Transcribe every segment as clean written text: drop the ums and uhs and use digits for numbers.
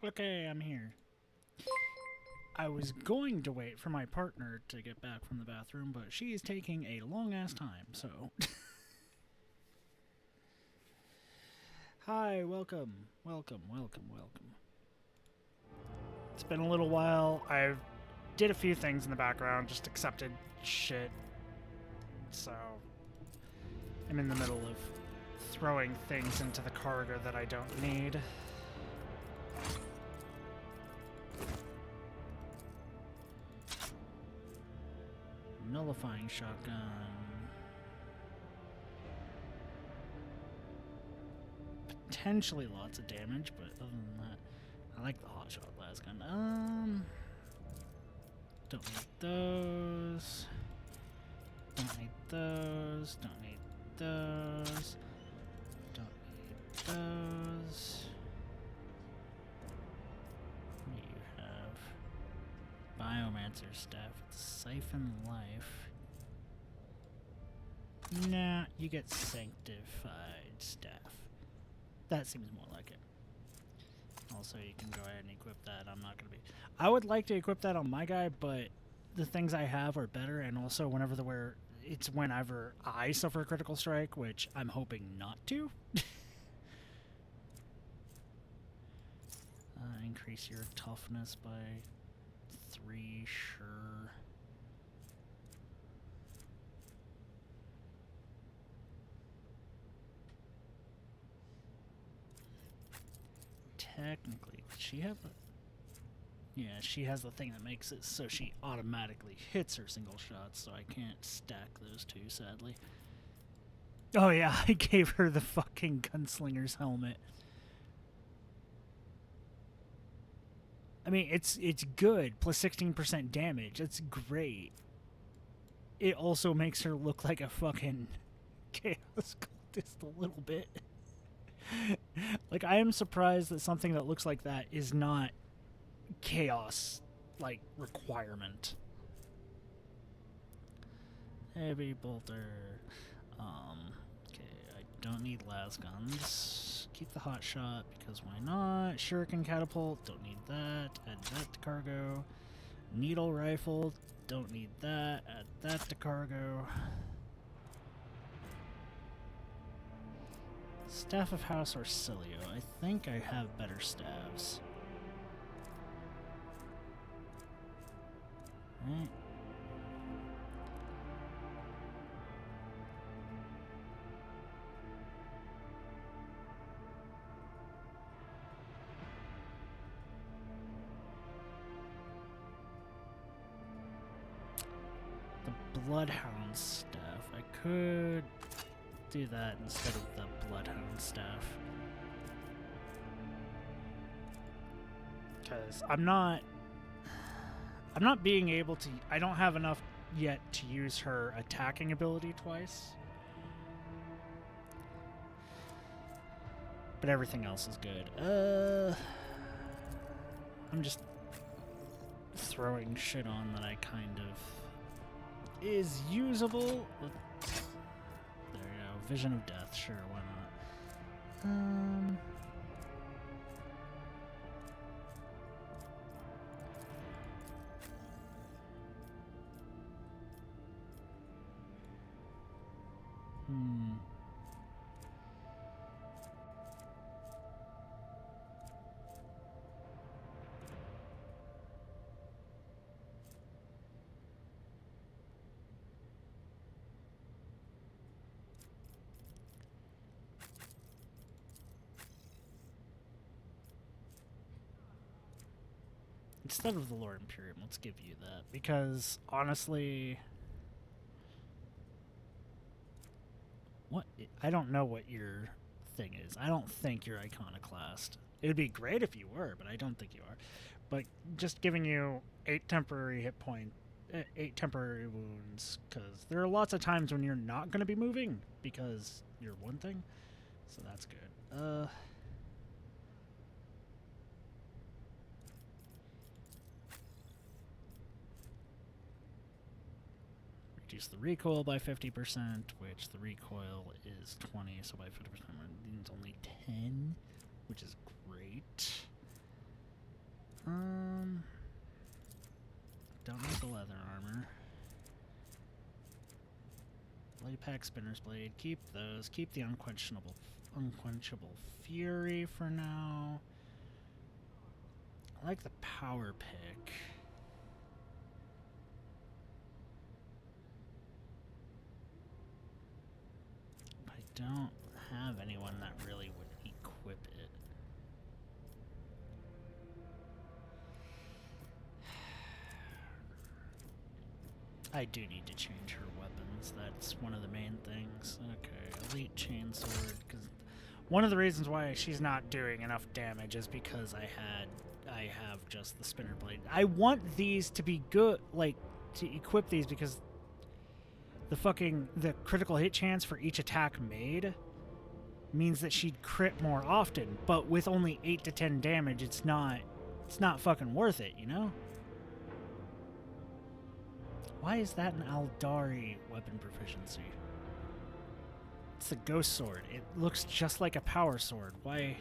Okay, I'm here. I was going to wait for my partner to get back from the bathroom, but she is taking a long-ass time, so... Hi, welcome. Welcome. It's been a little while. I did a few things in the background, just accepted shit. So... I'm in the middle of throwing things into the cargo that I don't need. Nullifying shotgun. Potentially lots of damage, but other than that, I like the hotshot lasgun. Don't need those. Don't need those. Don't need those. Don't need those. What do you have? Biomancer staff with siphon life. Nah, you get sanctified staff. That seems more like it. Also, you can go ahead and equip that. I'm not going to be... I would like to equip that on my guy, but the things I have are better, and also whenever I suffer a critical strike, which I'm hoping not to. Increase your toughness by 3, sure. Technically, does she have a... Yeah, she has the thing that makes it so she automatically hits her single shots, so I can't stack those two, sadly. Oh yeah, I gave her the fucking gunslinger's helmet. I mean, it's good, plus 16% damage. It's great. It also makes her look like a fucking chaos cultist a little bit. Like, I am surprised that something that looks like that is not chaos, like, requirement. Heavy bolter. Okay, I don't need las guns. Keep the hot shot, because why not? Shuriken catapult, don't need that. Add that to cargo. Needle rifle, don't need that. Add that to cargo. Staff of House or Cilio. I think I have better staves. Right. The Bloodhound staff. I could do that instead of the Bloodhound staff. Because I'm not being able to... I don't have enough yet to use her attacking ability twice. But everything else is good. I'm just throwing shit on that I kind of... is usable. There you go. Vision of Death. Sure, why not? Instead of the Lord Imperium, let's give you that. Because, honestly... What? I don't know what your thing is. I don't think you're Iconoclast. It would be great if you were, but I don't think you are. But just giving you 8 temporary hit points, 8 temporary wounds, because there are lots of times when you're not going to be moving because you're one thing. So that's good. Reduce the recoil by 50%, which the recoil is 20, so by 50% means only 10, which is great. Don't need the leather armor. Blade pack, spinner's blade. Keep those. Keep the unquenchable fury for now. I like the power pick. I don't have anyone that really would equip it. I do need to change her weapons. That's one of the main things. Okay, elite chainsword. Because one of the reasons why she's not doing enough damage is because I have just the spinner blade. I want these to be good, like to equip these because the critical hit chance for each attack made means that she'd crit more often. But with only 8 to 10 damage, it's not fucking worth it, you know? Why is that an Aldari weapon proficiency? It's a ghost sword. It looks just like a power sword. Why?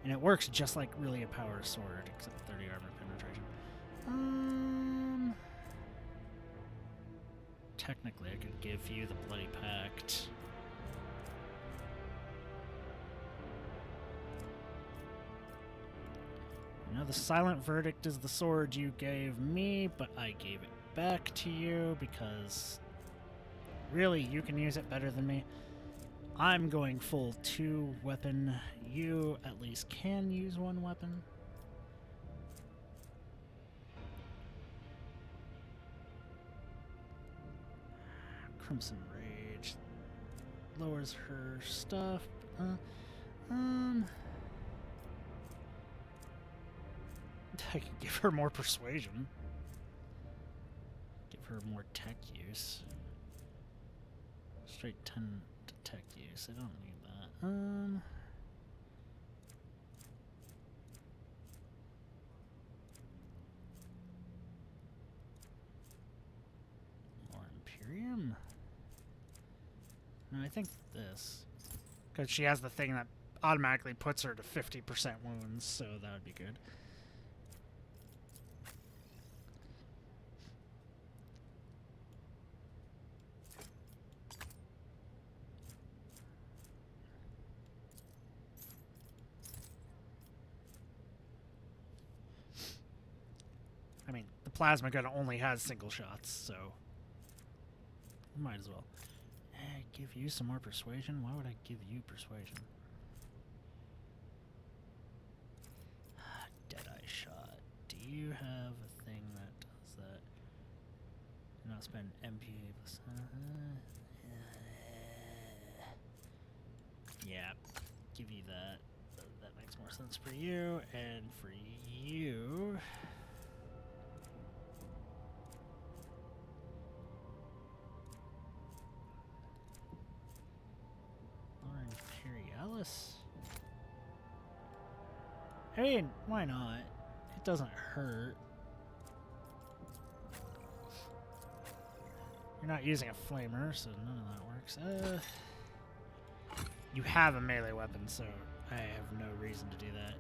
And it works just like really a power sword, except 30 armor penetration. Technically, I could give you the Bloody Pact. You know, the Silent Verdict is the sword you gave me, but I gave it back to you because really, you can use it better than me. I'm going full 2 weapon. You at least can use 1 weapon. Crimson Rage lowers her stuff. I can give her more persuasion. Give her more tech use. Straight 10 to tech use. I don't need that. More Imperium? No, I think this. Because she has the thing that automatically puts her to 50% wounds, so that would be good. I mean, the plasma gun only has single shots, so might as well. Give you some more persuasion? Why would I give you persuasion? Deadeye shot. Do you have a thing that does that? Do not spend MP plus. Yeah, give you that. That makes more sense for you, and for you. Imperialis? I mean, why not? It doesn't hurt. You're not using a flamer, so none of that works. You have a melee weapon, so I have no reason to do that.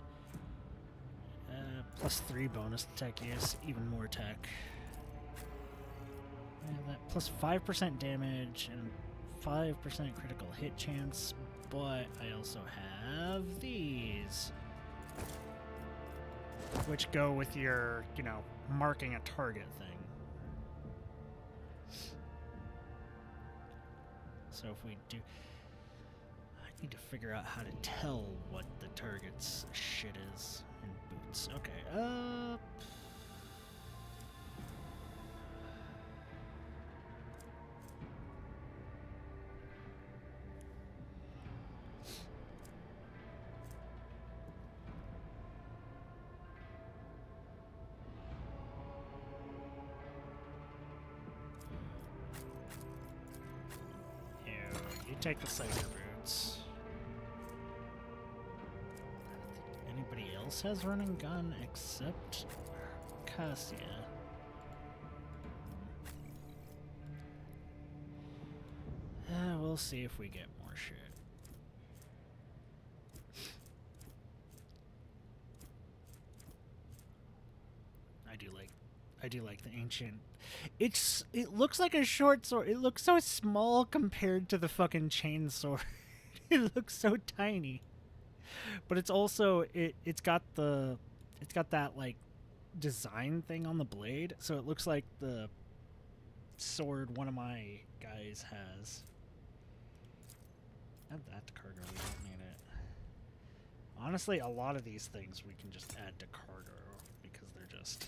Plus 3 bonus tech use, even more tech. That plus 5% damage and 5% critical hit chance, but I also have these, which go with your, you know, marking a target thing. So if we do, I need to figure out how to tell what the target's shit is in boots. Okay, you take the Cypher boots. Anybody else has running gun except Cassia? We'll see if we get more shit. I do like the ancient. It looks like a short sword. It looks so small compared to the fucking chain sword. It looks so tiny. But it's also it's got that like design thing on the blade, so it looks like the sword one of my guys has. Add that to cargo, we don't need it. Honestly, a lot of these things we can just add to cargo because they're just...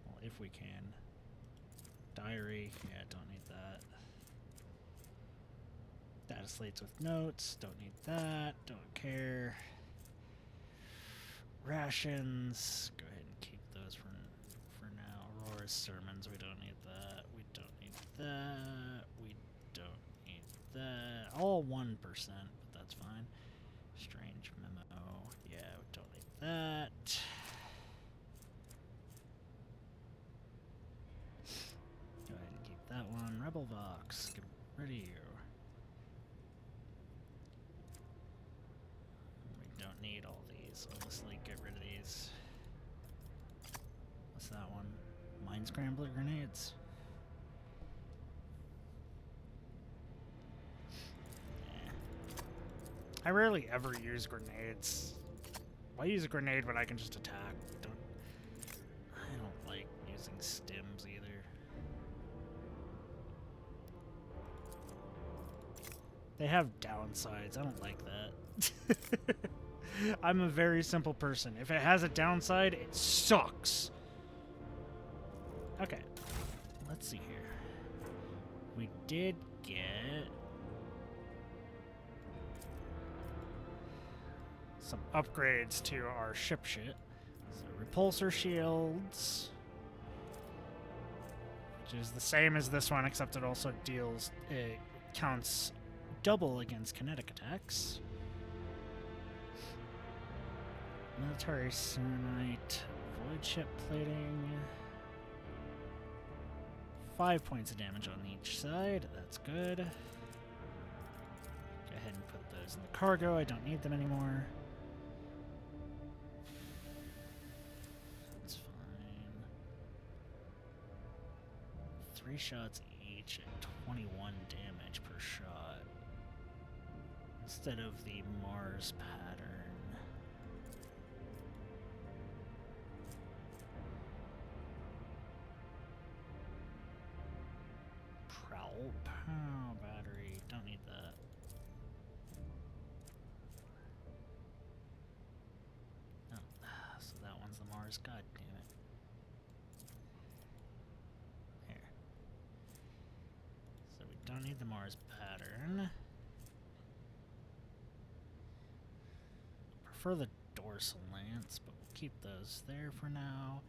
Well, if we can. Diary, yeah, don't need that. Data slates with notes, don't need that, don't care. Rations, go ahead and keep those for now. Aurora's sermons, we don't need that. We don't need that. We don't need that. All 1%, but that's fine. Strange memo, yeah, we don't need that. Go ahead and keep that one. Rebel Vox, get rid of you. We don't need all these. Honestly, get rid of these. What's that one? Mine scrambler grenades. Yeah. I rarely ever use grenades. Why use a grenade when I can just attack? I don't like using stims either. They have downsides. I don't like that. I'm a very simple person. If it has a downside, it sucks. Okay. Let's see here. We did get some upgrades to our ship shit. So repulsor shields, which is the same as this one, except it also it counts double against kinetic attacks. Military Serenite, void ship plating. 5 points of damage on each side. That's good. Go ahead and put those in the cargo. I don't need them anymore. That's fine. 3 shots each at 21 damage per shot. Instead of the Mars pattern. Pow battery. Don't need that. Oh, so that one's the Mars. God damn it. Here. So we don't need the Mars pattern. Prefer the dorsal lance, but we'll keep those there for now.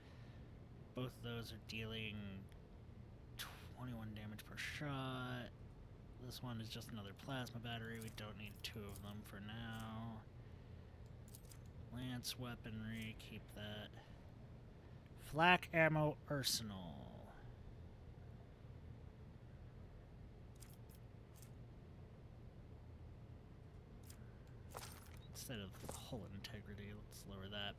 Both of those are dealing 21 damage per shot. This one is just another plasma battery. We don't need 2 of them for now. Lance weaponry, keep that. Flak ammo arsenal. Instead of hull integrity, let's lower that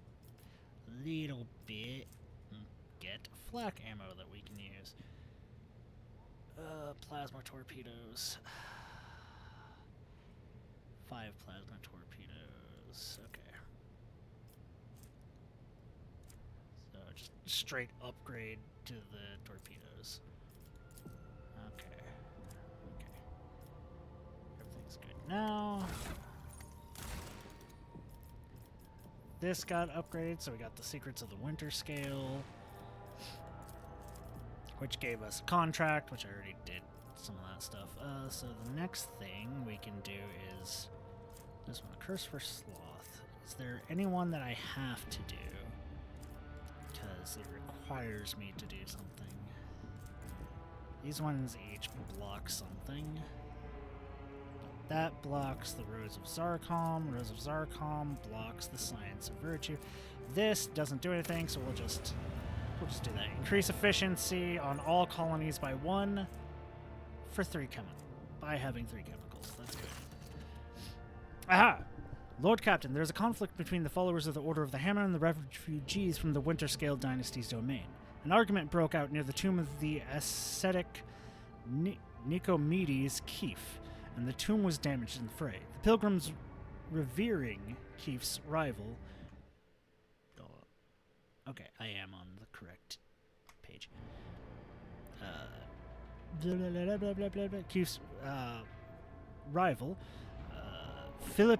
a little bit and get flak ammo that we can use. Plasma torpedoes. 5 plasma torpedoes. Okay. So just straight upgrade to the torpedoes. Okay. Okay. Everything's good now. This got upgraded, so we got the Secrets of the Winter Scale, which gave us a contract, which I already did some of that stuff. So the next thing we can do is this one, Curse for Sloth. Is there anyone that I have to do? Because it requires me to do something. These ones each block something. That blocks the Rose of Zarkon. Rose of Zarkon blocks the Science of Virtue. This doesn't do anything, so we'll just do that. Increase efficiency on all colonies by 1 for 3 chemicals. By having 3 chemicals. That's good. Aha! Lord Captain, there is a conflict between the followers of the Order of the Hammer and the refugees from the Winterscale dynasty's domain. An argument broke out near the tomb of the ascetic Nicomedes Keefe, and the tomb was damaged in the fray. The pilgrims revering Keefe's rival... Okay, I am on the correct page. Keefe's rival, Philippimenes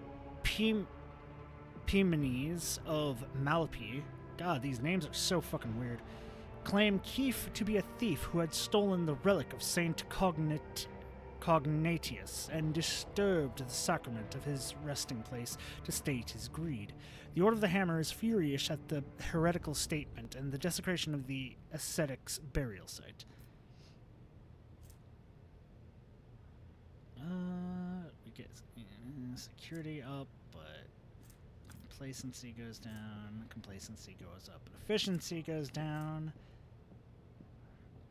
of Malapi, God, these names are so fucking weird, claimed Keefe to be a thief who had stolen the relic of Saint Cognatius and disturbed the sacrament of his resting place to state his greed. The Order of the Hammer is furious at the heretical statement and the desecration of the ascetic's burial site. We get security up, but complacency goes down, complacency goes up, and efficiency goes down.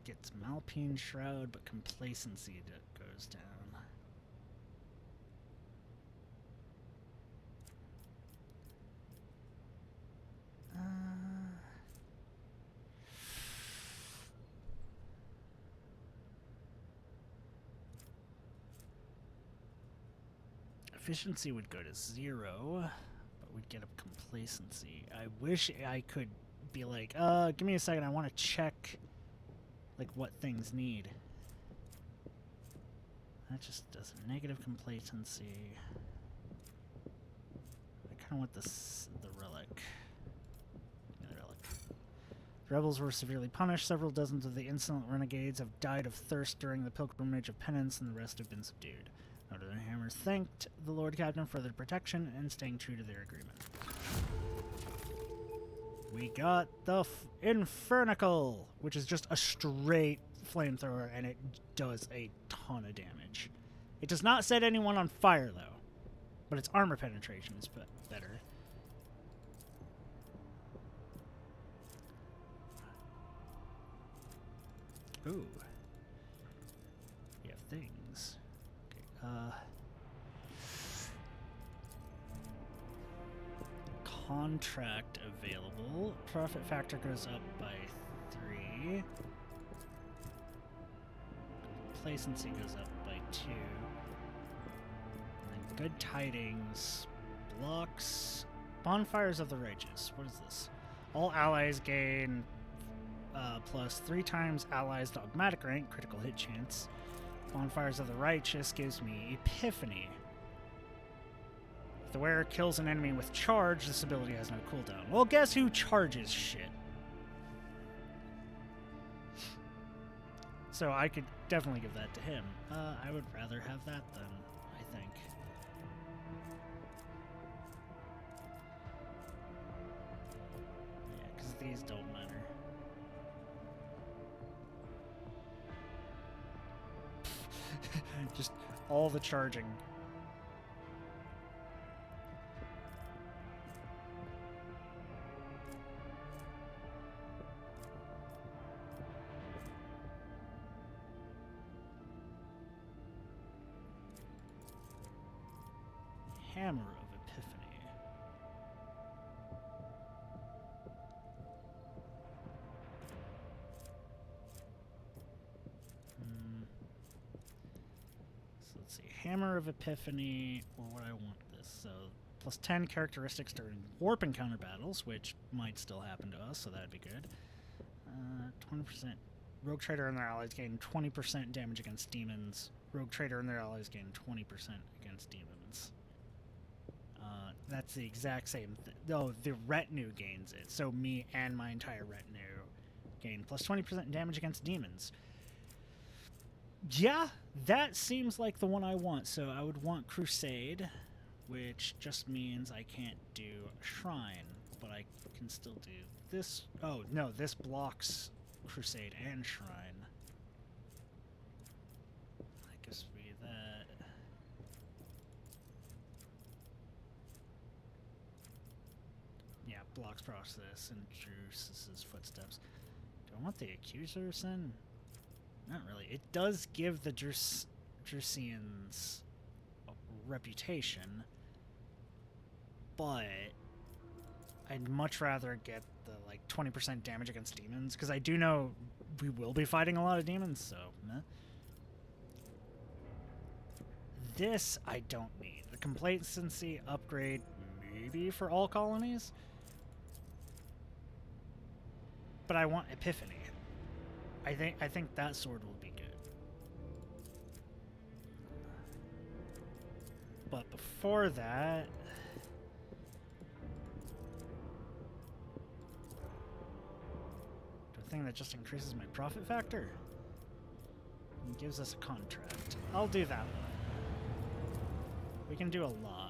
Gets Malpine Shroud, but complacency goes down. Efficiency would go to 0, but we'd get up complacency. I wish I could be like, give me a second, I want to check, like, what things need. That just does a negative complacency. I kind of want the relic. Yeah, the relic. The rebels were severely punished. Several dozens of the insolent renegades have died of thirst during the pilgrimage of penance, and the rest have been subdued. Order of the Hammers thanked the Lord Captain for their protection and staying true to their agreement. We got the Infernical, which is just a straight flamethrower, and it does a ton of damage. It does not set anyone on fire, though, but its armor penetration is better. Ooh. We have things. Okay, contract available. Profit factor goes up by 3. Complacency goes up by 2. And then Good Tidings blocks Bonfires of the Righteous. What is this? All allies gain plus 3 times allies' dogmatic rank, critical hit chance. Bonfires of the Righteous gives me Epiphany. If the wearer kills an enemy with charge, this ability has no cooldown. Well, guess who charges shit? So I could definitely give that to him. I would rather have that then, I think. Yeah, because these don't matter. Just all the charging. Hammer of Epiphany. So let's see. Hammer of Epiphany, or what I want this. So plus 10 characteristics during warp encounter battles, which might still happen to us, so that'd be good. 20%. Rogue Trader and their allies gain 20% damage against demons. Rogue Trader and their allies gain 20% against demons. That's the exact same thing. No, the retinue gains it. So me and my entire retinue gain plus 20% damage against demons. Yeah, that seems like the one I want. So I would want Crusade, which just means I can't do Shrine, but I can still do this. Oh, no, this blocks Crusade and Shrine. I guess we that. Yeah, blocks process and Drusus's footsteps. Do I want the Accusers then? Not really. It does give the Drusians a reputation. but I'd much rather get the like 20% damage against demons, because I do know we will be fighting a lot of demons, so meh. This I don't need. The complacency upgrade maybe for all colonies, but I want Epiphany. I think that sword will be good. But before that, do a thing that just increases my profit factor and gives us a contract. I'll do that one. We can do a lot.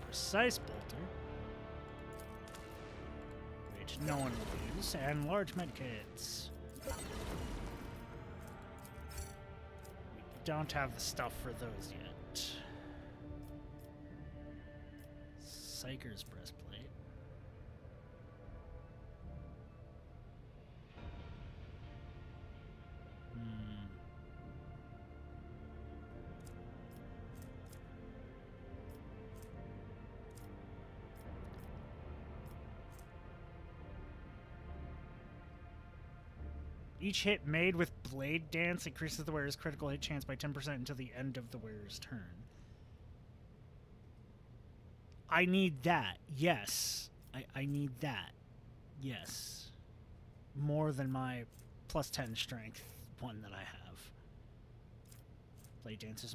Precise bolter, which no one will use, and large medkits. We don't have the stuff for those yet. Psyker's breastplate. Each hit made with Blade Dance increases the wearer's critical hit chance by 10% until the end of the wearer's turn. I need that. Yes. I need that. Yes. More than my plus 10 strength one that I have. Blade Dancer's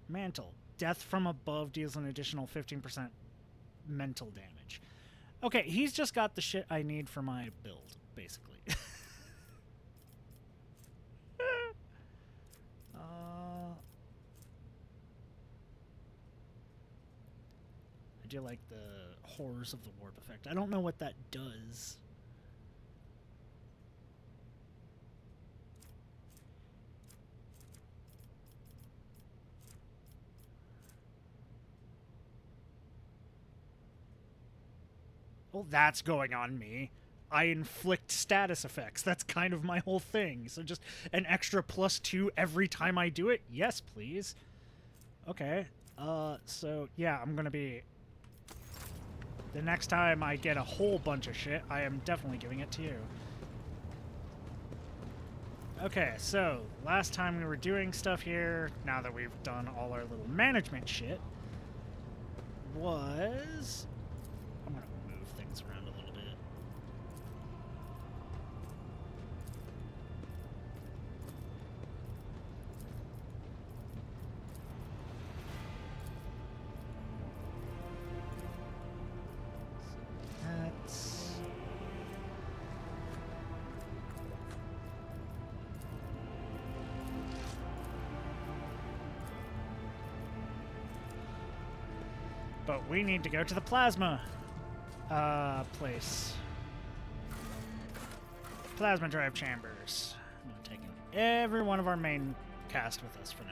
Mantle. Death from above deals an additional 15% mental damage. Okay, he's just got the shit I need for my build, basically. I do like the horrors of the warp effect. I don't know what that does. Well, that's going on me. I inflict status effects. That's kind of my whole thing. So just an extra +2 every time I do it? Yes, please. Okay. So, yeah, I'm gonna be... The next time I get a whole bunch of shit, I am definitely giving it to you. Okay, so, last time we were doing stuff here, now that we've done all our little management shit, was... I'm gonna move things around a little bit. So that's... But we need to go to the plasma place. Plasma drive chambers. I'm taking every one of our main cast with us for now.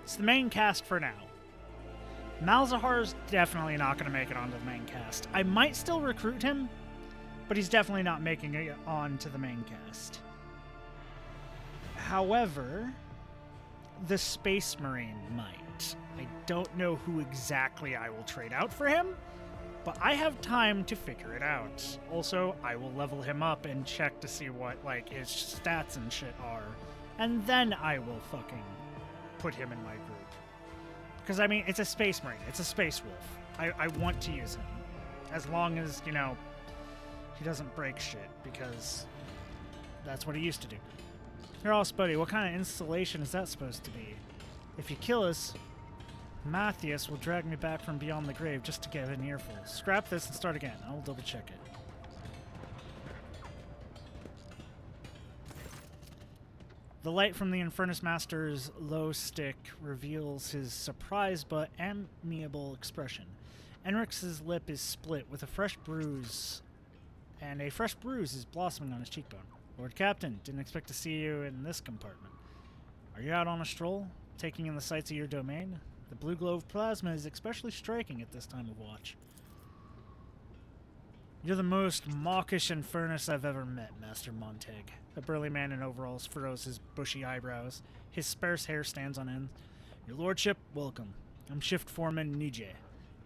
It's the main cast for now. Malzahar's definitely not going to make it onto the main cast. I might still recruit him, but he's definitely not making it onto the main cast. However, the Space Marine might. I don't know who exactly I will trade out for him, but I have time to figure it out. Also, I will level him up and check to see what, like, his stats and shit are, and then I will fucking put him in my group. Because, I mean, it's a Space Marine. It's a Space Wolf. I want to use him. As long as, you know, he doesn't break shit, because that's what he used to do. Here, all buddy, what kind of installation is that supposed to be? If you kill us, Matthias will drag me back from beyond the grave just to get an earful. Scrap this and start again. I'll double check it. The light from the Infernus Master's low stick reveals his surprised but amiable expression. Enrix's lip is split with a fresh bruise, and a fresh bruise is blossoming on his cheekbone. Lord Captain, didn't expect to see you in this compartment. Are you out on a stroll, taking in the sights of your domain? The blue glow of plasma is especially striking at this time of watch. You're the most mawkish Infernus I've ever met, Master Monteg. A burly man in overalls furrows his bushy eyebrows. His sparse hair stands on end. Your lordship, welcome. I'm Shift Foreman Nije,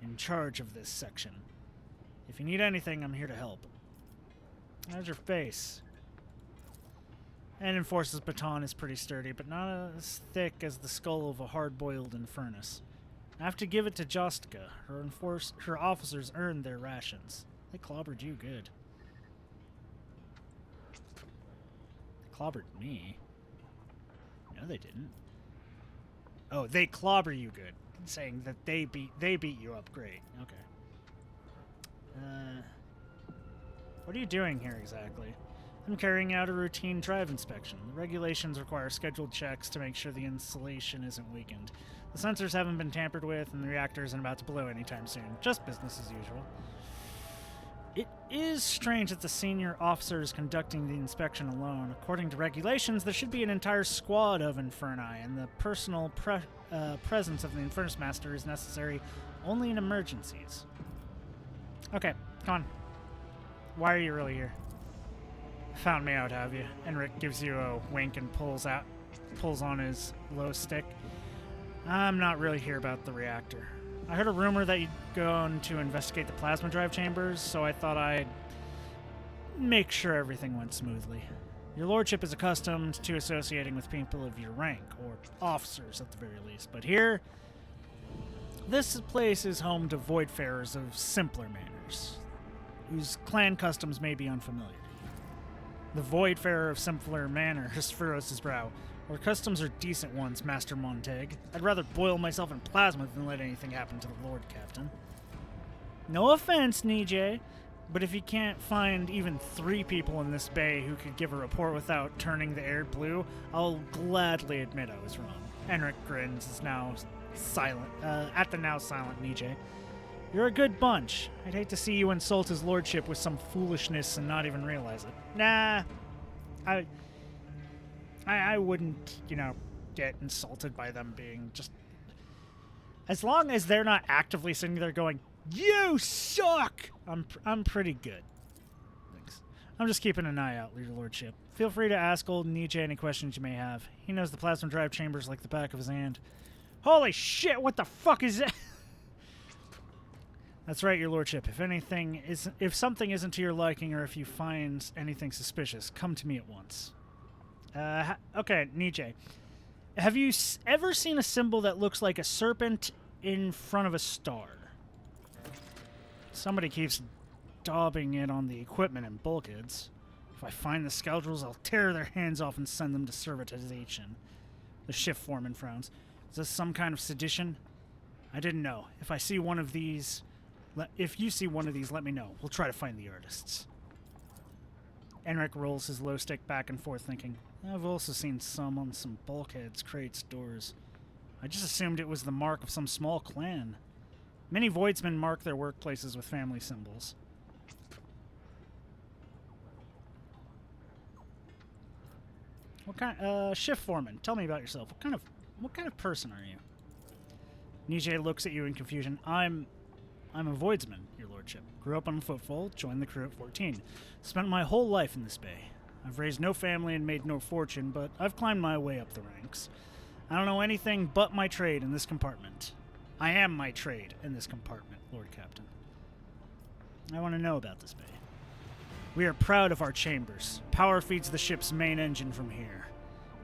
in charge of this section. If you need anything, I'm here to help. How's your face? And Enforce's baton is pretty sturdy, but not as thick as the skull of a hard-boiled Infernus. I have to give it to Jostka. Her officers earned their rations. They clobbered you good. They clobbered me. No, they didn't. Oh, they clobber you good. Saying that they beat you up great. Okay. What are you doing here exactly? I'm carrying out a routine drive inspection. The regulations require scheduled checks to make sure the insulation isn't weakened. The sensors haven't been tampered with, and the reactor isn't about to blow anytime soon. Just business as usual. It is strange that the senior officer is conducting the inspection alone. According to regulations, there should be an entire squad of Inferni, and the personal presence of the Infernus Master is necessary only in emergencies. Okay, come on. Why are you really here? Found me out, have you? Enric gives you a wink and pulls on his low stick. I'm not really here about the reactor. I heard a rumor that you'd gone to investigate the plasma drive chambers, so I thought I'd make sure everything went smoothly. Your lordship is accustomed to associating with people of your rank, or officers at the very least, but here, this place is home to voidfarers of simpler manners, whose clan customs may be unfamiliar. The voidfarer of simpler manners furrows his brow. Our customs are decent ones, Master Monteg. I'd rather boil myself in plasma than let anything happen to the Lord Captain. No offense, Nije, but if you can't find even 3 people in this bay who could give a report without turning the air blue, I'll gladly admit I was wrong. Enric grins is now silent, at the now silent Nije. You're a good bunch. I'd hate to see you insult his lordship with some foolishness and not even realize it. Nah, I wouldn't, get insulted by them being just... As long as they're not actively sitting there going, "You suck!" I'm pretty good. Thanks. I'm just keeping an eye out, your lordship. Feel free to ask old Nietzsche any questions you may have. He knows the plasma drive chambers like the back of his hand. Holy shit, what the fuck is that? That's right, your lordship. If something isn't to your liking or if you find anything suspicious, come to me at once. Okay, Nietzsche. Have you ever seen a symbol that looks like a serpent in front of a star? Somebody keeps daubing it on the equipment and bulkheads. If I find the scoundrels, I'll tear their hands off and send them to servitization. The shift foreman frowns. Is this some kind of sedition? I didn't know. If you see one of these, let me know. We'll try to find the artists. Enric rolls his low stick back and forth, thinking, I've also seen some on some bulkheads, crates, doors. I just assumed it was the mark of some small clan. Many voidsmen mark their workplaces with family symbols. What kind? Shift foreman, tell me about yourself. What kind of person are you? Nije looks at you in confusion. I'm a voidsman, your lordship. Grew up on footfall, joined the crew at 14. Spent my whole life in this bay. I've raised no family and made no fortune, but I've climbed my way up the ranks. I don't know anything but my trade in this compartment. I am my trade in this compartment, Lord Captain. I want to know about this bay. We are proud of our chambers. Power feeds the ship's main engine from here.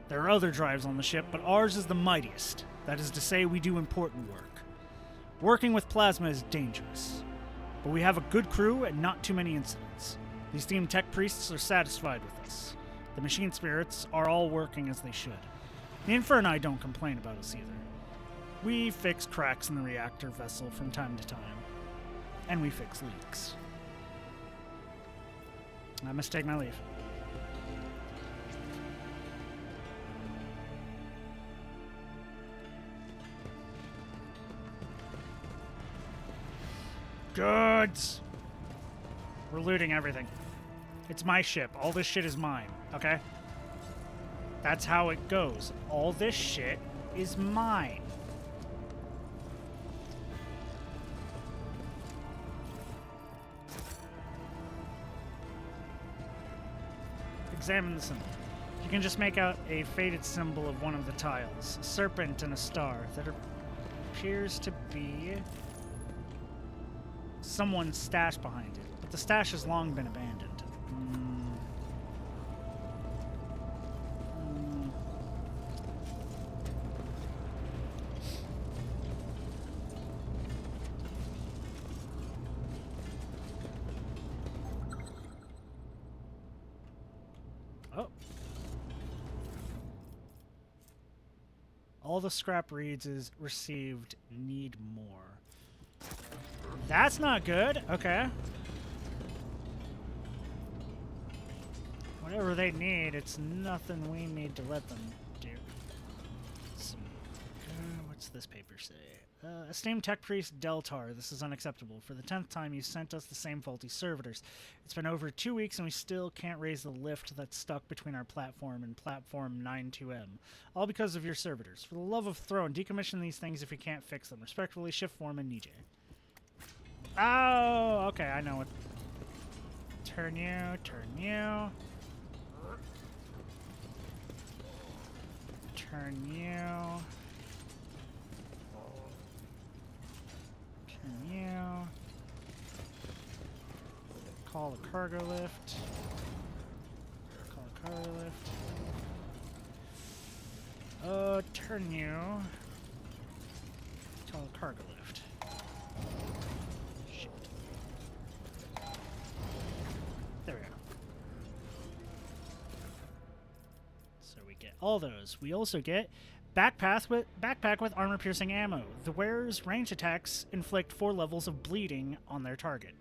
There are other drives on the ship, but ours is the mightiest. That is to say, we do important work. Working with plasma is dangerous, but we have a good crew and not too many incidents. These team tech priests are satisfied with us. The machine spirits are all working as they should. The Inferni don't complain about us either. We fix cracks in the reactor vessel from time to time, and we fix leaks. I must take my leave. Goods! We're looting everything. It's my ship. All this shit is mine, okay? That's how it goes. All this shit is mine. Examine the symbol. You can just make out a faded symbol of one of the tiles. A serpent and a star that appears to be someone's stash behind it. But the stash has long been abandoned. Oh. All the scrap reads is received, need more. That's not good. Okay. Whatever they need, it's nothing we need to let them do. What's this paper say? Esteemed Tech Priest Deltar, this is unacceptable. For the 10th time, you sent us the same faulty servitors. It's been over 2 weeks and we still can't raise the lift that's stuck between our platform and platform 92M. All because of your servitors. For the love of throne, decommission these things if you can't fix them. Respectfully, Shift Foreman Nijay. Oh, okay, I know what. Turn you, turn you. Turn you. Turn you. Call the cargo lift. Call the cargo lift. Turn you. Call the cargo lift. Shit. There we go. So we get all those. We also get backpack with armor-piercing ammo. The wearer's ranged attacks inflict 4 levels of bleeding on their target.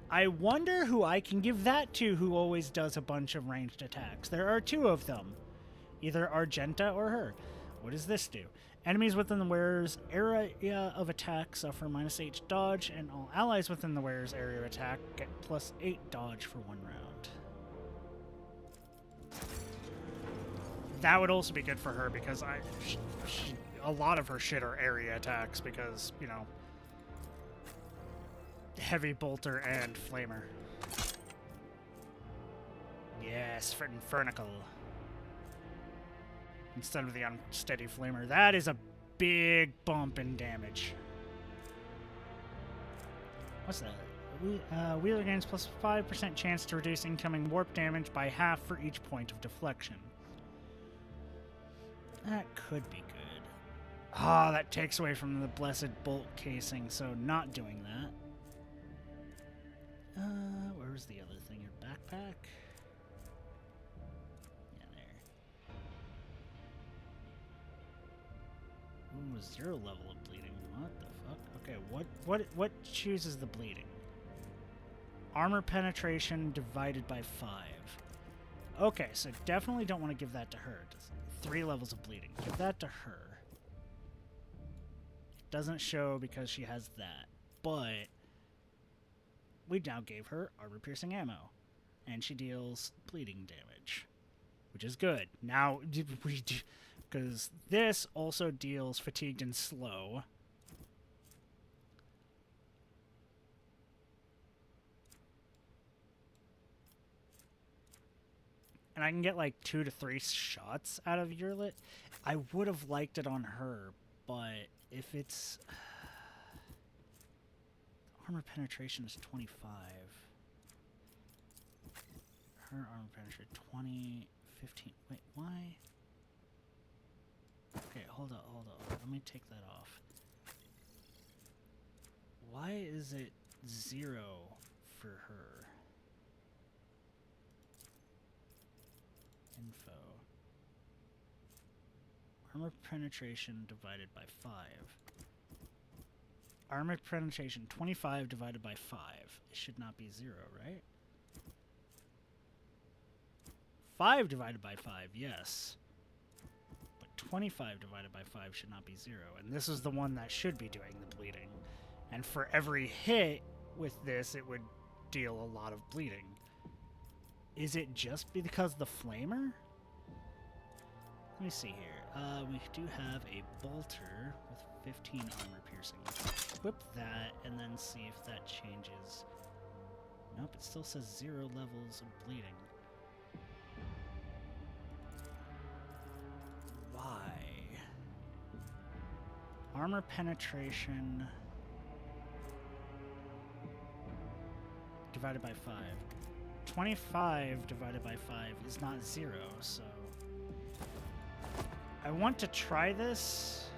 I wonder who I can give that to who always does a bunch of ranged attacks. There are 2 of them. Either Argenta or her. What does this do? Enemies within the wearer's area of attack suffer -H dodge, and all allies within the wearer's area of attack get +8 dodge for 1 round. That would also be good for her because a lot of her shit are area attacks because, you know, heavy bolter and flamer. Yes, for Infernical. Instead of the unsteady flamer. That is a big bump in damage. What's that? Wheeler gains +5% chance to reduce incoming warp damage by half for each point of deflection. That could be good. Ah, that takes away from the blessed bolt casing, so not doing that. Where's the other thing? Your backpack? Yeah, there. Ooh, 0 level of bleeding. What the fuck? Okay, what chooses the bleeding? Armor penetration divided by 5. Okay, so definitely don't want to give that to her. 3 levels of bleeding. Give that to her. It doesn't show because she has that, but we now gave her armor-piercing ammo, and she deals bleeding damage, which is good. Now, we do, because this also deals fatigued and slow. And I can get like 2 to 3 shots out of Urlit. I would have liked it on her, but if it's... armor penetration is 25. Her armor penetration 20, 15. Wait, why? Okay, hold up. Let me take that off. Why is it 0 for her? Info. Armor penetration divided by 5. Armor penetration 25 divided by 5. It should not be 0, right? 5 divided by 5, yes. But 25 divided by 5 should not be 0. And this is the one that should be doing the bleeding. And for every hit with this, it would deal a lot of bleeding. Is it just because the flamer? Let me see here. We do have a bolter with 15 armor piercing. Let's equip that and then see if that changes. Nope, it still says 0 levels of bleeding. Why? Armor penetration divided by 5. 25 divided by 5 is not 0, so I want to try this.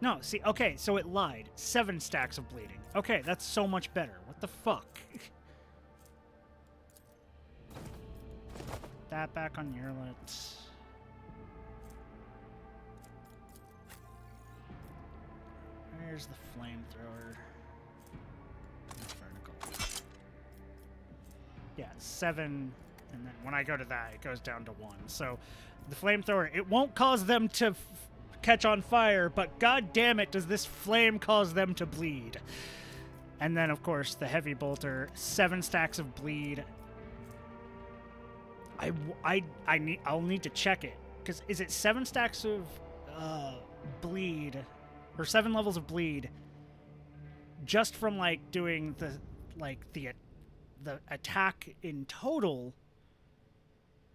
No, see, okay, so it lied. 7 stacks of bleeding. Okay, that's so much better. What the fuck? That back on Yurlet. Where's the flamethrower? Vertical. Yeah, 7, and then when I go to that, it goes down to 1. So the flamethrower, it won't cause them to catch on fire, but god damn it, does this flame cause them to bleed. And then, of course, the heavy bolter, 7 stacks of bleed. I'll need to check it, because is it 7 stacks of bleed, or 7 levels of bleed, just from like doing the attack in total,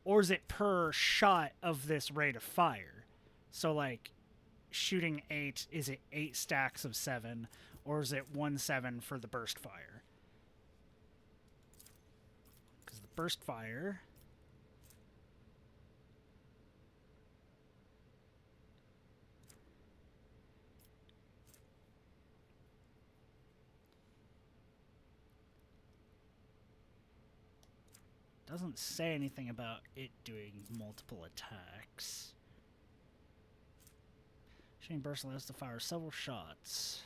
or is it per shot of this rate of fire? So like shooting 8, is it 8 stacks of 7, or is it 1/7 for the burst fire? Because the burst fire doesn't say anything about it doing multiple attacks. Shooting burst allows to fire several shots.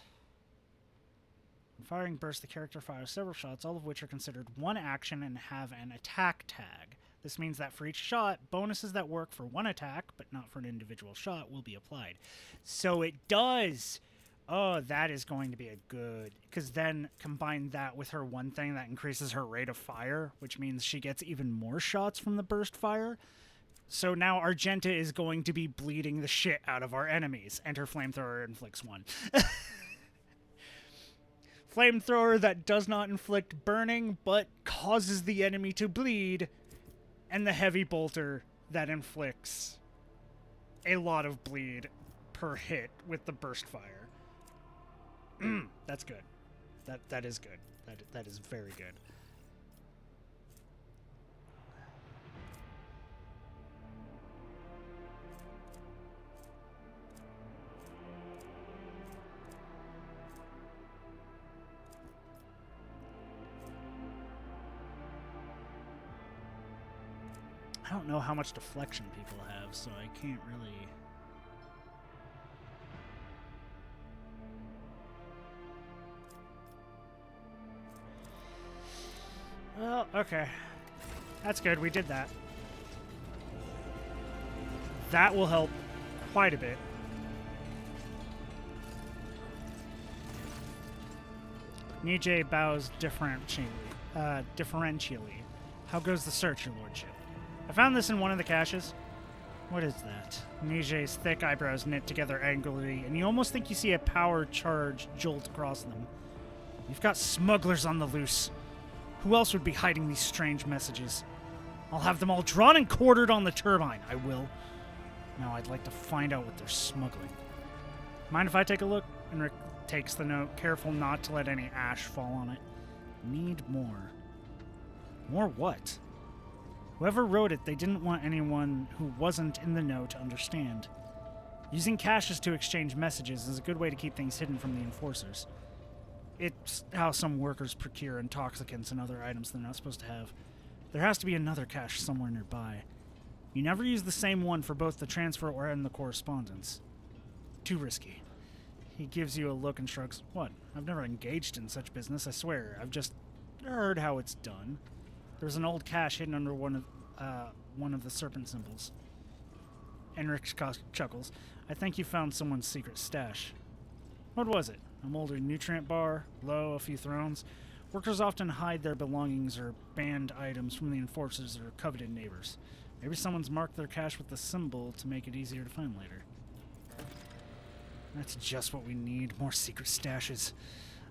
When firing burst, the character fires several shots, all of which are considered one action and have an attack tag. This means that for each shot, bonuses that work for one attack, but not for an individual shot, will be applied. So it does! Oh, that is going to be a good... Because then combine that with her one thing that increases her rate of fire, which means she gets even more shots from the burst fire. So now Argenta is going to be bleeding the shit out of our enemies, and her flamethrower inflicts 1. Flamethrower that does not inflict burning, but causes the enemy to bleed, and the heavy bolter that inflicts a lot of bleed per hit with the burst fire. That's good. That is good. That is very good. I don't know how much deflection people have, so I can't really... Well, okay. That's good, we did that. That will help quite a bit. Nijay bows differentially. How goes the search, your lordship? I found this in one of the caches. What is that? Nijay's thick eyebrows knit together angrily, and you almost think you see a power charge jolt across them. You've got smugglers on the loose. Who else would be hiding these strange messages? I'll have them all drawn and quartered on the turbine, I will. Now I'd like to find out what they're smuggling. Mind if I take a look? Enric takes the note, careful not to let any ash fall on it. Need more. More what? Whoever wrote it, they didn't want anyone who wasn't in the know to understand. Using caches to exchange messages is a good way to keep things hidden from the enforcers. It's how some workers procure intoxicants and other items they're not supposed to have. There has to be another cache somewhere nearby. You never use the same one for both the transfer and the correspondence. Too risky. He gives you a look and shrugs. What? I've never engaged in such business, I swear. I've just heard how it's done. There's an old cache hidden under one of the serpent symbols. Enric chuckles. I think you found someone's secret stash. What was it? A moldy nutrient bar? Low, a few thrones? Workers often hide their belongings or banned items from the enforcers or coveted neighbors. Maybe someone's marked their cache with the symbol to make it easier to find later. That's just what we need, more secret stashes.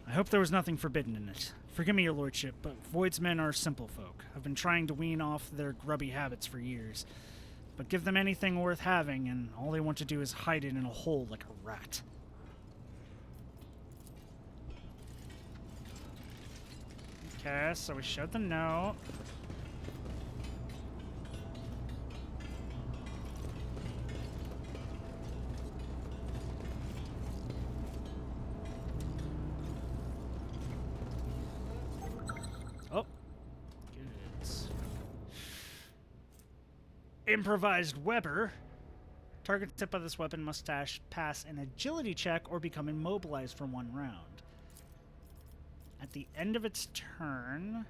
I hope there was nothing forbidden in it. Forgive me, your lordship, but Void's men are simple folk. I've been trying to wean off their grubby habits for years. But give them anything worth having, and all they want to do is hide it in a hole like a rat. Okay, so we showed the note. Oh. Good. Improvised Weber. Targets hit by this weapon must pass an agility check or become immobilized for 1 round. At the end of its turn,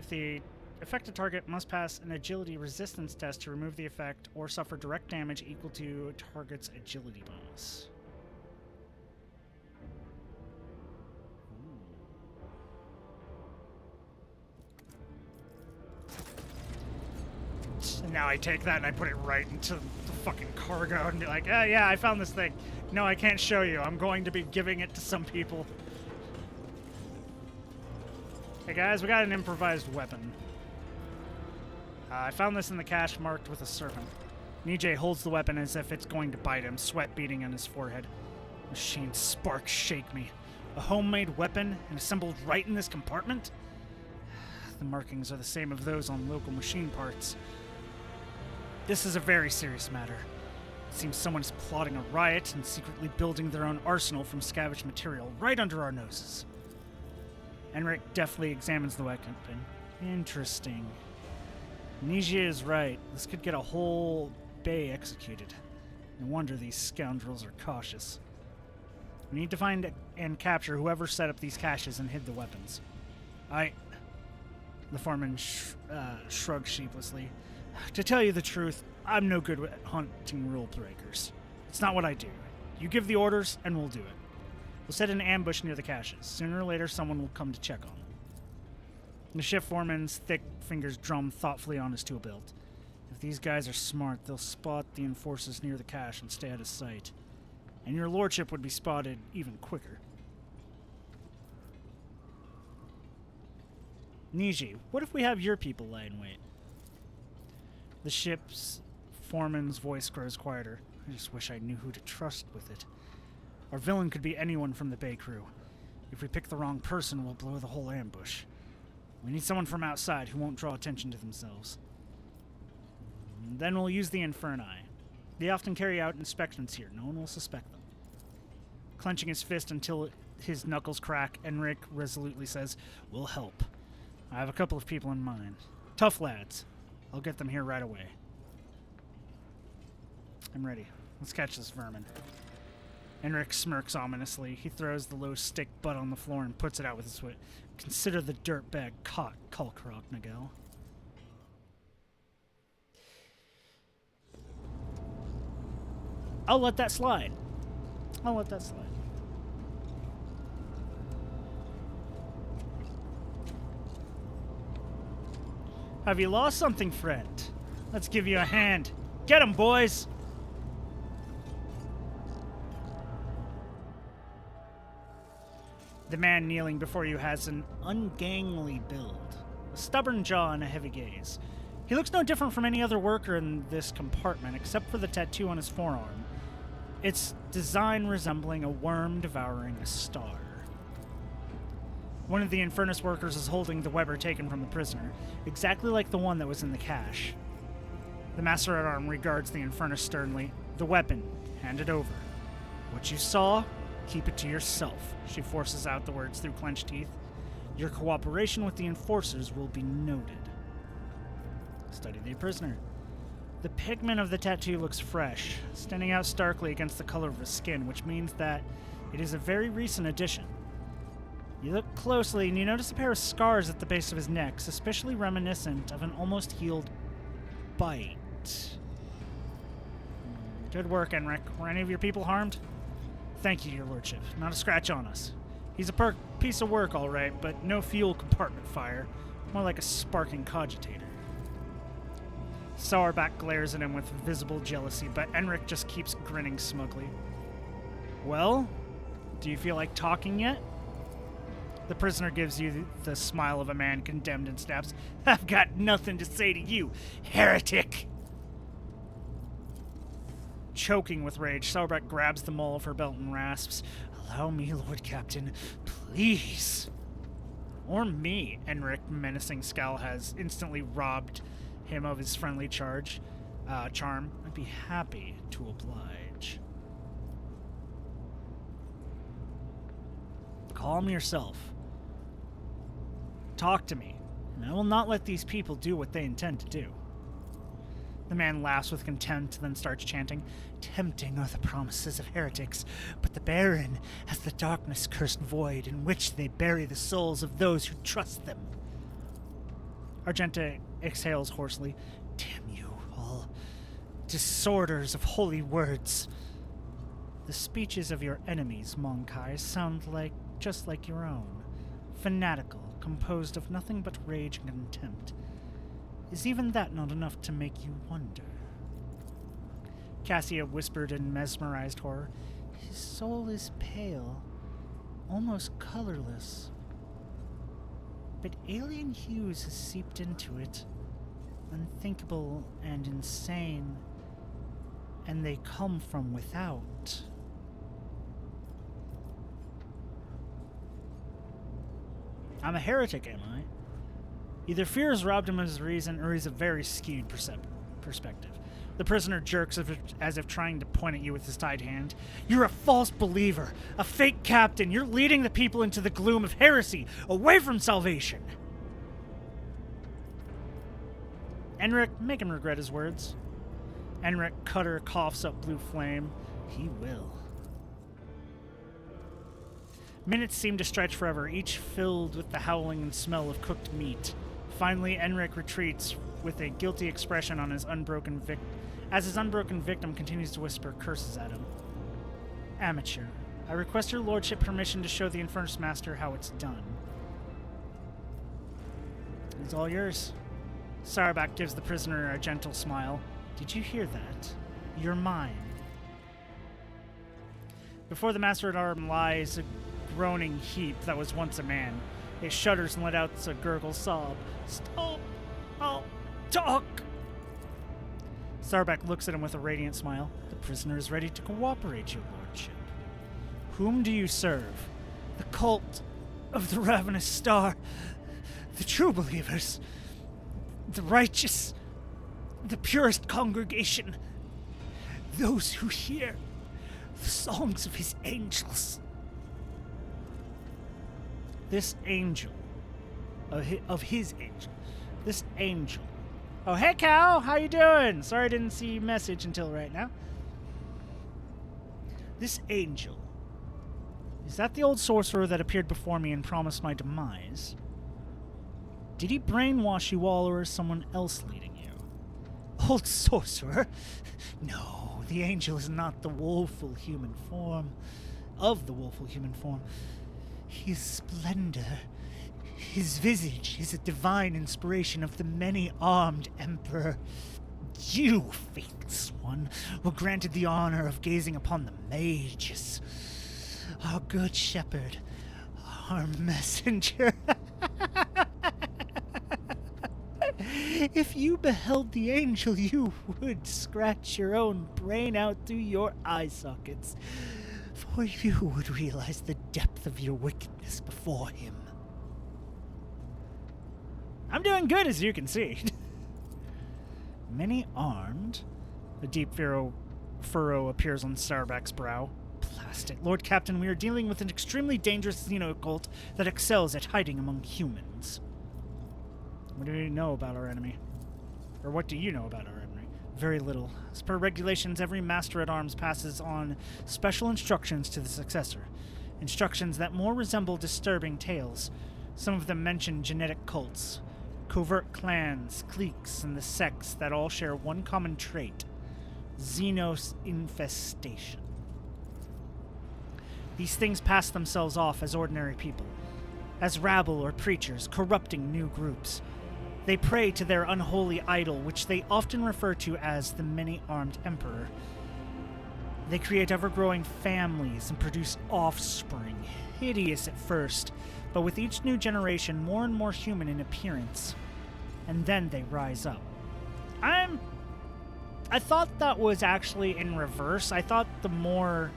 if the affected target must pass an agility resistance test to remove the effect or suffer direct damage equal to a target's agility bonus. And now I take that and I put it right into the fucking cargo and be like, oh yeah, I found this thing. No, I can't show you. I'm going to be giving it to some people. Hey guys, we got an improvised weapon. I found this in the cache marked with a serpent. Nijay holds the weapon as if it's going to bite him, sweat beading on his forehead. Machine sparks shake me. A homemade weapon and assembled right in this compartment? The markings are the same of those on local machine parts. This is a very serious matter. It seems someone is plotting a riot and secretly building their own arsenal from scavenged material right under our noses. Enric deftly examines the weapon. Interesting. Nijia is right. This could get a whole bay executed. No wonder these scoundrels are cautious. We need to find and capture whoever set up these caches and hid the weapons. The foreman shrugged sheepishly. To tell you the truth, I'm no good at hunting rule breakers. It's not what I do. You give the orders, and we'll do it. We'll set an ambush near the caches. Sooner or later, someone will come to check on them. The shift foreman's thick fingers drum thoughtfully on his tool belt. If these guys are smart, they'll spot the enforcers near the cache and stay out of sight. And your lordship would be spotted even quicker. Niji, what if we have your people lie in wait? The ship's foreman's voice grows quieter. I just wish I knew who to trust with it. Our villain could be anyone from the Bay crew. If we pick the wrong person, we'll blow the whole ambush. We need someone from outside who won't draw attention to themselves. And then we'll use the Inferni. They often carry out inspections here. No one will suspect them. Clenching his fist until his knuckles crack, Enric resolutely says, "We'll help. I have a couple of people in mind. Tough lads. I'll get them here right away." I'm ready. Let's catch this vermin. Enric smirks ominously. He throws the low stick butt on the floor and puts it out with his foot. Consider the dirtbag caught, Kulkrok Nagel. I'll let that slide. I'll let that slide. Have you lost something, friend? Let's give you a hand. Get 'em, boys! The man kneeling before you has an ungainly build, a stubborn jaw and a heavy gaze. He looks no different from any other worker in this compartment, except for the tattoo on his forearm. Its design resembling a worm devouring a star. One of the Infernus workers is holding the Weber taken from the prisoner, exactly like the one that was in the cache. The Master-at-Arm regards the Infernus sternly. The weapon, hand it over. What you saw, keep it to yourself. She forces out the words through clenched teeth. Your cooperation with the enforcers will be noted. Study the prisoner. The pigment of the tattoo looks fresh, standing out starkly against the color of his skin, which means that it is a very recent addition. You look closely and you notice a pair of scars at the base of his neck, suspiciously reminiscent of an almost healed bite. Good work, Enric. Were any of your people harmed? Thank you, your lordship. Not a scratch on us. He's a piece of work, all right, but no fuel compartment fire. More like a sparking cogitator. Sauerback glares at him with visible jealousy, but Enric just keeps grinning smugly. Well, do you feel like talking yet? The prisoner gives you the smile of a man condemned and snaps, I've got nothing to say to you, heretic! Choking with rage, Sauerback grabs the mull of her belt and rasps, Allow me, Lord Captain, please. Or me, Enric, menacing scowl, has instantly robbed him of his friendly charm. I'd be happy to oblige. Calm yourself. Talk to me, and I will not let these people do what they intend to do. The man laughs with contempt, then starts chanting, Tempting are the promises of heretics, but the barren as the darkness-cursed void in which they bury the souls of those who trust them. Argenta exhales hoarsely, Damn you all, disorders of holy words. The speeches of your enemies, Monkai, sound just like your own, fanatical, composed of nothing but rage and contempt. Is even that not enough to make you wonder? Cassia whispered in mesmerized horror, His soul is pale, almost colorless. But alien hues have seeped into it, unthinkable and insane, and they come from without. I'm a heretic, am I? Either fear has robbed him of his reason, or he's a very skewed perspective. The prisoner jerks as if trying to point at you with his tied hand. You're a false believer, a fake captain. You're leading the people into the gloom of heresy, away from salvation. Enric, make him regret his words. Enric Cutter coughs up blue flame. He will. Minutes seem to stretch forever, each filled with the howling and smell of cooked meat. Finally, Enric retreats with a guilty expression on his unbroken as his unbroken victim continues to whisper curses at him. Amateur, I request your lordship permission to show the Infernus Master how it's done. It's all yours. Sauerback gives the prisoner a gentle smile. Did you hear that? You're mine. Before the Master-at-Arms lies a groaning heap that was once a man. It shudders and let out a gurgle sob. Stop! I'll talk! Sauerback looks at him with a radiant smile. The prisoner is ready to cooperate, your lordship. Whom do you serve? The cult of the Ravenous Star. The true believers. The righteous. The purest congregation. Those who hear the songs of his angels. This angel. Of his angel. This angel. Oh, hey, Cal. How you doing? Sorry I didn't see your message until right now. This angel. Is that the old sorcerer that appeared before me and promised my demise? Did he brainwash you all, or is someone else leading you? Old sorcerer? No, the angel is not the woeful human form. Of the woeful human form. His splendor, his visage is a divine inspiration of the many-armed emperor. You, faithless one, were granted the honor of gazing upon the mages. Our good shepherd, our messenger. If you beheld the angel, you would scratch your own brain out through your eye sockets, for you would realize the depth of your wickedness before him. I'm doing good, as you can see. Many-armed? A deep furrow appears on Sauerback's brow. Blast it. Lord Captain, we are dealing with an extremely dangerous xeno-cult that excels at hiding among humans. What do we know about our enemy? Or what do you know about our enemy? Very little. As per regulations, every Master-at-Arms passes on special instructions to the successor. Instructions that more resemble disturbing tales. Some of them mention genetic cults, covert clans, cliques, and the sects that all share one common trait: Xenos infestation. These things pass themselves off as ordinary people, as rabble or preachers, corrupting new groups. They pray to their unholy idol, which they often refer to as the many-armed emperor. They create ever-growing families and produce offspring, hideous at first, but with each new generation more and more human in appearance. And then they rise up. I thought that was actually in reverse. I thought the more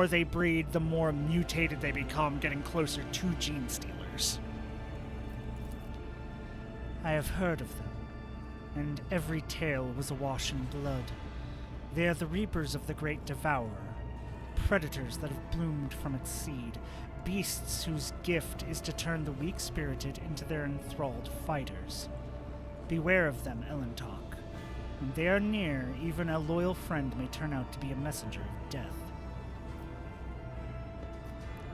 they breed, the more mutated they become, getting closer to gene stealers. I have heard of them, and every tale was awash in blood. They are the reapers of the great devourer, predators that have bloomed from its seed, beasts whose gift is to turn the weak-spirited into their enthralled fighters. Beware of them, Elentalk. When they are near, even a loyal friend may turn out to be a messenger of death.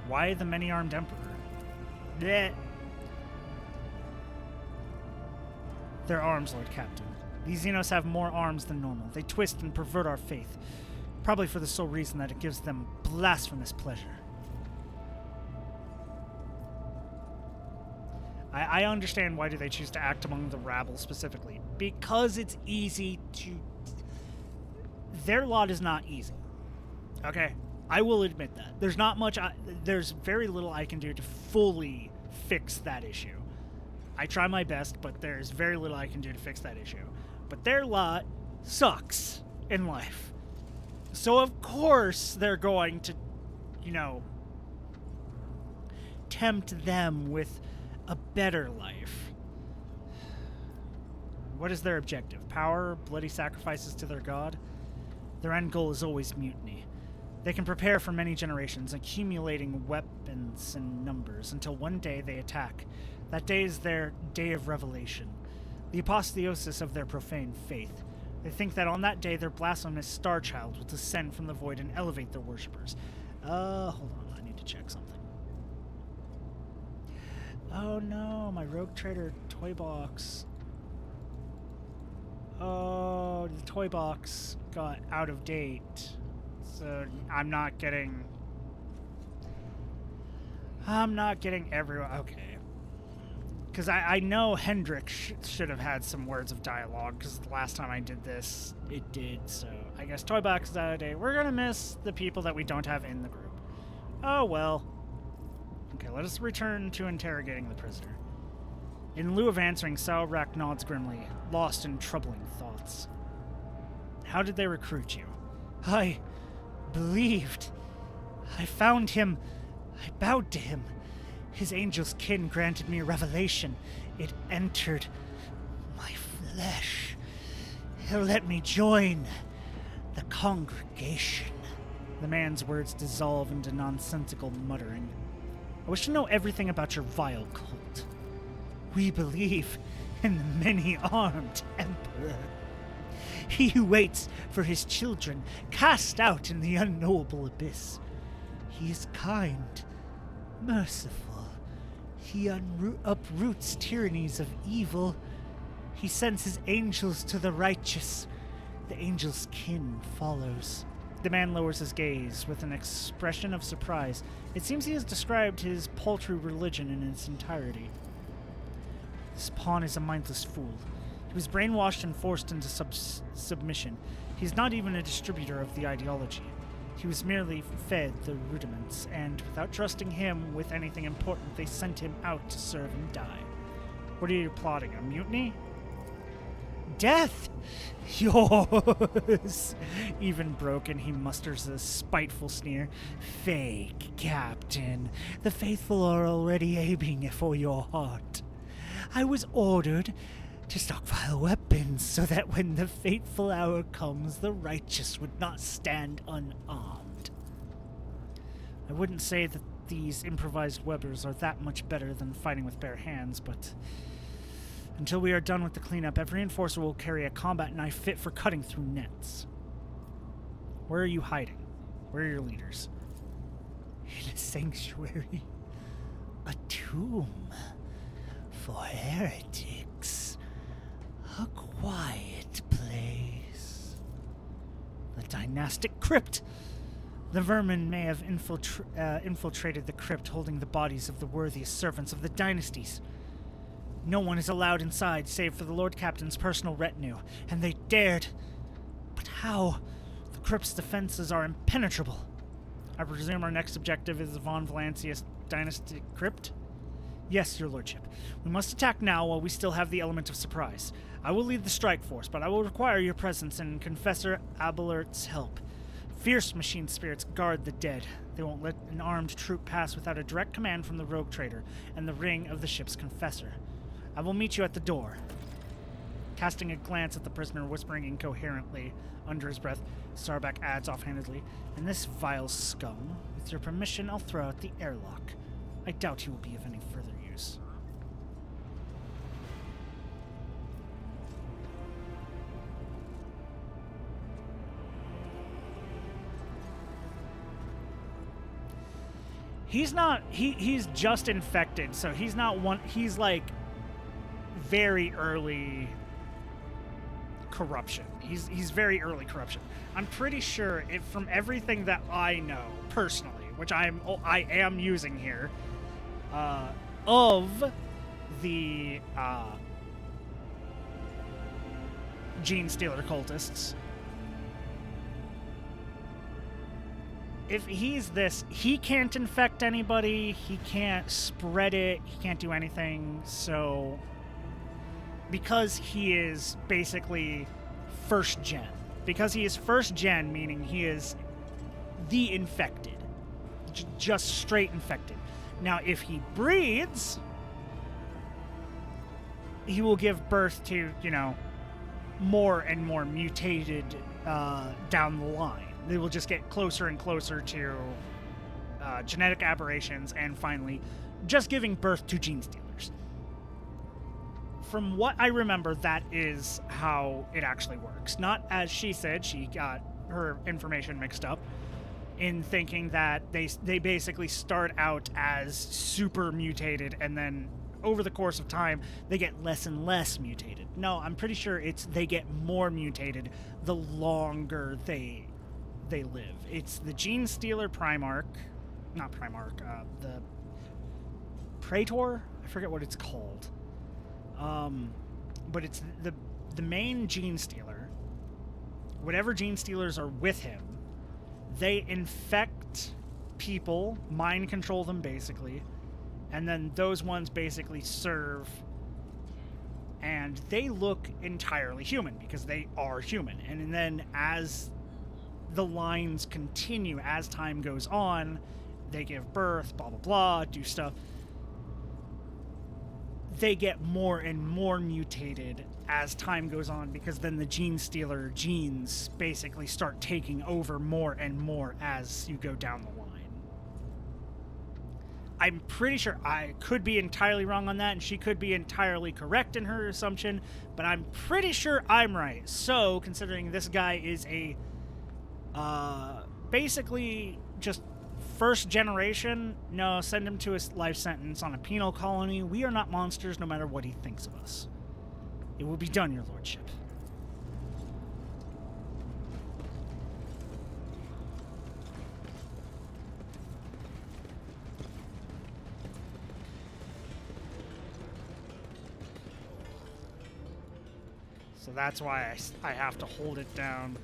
Why the many-armed emperor? Blech. Their arms, Lord Captain. These Xenos have more arms than normal. They twist and pervert our faith, probably for the sole reason that it gives them blasphemous pleasure. I understand why do they choose to act among the rabble specifically. Because it's easy to... Their lot is not easy. Okay? I will admit that. There's not much... there's very little I can do to fully fix that issue. I try my best, but there's very little I can do to fix that issue. But their lot sucks in life. So of course they're going to, tempt them with a better life. What is their objective? Power? Bloody sacrifices to their god? Their end goal is always mutiny. They can prepare for many generations, accumulating weapons in numbers, until one day they attack. That day is their day of revelation, the apotheosis of their profane faith. They think that on that day their blasphemous star child will descend from the void and elevate their worshippers. Hold on, I need to check something. Oh no, my Rogue Trader toy box. Oh, the toy box got out of date. So I'm not getting everyone. Okay. Because I know Hendrik should have had some words of dialogue, because the last time I did this, it did. So I guess toy box is out of date. We're going to miss the people that we don't have in the group. Oh well. Okay, let us return to interrogating the prisoner. In lieu of answering, Saurak nods grimly, lost in troubling thoughts. How did they recruit you? I believed. I found him. I bowed to him. His angel's kin granted me revelation. It entered my flesh. He'll let me join the congregation. The man's words dissolve into nonsensical muttering. I wish to know everything about your vile cult. We believe in the many-armed emperor. He who waits for his children cast out in the unknowable abyss. He is kind, merciful. He uproots tyrannies of evil. He sends his angels to the righteous. The angel's kin follows. The man lowers his gaze with an expression of surprise. It seems he has described his paltry religion in its entirety. This pawn is a mindless fool. He was brainwashed and forced into submission. He is not even a distributor of the ideology. He was merely fed the rudiments, and without trusting him with anything important, they sent him out to serve and die. What are you plotting, a mutiny? Death! Yours! Even broken, he musters a spiteful sneer. Fake, Captain. The faithful are already aiming for your heart. I was ordered to stockpile weapons so that when the fateful hour comes, the righteous would not stand unarmed. I wouldn't say that these improvised weapons are that much better than fighting with bare hands, but until we are done with the cleanup, every enforcer will carry a combat knife fit for cutting through nets. Where are you hiding? Where are your leaders? In a sanctuary. A tomb. For heretics. A quiet place. The dynastic crypt. The vermin may have infiltrated the crypt holding the bodies of the worthiest servants of the dynasties. No one is allowed inside save for the Lord Captain's personal retinue, and they dared. But how? The crypt's defenses are impenetrable. I presume our next objective is the Von Valancius dynasty crypt? Yes, your lordship. We must attack now while we still have the element of surprise. I will lead the strike force, but I will require your presence and Confessor Abelard's help. Fierce machine spirits guard the dead. They won't let an armed troop pass without a direct command from the rogue trader and the ring of the ship's confessor. I will meet you at the door. Casting a glance at the prisoner, whispering incoherently under his breath, Starbuck adds offhandedly, "And this vile scum, with your permission, I'll throw out the airlock. I doubt he will be of any further use." He's not, he's just infected, so he's not one, he's like very early corruption. He's very early corruption. I'm pretty sure from everything that I know personally, which I am using here, of the Gene Stealer cultists, if he's this, he can't infect anybody, he can't spread it, he can't do anything, so because he is basically first gen. Because he is first gen, meaning he is the infected. Just straight infected. Now, if he breeds, he will give birth to, more and more mutated down the line. They will just get closer and closer to genetic aberrations and finally just giving birth to gene stealers. From what I remember, that is how it actually works. Not as she said, she got her information mixed up in thinking that they basically start out as super mutated and then over the course of time they get less and less mutated. No, I'm pretty sure they get more mutated the longer they live. It's the Gene Stealer Primarch, not Primarch, the Praetor? I forget what it's called. But it's the main Gene Stealer. Whatever Gene Stealers are with him, they infect people, mind control them basically, and then those ones basically serve, and they look entirely human because they are human. And then as the lines continue, as time goes on, they give birth, blah blah blah, do stuff. They get more and more mutated as time goes on because then the Gene Stealer genes basically start taking over more and more as you go down the line. I'm pretty sure, I could be entirely wrong on that, and she could be entirely correct in her assumption, but I'm pretty sure I'm right. So, considering this guy is a basically just first generation, no, send him to a life sentence on a penal colony. We are not monsters, no matter what he thinks of us. It will be done, your lordship. So that's why I have to hold it down.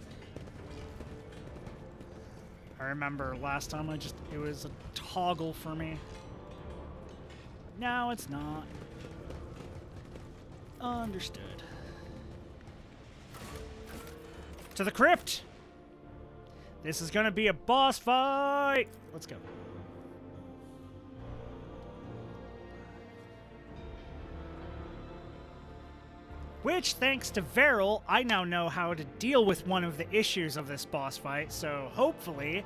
I remember last time it was a toggle for me. No, it's not. Understood. To the crypt! This is gonna be a boss fight! Let's go. Which, thanks to Veril, I now know how to deal with one of the issues of this boss fight, so hopefully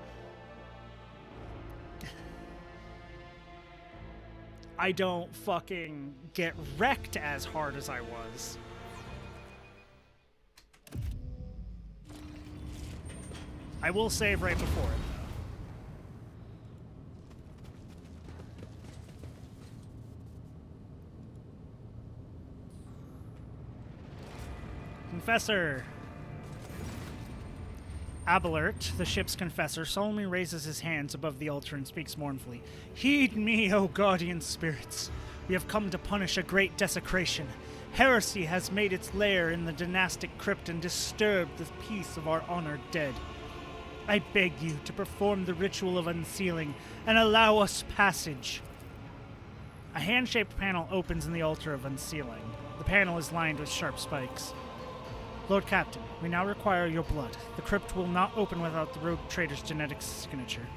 I don't fucking get wrecked as hard as I was. I will save right before it, though. Confessor. Abelert, the ship's confessor, solemnly raises his hands above the altar and speaks mournfully. Heed me, O guardian spirits. We have come to punish a great desecration. Heresy has made its lair in the dynastic crypt and disturbed the peace of our honored dead. I beg you to perform the ritual of unsealing and allow us passage. A hand-shaped panel opens in the altar of unsealing. The panel is lined with sharp spikes. Lord Captain, we now require your blood. The crypt will not open without the rogue trader's genetic signature.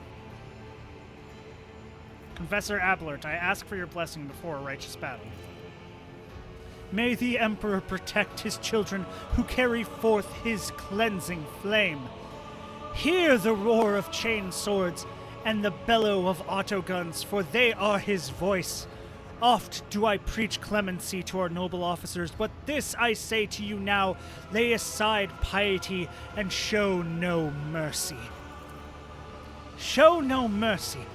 Confessor Abelert, I ask for your blessing before a righteous battle. May the Emperor protect his children who carry forth his cleansing flame. Hear the roar of chain swords and the bellow of autoguns, for they are his voice. Oft do I preach clemency to our noble officers, but this I say to you now, lay aside piety and show no mercy. Show no mercy.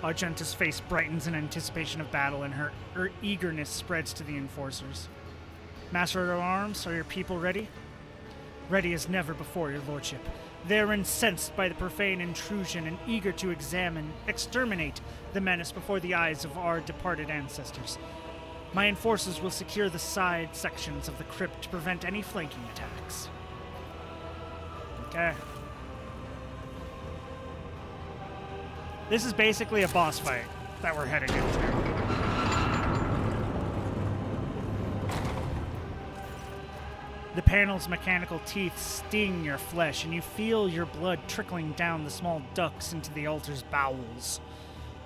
Argenta's face brightens in anticipation of battle, and her eagerness spreads to the enforcers. Master of Arms, are your people ready? Ready as never before, your lordship. They are incensed by the profane intrusion and eager to exterminate the menace before the eyes of our departed ancestors. My enforcers will secure the side sections of the crypt to prevent any flanking attacks. Okay. This is basically a boss fight that we're heading into. The panel's mechanical teeth sting your flesh, and you feel your blood trickling down the small ducts into the altar's bowels.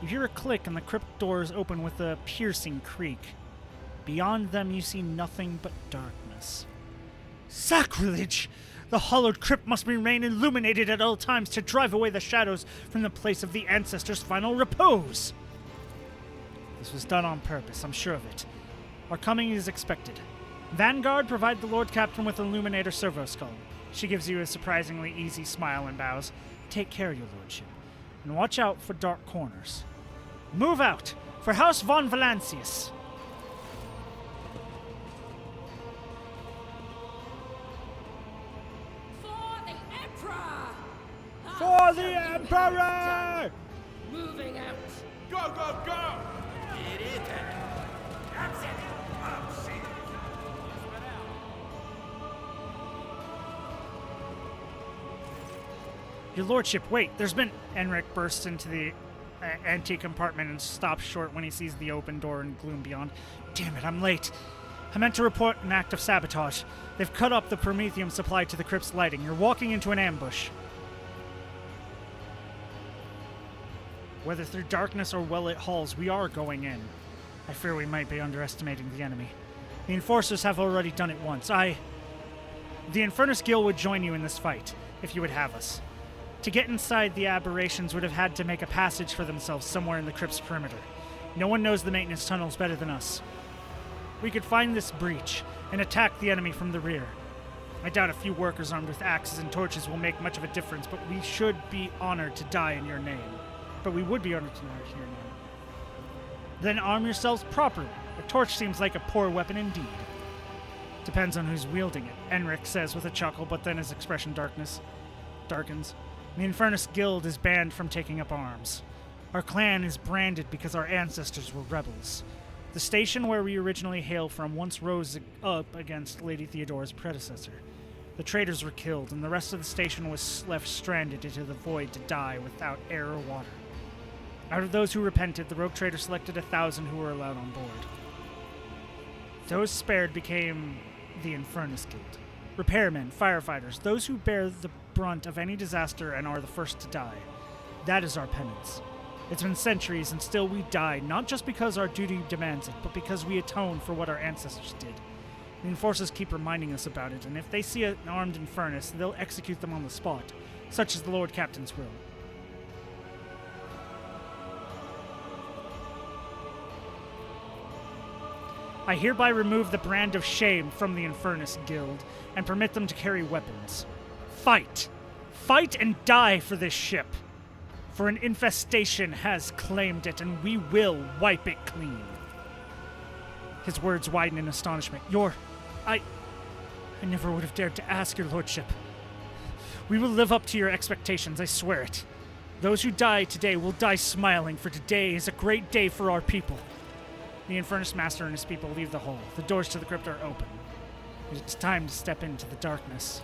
You hear a click, and the crypt doors open with a piercing creak. Beyond them, you see nothing but darkness. Sacrilege! The hollowed crypt must remain illuminated at all times to drive away the shadows from the place of the ancestors' final repose. This was done on purpose, I'm sure of it. Our coming is expected. Vanguard, provide the Lord Captain with Illuminator Servo Skull. She gives you a surprisingly easy smile and bows. Take care, your lordship, and watch out for dark corners. Move out, for House von Valancius. For the Emperor! For the Emperor! Moving out. Go, go, go! It is That's it. Up, see. Your lordship, wait, there's been... Enric bursts into the antique compartment and stops short when he sees the open door and gloom beyond. Damn it, I'm late. I meant to report an act of sabotage. They've cut up the promethium supply to the crypt's lighting. You're walking into an ambush. Whether through darkness or well-lit halls, we are going in. I fear we might be underestimating the enemy. The Enforcers have already done it once. The Infernus Guild would join you in this fight, if you would have us. To get inside, the aberrations would have had to make a passage for themselves somewhere in the crypt's perimeter. No one knows the maintenance tunnels better than us. We could find this breach and attack the enemy from the rear. I doubt a few workers armed with axes and torches will make much of a difference, but we should be honored to die in your name. But we would be honored to die in your name. Then arm yourselves properly. A torch seems like a poor weapon indeed. Depends on who's wielding it, Enric says with a chuckle, but then his expression darkens. The Infernus Guild is banned from taking up arms. Our clan is branded because our ancestors were rebels. The station where we originally hail from once rose up against Lady Theodora's predecessor. The traitors were killed, and the rest of the station was left stranded into the void to die without air or water. Out of those who repented, the rogue trader selected 1,000 who were allowed on board. Those spared became the Infernus Guild. Repairmen, firefighters, those who bear the brunt of any disaster and are the first to die. That is our penance. It's been centuries, and still we die, not just because our duty demands it, but because we atone for what our ancestors did. The Enforcers keep reminding us about it, and if they see an armed Infernus, they'll execute them on the spot, such as the Lord Captain's will. I hereby remove the brand of shame from the Infernus Guild and permit them to carry weapons. Fight! Fight and die for this ship! For an infestation has claimed it, and we will wipe it clean. His words widen in astonishment. I never would have dared to ask, your lordship. We will live up to your expectations, I swear it. Those who die today will die smiling, for today is a great day for our people. The Infernus Master and his people leave the hole. The doors to the crypt are open. It's time to step into the darkness.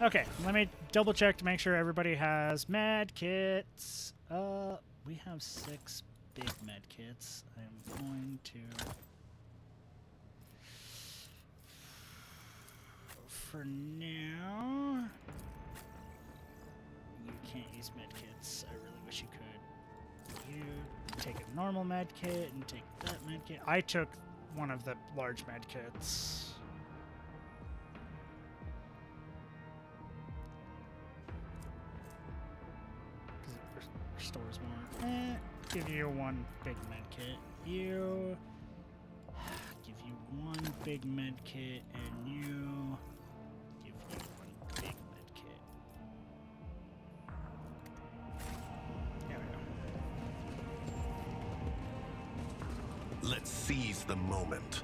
Okay, let me double check to make sure everybody has med kits. We have 6 big med kits. I'm going to... For now... You can't use med kits. I really wish you could. You take a normal med kit and take that med kit. I took one of the large med kits. Restores more. Give you 1 big med kit. You give you 1 big med kit, and you give you 1 big med kit. There we go. Let's seize the moment.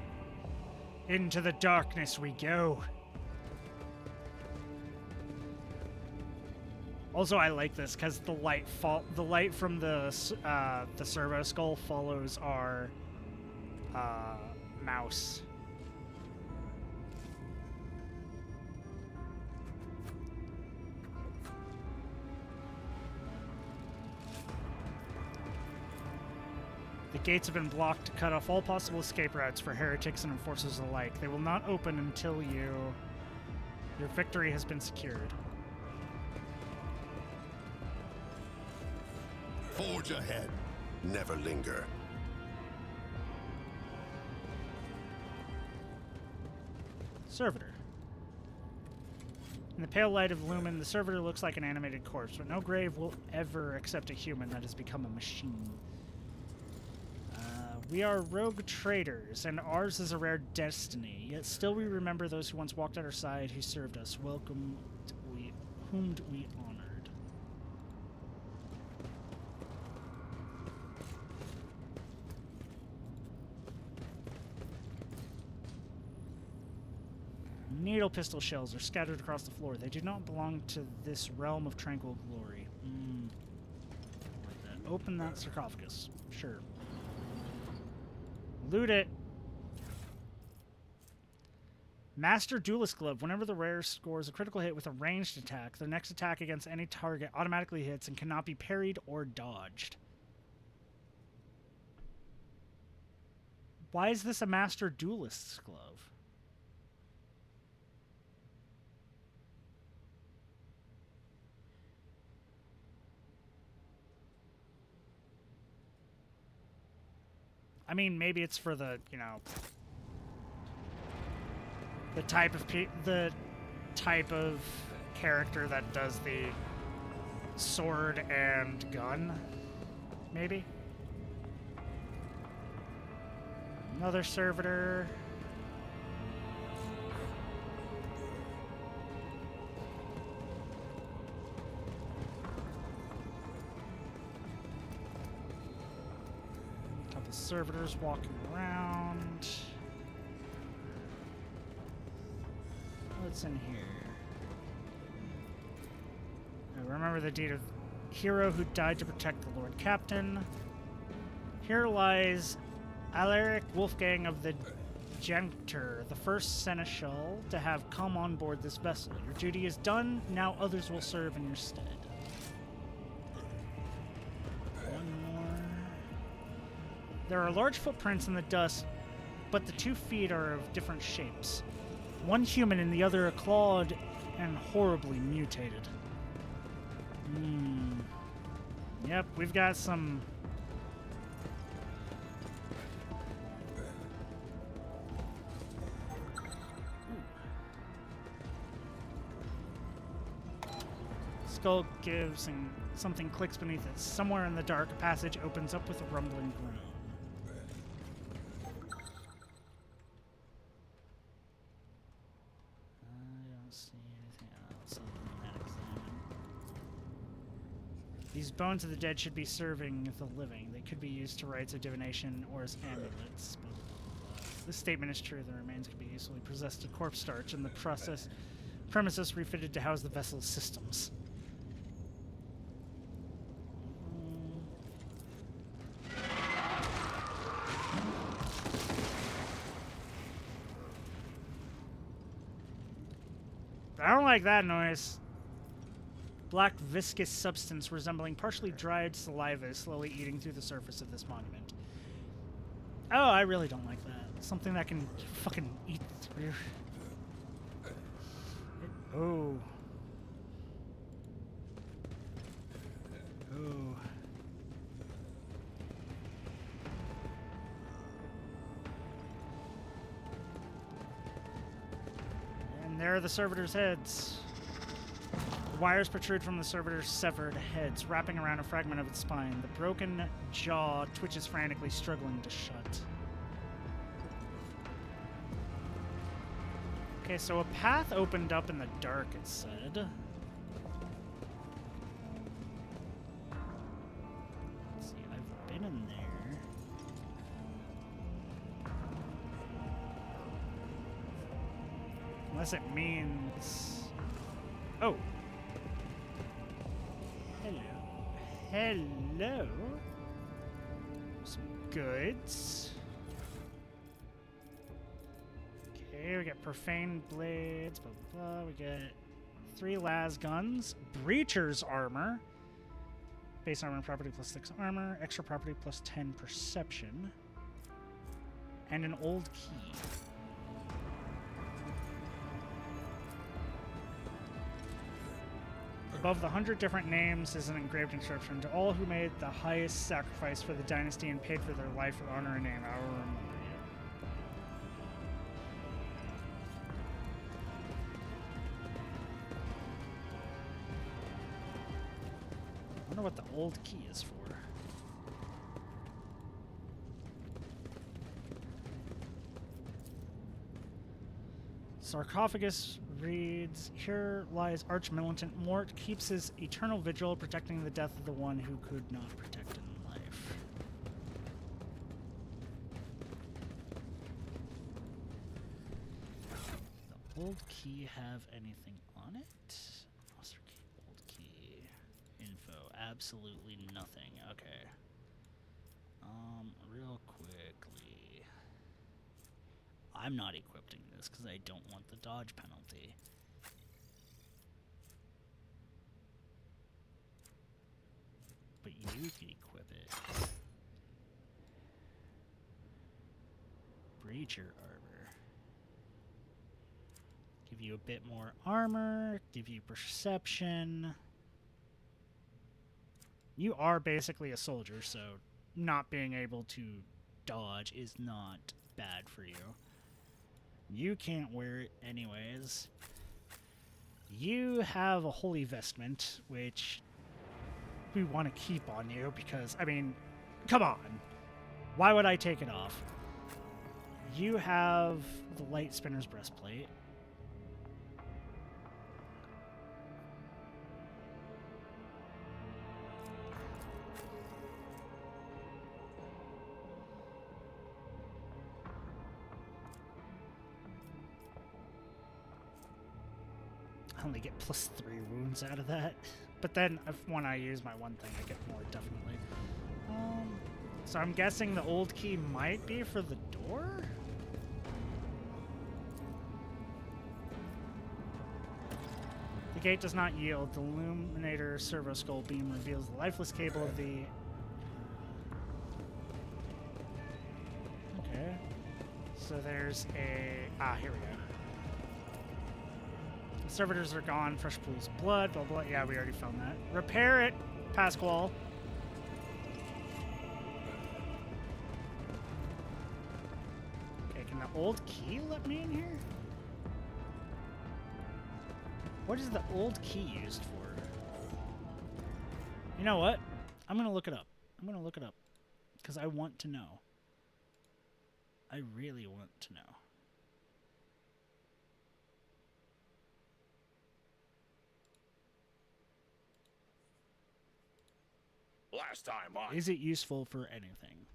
Into the darkness we go. Also, I like this because the light from the servo skull follows our mouse. The gates have been blocked to cut off all possible escape routes for heretics and enforcers alike. They will not open until your victory has been secured. Forge ahead. Never linger. Servitor. In the pale light of Lumen, the servitor looks like an animated corpse, but no grave will ever accept a human that has become a machine. We are rogue traders, and ours is a rare destiny. Yet still we remember those who once walked at our side, who served us. Whom we honored. Needle pistol shells are scattered across the floor. They do not belong to this realm of tranquil glory. Like that. Open that sarcophagus. Sure. Loot it. Master Duelist Glove. Whenever the rare scores a critical hit with a ranged attack, their next attack against any target automatically hits and cannot be parried or dodged. Why is this a Master Duelist's Glove? I mean, maybe it's for the, you know, the type of character that does the sword and gun. Maybe. Another servitor. Servitors walking around. What's in here? I remember the deed of hero who died to protect the Lord Captain. Here lies Alaric Wolfgang of the Genter, the first seneschal to have come on board this vessel. Your duty is done. Now others will serve in your stead. There are large footprints in the dust, but the 2 feet are of different shapes. One human and the other clawed and horribly mutated. Yep, we've got some... Skull gives and something clicks beneath it. Somewhere in the dark, a passage opens up with a rumbling groan. These bones of the dead should be serving the living. They could be used to rites of divination or as amulets. This statement is true. The remains could be usefully processed to corpse starch and the premises refitted to house the vessel's systems. I don't like that noise. Black viscous substance resembling partially dried saliva is slowly eating through the surface of this monument. Oh, I really don't like that. Something that can fucking eat through. Oh. Oh. And there are the servitors' heads. The wires protrude from the servitor's severed heads, wrapping around a fragment of its spine. The broken jaw twitches frantically, struggling to shut. Okay, so a path opened up in the dark, it said. Let's see, I've been in there. Unless it means... Oh! Hello. Hello? Some goods. Okay, we got profane blades, blah, blah, blah. We got 3 las guns, breacher's armor, base armor property plus 6 armor, extra property plus 10 perception, and an old key. Above the 100 different names is an engraved inscription: to all who made the highest sacrifice for the dynasty and paid for their life with honor and name, I will remember you. I wonder what the old key is for. Sarcophagus reads, here lies arch-militant Mort, keeps his eternal vigil, protecting the death of the one who could not protect in life. The old key have anything on it? Master key, old key. Info, absolutely nothing. Okay. Real quickly. I'm not equipping this because I don't want the dodge penalty. But you can equip it. Breacher armor. Give you a bit more armor, give you perception. You are basically a soldier, so not being able to dodge is not bad for you. You can't wear it anyways. You have a holy vestment, which we want to keep on you because, I mean, come on. Why would I take it off? You have the light spinner's breastplate. I only get plus 3 wounds out of that. But then, when I use my one thing, I get more, definitely. So I'm guessing the old key might be for the door? The gate does not yield. The Illuminator servo skull beam reveals the lifeless cable of the... Okay. So there's a... Ah, here we go. The servitors are gone. Fresh pools of blood. Blah, blah. Yeah, we already found that. Repair it, Pasquale. Okay, can the old key let me in here? What is the old key used for? You know what? I'm going to look it up. I'm going to look it up. Because I want to know. I really want to know. Last time on. Is it useful for anything?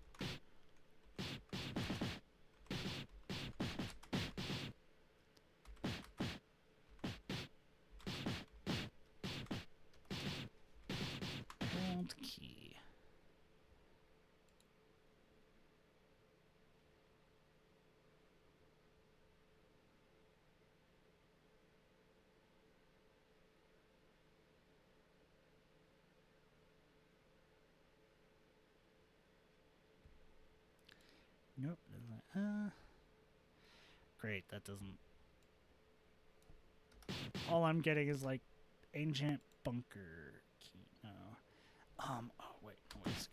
Old key. Nope. Great, that doesn't... All I'm getting is, like, ancient bunker key. No. Oh, wait. No, wait.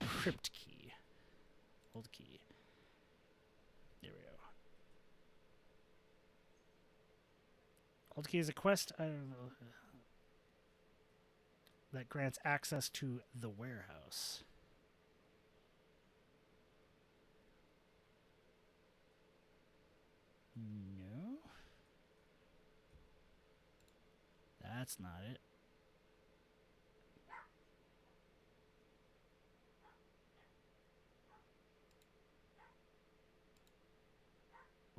Crypt key. Old key. There we go. Old key is a quest, I don't know, that grants access to the warehouse. No. That's not it.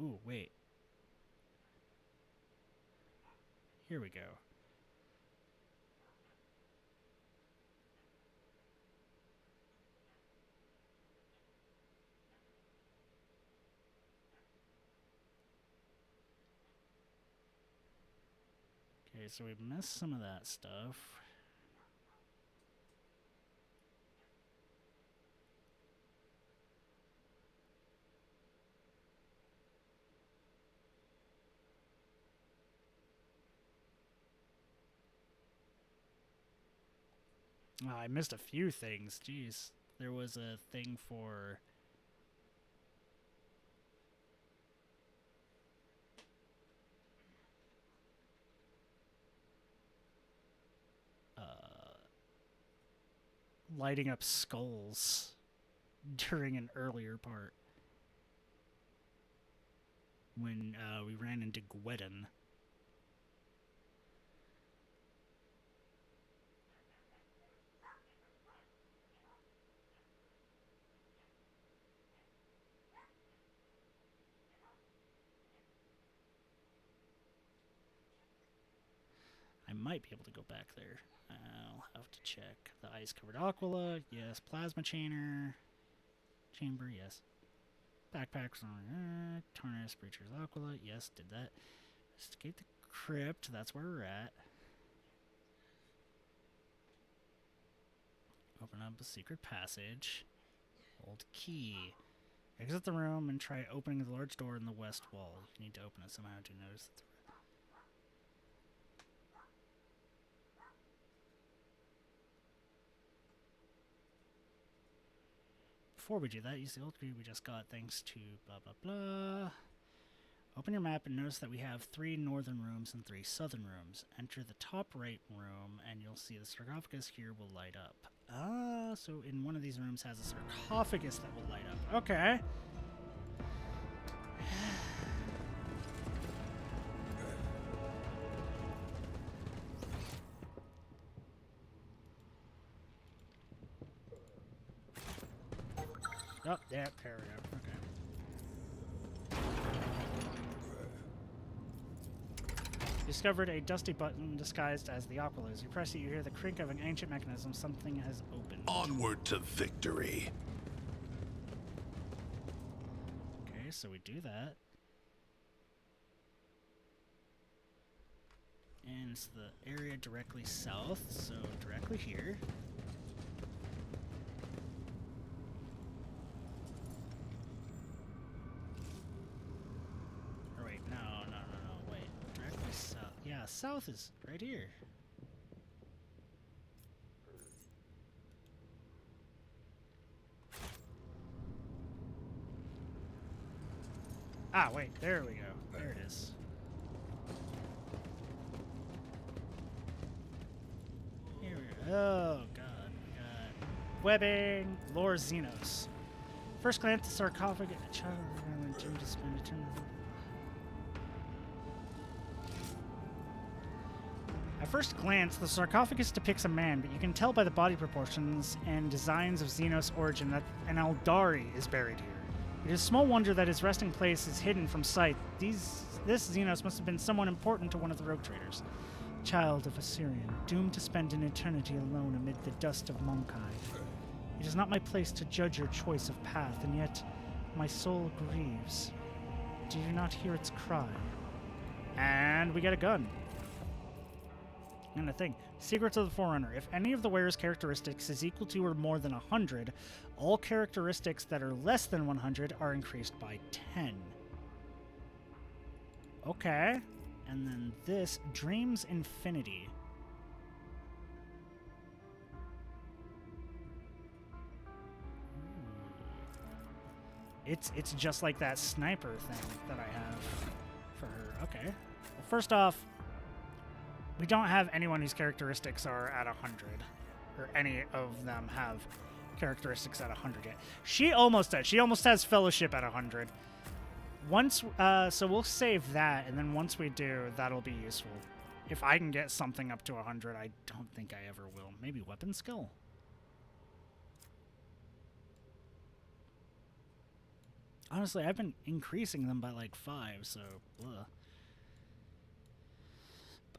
Ooh, wait. Here we go. Okay, so we missed some of that stuff. Oh, I missed a few things. Jeez. There was a thing for... lighting up skulls during an earlier part. When we ran into Gwedon. I might be able to go back there. I'll have to check. The ice-covered Aquila, yes. Plasma chamber, yes. Backpacks on Tarnus, Breacher's Aquila, yes, did that. Investigate the crypt, that's where we're at. Open up a secret passage. Old key. Exit the room and try opening the large door in the west wall. You need to open it somehow to notice that before we do that, use the old key we just got thanks to blah blah blah. Open your map and notice that we have 3 northern rooms and 3 southern rooms. Enter the top right room and you'll see the sarcophagus here will light up. Ah, so in one of these rooms has a sarcophagus that will light up. Okay. Oh, yeah, there we go. Okay. Discovered a dusty button disguised as the Aquila. As you press it, you hear the creak of an ancient mechanism. Something has opened. Onward to victory. Okay, so we do that. And it's the area directly south, so directly here. Or wait, no, wait. Directly south. Yeah, south is right here. Ah, wait, there we go. There it is. Here we go. Oh, God. We got webbing, Lore Xenos. First glance, the sarcophagus. A child to spend eternity. At first glance, the sarcophagus depicts a man, but you can tell by the body proportions and designs of Xenos origin that an Eldari is buried here. It is small wonder that his resting place is hidden from sight. This Xenos must have been someone important to one of the rogue traders. Child of Assyrian, doomed to spend an eternity alone amid the dust of Monkai. It is not my place to judge your choice of path, and yet my soul grieves. Do you not hear its cry? And we get a gun. And a thing. Secrets of the Forerunner. If any of the wearer's characteristics is equal to or more than 100, all characteristics that are less than 100 are increased by 10. Okay. And then this, Dreams Infinity. It's just like that sniper thing that I have for her. Okay. Well, first off, we don't have anyone whose characteristics are at 100, or any of them have characteristics at 100 yet. She almost does. She almost has Fellowship at 100. Once, so we'll save that, and then once we do, that'll be useful. If I can get something up to 100, I don't think I ever will. Maybe Weapon Skill? Honestly, I've been increasing them by like 5, so blah.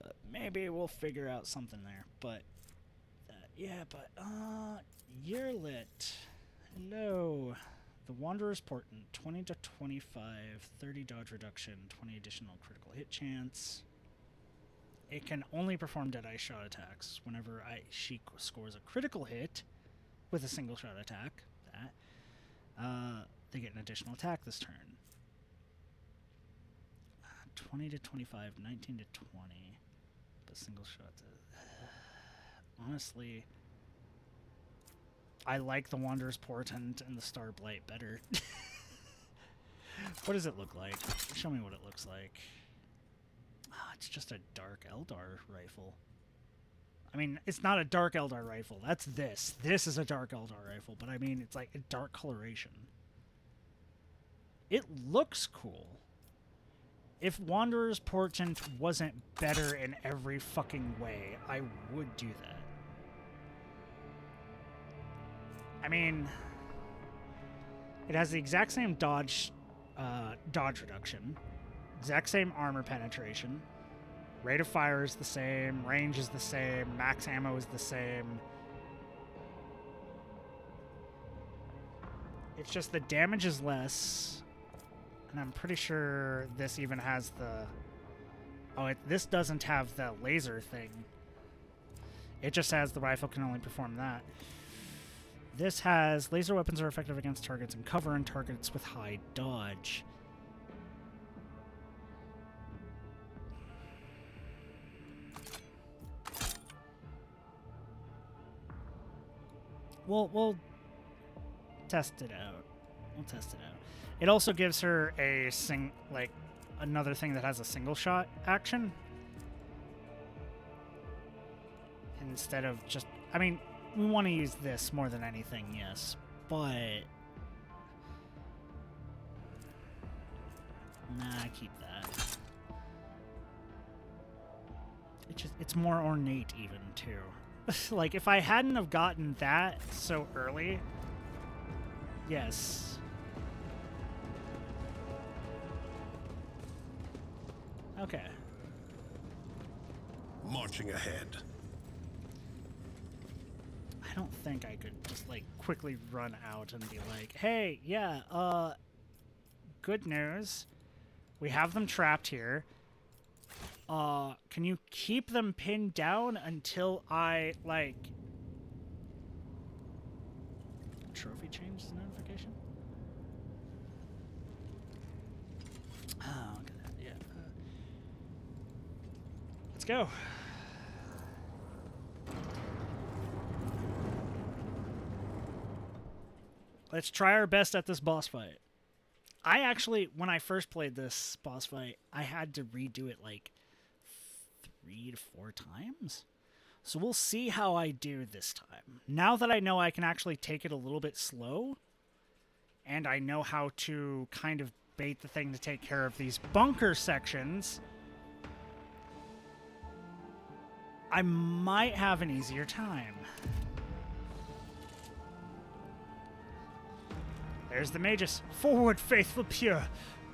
But maybe we'll figure out something there. But you're lit. Hello. The Wanderer's Portent, 20 to 25, 30 dodge reduction, 20 additional critical hit chance. It can only perform Deadeye shot attacks. Whenever she scores a critical hit with a single shot attack, they get an additional attack this turn. 20 to 25, 19 to 20. But single shot. Honestly, I like the Wanderer's Portent and the Starblight better. What does it look like? Show me what it looks like. It's just a Dark Eldar rifle. I mean, it's not a Dark Eldar rifle. That's this. This is a Dark Eldar rifle, but I mean, it's like a dark coloration. It looks cool. If Wanderer's Portent wasn't better in every fucking way, I would do that. I mean, it has the exact same dodge reduction, exact same armor penetration, rate of fire is the same, range is the same, max ammo is the same. It's just the damage is less, and I'm pretty sure this even has the... Oh, this doesn't have the laser thing. It just has the rifle can only perform that. This has laser weapons are effective against targets and cover and targets with high dodge. We'll test it out. We'll test it out. It also gives her a another thing that has a single shot action instead of just. I mean, we want to use this more than anything, yes, but nah, keep that. It's more ornate even too. Like if I hadn't have gotten that so early, yes. Okay. Marching ahead. I don't think I could just like quickly run out and be like, "Hey, yeah, good news. We have them trapped here. Can you keep them pinned down until I like trophy change the notification?" Oh, okay. Yeah. Let's go. Let's try our best at this boss fight. I actually, when I first played this boss fight, I had to redo it like 3 to 4 times. So we'll see how I do this time. Now that I know I can actually take it a little bit slow, and I know how to kind of bait the thing to take care of these bunker sections. I might have an easier time. There's the magus. Forward, faithful pure.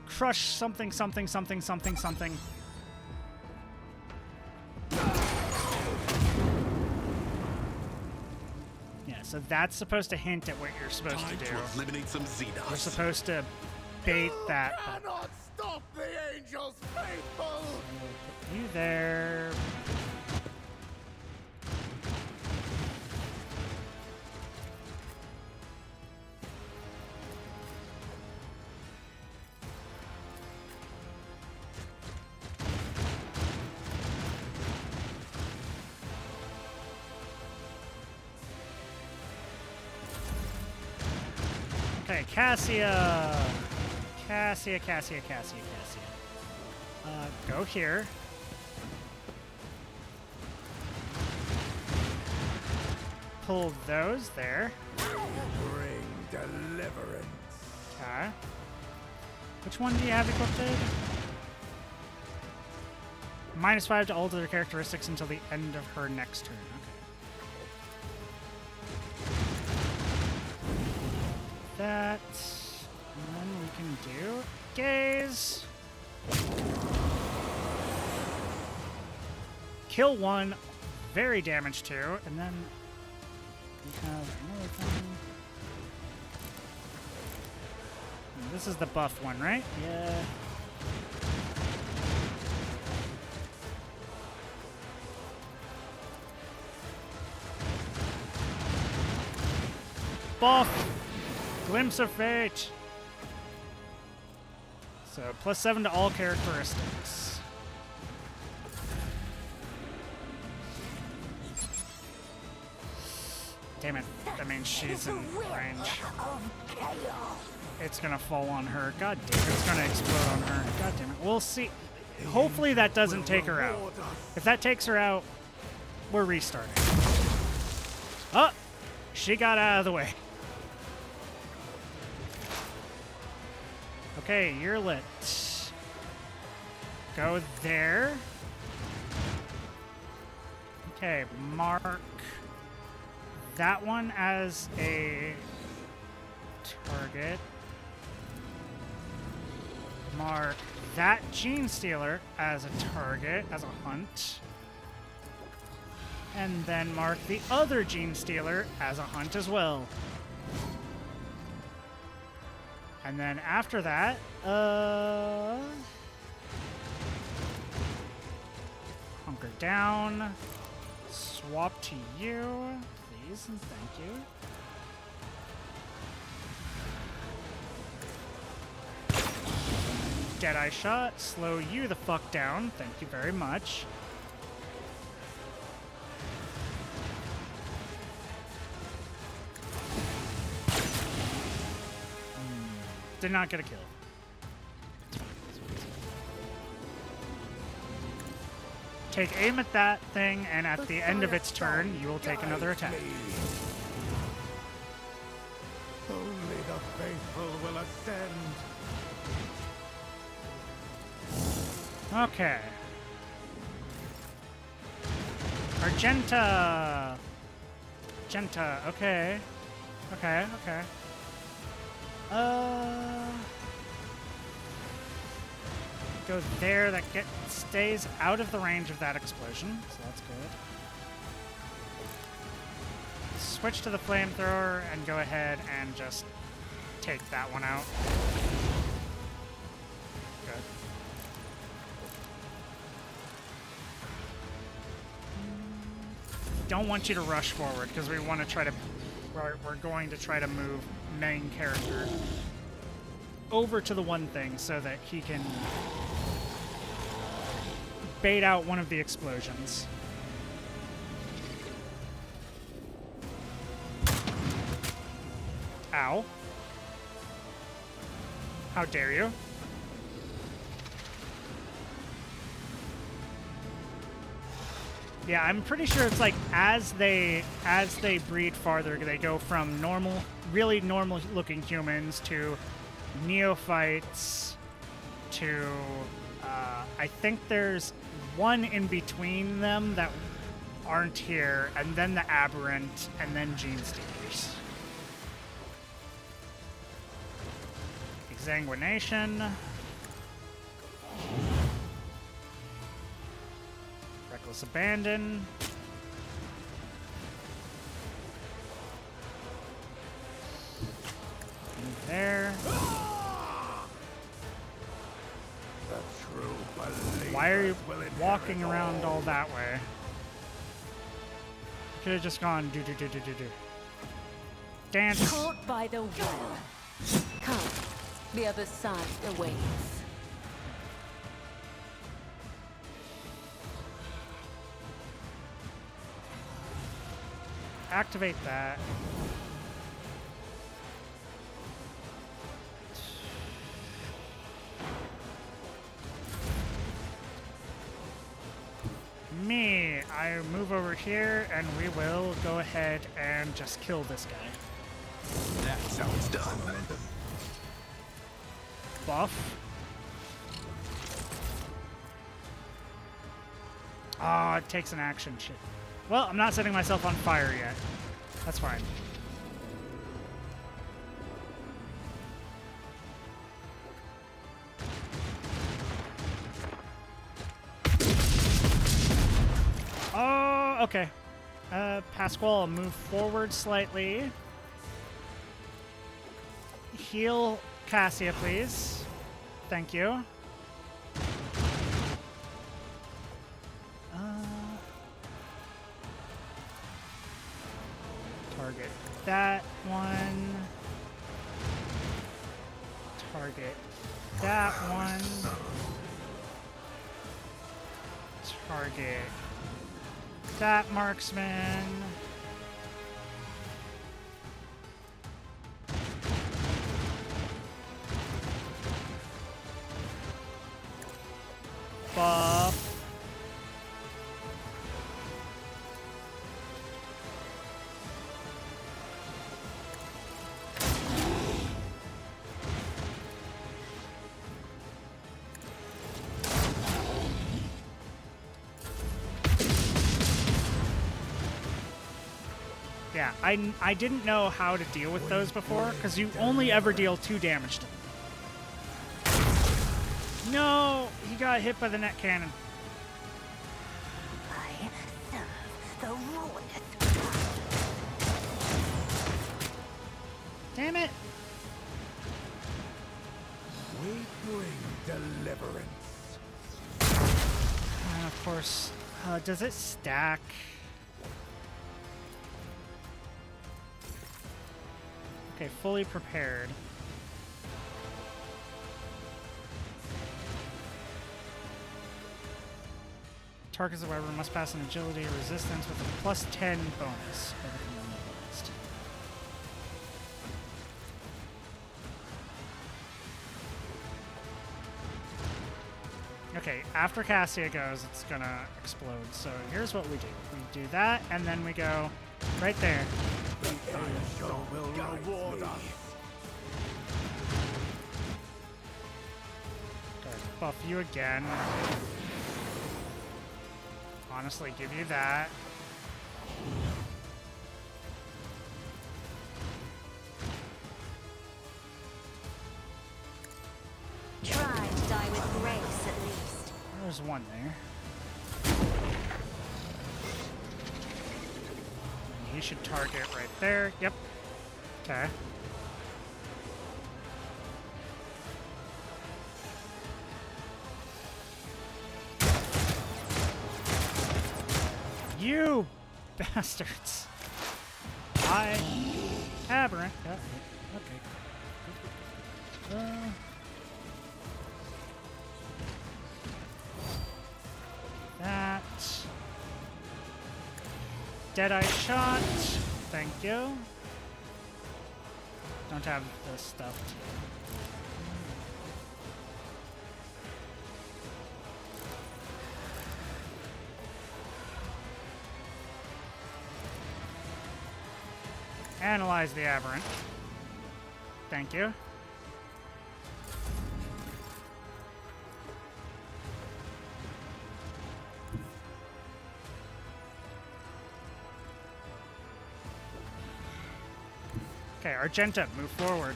Crush something, something, something, something, something. Yeah, so that's supposed to hint at what you're supposed Time to do. to eliminate some Xenos. We're supposed to bait that. Cannot stop the angels, faithful. You there. Okay, Cassia. Cassia. Go here. Pull those there. Bring deliverance. Okay. Which one do you have equipped? -5 to all other characteristics until the end of her next turn. Okay. That. And then we can do gaze. Kill one, very damage two, and then we have another thing. This is the buff one, right? Yeah. Buff! Glimpse of Fate! So, +7 to all characteristics. Damn it. That means she's in range. It's gonna fall on her. God damn it. It's gonna explode on her. God damn it. We'll see. Hopefully that doesn't take her out. If that takes her out, we're restarting. Oh! She got out of the way. Okay, you're lit. Go there. Okay, mark that one as a target. Mark that Gene Stealer as a target, as a hunt. And then mark the other Gene Stealer as a hunt as well. And then after that, hunker down, swap to you, please, and thank you. Deadeye shot, slow you the fuck down, thank you very much. Did not get a kill. Take aim at that thing, and at the end of its turn, you will take another attack. Only the faithful will ascend. Okay. Argenta. Genta. Okay. Okay. Go there. That stays out of the range of that explosion, so that's good. Switch to the flamethrower and go ahead and just take that one out. Good. Don't want you to rush forward because we want to try to. We're going to try to move main character over to the one thing so that he can bait out one of the explosions. Ow. How dare you? Yeah, I'm pretty sure it's like as they breed farther, they go from normal, really normal looking humans to neophytes to I think there's one in between them that aren't here, and then the Aberrant, and then Gene Stealers. Exsanguination. Reckless Abandon. Move there. The true believers Why are you will inherit walking around all all. that way? Could have just gone do. Dance. Caught by the well. Come, the other side awaits. Activate that. Me, I move over here and we will go ahead and just kill this guy. That sounds done. Buff. Oh, it takes an action. Shit. Well, I'm not setting myself on fire yet. That's fine. Oh, okay. Pasquale, I'll move forward slightly. Heal Cassia, please. Thank you. Target that one. Target that one. Target that marksman. Buff. Yeah, I didn't know how to deal with those before, because you only ever deal 2 damage to them. No! He got hit by the net cannon. I serve the ruinous. Damn it! We bring deliverance. And of course, does it stack? Okay, fully prepared. Targets of weapon must pass an agility or resistance with a +10 bonus. Everything on the list. Okay, after Cassia goes, it's gonna explode. So here's what we do. We do that, and then we go right there. The angel will reward us. Okay, buff you again. Honestly, give you that. Try to die with grace, at least. There's one there. And he should target right there. Yep. Okay. You bastards! Aberrant. Yeah, okay. That. Deadeye shot. Thank you. Don't have this stuff. Analyze the aberrant. Thank you. Okay, Argenta, move forward.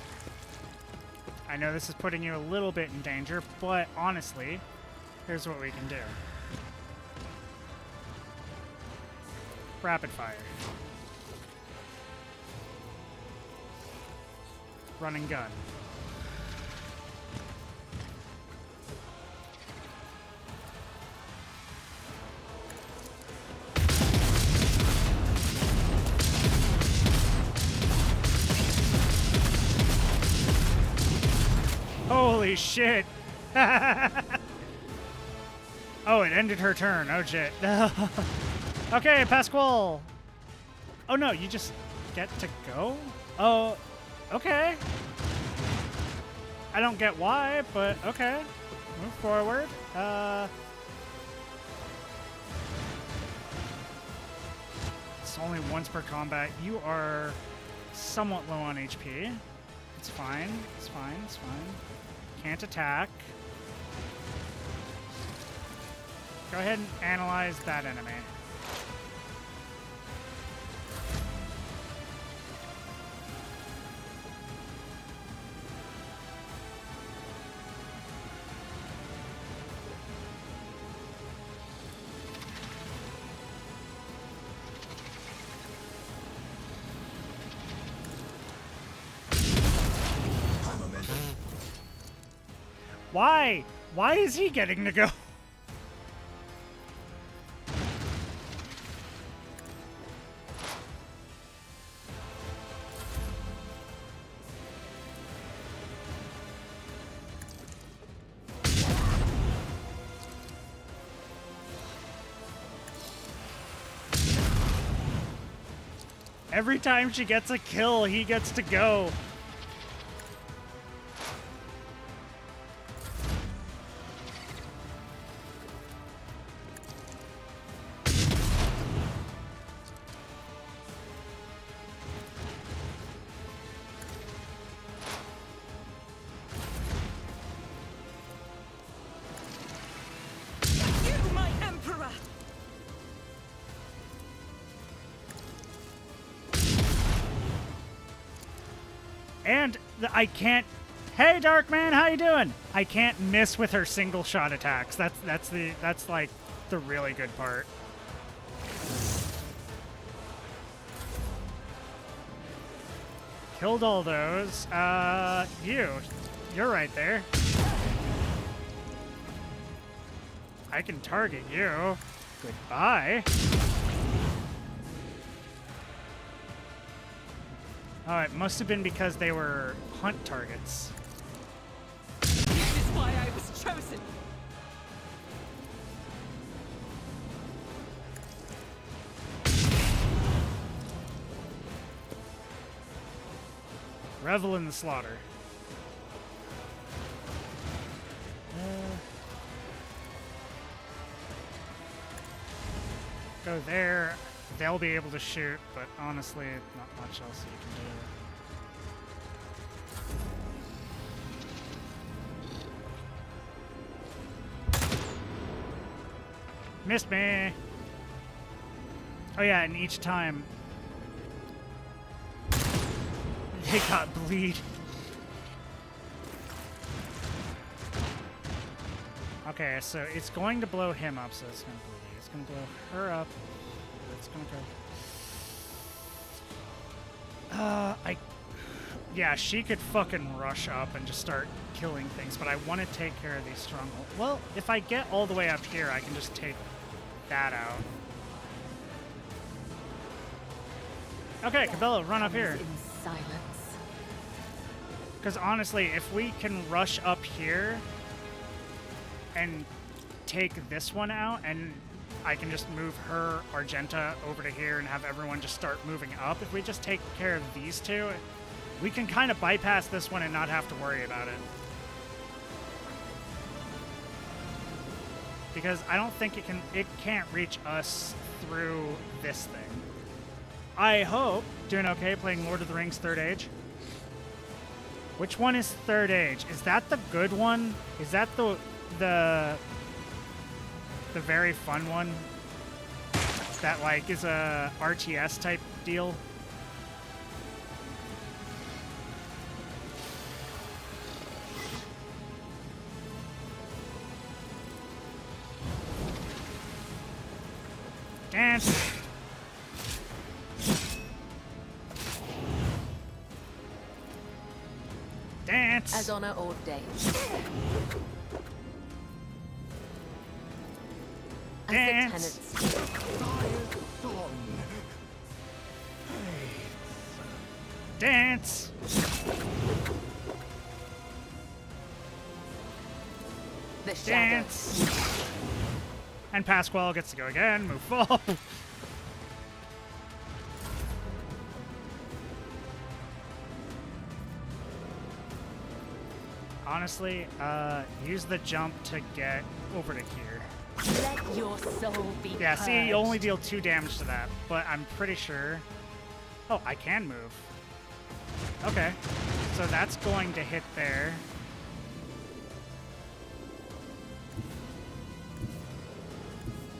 I know this is putting you a little bit in danger, but honestly, here's what we can do. Rapid fire. Run and gun. Holy shit! Oh, it ended her turn. Oh shit. Okay, Pasquale. Oh no, you just get to go? Oh, okay. I don't get why, but okay. Move forward. It's only once per combat. You are somewhat low on HP. It's fine. It's fine. It's fine. Can't attack. Go ahead and analyze that enemy. Why? Why is he getting to go? Every time she gets a kill, he gets to go. You, my emperor! And I can't. Hey, Darkman, how you doing? I can't miss with her single shot attacks. That's like the really good part. Killed all those. You're right there. I can target you. Goodbye. Oh, it must have been because they were hunt targets. This is why I was chosen! Revel in the slaughter. Go there. They'll be able to shoot, but honestly, not much else you can do. Missed me. Oh yeah, and each time they got bleed. Okay, so it's going to blow him up, so it's going to bleed. It's going to blow her up. It's going to go. Yeah, she could fucking rush up and just start killing things, but I want to take care of these strongholds. Well, if I get all the way up here, I can just take that out. Okay, Cabello, run up here. In silence. Because honestly, if we can rush up here and take this one out, and I can just move her Argenta over to here and have everyone just start moving up. If we just take care of these two, we can kind of bypass this one and not have to worry about it. Because I don't think it can't reach us through this thing. I hope. Doing okay playing Lord of the Rings Third Age. Which one is Third Age? Is that the good one? Is that the very fun one? That like is a RTS type deal? Dance. Dance. As honor ordained. As the Dance. tenants. Dance. The shadow. Dance. And Pasquale gets to go again. Move forward. Honestly, use the jump to get over to here. Let your soul be Yeah, see, you only purged. deal 2 damage to that, but I'm pretty sure... Oh, I can move. Okay, so that's going to hit there.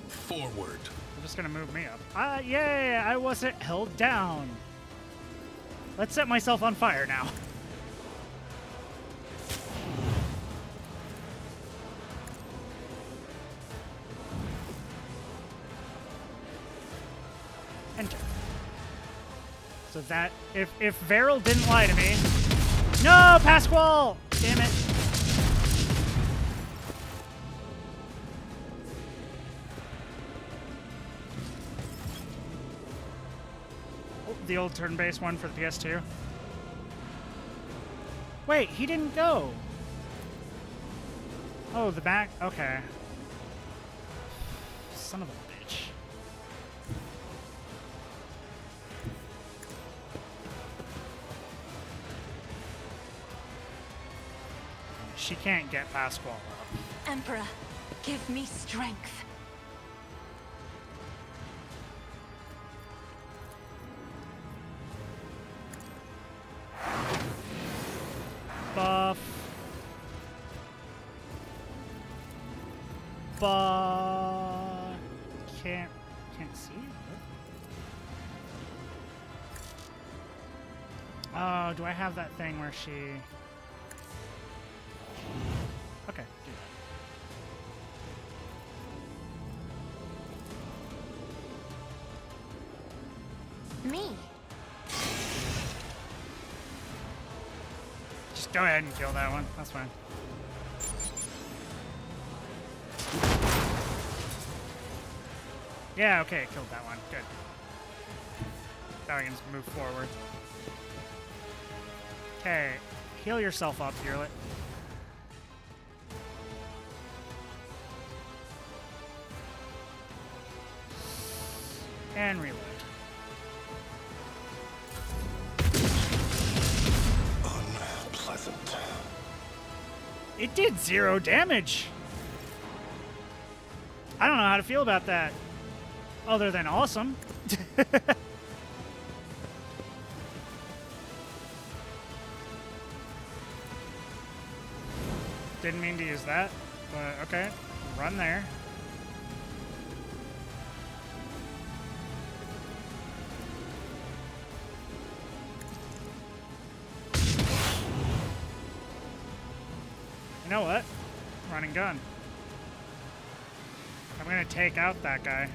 Forward. They're just gonna move me up. Yay! I wasn't held down. Let's set myself on fire now. Enter. So that if Varel didn't lie to me. No, Pasquale! Damn it. Oh, the old turn-based one for the PS2. Wait, he didn't go. Oh, the back. Okay. Son of a bitch. She can't get Pasquale up. Emperor, give me strength. Buff. But can't see it. Oh, do I have that thing where she? Okay, do that. Me. Just go ahead and kill that one. That's fine. Yeah, okay, killed that one. Good. Now we can just move forward. Okay, heal yourself up, Hewlett. And reload. Unpleasant. It did 0 damage. I don't know how to feel about that. Other than awesome. Didn't mean to use that, but okay. Run there. You know what? Run and gun. I'm gonna take out that guy.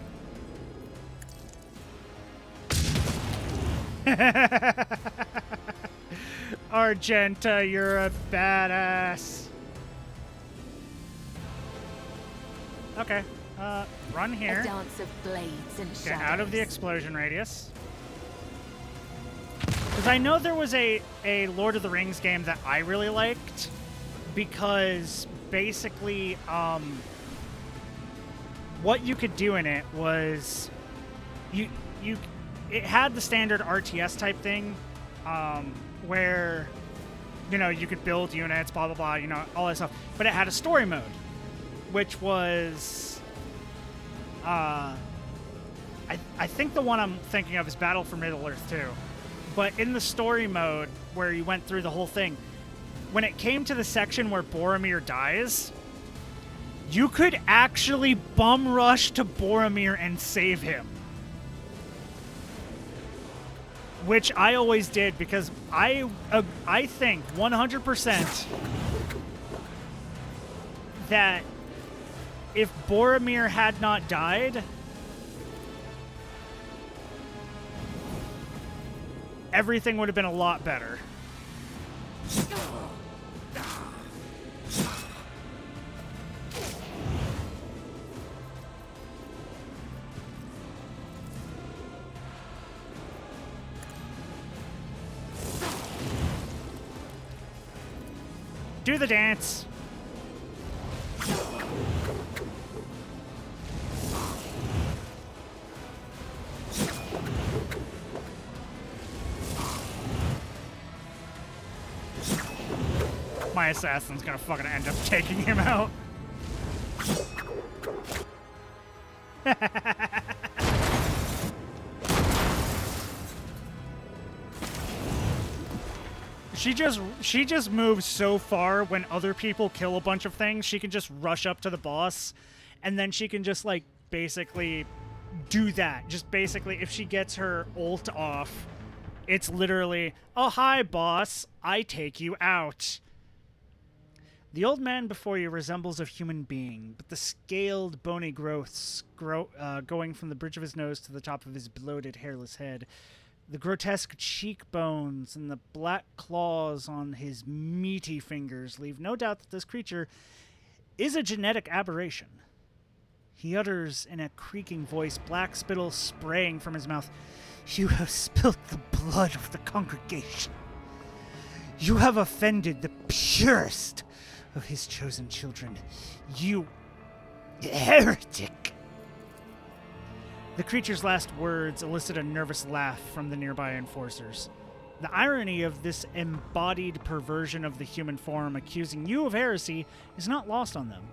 Argenta, you're a badass. Okay, run A here. dance of blades and Get shadows. out of the explosion radius. Because I know there was a Lord of the Rings game that I really liked, because basically, what you could do in it was it had the standard RTS type thing, where, you know, you could build units, blah, blah, blah, you know, all that stuff. But it had a story mode, which was, I think the one I'm thinking of is Battle for Middle-earth 2. But in the story mode, where you went through the whole thing, when it came to the section where Boromir dies, you could actually bum rush to Boromir and save him. Which I always did, because I think 100% that if Boromir had not died, everything would have been a lot better. Do the dance. My assassin's gonna fucking end up taking him out. She just moves so far when other people kill a bunch of things, she can just rush up to the boss, and then she can just, like, basically do that. Just basically, if she gets her ult off, it's literally, oh, hi, boss, I take you out. The old man before you resembles a human being, but the scaled, bony growths going from the bridge of his nose to the top of his bloated, hairless head, the grotesque cheekbones and the black claws on his meaty fingers leave no doubt that this creature is a genetic aberration. He utters in a creaking voice, black spittle spraying from his mouth, "You have spilt the blood of the congregation. You have offended the purest of his chosen children. You heretic!" The creature's last words elicit a nervous laugh from the nearby enforcers. The irony of this embodied perversion of the human form accusing you of heresy is not lost on them.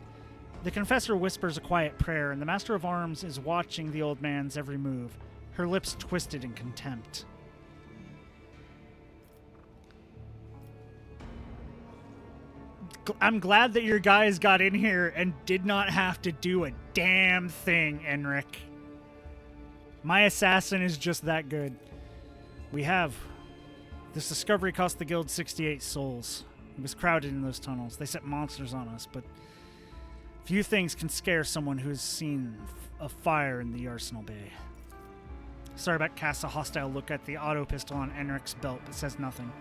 The confessor whispers a quiet prayer, and the master of arms is watching the old man's every move, her lips twisted in contempt. I'm glad that your guys got in here and did not have to do a damn thing, Enric. My assassin is just that good. This discovery cost the guild 68 souls. It was crowded in those tunnels. They set monsters on us, but few things can scare someone who has seen a fire in the arsenal bay. Sarbeck casts a hostile look at the auto pistol on Enric's belt, but says nothing.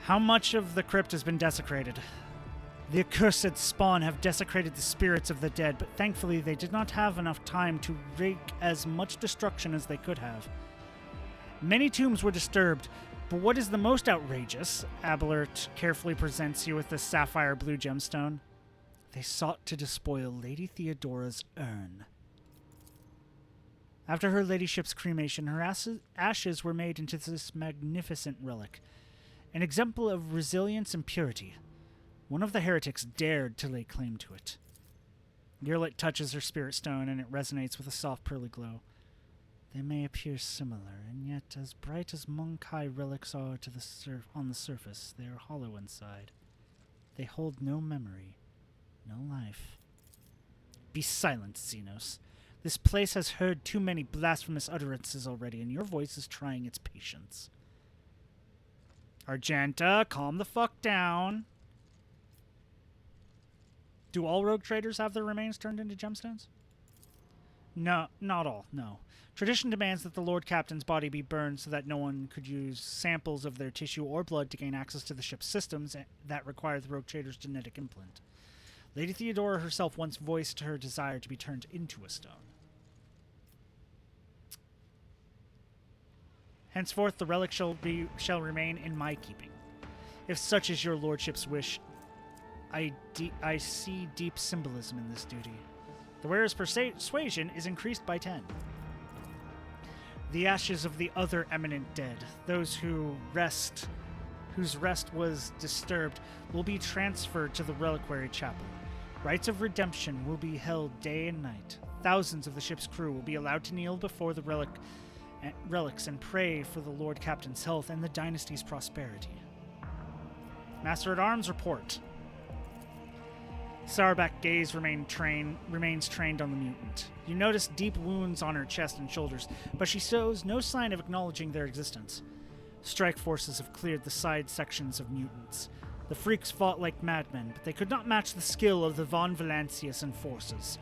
How much of the crypt has been desecrated? The accursed spawn have desecrated the spirits of the dead, but thankfully they did not have enough time to wreak as much destruction as they could have. Many tombs were disturbed, but what is the most outrageous? Abelard carefully presents you with the sapphire blue gemstone. They sought to despoil Lady Theodora's urn. After her ladyship's cremation, her ashes were made into this magnificent relic, an example of resilience and purity. One of the heretics dared to lay claim to it. Girlet touches her spirit stone, and it resonates with a soft pearly glow. They may appear similar, and yet as bright as Monkai relics are on the surface, they are hollow inside. They hold no memory, no life. Be silent, Xenos. This place has heard too many blasphemous utterances already, and your voice is trying its patience. Argenta, calm the fuck down. Do all rogue traders have their remains turned into gemstones? No, not all, no. Tradition demands that the Lord Captain's body be burned so that no one could use samples of their tissue or blood to gain access to the ship's systems that require the rogue trader's genetic implant. Lady Theodora herself once voiced her desire to be turned into a stone. Henceforth, the relic shall remain in my keeping. If such is your lordship's wish, I see deep symbolism in this duty. The wearer's persuasion is increased by 10. The ashes of the other eminent dead, those whose rest was disturbed, will be transferred to the reliquary chapel. Rites of redemption will be held day and night. Thousands of the ship's crew will be allowed to kneel before the relics and pray for the Lord Captain's health and the dynasty's prosperity. Master-at-Arms, report. Sarbeck's gaze remains trained on the mutant. You notice deep wounds on her chest and shoulders, but she shows no sign of acknowledging their existence. Strike forces have cleared the side sections of mutants. The freaks fought like madmen, but they could not match the skill of the Von Valancius and forces.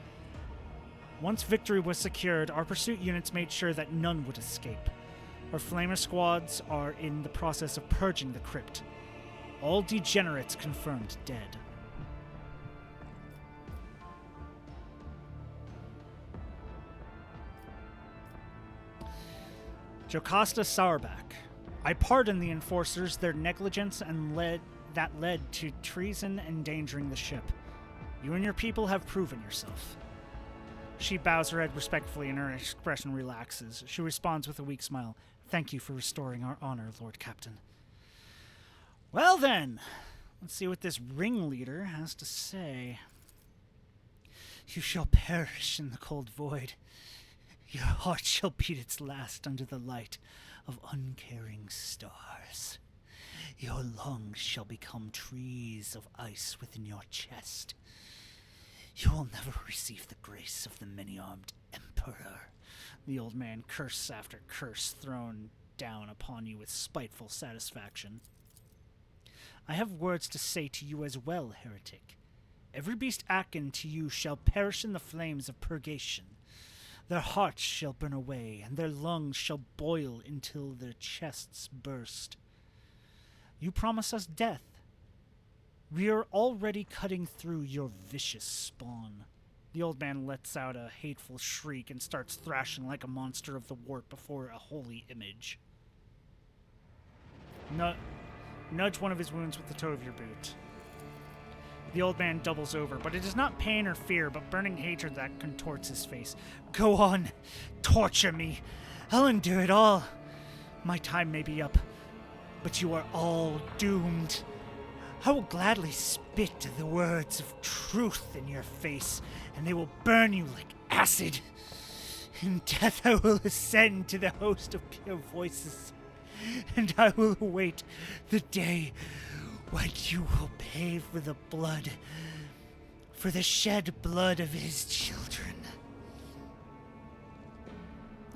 Once victory was secured, our pursuit units made sure that none would escape. Our flamer squads are in the process of purging the crypt. All degenerates confirmed dead. Jocasta Sauerback. I pardon the enforcers their negligence and led to treason endangering the ship. You and your people have proven yourself. She bows her head respectfully and her expression relaxes. She responds with a weak smile. Thank you for restoring our honor, Lord Captain. Well then, let's see what this ringleader has to say. You shall perish in the cold void. Your heart shall beat its last under the light of uncaring stars. Your lungs shall become trees of ice within your chest. You will never receive the grace of the many-armed Emperor. The old man, curse after curse thrown down upon you with spiteful satisfaction. I have words to say to you as well, heretic. Every beast akin to you shall perish in the flames of purgation. Their hearts shall burn away, and their lungs shall boil until their chests burst. You promise us death. We are already cutting through your vicious spawn. The old man lets out a hateful shriek and starts thrashing like a monster of the warp before a holy image. Nudge one of his wounds with the toe of your boot. The old man doubles over, but it is not pain or fear, but burning hatred that contorts his face. Go on, torture me. I'll endure it all. My time may be up, but you are all doomed. I will gladly spit the words of truth in your face, and they will burn you like acid. In death I will ascend to the host of pure voices, and I will await the day when you will pay for the shed blood of his children.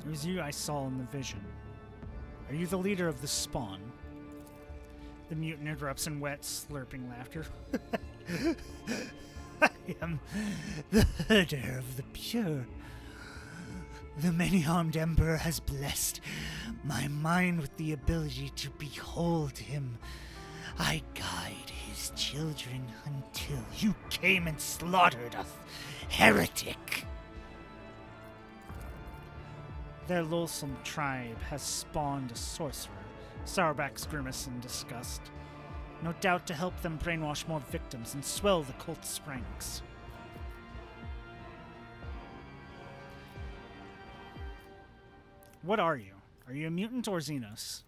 It was you I saw in the vision. Are you the leader of the spawn? The mutant interrupts in wet, slurping laughter. I am the herder of the pure. The many-armed Emperor has blessed my mind with the ability to behold him. I guide his children until you came and slaughtered us, heretic. Their loathsome tribe has spawned a sorcerer. Sauerback's grimace in disgust. No doubt to help them brainwash more victims and swell the cult's ranks. What are you? Are you a mutant or Xenos?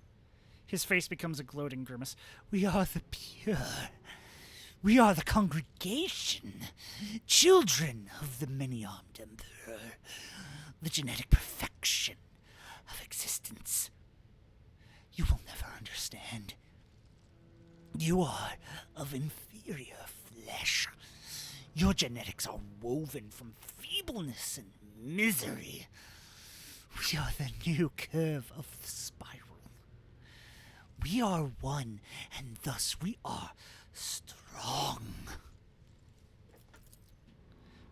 His face becomes a gloating grimace. We are the pure. We are the congregation. Children of the many-armed Emperor. The genetic perfection of existence. You will never understand. You are of inferior flesh. Your genetics are woven from feebleness and misery. We are the new curve of the spiral. We are one, and thus we are strong.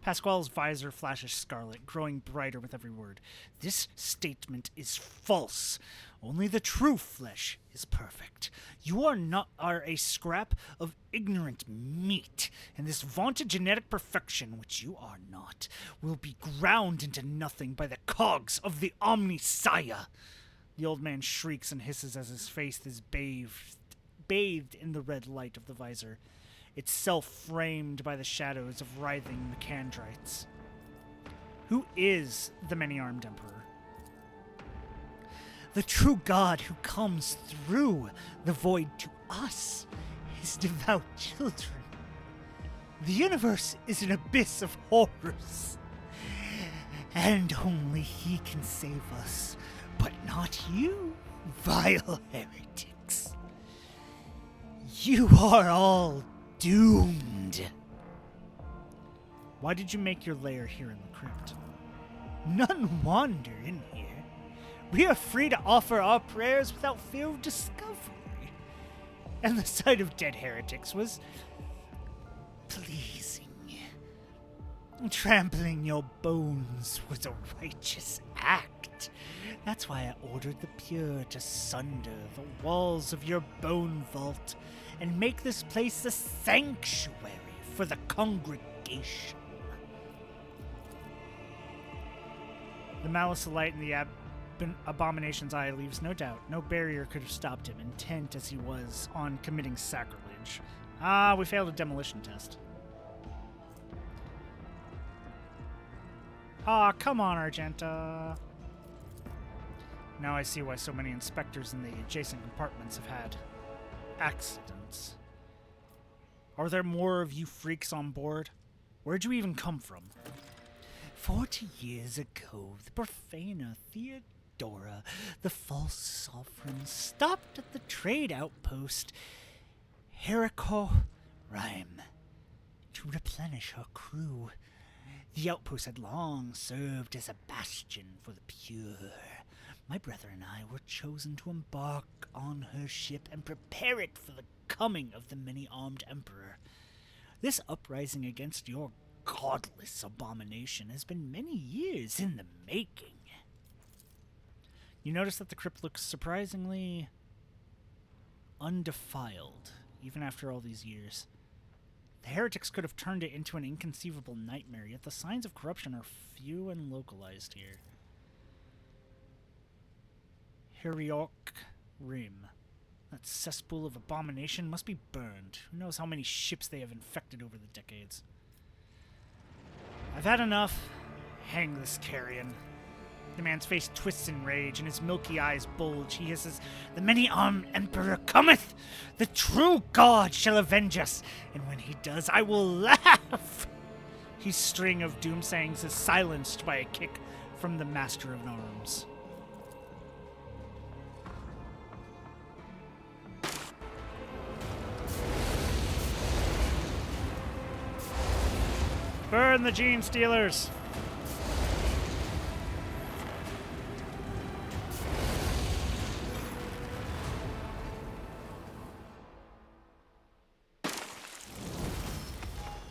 Pasquale's visor flashes scarlet, growing brighter with every word. This statement is false. Only the true flesh is perfect. You are a scrap of ignorant meat, and this vaunted genetic perfection, which you are not, will be ground into nothing by the cogs of the Omnisaya. The old man shrieks and hisses as his face is bathed in the red light of the visor, itself framed by the shadows of writhing Mechandrites. Who is the many-armed Emperor? The true God who comes through the void to us, his devout children. The universe is an abyss of horrors, and only he can save us, but not you, vile heretics. You are all doomed. Why did you make your lair here in the crypt? None wander in here. We are free to offer our prayers without fear of discovery. And the sight of dead heretics was pleasing. Trampling your bones was a righteous act. That's why I ordered the pure to sunder the walls of your bone vault and make this place a sanctuary for the congregation. The malice of light in the abomination's eye leaves no doubt. No barrier could have stopped him, intent as he was on committing sacrilege. Ah, we failed a demolition test. Ah, come on, Argenta. Now I see why so many inspectors in the adjacent compartments have had accidents. Are there more of you freaks on board? Where'd you even come from? 40 years ago, the profaner Theodora, the false sovereign, stopped at the trade outpost Heracor Rhyme to replenish her crew. The outpost had long served as a bastion for the pure. My brother and I were chosen to embark on her ship and prepare it for the coming of the many-armed emperor. This uprising against your godless abomination has been many years in the making. You notice that the crypt looks surprisingly undefiled, even after all these years. The heretics could have turned it into an inconceivable nightmare, yet the signs of corruption are few and localized here. Heriok Rim. That cesspool of abomination must be burned. Who knows how many ships they have infected over the decades. I've had enough. Hang this carrion. The man's face twists in rage, and his milky eyes bulge. He hisses, "The many-armed emperor cometh! The true god shall avenge us, and when he does, I will laugh!" His string of doomsayings is silenced by a kick from the Master of Arms. Burn the Gene Stealers!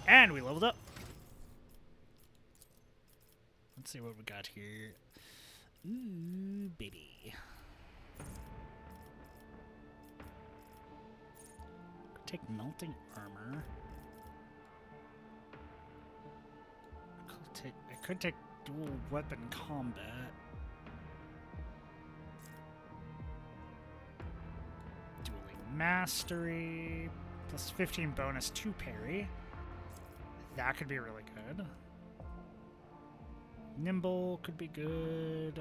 And we leveled up. Let's see what we got here. Ooh, baby. Take melting armor. I could take dual weapon combat. Dueling mastery. Plus 15 bonus to parry. That could be really good. Nimble could be good.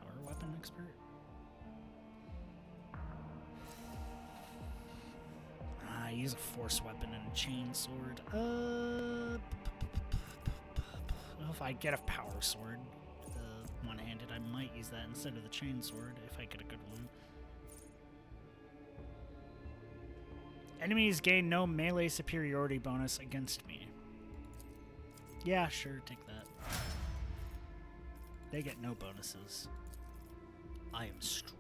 Power weapon expert. Use a force weapon and a chain sword. If I get a power sword, one-handed, I might use that instead of the chain sword if I get a good one. Enemies gain no melee superiority bonus against me. Yeah, sure, take that. They get no bonuses. I am strong.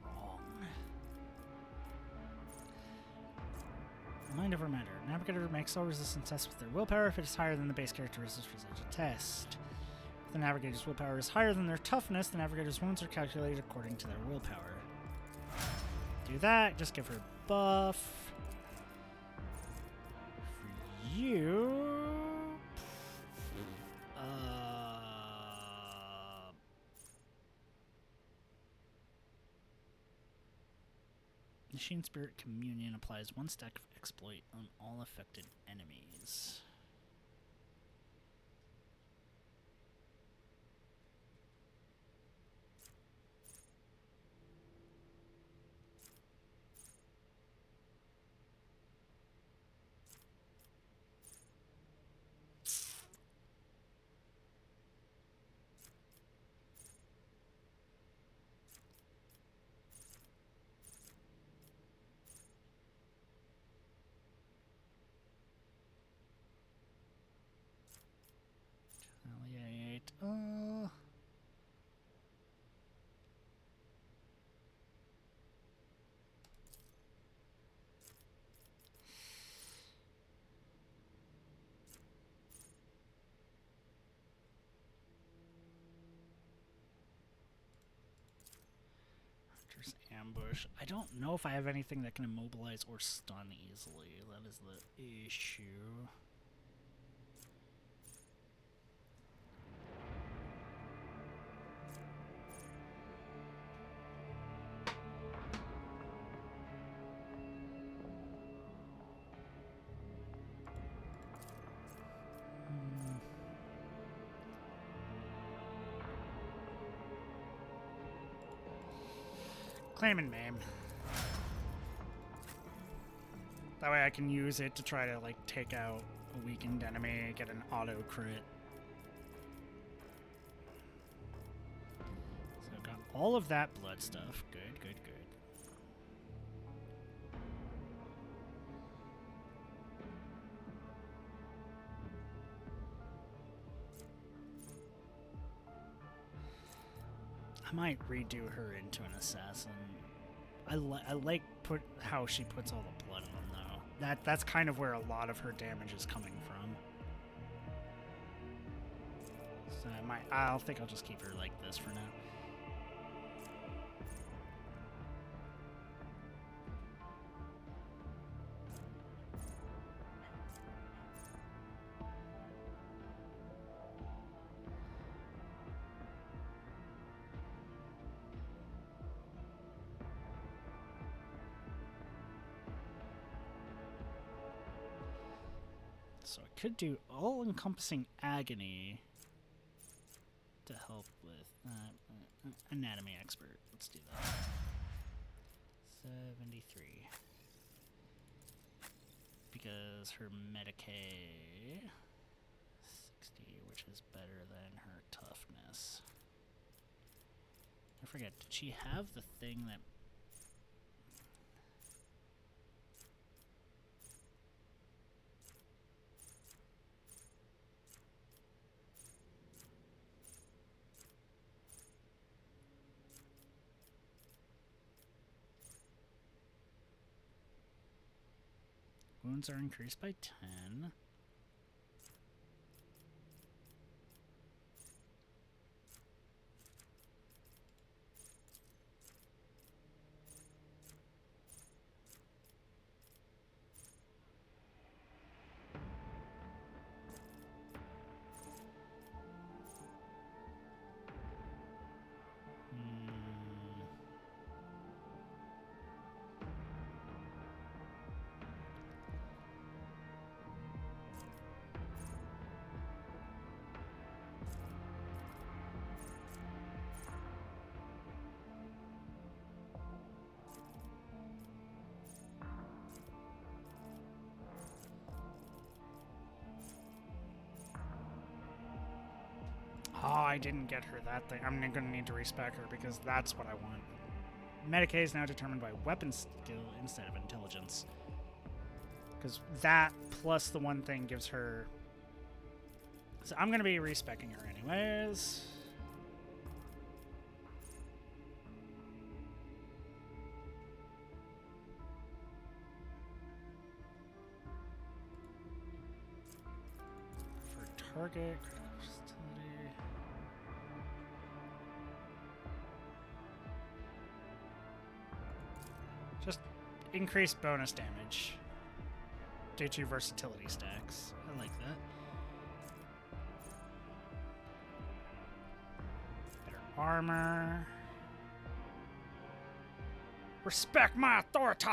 Mind over matter. Navigator makes all resistance tests with their willpower if it is higher than the base characteristics for such a test. If the navigator's willpower is higher than their toughness, the navigator's wounds are calculated according to their willpower. Do that, just give her a buff. For you... Machine Spirit Communion applies one stack of exploit on all affected enemies. ambush. I don't know if I have anything that can immobilize or stun easily. That is the issue. Claim and maim. That way I can use it to try to, like, take out a weakened enemy, get an auto crit. So I've got all of that blood stuff. Good, good, good. I might redo her into an assassin. I like how she puts all the blood on, though. That's kind of where a lot of her damage is coming from. So I'll think I'll just keep her like this for now. So I could do all-encompassing agony to help with anatomy expert. Let's do that. 73. Because her Medicaid 60, which is better than her toughness. I forget, did she have the thing that... Wounds are increased by 10. Oh, I didn't get her that thing. I'm gonna need to respec her because that's what I want. Medicaid is now determined by weapon skill instead of intelligence. Because that plus the one thing gives her... So I'm gonna be respecking her anyways. For target... Just increased bonus damage due to versatility stacks. I like that. Better armor. Respect my authority!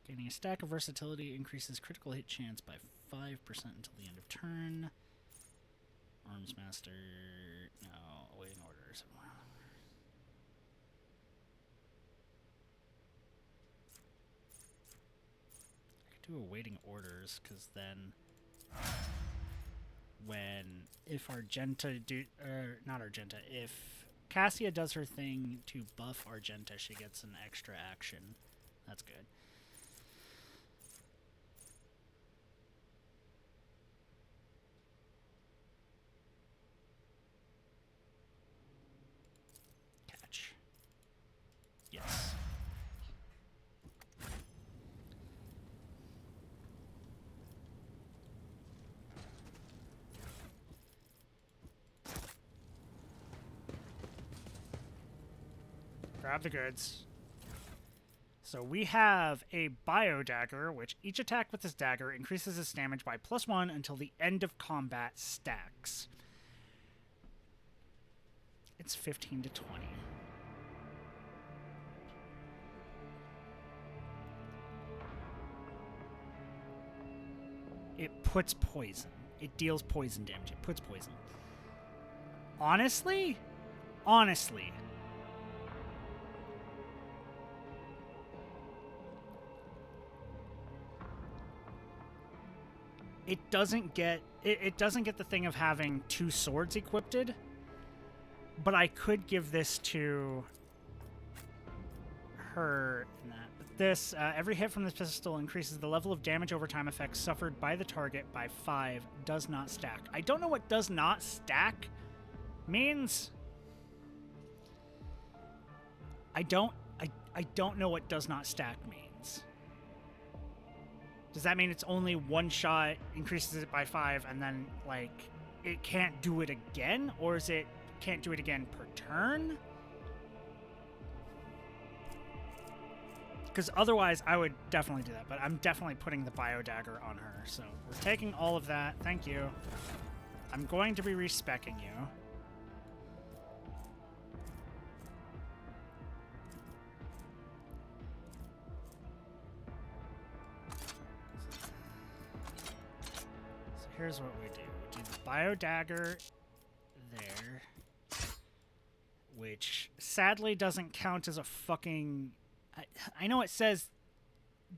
Gaining a stack of versatility increases critical hit chance by 5% until the end of turn. Arms Master... No, awaiting orders. I could do awaiting orders, because then... If Argenta not Argenta, if Cassia does her thing to buff Argenta, she gets an extra action. That's good. Catch. Yes. Grab the goods. So we have a bio dagger, which each attack with this dagger increases its damage by +1 until the end of combat stacks. It's 15 to 20. It puts poison. It deals poison damage. It puts poison. Honestly, it doesn't get the thing of having 2 swords equipped, but I could give this to her. This every hit from this pistol increases the level of damage over time effects suffered by the target by 5. Does not stack. I don't know what does not stack means. I don't know what does not stack means. Does that mean it's only one shot, increases it by 5, and then, like, it can't do it again? Or is it can't do it again per turn? Because otherwise, I would definitely do that. But I'm definitely putting the bio dagger on her. So we're taking all of that. Thank you. I'm going to be respecking you. So here's what we do. We do the bio dagger there, which sadly doesn't count as a fucking... I know it says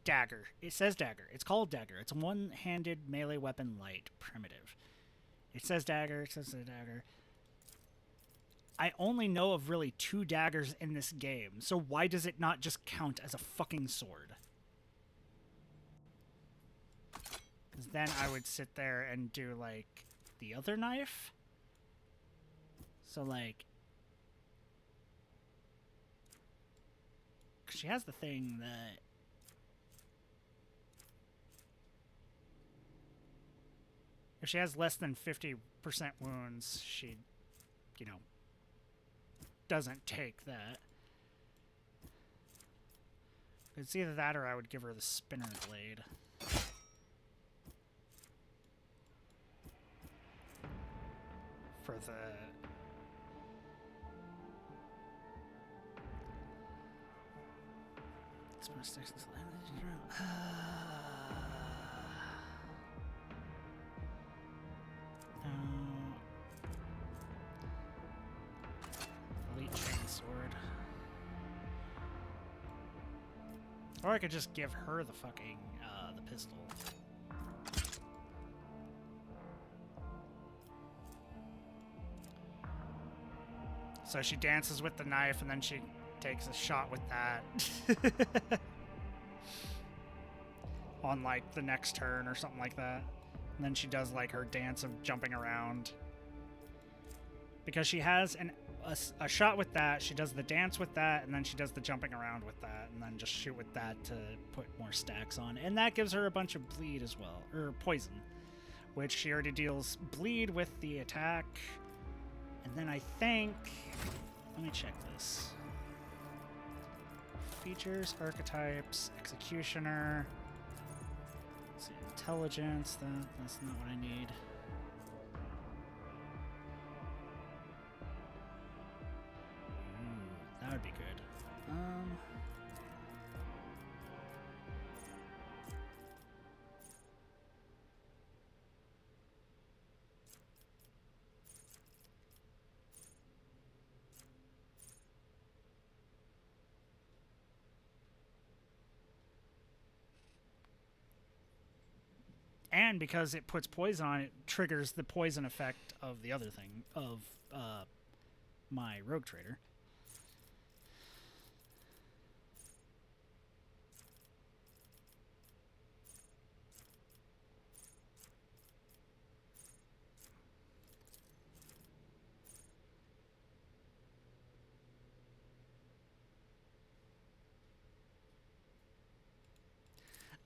dagger. It says dagger. It's called dagger. It's a one-handed melee weapon light primitive. It says dagger. It says dagger. I only know of really 2 daggers in this game, so why does it not just count as a fucking sword? Because then I would sit there and do, like, the other knife. So, like... She has the thing that... If she has less than 50% wounds, she, you know, doesn't take that. It's either that or I would give her the spinner blade. For the... Elite chainsword. Or I could just give her the fucking, the pistol. So she dances with the knife and then she takes a shot with that. On, like, the next turn or something like that. And then she does, like, her dance of jumping around. Because she has a shot with that, she does the dance with that, and then she does the jumping around with that, and then just shoot with that to put more stacks on. And that gives her a bunch of bleed as well, or poison, which she already deals bleed with the attack. And then I think... Let me check this. Features, archetypes, executioner... Let's see, intelligence, that's not what I need. Ooh, that would be good. And because it puts poison on it, triggers the poison effect of the other thing, of my rogue trader.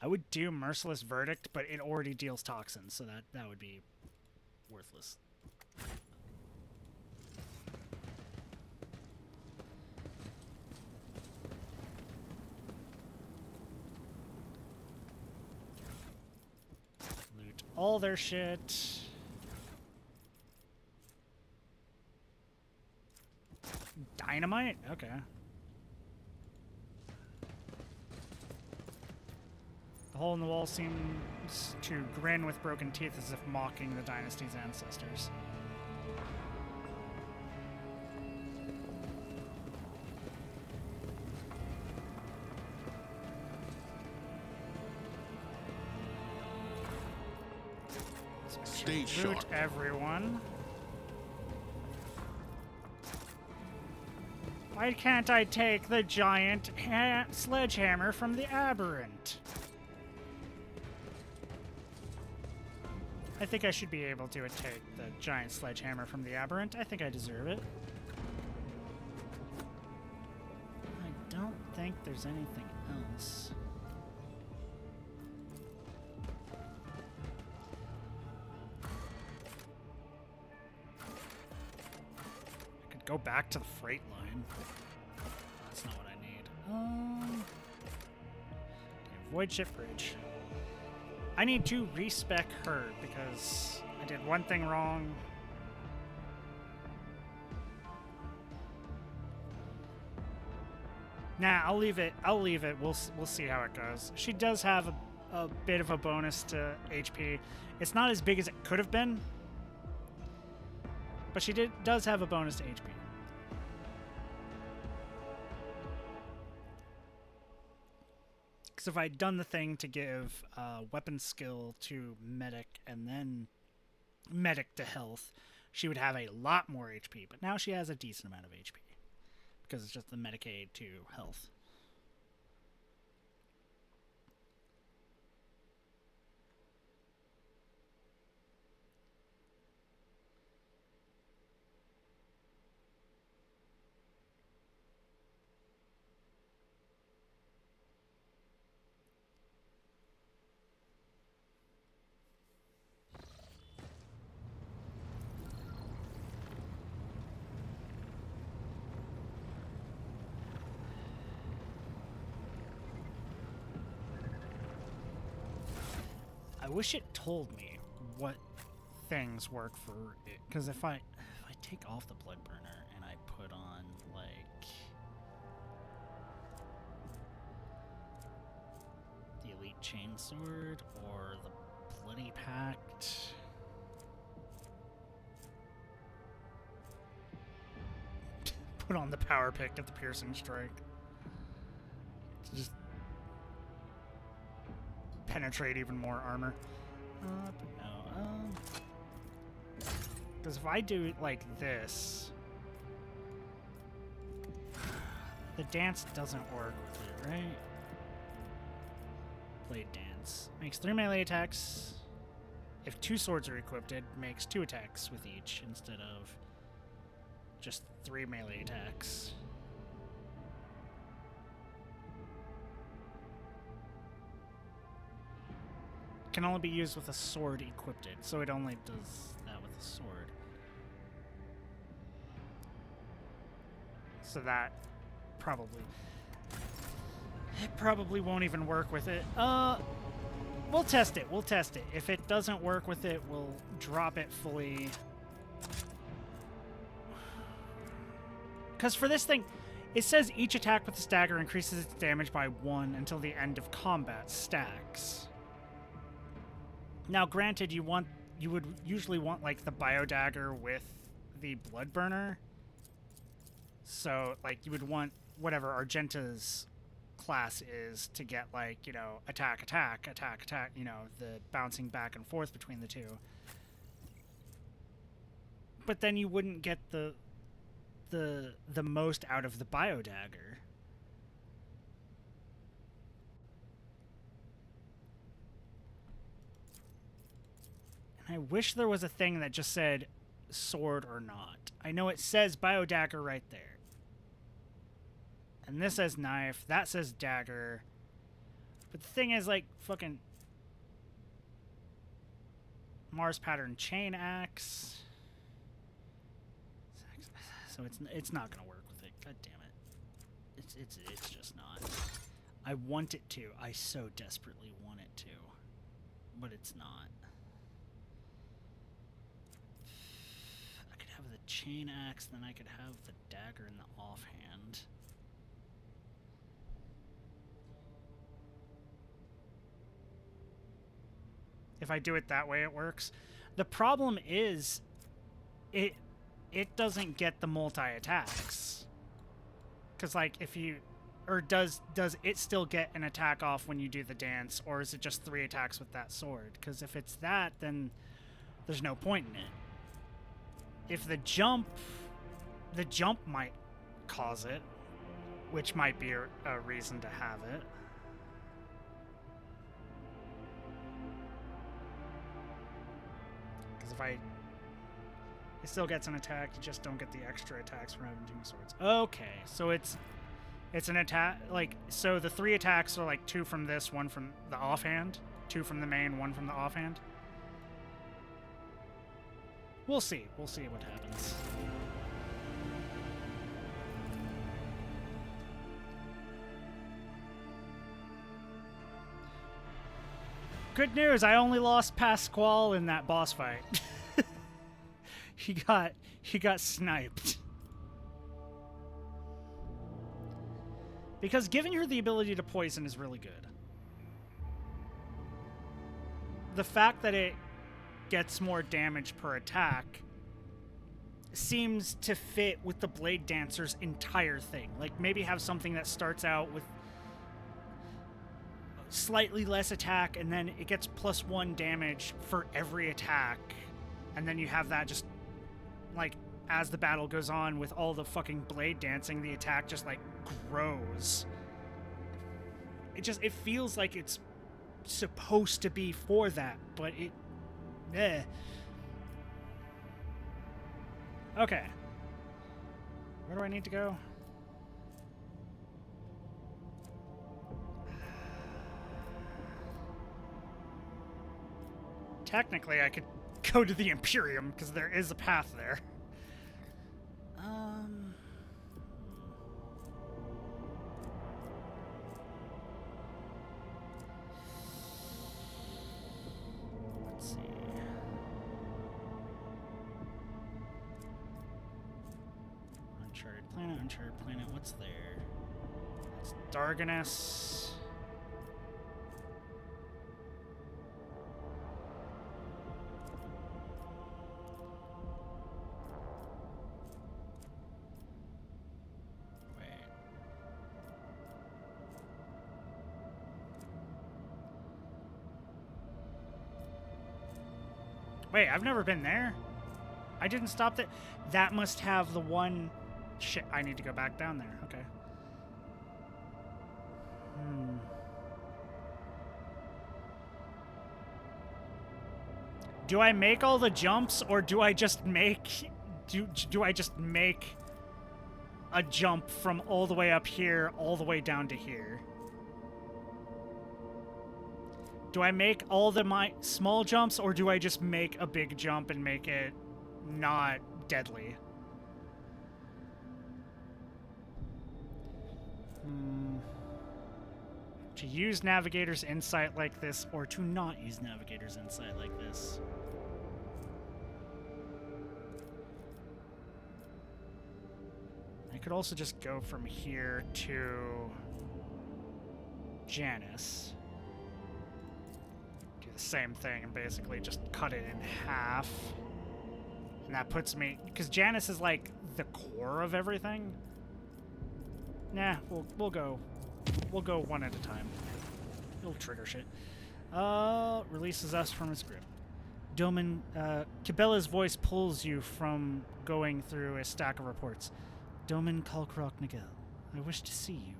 I would do Merciless Verdict, but it already deals toxins, so that would be worthless. all their shit. Dynamite? Okay. The hole in the wall seems to grin with broken teeth as if mocking the dynasty's ancestors. Stay Loot sharp. everyone. Why can't I take the giant sledgehammer from the aberrant? I think I should be able to take the giant sledgehammer from the aberrant. I think I deserve it. I don't think there's anything else. I could go back to the freight line. That's not what I need. Okay, void ship bridge. I need to respec her because I did one thing wrong. Nah, I'll leave it. I'll leave it. We'll see how it goes. She does have a bit of a bonus to HP. It's not as big as it could have been, but she does have a bonus to HP. Because if I'd done the thing to give weapon skill to medic and then medic to health, she would have a lot more HP. But now she has a decent amount of HP because it's just the medic aid to health. I wish it told me what things work for it, because if I take off the blood burner and I put on like the elite chainsword or the bloody pact, put on the power pick of the piercing strike to just penetrate even more armor. But no, because if I do it like this, the dance doesn't work with it, right? Blade dance makes 3 melee attacks. If 2 swords are equipped, it makes 2 attacks with each instead of just 3 melee attacks. Can only be used with a sword equipped, so it only does that with a sword. So that probably won't even work with it. We'll test it. We'll test it. If it doesn't work with it, we'll drop it fully. Because for this thing, it says each attack with this dagger increases its damage by 1 until the end of combat stacks. Now, granted, you would usually want like the bio dagger with the blood burner. So, like, you would want whatever Argenta's class is to get like, you know, attack, attack, attack, attack. You know, the bouncing back and forth between the two. But then you wouldn't get the most out of the bio dagger. I wish there was a thing that just said sword or not. I know it says bio dagger right there. And this says knife. That says dagger. But the thing is, like, fucking Mars pattern chain axe. So it's not gonna work with it. God damn it. It's just not. I want it to. I so desperately want it to. But it's not. chain axe, then I could have the dagger in the offhand. If I do it that way, it works. The problem is, it doesn't get the multi-attacks. Because, like, if you... Or does it still get an attack off when you do the dance, or is it just 3 attacks with that sword? Because if it's that, then there's no point in it. If the jump might cause it, which might be a reason to have it. Because if it still gets an attack, you just don't get the extra attacks from having 2 swords. Okay, so it's an attack, like, so the 3 attacks are like 2 from this, 1 from the offhand, 2 from the main, 1 from the offhand. We'll see what happens. Good news, I only lost Pasquale in that boss fight. He got sniped. Because giving her the ability to poison is really good. The fact that it gets more damage per attack seems to fit with the Blade Dancer's entire thing. Like, maybe have something that starts out with slightly less attack, and then it gets +1 damage for every attack. And then you have that just, like, as the battle goes on with all the fucking blade dancing, the attack just, like, grows. It feels like it's supposed to be for that, but Okay. Where do I need to go? Technically, I could go to the Imperium, because there is a path there. Let's see. Uncharted Planet, what's there? It's Darganus. Wait, I've never been there. I didn't stop there. That must have the one... Shit, I need to go back down there. Okay. Do I make all the jumps, or do I just make... Do I just make a jump from all the way up here all the way down to here? Do I make all my small jumps, or do I just make a big jump and make it not deadly? To use Navigator's Insight like this, or to not use Navigator's Insight like this? I could also just go from here to Janice. Do the same thing and basically just cut it in half. And that puts me... Because Janice is like the core of everything. Nah, we'll go one at a time. It'll trigger shit. Releases us from its grip. Doman, Cabela's voice pulls you from going through a stack of reports. Doman Kalkrok Nagel, I wish to see you.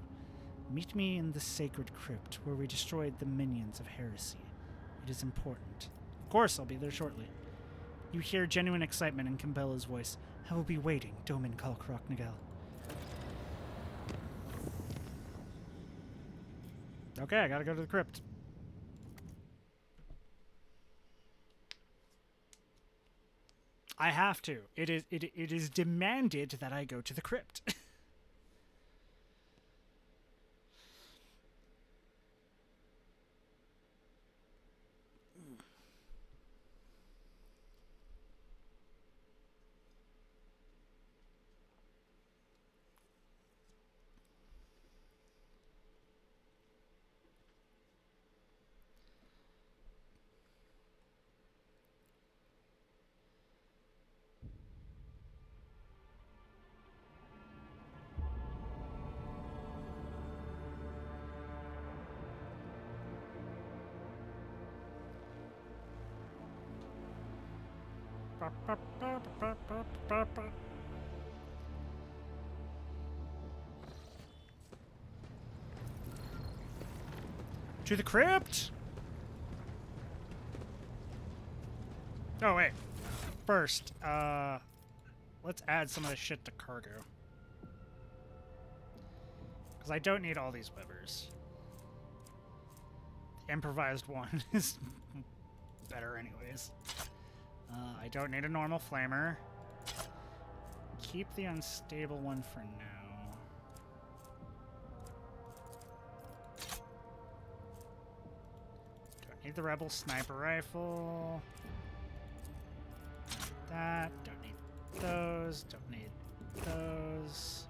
Meet me in the sacred crypt where we destroyed the minions of heresy. It is important. Of course, I'll be there shortly. You hear genuine excitement in Cabela's voice. I will be waiting, Doman Kalkrok Nagel. Okay, I gotta go to the crypt. I have to. It is demanded that I go to the crypt. To the crypt! Oh, wait. First, let's add some of this shit to cargo. Because I don't need all these Webers. The improvised one is better anyways. I don't need a normal flamer. Keep the unstable one for now. Don't need the rebel sniper rifle. That. Don't need those. Don't need those.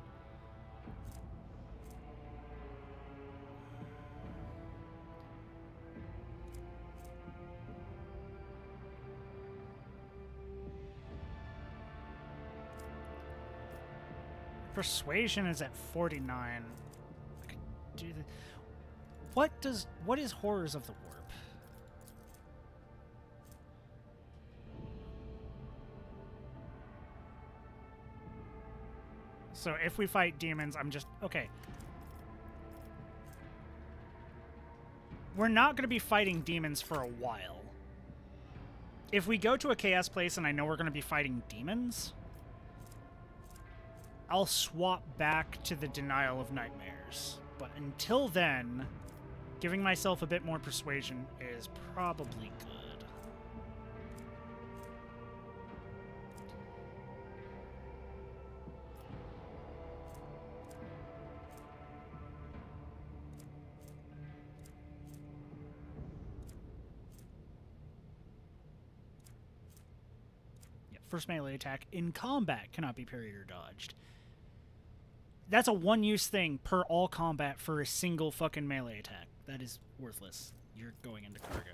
Persuasion is at 49. I could do the. What is Horrors of the Warp? So if we fight demons, I'm just okay. We're not going to be fighting demons for a while. If we go to a chaos place and I know we're going to be fighting demons, I'll swap back to the Denial of Nightmares. But until then, giving myself a bit more persuasion is probably good. Yeah, first melee attack in combat cannot be parried or dodged. That's a one-use thing per all combat for a single fucking melee attack. That is worthless. You're going into cargo.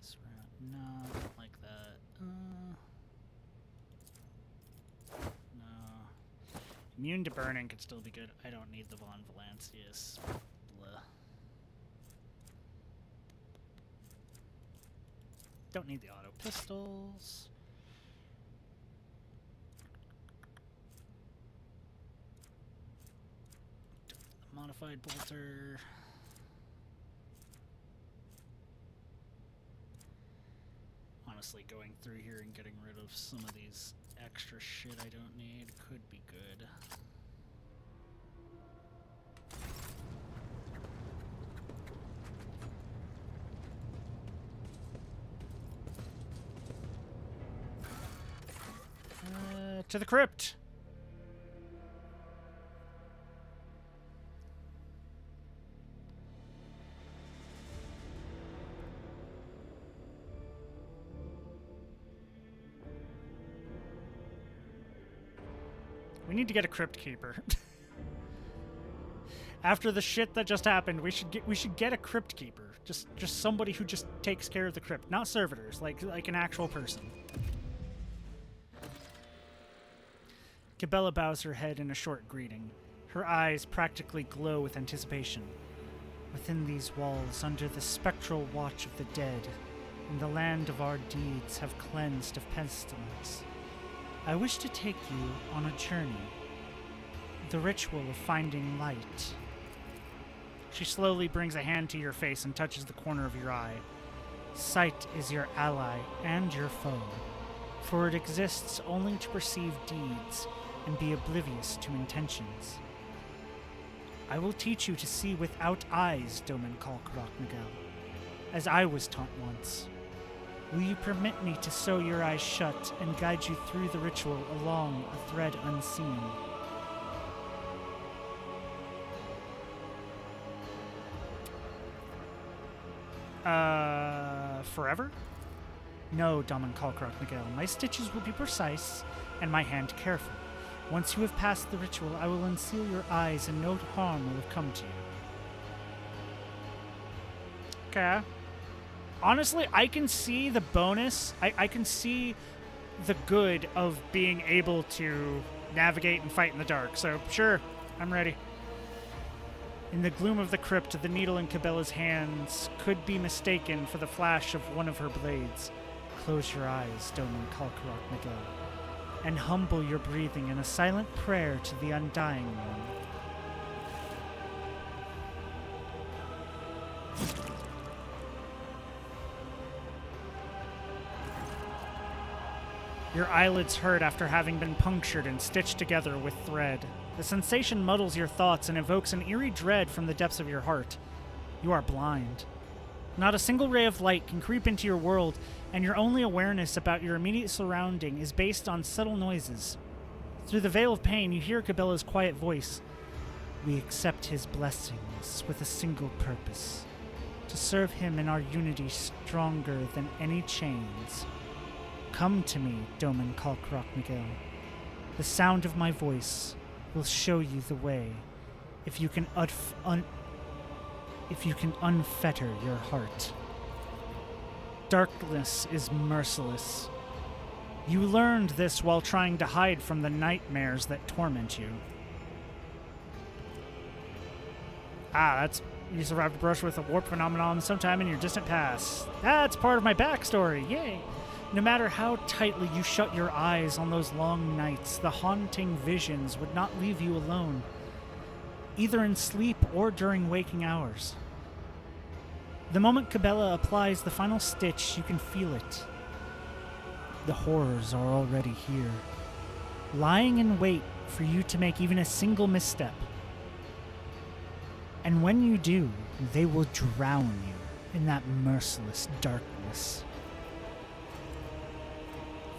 This route, no, I don't like that. No. Immune to burning could still be good. I don't need the Von Valancius. Blah. Don't need the auto pistols. Don't need the modified bolter. Honestly, going through here and getting rid of some of these extra shit I don't need could be good. To the crypt! We need to get a crypt keeper. After the shit that just happened, we should get a crypt keeper. Just somebody who just takes care of the crypt, not servitors, like an actual person. Cabela bows her head in a short greeting. Her eyes practically glow with anticipation. Within these walls, under the spectral watch of the dead, in the land of our deeds have cleansed of pestilence, I wish to take you on a journey. The ritual of finding light. She slowly brings a hand to your face and touches the corner of your eye. Sight is your ally and your foe, for it exists only to perceive deeds and be oblivious to intentions. I will teach you to see without eyes, Domin Kalkarak Miguel, as I was taught once. Will you permit me to sew your eyes shut and guide you through the ritual along a thread unseen? Forever? No, Domin Kalkarak Miguel. My stitches will be precise and my hand careful. Once you have passed the ritual, I will unseal your eyes and no harm will have come to you. Okay. Honestly, I can see the bonus. I can see the good of being able to navigate and fight in the dark. So, sure, I'm ready. In the gloom of the crypt, the needle in Cabela's hands could be mistaken for the flash of one of her blades. Close your eyes, Doman Kalkarok Miguel, and humble your breathing in a silent prayer to the Undying One. Your eyelids hurt after having been punctured and stitched together with thread. The sensation muddles your thoughts and evokes an eerie dread from the depths of your heart. You are blind. Not a single ray of light can creep into your world, and your only awareness about your immediate surrounding is based on subtle noises. Through the veil of pain, you hear Cabela's quiet voice. We accept his blessings with a single purpose: to serve him in our unity stronger than any chains. Come to me, Doman Kalkarok Miguel. The sound of my voice will show you the way, if you can unfetter your heart. Darkness is merciless. You learned this while trying to hide from the nightmares that torment you. You survived a brush with a warp phenomenon sometime in your distant past. That's part of my backstory, yay! No matter how tightly you shut your eyes on those long nights, the haunting visions would not leave you alone, either in sleep or during waking hours. The moment Cabela applies the final stitch, you can feel it. The horrors are already here, lying in wait for you to make even a single misstep. And when you do, they will drown you in that merciless darkness.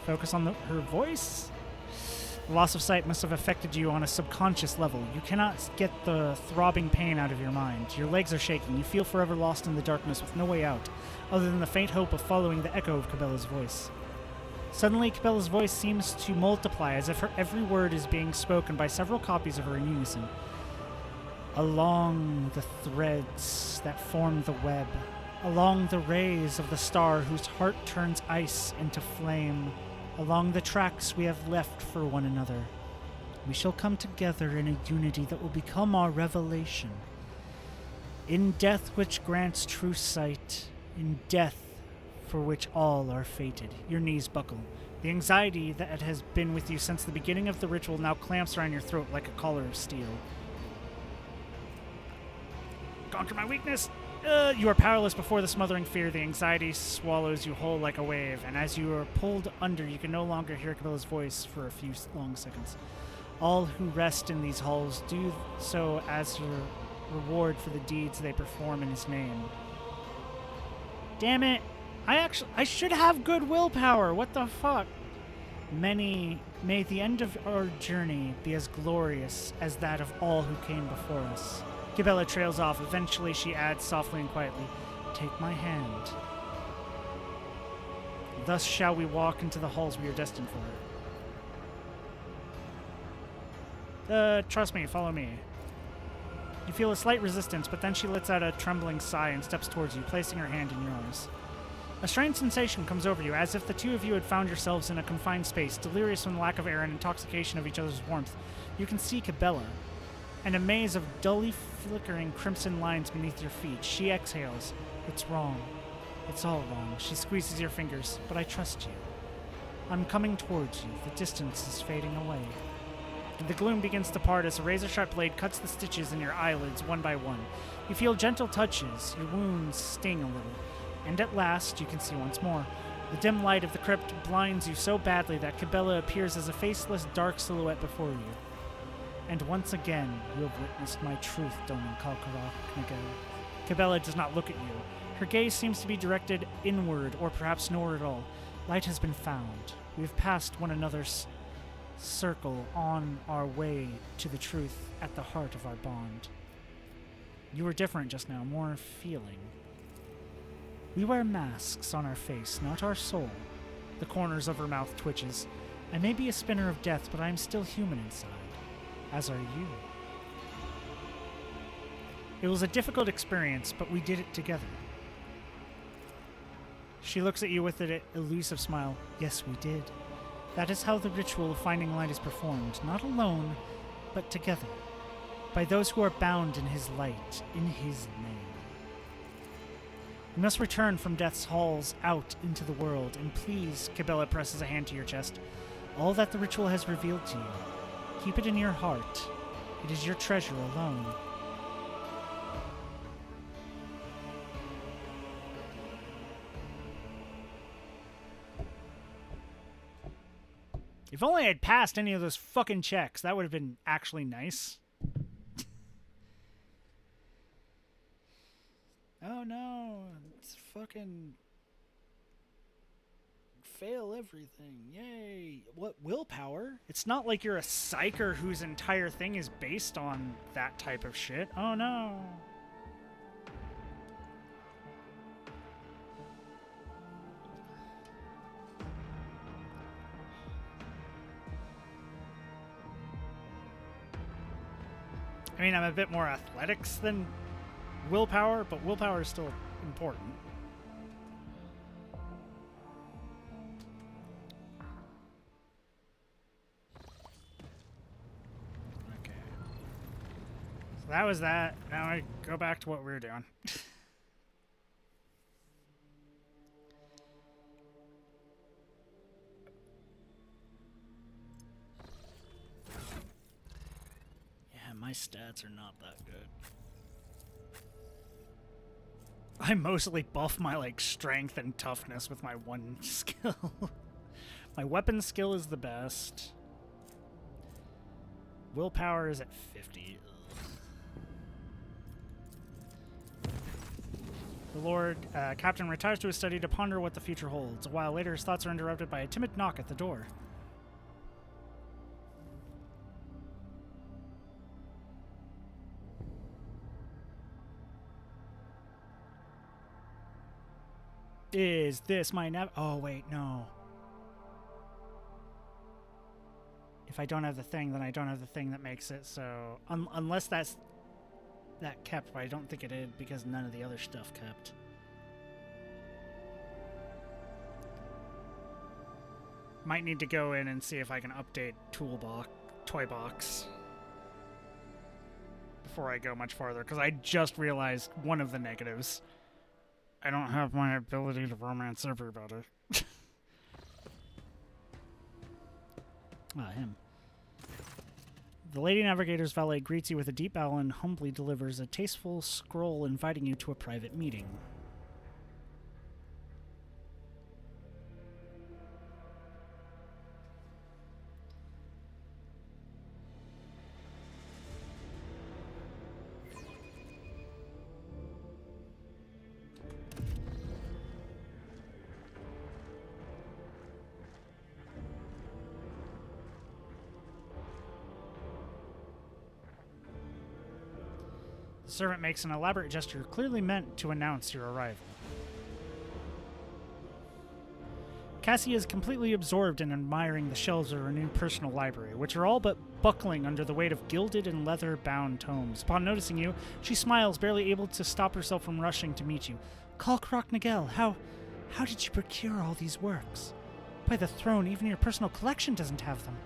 Focus on her voice. The loss of sight must have affected you on a subconscious level. You cannot get the throbbing pain out of your mind. Your legs are shaking. You feel forever lost in the darkness with no way out, other than the faint hope of following the echo of Cabela's voice. Suddenly, Cabela's voice seems to multiply, as if her every word is being spoken by several copies of her in unison. Along the threads that form the web, along the rays of the star whose heart turns ice into flame, along the tracks we have left for one another, we shall come together in a unity that will become our revelation. In death which grants true sight, in death for which all are fated. Your knees buckle. The anxiety that has been with you since the beginning of the ritual now clamps around your throat like a collar of steel. Conquer my weakness! You are powerless before the smothering fear. The anxiety swallows you whole like a wave, and as you are pulled under, you can no longer hear Cabela's voice for a few long seconds. All who rest in these halls do so as your reward for the deeds they perform in his name. Damn it! I should have good willpower. What the fuck? May the end of our journey be as glorious as that of all who came before us. Cabela trails off. Eventually, she adds softly and quietly, "Take my hand. Thus shall we walk into the halls we are destined for." Trust me, follow me. You feel a slight resistance, but then she lets out a trembling sigh and steps towards you, placing her hand in yours. A strange sensation comes over you, as if the two of you had found yourselves in a confined space, delirious from the lack of air and intoxication of each other's warmth. You can see Cabela, and a maze of dully flickering crimson lines beneath your feet. She exhales. It's wrong. It's all wrong. She squeezes your fingers, but I trust you. I'm coming towards you. The distance is fading away. The gloom begins to part as a razor-sharp blade cuts the stitches in your eyelids one by one. You feel gentle touches. Your wounds sting a little. And at last, you can see once more. The dim light of the crypt blinds you so badly that Cabela appears as a faceless, dark silhouette before you. And once again, you have witnessed my truth, Doman Kalkarok Miguel. Cabela does not look at you. Her gaze seems to be directed inward, or perhaps nowhere at all. Light has been found. We have passed one another's circle on our way to the truth at the heart of our bond. You were different just now, more feeling. We wear masks on our face, not our soul. The corners of her mouth twitches. I may be a spinner of death, but I am still human inside. As are you. It was a difficult experience, but we did it together. She looks at you with an elusive smile. Yes, we did. That is how the ritual of finding light is performed, not alone, but together, by those who are bound in his light, in his name. You must return from death's halls out into the world, and please, Cabela presses a hand to your chest, all that the ritual has revealed to you, keep it in your heart. It is your treasure alone. If only I'd passed any of those fucking checks, that would have been actually nice. Oh no, it's fucking fail everything. Yay. What, willpower? It's not like you're a psyker whose entire thing is based on that type of shit. Oh no. I mean, I'm a bit more athletics than willpower, but willpower is still important. Okay. So that was that. Now I go back to what we were doing. My stats are not that good. I mostly buff my like strength and toughness with my one skill. My weapon skill is the best. Willpower is at 50. The Lord Captain retires to his study to ponder what the future holds. A while later, his thoughts are interrupted by a timid knock at the door. Is this my oh, wait, no. If I don't have the thing, then I don't have the thing that makes it, so... unless that kept, but I don't think it did, because none of the other stuff kept. Might need to go in and see if I can update Toy Box before I go much farther, because I just realized one of the negatives. I don't have my ability to romance everybody. Him. The Lady Navigator's valet greets you with a deep bow and humbly delivers a tasteful scroll inviting you to a private meeting. The servant makes an elaborate gesture clearly meant to announce your arrival. Cassie is completely absorbed in admiring the shelves of her new personal library, which are all but buckling under the weight of gilded and leather-bound tomes. Upon noticing you, she smiles, barely able to stop herself from rushing to meet you. Kalkrok Nagel, how did you procure all these works? By the throne, even your personal collection doesn't have them.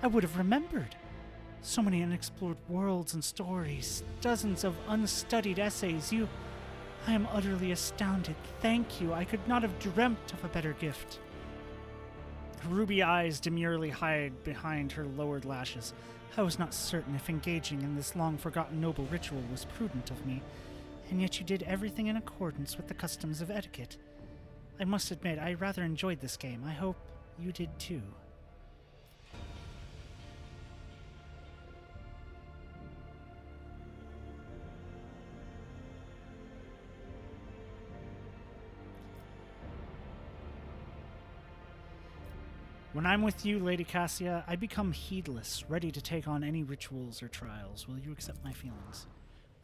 I would have remembered. So many unexplored worlds and stories, dozens of unstudied essays. I am utterly astounded. Thank you. I could not have dreamt of a better gift. Her ruby eyes demurely hide behind her lowered lashes. I was not certain if engaging in this long-forgotten noble ritual was prudent of me, and yet you did everything in accordance with the customs of etiquette. I must admit, I rather enjoyed this game. I hope you did too. When I'm with you, Lady Cassia, I become heedless, ready to take on any rituals or trials. Will you accept my feelings?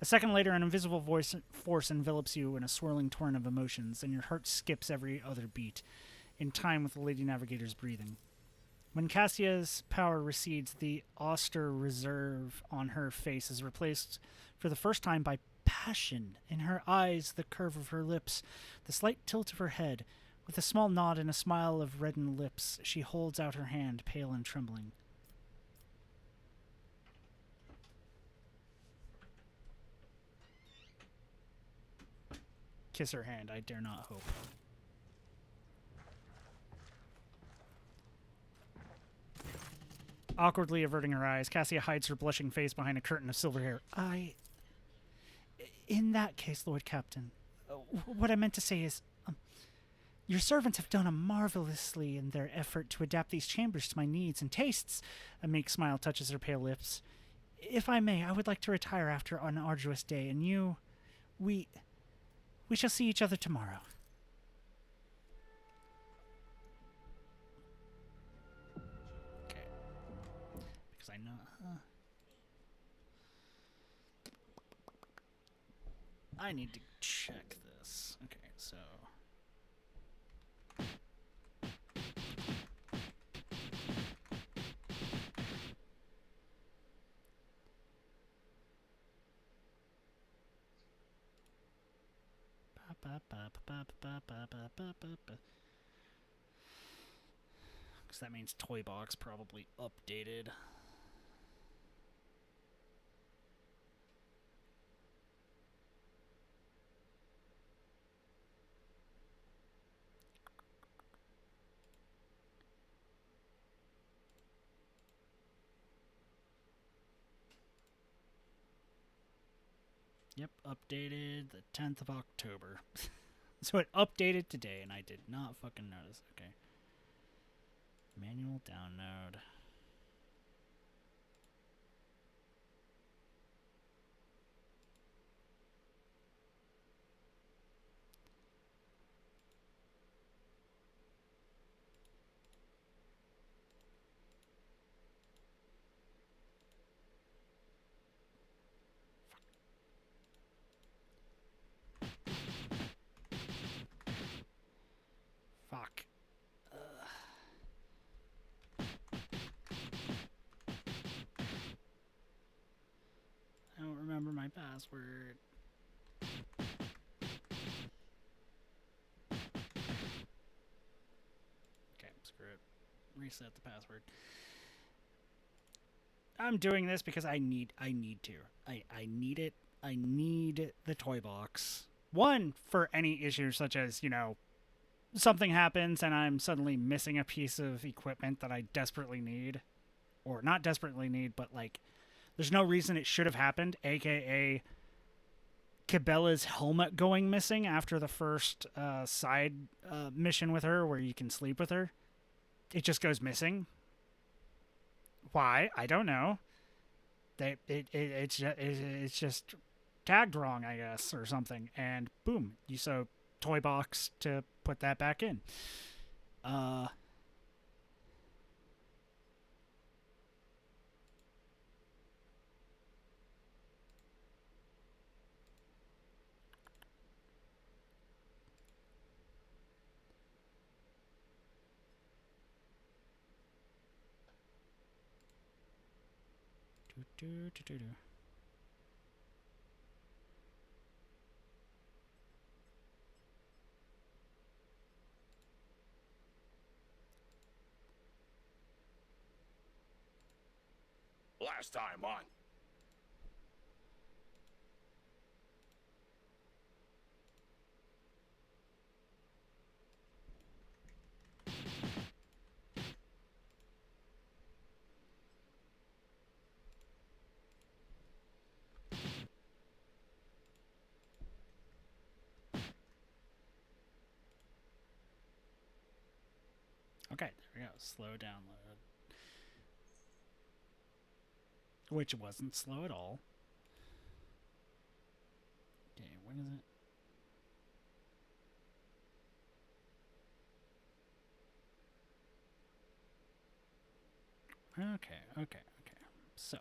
A second later, an invisible force envelops you in a swirling torrent of emotions, and your heart skips every other beat, in time with the Lady Navigator's breathing. When Cassia's power recedes, the austere reserve on her face is replaced for the first time by passion. In her eyes, the curve of her lips, the slight tilt of her head. With a small nod and a smile of reddened lips, she holds out her hand, pale and trembling. Kiss her hand, I dare not hope. Awkwardly averting her eyes, Cassia hides her blushing face behind a curtain of silver hair. In that case, Lord Captain, what I meant to say is, your servants have done marvelously in their effort to adapt these chambers to my needs and tastes. A meek smile touches her pale lips. If I may, I would like to retire after an arduous day, and we shall see each other tomorrow. Okay. Because I know... I need to check this. Okay, so... Because that means Toy Box probably updated. Yep, updated the 10th of October. So it updated today, and I did not fucking notice. Okay. Manual download. Fuck. I don't remember my password. Okay, screw it. Reset the password. I'm doing this because I need to. I need it. I need the toy box. One, for any issues such as, something happens and I'm suddenly missing a piece of equipment that I desperately need. Or not desperately need, but like, there's no reason it should have happened, aka Cabela's helmet going missing after the first side mission with her where you can sleep with her. It just goes missing. Why? I don't know. It's just tagged wrong, I guess, or something. And boom, you sew toy box to put that back in. Last time on. Okay, there we go. Slow download. Which wasn't slow at all. Okay, when is it? Okay. So.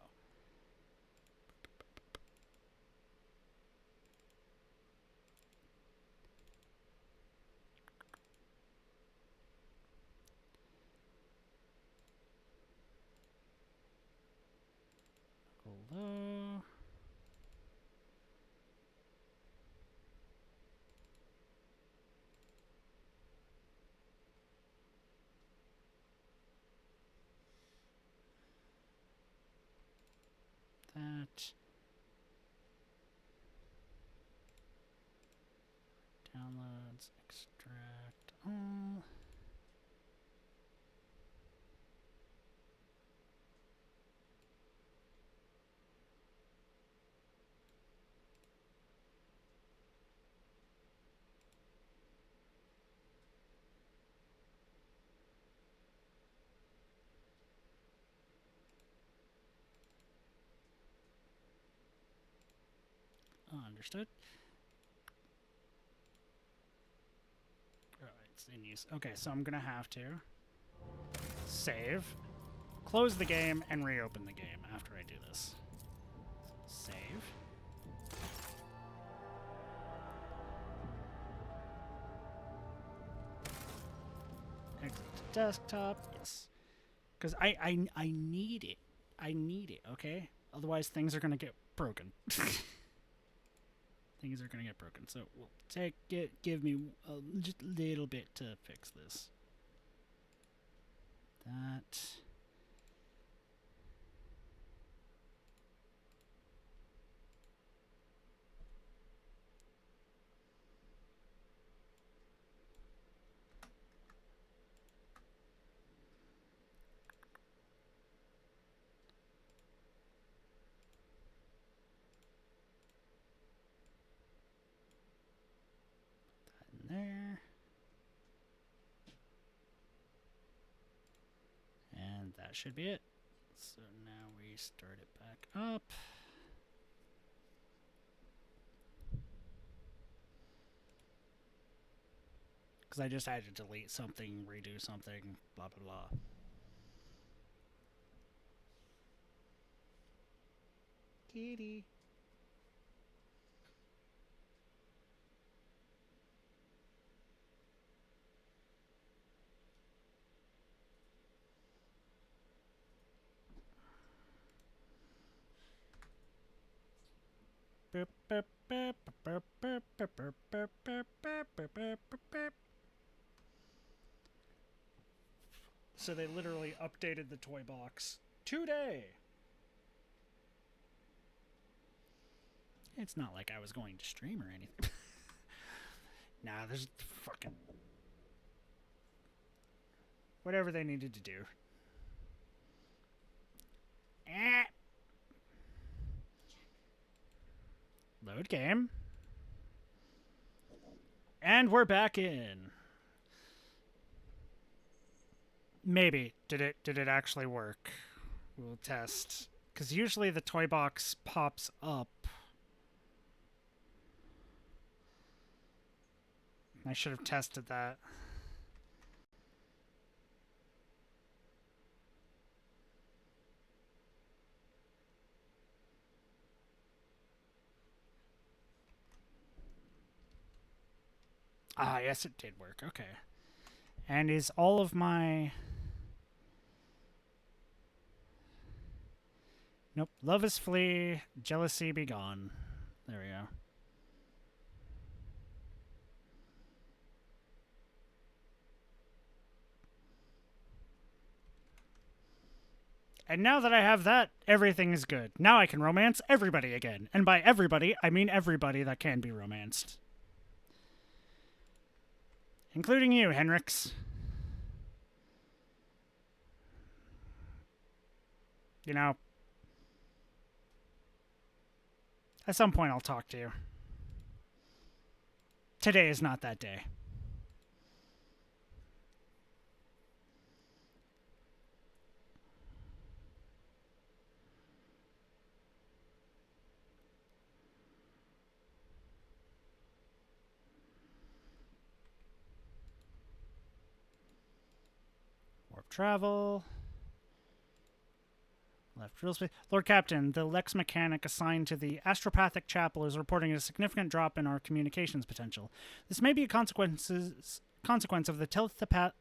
Hello. That. Downloads, extract all. Understood. Alright, it's in use. Okay, so I'm gonna have to save, close the game, and reopen the game after I do this. Save. Exit to desktop. Yes. Because I need it. I need it, okay? Otherwise, things are gonna get broken. Things are gonna get broken. So we'll take it. Give me just a little bit to fix this. That. That in there. And that should be it. So now we start it back up. Because I just had to delete something, redo something, blah, blah, blah. Kitty. So they literally updated the toy box today. It's not like I was going to stream or anything. Nah, there's fucking whatever they needed to do. Load game. And we're back in. Maybe. Did it actually work? We'll test. Because usually the toy box pops up. I should have tested that. Ah, yes, it did work. Okay. And is all of my... Nope. Love is flee, jealousy be gone. There we go. And now that I have that, everything is good. Now I can romance everybody again. And by everybody, I mean everybody that can be romanced. Including you, Henrix. You know, at some point I'll talk to you. Today is not that day. Warp travel. Left drill space. Lord Captain, the Lex mechanic assigned to the Astropathic Chapel is reporting a significant drop in our communications potential. This may be a consequence consequence of the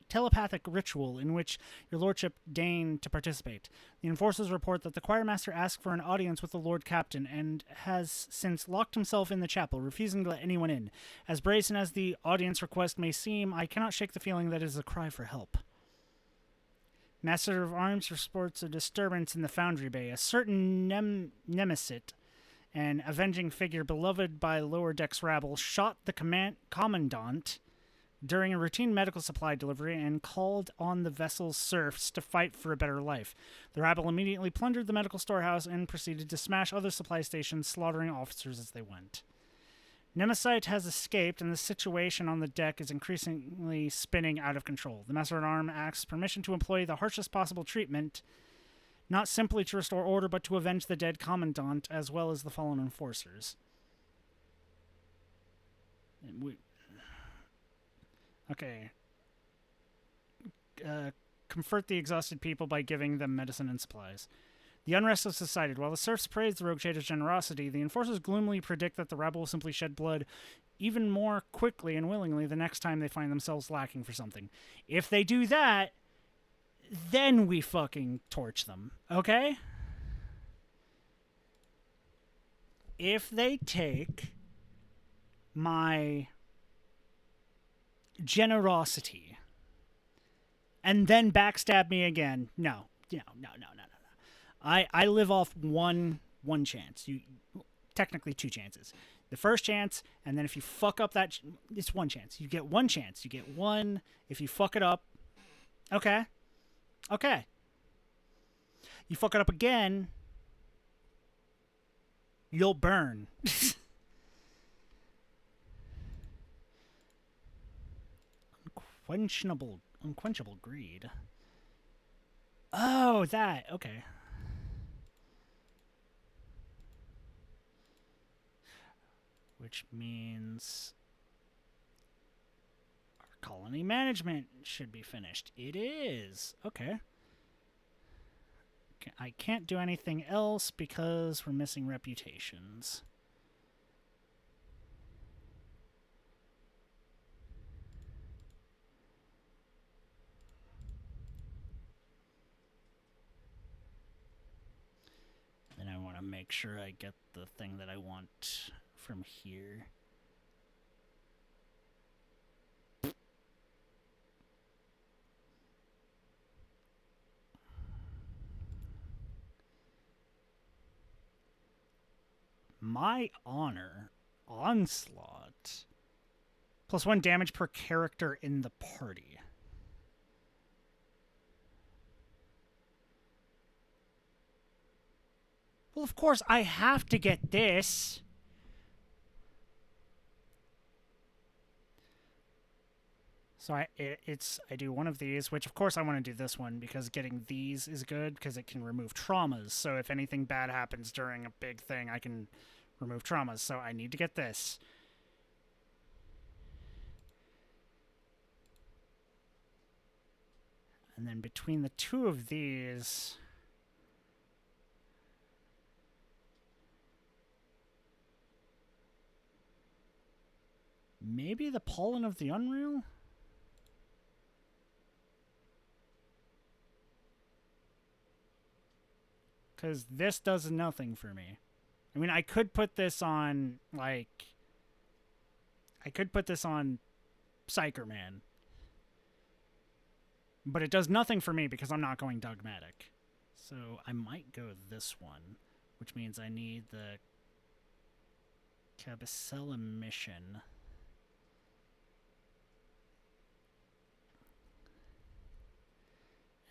telepathic ritual in which your lordship deigned to participate. The enforcers report that the choirmaster asked for an audience with the Lord Captain and has since locked himself in the chapel, refusing to let anyone in. As brazen as the audience request may seem, I cannot shake the feeling that it is a cry for help. Master of Arms reports a disturbance in the Foundry Bay. A certain nemesis, an avenging figure beloved by lower decks rabble, shot the commandant during a routine medical supply delivery and called on the vessel's serfs to fight for a better life. The rabble immediately plundered the medical storehouse and proceeded to smash other supply stations, slaughtering officers as they went. Nemesite has escaped, and the situation on the deck is increasingly spinning out of control. The Master-at-Arms asks permission to employ the harshest possible treatment, not simply to restore order, but to avenge the dead commandant as well as the fallen enforcers. Okay. Comfort the exhausted people by giving them medicine and supplies. The unrest has subsided. While the serfs praise the rogue trader's generosity, the enforcers gloomily predict that the rabble will simply shed blood even more quickly and willingly the next time they find themselves lacking for something. If they do that, then we fucking torch them, okay? If they take my generosity and then backstab me again, no. I live off one chance. You technically two chances. The first chance, and then if you fuck up that, it's one chance. You get one chance. You get one. If you fuck it up, okay. You fuck it up again, you'll burn. Unquenchable greed. Oh, that. Okay. Which means our colony management should be finished. It is. Okay. I can't do anything else because we're missing reputations. Then I want to make sure I get the thing that I want from here. My honor, onslaught, +1 damage per character in the party. Well, of course, I have to get this. So I do one of these, which of course I want to do this one because getting these is good because it can remove traumas. So if anything bad happens during a big thing, I can remove traumas. So I need to get this. And then between the two of these, maybe the Pollen of the Unreal? Because this does nothing for me. I mean, I could put this on, like... I could put this on Psycherman. But it does nothing for me because I'm not going dogmatic. So I might go this one, which means I need the Cabicella mission.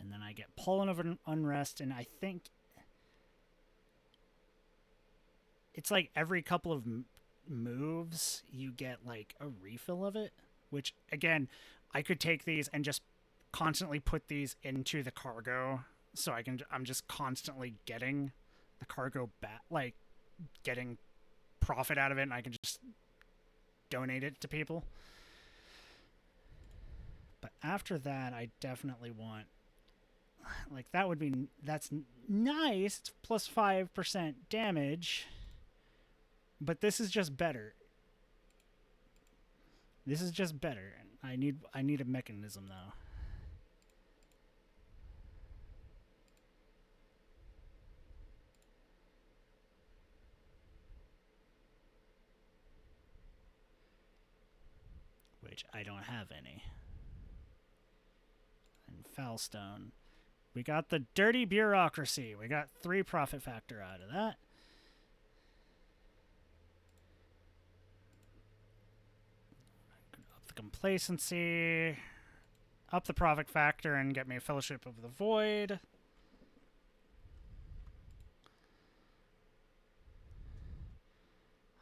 And then I get Pollen of Unrest, and I think it's like every couple of moves you get like a refill of it, which again, I could take these and just constantly put these into the cargo, so I'm just constantly getting the cargo back, like getting profit out of it, and I can just donate it to people. But after that, I definitely want, like, that's nice. It's plus 5% damage. But this is just better. This is just better. I need a mechanism though. Which I don't have any. And Foulstone. We got the dirty bureaucracy. We got 3 profit factor out of that. Up the complacency. Up the profit factor and get me a Fellowship of the Void.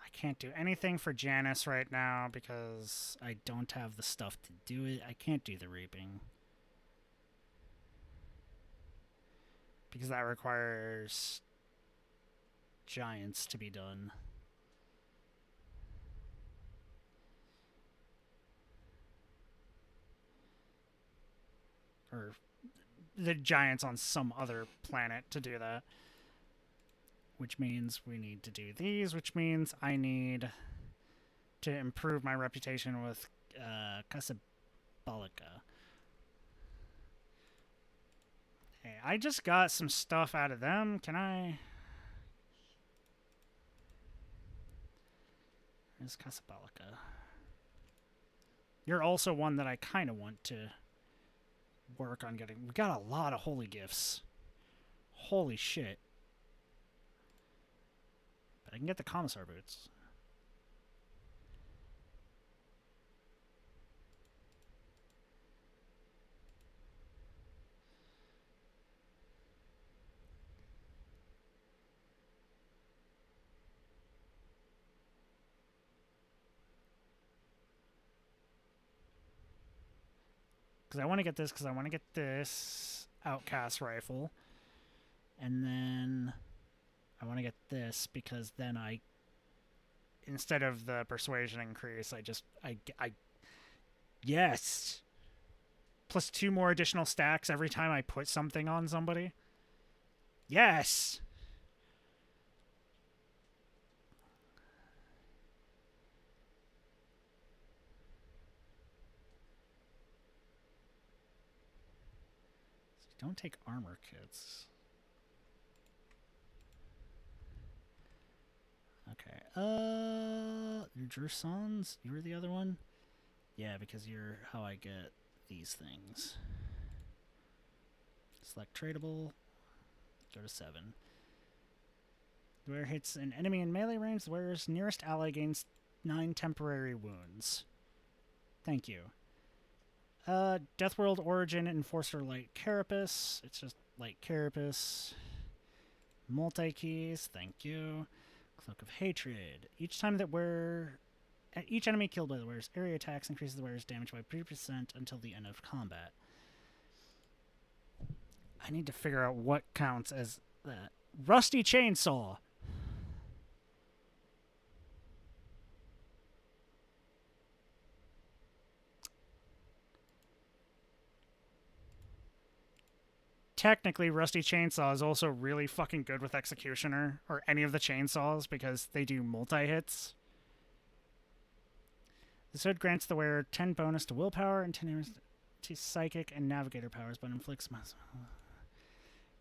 I can't do anything for Janice right now because I don't have the stuff to do it. I can't do the Reaping. Because that requires giants to be done. Or the giants on some other planet to do that. Which means we need to do these, which means I need to improve my reputation with Casablanca. Hey, I just got some stuff out of them. Can I? Where's Casablanca? You're also one that I kind of want to work on getting. We got a lot of holy gifts. Holy shit. But I can get the commissar boots. Because I want to get this, because I want to get this outcast rifle. And then I want to get this because then I, instead of the persuasion increase, I yes! Plus 2 more additional stacks every time I put something on somebody. Yes! Don't take armor kits. Okay. Gersons? You were the other one? Yeah, because you're how I get these things. Select tradable. Go to 7. The wearer hits an enemy in melee range. The wearer's nearest ally gains 9 temporary wounds. Thank you. Deathworld Origin Enforcer Light Carapace. It's just Light Carapace. Multi-keys. Thank you. Cloak of Hatred. Each time that each enemy killed by the wearer's area attacks increases the wearer's damage by 3% until the end of combat. I need to figure out what counts as that. Rusty Chainsaw. Technically, Rusty Chainsaw is also really fucking good with Executioner, or any of the chainsaws, because they do multi-hits. This hood grants the wearer 10 bonus to willpower and 10 damage to psychic and navigator powers, but inflicts...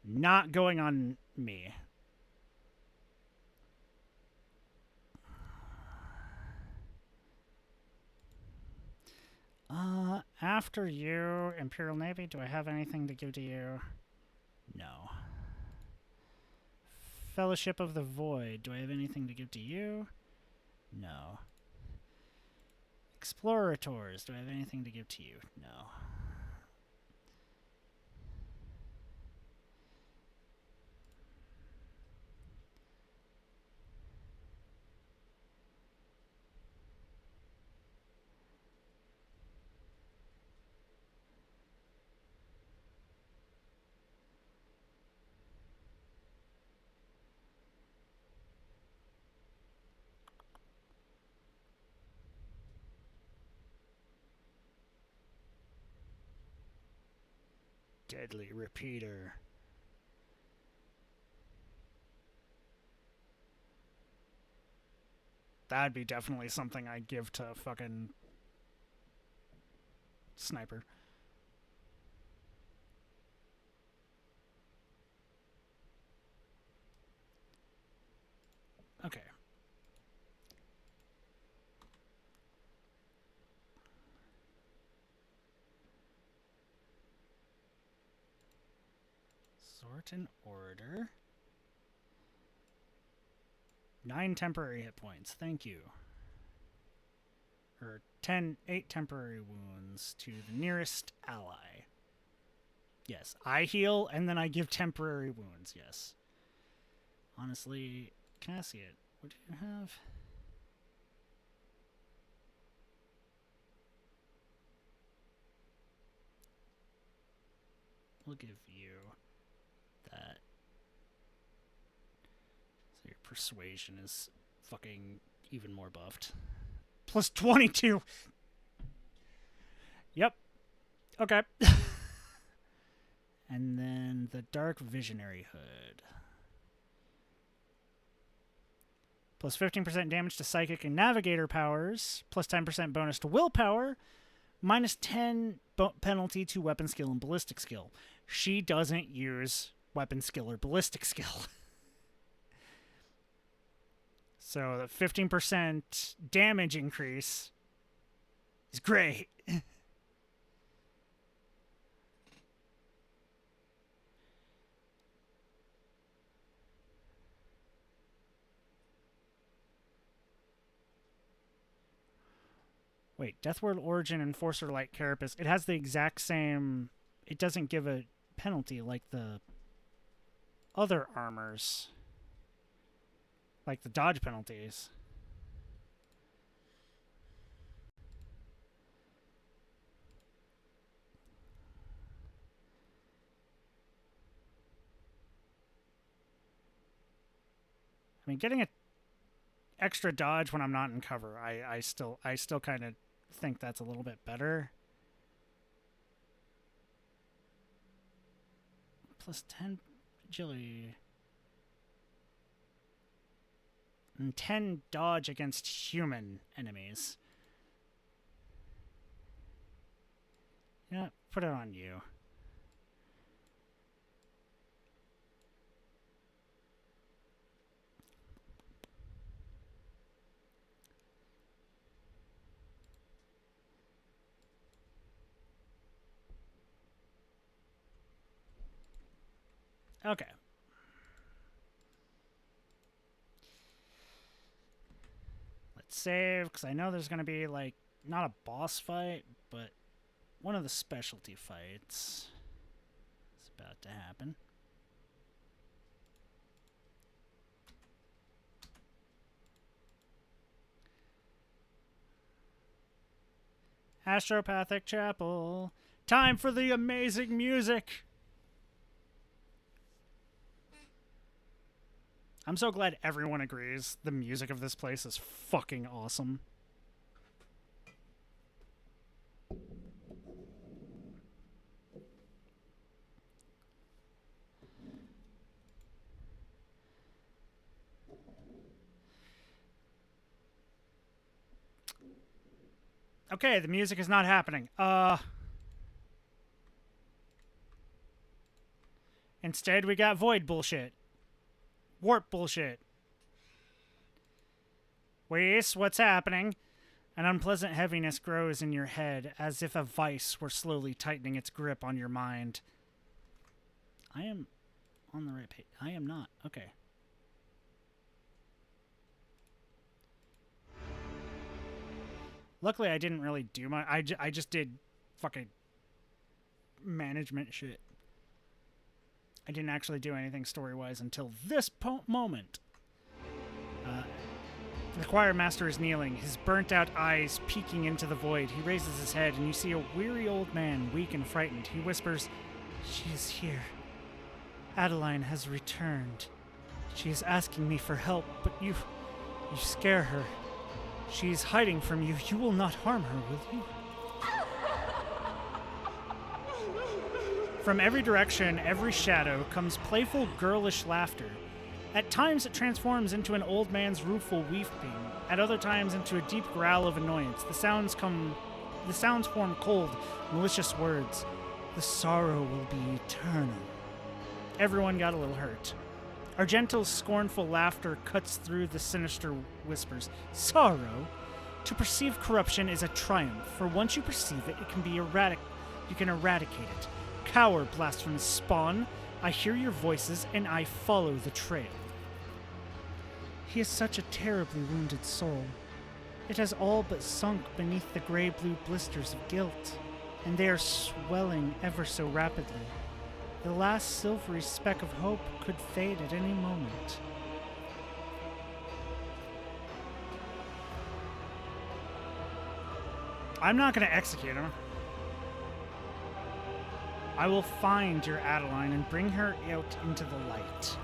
Not going on me. After you, Imperial Navy, do I have anything to give to you? No. Fellowship of the Void. Do I have anything to give to you? No. Explorators. Do I have anything to give to you? No. Deadly Repeater. That'd be definitely something I'd give to fucking sniper. Okay. Sort in order. 9 temporary hit points. Thank you. Or 8 temporary wounds to the nearest ally. Yes, I heal and then I give temporary wounds. Yes. Honestly, can I see it? What do you have? We'll give you that. So your persuasion is fucking even more buffed. Plus 22. Yep. Okay. And then the Dark Visionary Hood. Plus 15% damage to Psychic and Navigator powers. Plus 10% bonus to Willpower. Minus 10 penalty to Weapon Skill and Ballistic Skill. She doesn't use Weapon Skill or Ballistic Skill. So the 15% damage increase is great. Wait, Deathward Origin Enforcer Light Carapace. It has the exact same... It doesn't give a penalty like the other armors. Like the dodge penalties. I mean, getting a extra dodge when I'm not in cover, I still kind of think that's a little bit better. Plus 10 agility. And 10 dodge against human enemies. Yeah, put it on you. Okay. Let's save, because I know there's going to be, like, not a boss fight, but one of the specialty fights is about to happen. Astropathic Chapel. Time for the amazing music! I'm so glad everyone agrees the music of this place is fucking awesome. Okay, the music is not happening. Instead, we got void bullshit. Warp bullshit. Weiss, what's happening? An unpleasant heaviness grows in your head, as if a vice were slowly tightening its grip on your mind. I am on the right page. I am not. Okay. Luckily, I didn't really do my... I just did fucking management shit. I didn't actually do anything story-wise until this moment. The choir master is kneeling, his burnt-out eyes peeking into the void. He raises his head, and you see a weary old man, weak and frightened. He whispers, "She is here. Adeline has returned. She is asking me for help, but you scare her. She is hiding from you. You will not harm her, will you?" From every direction, every shadow, comes playful, girlish laughter. At times, it transforms into an old man's rueful weeping. At other times, into a deep growl of annoyance. The sounds come the sounds form cold, malicious words. The sorrow will be eternal. Everyone got a little hurt. Argento's scornful laughter cuts through the sinister whispers. Sorrow? To perceive corruption is a triumph, for once you perceive it, you can eradicate it. Coward, blasphemous spawn, I hear your voices, and I follow the trail. He is such a terribly wounded soul. It has all but sunk beneath the gray-blue blisters of guilt, and they are swelling ever so rapidly. The last silvery speck of hope could fade at any moment. I'm not going to execute him. I will find your Adeline and bring her out into the light.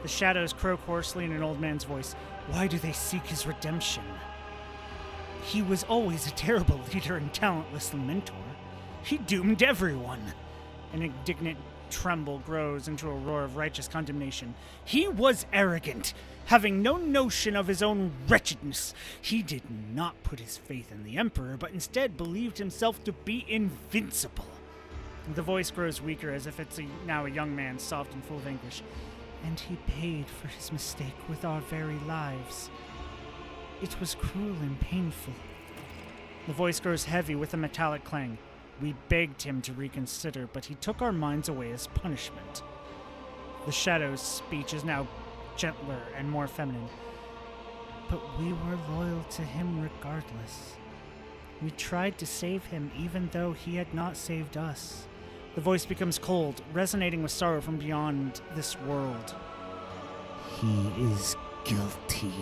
The shadows croak hoarsely in an old man's voice. Why do they seek his redemption? He was always a terrible leader and talentless mentor. He doomed everyone. An indignant tremble grows into a roar of righteous condemnation. He was arrogant, having no notion of his own wretchedness. He did not put his faith in the Emperor, but instead believed himself to be invincible. The voice grows weaker, as if it's now a young man, soft and full of anguish. And he paid for his mistake with our very lives. It was cruel and painful. The voice grows heavy with a metallic clang. We begged him to reconsider, but he took our minds away as punishment. The shadow's speech is now gentler and more feminine. But we were loyal to him regardless. We tried to save him even though he had not saved us. The voice becomes cold, resonating with sorrow from beyond this world. He is guilty.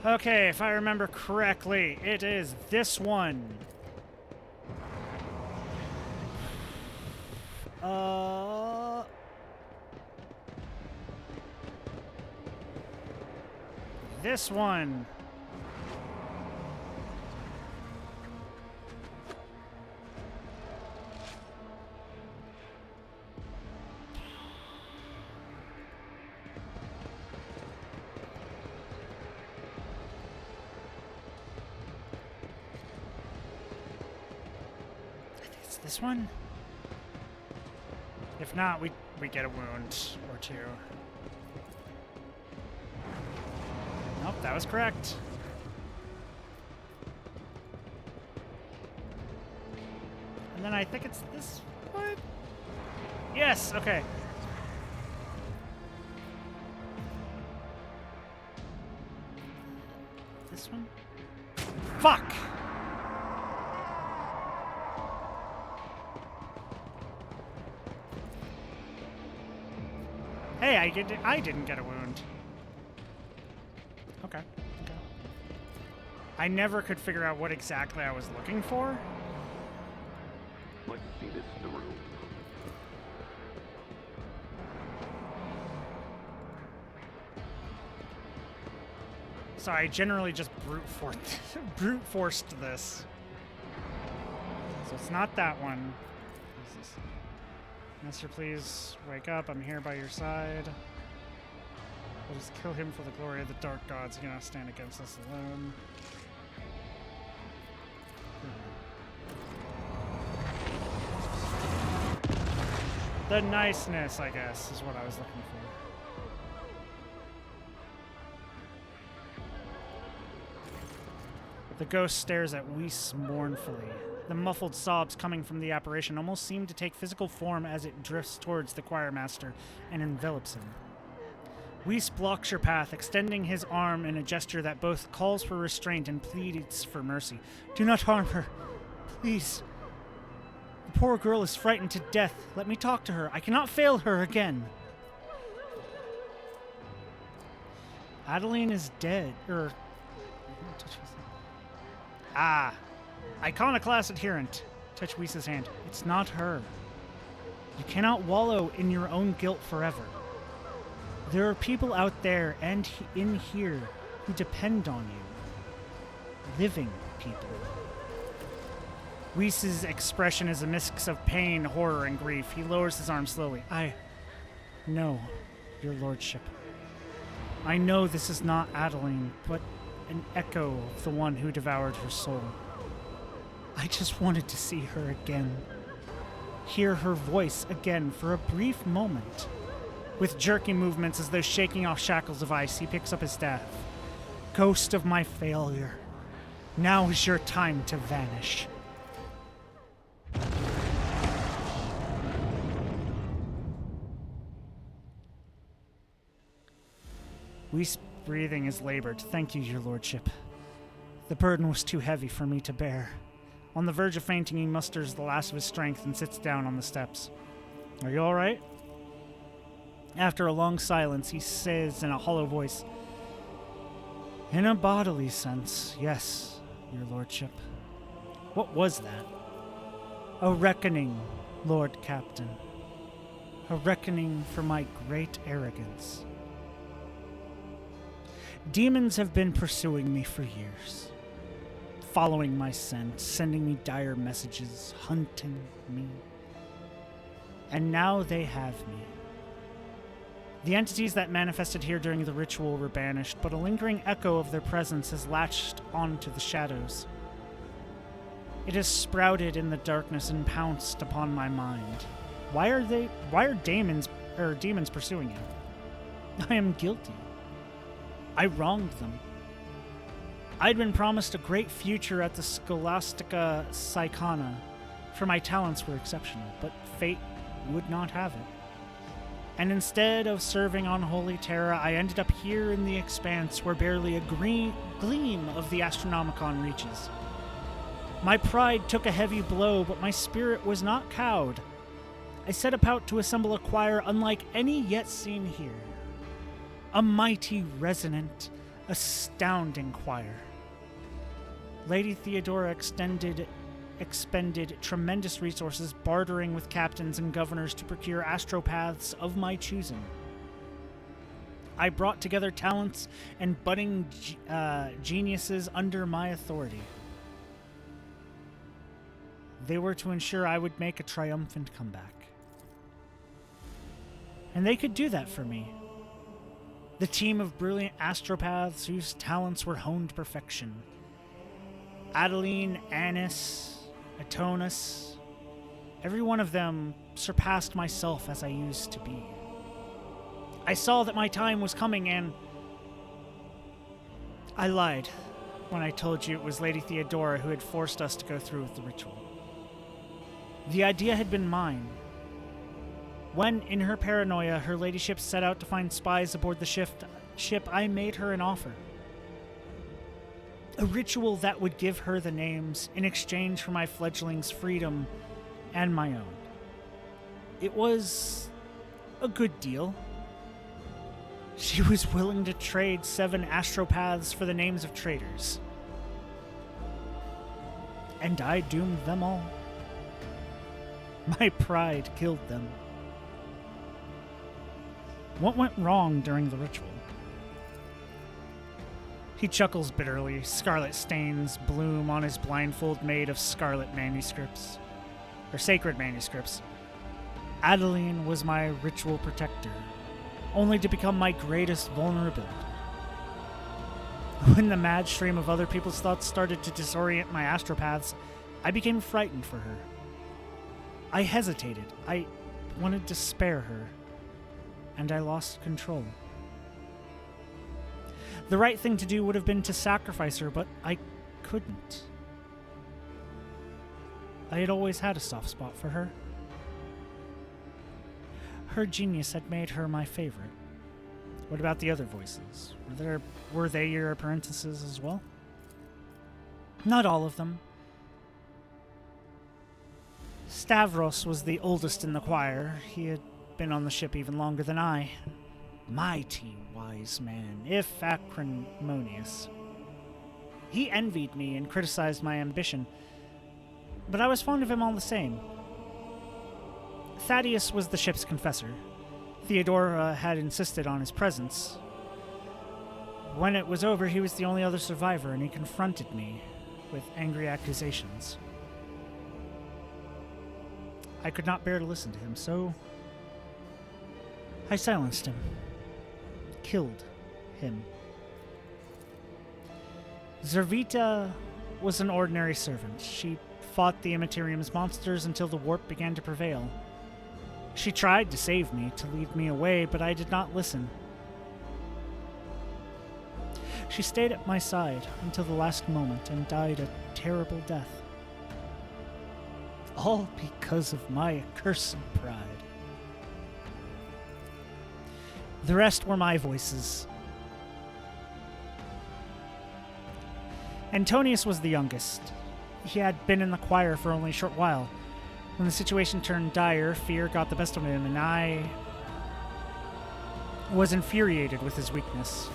Okay, if I remember correctly, it is this one. This one. This one? If not, we get a wound or two. Nope, that was correct. And then I think it's this one? Yes, okay. This one? Fuck! Hey, I didn't get a wound. Okay. I never could figure out what exactly I was looking for. Let's see this through. So I generally just brute forced this. So it's not that one. What is this? Master, please wake up. I'm here by your side. Let us kill him for the glory of the dark gods. He cannot stand against us alone. The niceness, I guess, is what I was looking for. The ghost stares at Weiss mournfully. The muffled sobs coming from the apparition almost seem to take physical form as it drifts towards the choir master and envelops him. Weiss blocks your path, extending his arm in a gesture that both calls for restraint and pleads for mercy. Do not harm her. Please. The poor girl is frightened to death. Let me talk to her. I cannot fail her again. Adeline is dead. Iconoclast adherent. Touch Weiss's hand. It's not her. You cannot wallow in your own guilt forever. There are people out there and in here who depend on you. Living people. Weiss's expression is a mix of pain, horror, and grief. He lowers his arm slowly. I know, your lordship. I know this is not Adeline, but an echo of the one who devoured her soul. I just wanted to see her again. Hear her voice again for a brief moment. With jerky movements as though shaking off shackles of ice, he picks up his staff. Ghost of my failure, now is your time to vanish. Whist's breathing is labored. Thank you, your lordship. The burden was too heavy for me to bear. On the verge of fainting, he musters the last of his strength and sits down on the steps. Are you all right? After a long silence, he says in a hollow voice, in a bodily sense, yes, your lordship. What was that? A reckoning, Lord Captain. A reckoning for my great arrogance. Demons have been pursuing me for years, following my scent, sending me dire messages, hunting me. And now they have me. The entities that manifested here during the ritual were banished, but a lingering echo of their presence has latched onto the shadows. It has sprouted in the darkness and pounced upon my mind. Why are demons pursuing you? I am guilty. I wronged them. I'd been promised a great future at the Scholastica Psychana, for my talents were exceptional, but fate would not have it. And instead of serving on Holy Terra, I ended up here in the expanse where barely a gleam of the Astronomicon reaches. My pride took a heavy blow, but my spirit was not cowed. I set about to assemble a choir unlike any yet seen here. A mighty, resonant, astounding choir. Lady Theodora expended tremendous resources bartering with captains and governors to procure astropaths of my choosing. I brought together talents and budding geniuses under my authority. They were to ensure I would make a triumphant comeback. And they could do that for me. The team of brilliant astropaths whose talents were honed to perfection. Adeline, Annis, Atonus, every one of them surpassed myself as I used to be. I saw that my time was coming and I lied when I told you it was Lady Theodora who had forced us to go through with the ritual. The idea had been mine. When, in her paranoia, her ladyship set out to find spies aboard the ship, I made her an offer. A ritual that would give her the names in exchange for my fledgling's freedom and my own. It was a good deal. She was willing to trade 7 astropaths for the names of traitors. And I doomed them all. My pride killed them. What went wrong during the ritual? He chuckles bitterly. Scarlet stains bloom on his blindfold made of scarlet manuscripts. Or sacred manuscripts. Adeline was my ritual protector, only to become my greatest vulnerability. When the mad stream of other people's thoughts started to disorient my astropaths, I became frightened for her. I hesitated. I wanted to spare her. And I lost control. The right thing to do would have been to sacrifice her, but I couldn't. I had always had a soft spot for her. Her genius had made her my favorite. What about the other voices? Were they your apprentices as well? Not all of them. Stavros was the oldest in the choir. He had been on the ship even longer than I. Mighty wise man, if acrimonious. He envied me and criticized my ambition, but I was fond of him all the same. Thaddeus was the ship's confessor. Theodora had insisted on his presence. When it was over, he was the only other survivor, and he confronted me with angry accusations. I could not bear to listen to him, so I silenced him. Killed him. Zervita was an ordinary servant. She fought the Immaterium's monsters until the warp began to prevail. She tried to save me, to lead me away, but I did not listen. She stayed at my side until the last moment and died a terrible death. All because of my accursed pride. The rest were my voices. Antonius was the youngest. He had been in the choir for only a short while. When the situation turned dire, fear got the best of him, and I was infuriated with his weakness.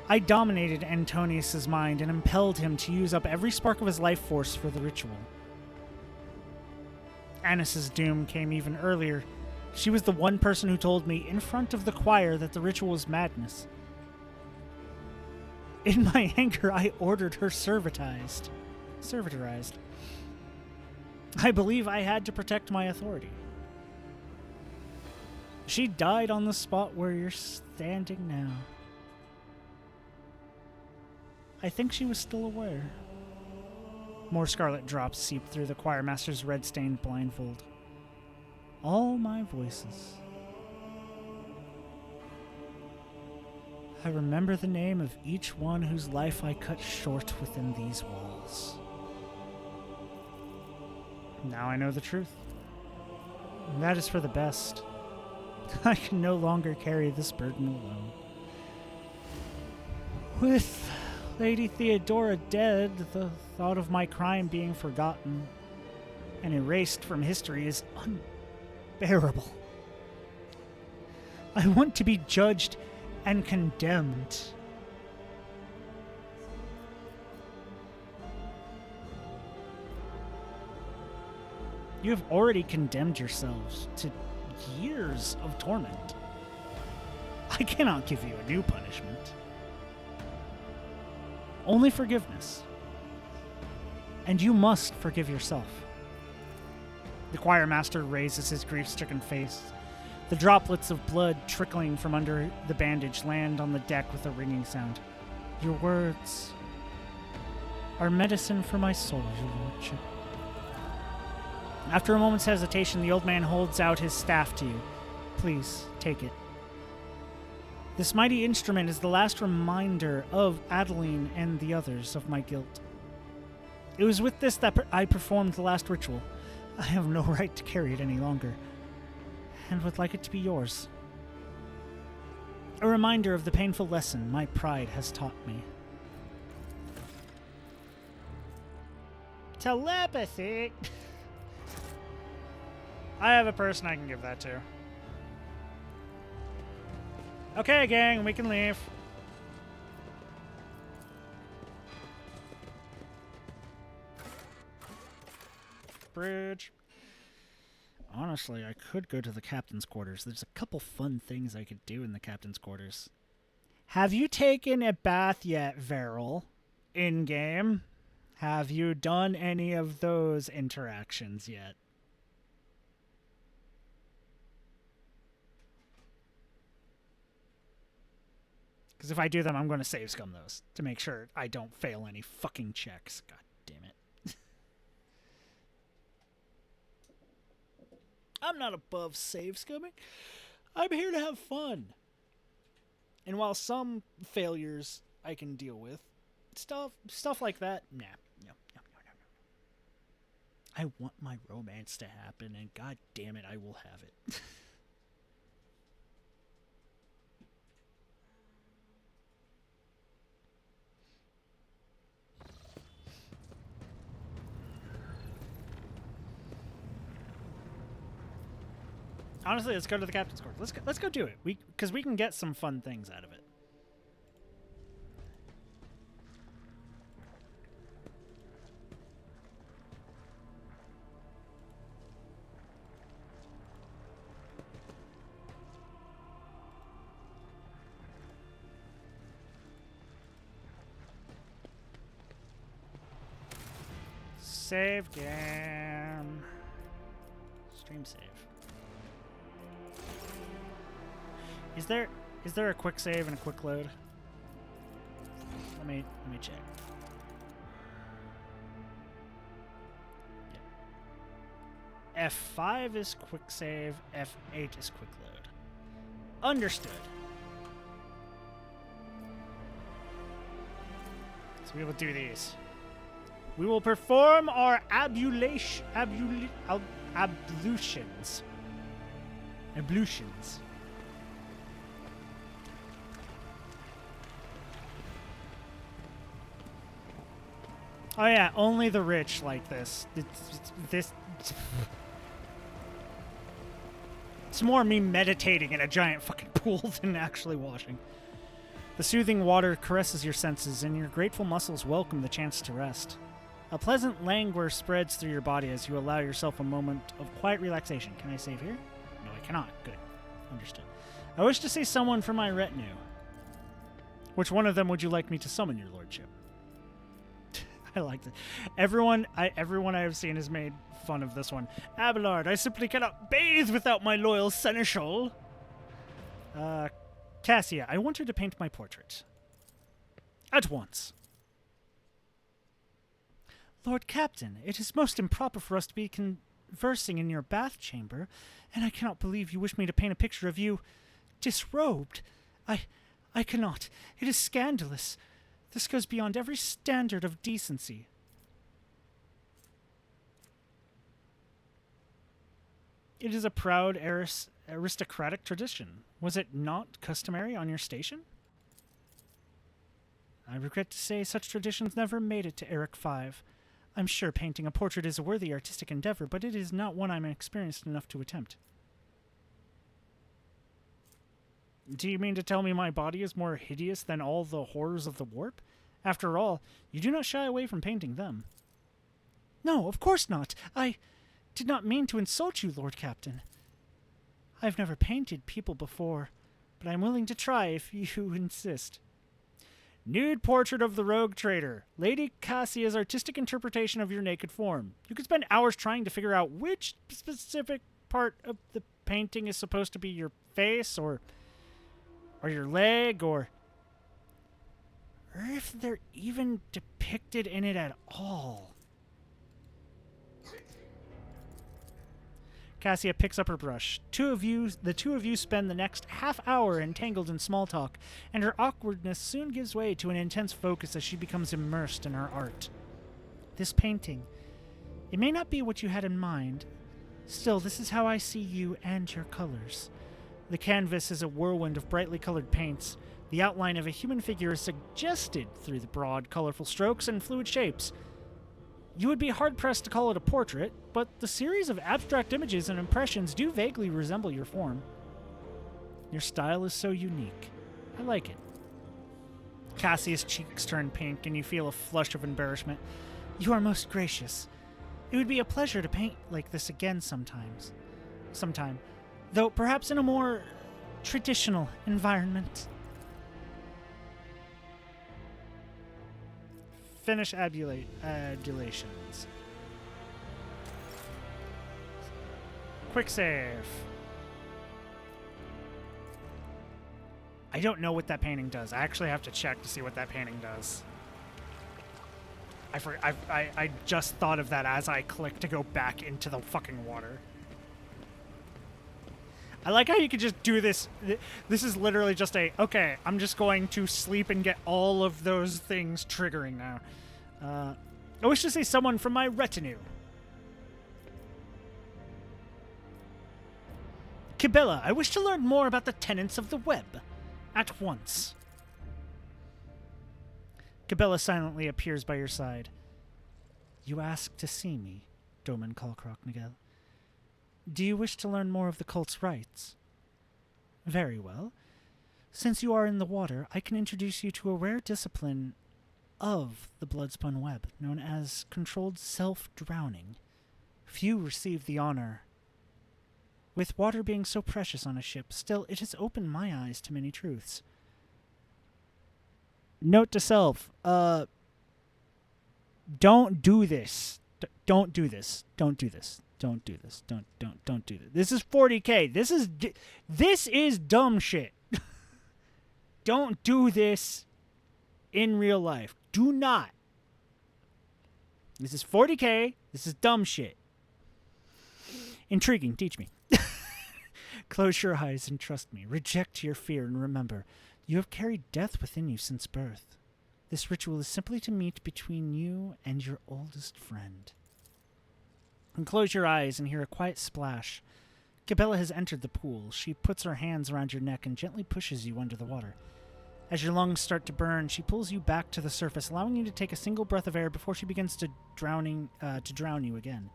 I dominated Antonius's mind and impelled him to use up every spark of his life force for the ritual. Annis's doom came even earlier. She was the one person who told me in front of the choir that the ritual was madness. In my anger, I ordered her servitorized. I believe I had to protect my authority. She died on the spot where you're standing now. I think she was still aware. More scarlet drops seeped through the choir master's red-stained blindfold. All my voices. I remember the name of each one whose life I cut short within these walls. Now I know the truth. And that is for the best. I can no longer carry this burden alone. With Lady Theodora dead, the thought of my crime being forgotten and erased from history is unbearable. I want to be judged and condemned. You have already condemned yourselves to years of torment. I cannot give you a new punishment. Only forgiveness. And you must forgive yourself. The choir master raises his grief-stricken face. The droplets of blood trickling from under the bandage land on the deck with a ringing sound. Your words are medicine for my soul, your lordship. After a moment's hesitation, the old man holds out his staff to you. Please, take it. This mighty instrument is the last reminder of Adeline and the others of my guilt. It was with this that I performed the last ritual. I have no right to carry it any longer, and would like it to be yours. A reminder of the painful lesson my pride has taught me. Telepathy! I have a person I can give that to. Okay, gang, we can leave. Bridge. Honestly, I could go to the captain's quarters. There's a couple fun things I could do in the captain's quarters. Have you taken a bath yet, Veril? In-game? Have you done any of those interactions yet? Because if I do them, I'm going to save scum those to make sure I don't fail any fucking checks. God damn it. I'm not above save scumming. I'm here to have fun. And while some failures I can deal with, stuff like that, nah. No. I want my romance to happen, and god damn it, I will have it. Honestly, let's go to the captain's quarters. Let's go do it. Because we can get some fun things out of it. Save game. Stream save. Is Is there a quick save and a quick load? Let me check. Yeah. F5 is quick save, F8 is quick load. Understood. So we will do these. We will perform our ablutions. Ablutions. Oh yeah, only the rich like this. It's more me meditating in a giant fucking pool than actually washing. The soothing water caresses your senses, and your grateful muscles welcome the chance to rest. A pleasant languor spreads through your body as you allow yourself a moment of quiet relaxation. Can I save here? No, I cannot. Good. Understood. I wish to see someone from my retinue. Which one of them would you like me to summon, your lordship? I like that. Everyone I have seen has made fun of this one. Abelard, I simply cannot bathe without my loyal seneschal. Cassia, I want her to paint my portrait. At once. Lord Captain, it is most improper for us to be conversing in your bath chamber, and I cannot believe you wish me to paint a picture of you disrobed. I cannot. It is scandalous. This goes beyond every standard of decency. It is a proud aristocratic tradition. Was it not customary on your station? I regret to say such traditions never made it to Eric V. I'm sure painting a portrait is a worthy artistic endeavor, but it is not one I'm experienced enough to attempt. Do you mean to tell me my body is more hideous than all the horrors of the warp? After all, you do not shy away from painting them. No, of course not. I did not mean to insult you, Lord Captain. I've never painted people before, but I'm willing to try if you insist. Nude portrait of the rogue trader. Lady Cassia's artistic interpretation of your naked form. You could spend hours trying to figure out which specific part of the painting is supposed to be your face or your leg or if they're even depicted in it at all. Cassia picks up her brush. The two of you spend the next half hour entangled in small talk, and her awkwardness soon gives way to an intense focus as she becomes immersed in her art. This painting, it may not be what you had in mind. Still, this is how I see you and your colors. The canvas is a whirlwind of brightly colored paints. The outline of a human figure is suggested through the broad, colorful strokes and fluid shapes. You would be hard-pressed to call it a portrait, but the series of abstract images and impressions do vaguely resemble your form. Your style is so unique. I like it. Cassia's cheeks turn pink, and you feel a flush of embarrassment. You are most gracious. It would be a pleasure to paint like this again sometime. Though perhaps in a more traditional environment. Finish adulations. Quick save. I don't know what that painting does. I actually have to check to see what that painting does. I just thought of that as I clicked to go back into the fucking water. I like how you could just do this. This is literally just okay, I'm just going to sleep and get all of those things triggering now. I wish to see someone from my retinue. Kibella, I wish to learn more about the tenets of the web. At once. Kibella silently appears by your side. You ask to see me, Doman Kalkroknagel. Do you wish to learn more of the cult's rites? Very well. Since you are in the water, I can introduce you to a rare discipline of the bloodspun web, known as controlled self-drowning. Few receive the honor. With water being so precious on a ship, still it has opened my eyes to many truths. Note to self, don't do this. Don't do this. Don't do this. Don't do this. Don't do this. This is 40K. This is dumb shit. Don't do this in real life. Do not. This is 40K. This is dumb shit. Intriguing. Teach me. Close your eyes and trust me. Reject your fear and remember, you have carried death within you since birth. This ritual is simply to meet between you and your oldest friend. And close your eyes and hear a quiet splash. Cabela has entered the pool. She puts her hands around your neck and gently pushes you under the water. As your lungs start to burn, she pulls you back to the surface, allowing you to take a single breath of air before she begins to drown you again.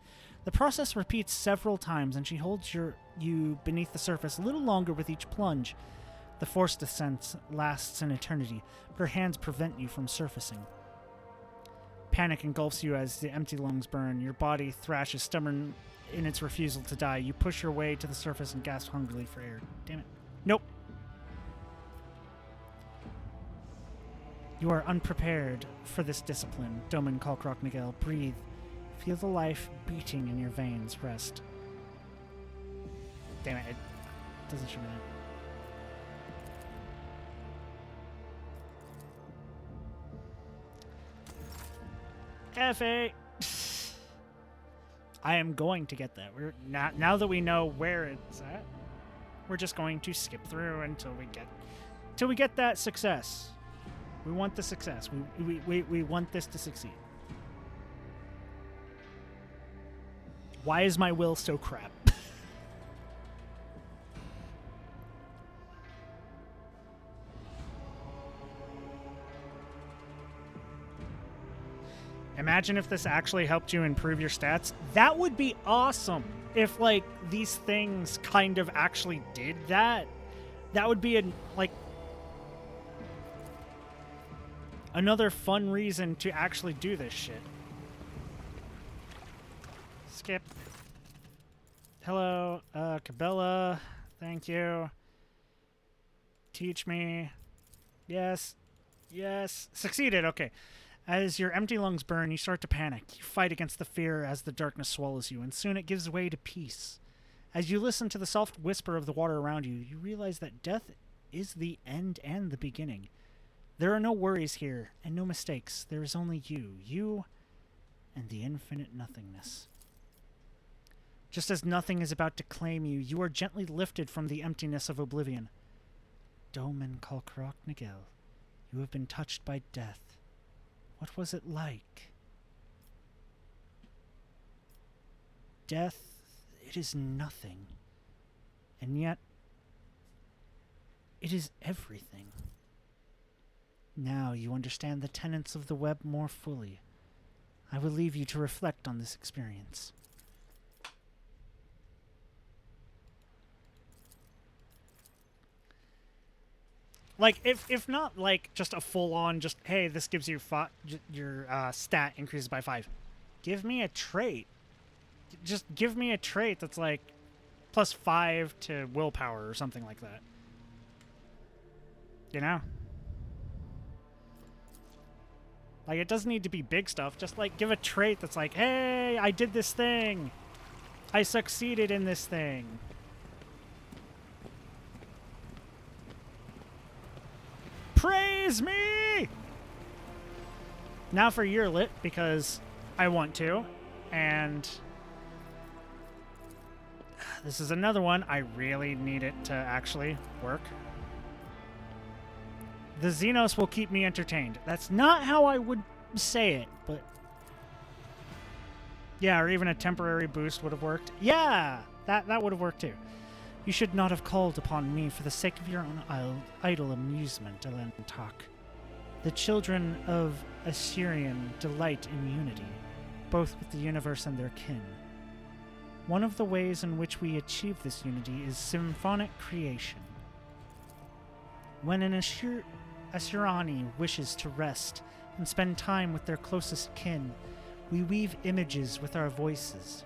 The process repeats several times, and she holds you beneath the surface a little longer with each plunge. The forced descent lasts an eternity, but her hands prevent you from surfacing. Panic engulfs you as the empty lungs burn. Your body thrashes, stubborn in its refusal to die. You push your way to the surface and gasp hungrily for air. Damn it. Nope. You are unprepared for this discipline. Doman Kalkrok Nigel. Breathe. Feel the life beating in your veins. Rest. Damn it. It doesn't show me that. F.A. I am going to get that. We're not, now that we know where it's at, we're just going to skip through until we get that success. We want the success. We want this to succeed. Why is my will so crap? Imagine if this actually helped you improve your stats. That would be awesome. If, like, these things kind of actually did that. That would be, another fun reason to actually do this shit. Skip. Hello, Cabela. Thank you. Teach me. Yes. Yes. Succeeded. Okay. As your empty lungs burn, you start to panic. You fight against the fear as the darkness swallows you, and soon it gives way to peace. As you listen to the soft whisper of the water around you, you realize that death is the end and the beginning. There are no worries here, and no mistakes. There is only you, and the infinite nothingness. Just as nothing is about to claim you, you are gently lifted from the emptiness of oblivion. Doman Kalkrok Nigel, you have been touched by death. What was it like? Death, it is nothing. And yet, it is everything. Now you understand the tenets of the web more fully. I will leave you to reflect on this experience. Like, if not, like, just a full-on, just, hey, this gives you your stat increases by 5. Give me a trait. Just give me a trait that's, like, plus 5 to willpower or something like that. You know? Like, it doesn't need to be big stuff. Just, like, give a trait that's like, hey, I did this thing. I succeeded in this thing. Praise me! Now for year lit, because I want to. And this is another one. I really need it to actually work. The Xenos will keep me entertained. That's not how I would say it, but yeah, or even a temporary boost would have worked. Yeah, that would have worked too. You should not have called upon me for the sake of your own idle amusement, Elentak. The children of Assyrian delight in unity, both with the universe and their kin. One of the ways in which we achieve this unity is symphonic creation. When an Assyriani wishes to rest and spend time with their closest kin, we weave images with our voices.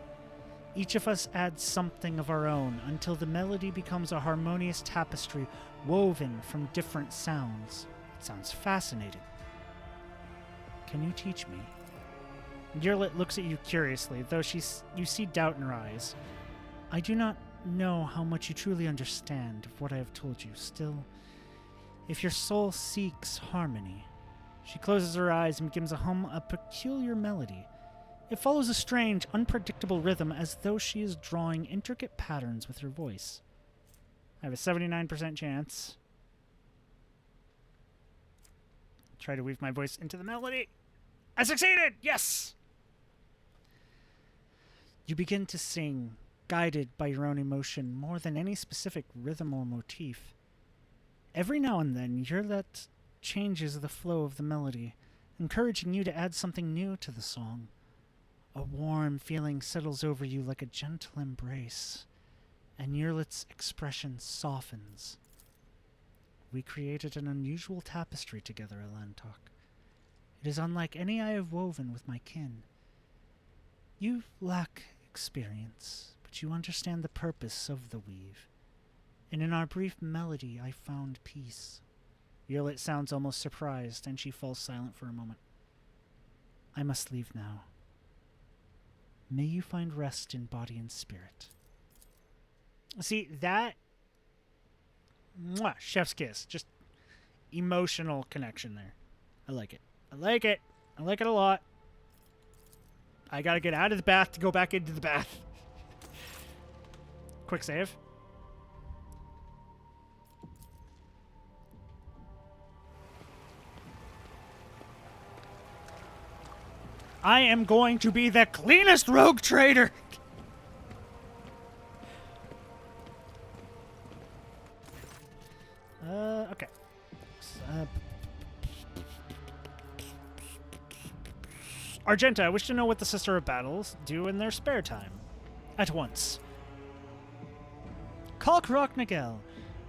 Each of us adds something of our own until the melody becomes a harmonious tapestry woven from different sounds. It sounds fascinating. Can you teach me? Yerlit looks at you curiously, though you see doubt in her eyes. I do not know how much you truly understand of what I have told you. Still, If your soul seeks harmony. She closes her eyes and begins to hum a peculiar melody. It follows a strange, unpredictable rhythm as though she is drawing intricate patterns with her voice. I have a 79% chance. Try to weave my voice into the melody. I succeeded! Yes! You begin to sing, guided by your own emotion more than any specific rhythm or motif. Every now and then, your let changes the flow of the melody, encouraging you to add something new to the song. A warm feeling settles over you like a gentle embrace, and Yurlet's expression softens. We created an unusual tapestry together, Alantok. It is unlike any I have woven with my kin. You lack experience, but you understand the purpose of the weave. And in our brief melody, I found peace. Yurlet sounds almost surprised, and she falls silent for a moment. I must leave now. May you find rest in body and spirit. See, that... Mwah, chef's kiss. Just emotional connection there. I like it. I like it. I like it a lot. I gotta get out of the bath to go back into the bath. Quick save. I am going to be the cleanest rogue trader. Okay. Argenta, I wish to know what the Sister of Battles do in their spare time. At once. Kalkrok Nagel,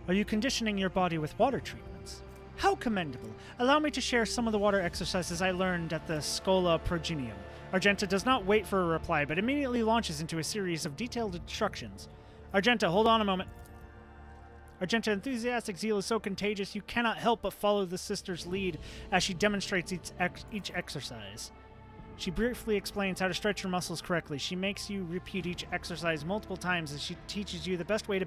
are you conditioning your body with water treatments? How commendable. Allow me to share some of the water exercises I learned at the Scola Progenium. Argenta does not wait for a reply, but immediately launches into a series of detailed instructions. Argenta, hold on a moment. Argenta, enthusiastic zeal is so contagious you cannot help but follow the sister's lead as she demonstrates each exercise. She briefly explains how to stretch your muscles correctly. She makes you repeat each exercise multiple times as she teaches you the best way to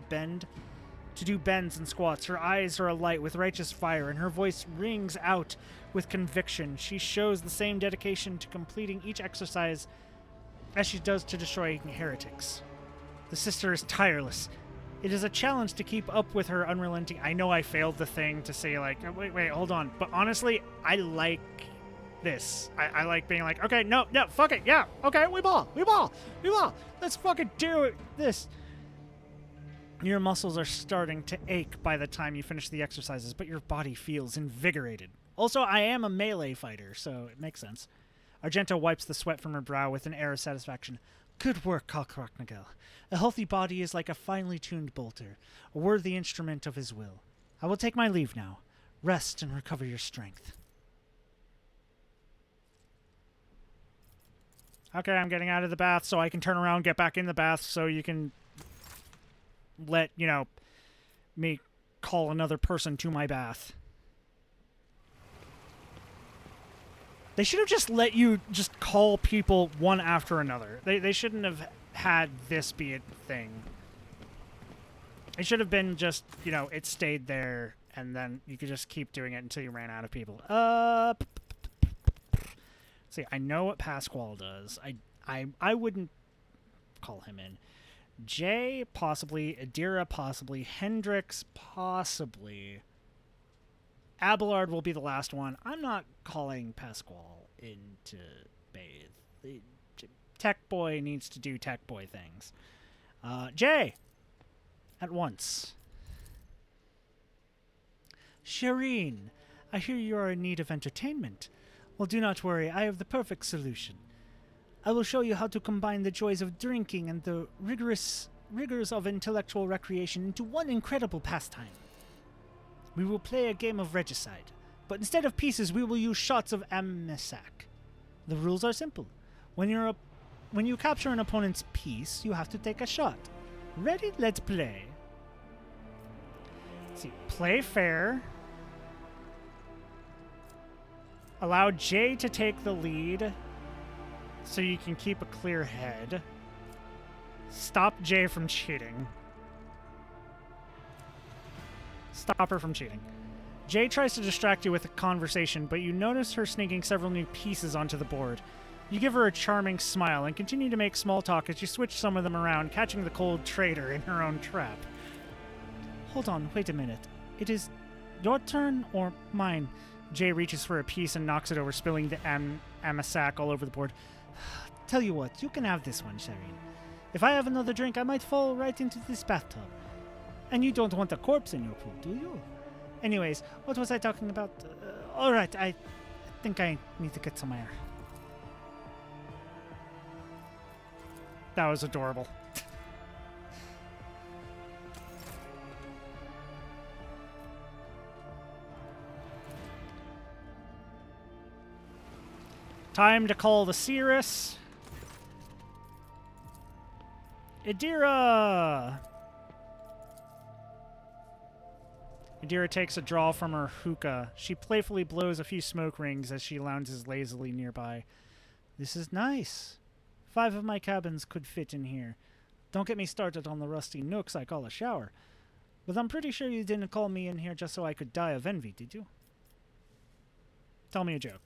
do bends and squats. Her eyes are alight with righteous fire, and her voice rings out with conviction. She shows the same dedication to completing each exercise as she does to destroying heretics. The sister is tireless. It is a challenge to keep up with her unrelenting... I know I failed the thing to say, like, wait, hold on. But honestly, I like this. I like being like, okay, no, fuck it, yeah, okay, we ball, let's fucking do this. Your muscles are starting to ache by the time you finish the exercises, but your body feels invigorated. Also, I am a melee fighter, so it makes sense. Argenta wipes the sweat from her brow with an air of satisfaction. Good work, Kalkroknagel. A healthy body is like a finely tuned bolter, a worthy instrument of his will. I will take my leave now. Rest and recover your strength. Okay, I'm getting out of the bath so I can turn around, get back in the bath so you can let, me call another person to my bath. They should have just let you just call people one after another. They shouldn't have had this be a thing. It should have been just, it stayed there, and then you could just keep doing it until you ran out of people. See, I know what Pasquale does. I wouldn't call him in. Jay, possibly. Adira, possibly. Hendrix, possibly. Abelard will be the last one. I'm not calling Pasquale in to bathe. Tech Boy needs to do Tech Boy things. Jay! At once. Shireen, I hear you are in need of entertainment. Well, do not worry, I have the perfect solution. I will show you how to combine the joys of drinking and the rigors of intellectual recreation into one incredible pastime. We will play a game of regicide, but instead of pieces, we will use shots of amnesak. The rules are simple. When you capture an opponent's piece, you have to take a shot. Ready? Let's play. Let's see. Play fair. Allow Jay to take the lead so you can keep a clear head. Stop Jay from cheating. Stop her from cheating. Jay tries to distract you with a conversation, but you notice her sneaking several new pieces onto the board. You give her a charming smile and continue to make small talk as you switch some of them around, catching the cold trader in her own trap. Hold on, wait a minute. It is your turn or mine? Jay reaches for a piece and knocks it over, spilling the amasak all over the board. Tell you what, you can have this one, Shireen. If I have another drink, I might fall right into this bathtub. And you don't want a corpse in your pool, do you? Anyways, what was I talking about? Alright, I think I need to get some air. That was adorable. Time to call the Cirrus. Idira! Idira takes a draw from her hookah. She playfully blows a few smoke rings as she lounges lazily nearby. This is nice. 5 of my cabins could fit in here. Don't get me started on the rusty nooks I call a shower. But I'm pretty sure you didn't call me in here just so I could die of envy, did you? Tell me a joke.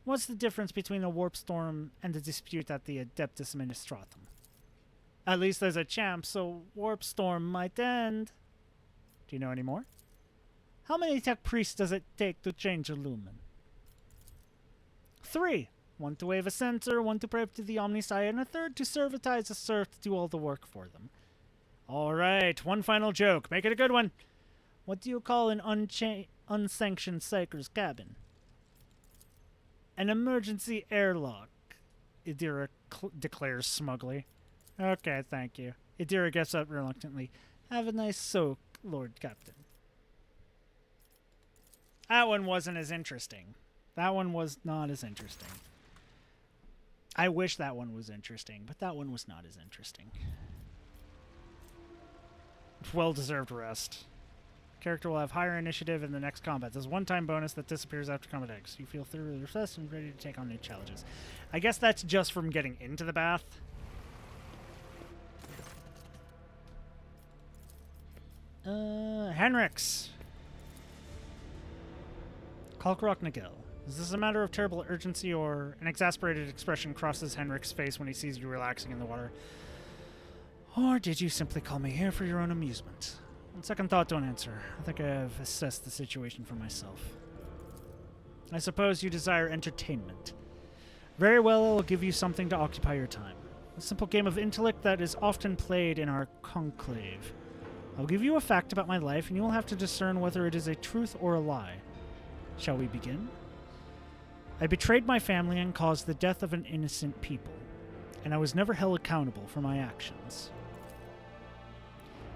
What's the difference between a warp storm and a dispute at the Adeptus Ministratum? At least there's a champ, so warp storm might end. Do you know any more? How many tech priests does it take to change a lumen? 3. 1 to wave a sensor, 1 to pray to the Omnisci, and a 3rd to servitize a serf to do all the work for them. Alright, one final joke. Make it a good one. What do you call an unsanctioned psycher's cabin? An emergency airlock, Idira declares smugly. Okay, thank you. Idira gets up reluctantly. Have a nice soak, Lord Captain. That one wasn't as interesting. That one was not as interesting. I wish that one was interesting, but that one was not as interesting. Well-deserved rest. Character will have higher initiative in the next combat. There's a one-time bonus that disappears after combat X. You feel thoroughly refreshed and ready to take on new challenges. I guess that's just from getting into the bath. Henrix. Kalkrok Nagel. Is this a matter of terrible urgency or an exasperated expression crosses Henrik's face when he sees you relaxing in the water? Or did you simply call me here for your own amusement? On second thought, don't answer. I think I have assessed the situation for myself. I suppose you desire entertainment. Very well, I'll give you something to occupy your time. A simple game of intellect that is often played in our conclave. I'll give you a fact about my life, and you will have to discern whether it is a truth or a lie. Shall we begin? I betrayed my family and caused the death of an innocent people, and I was never held accountable for my actions.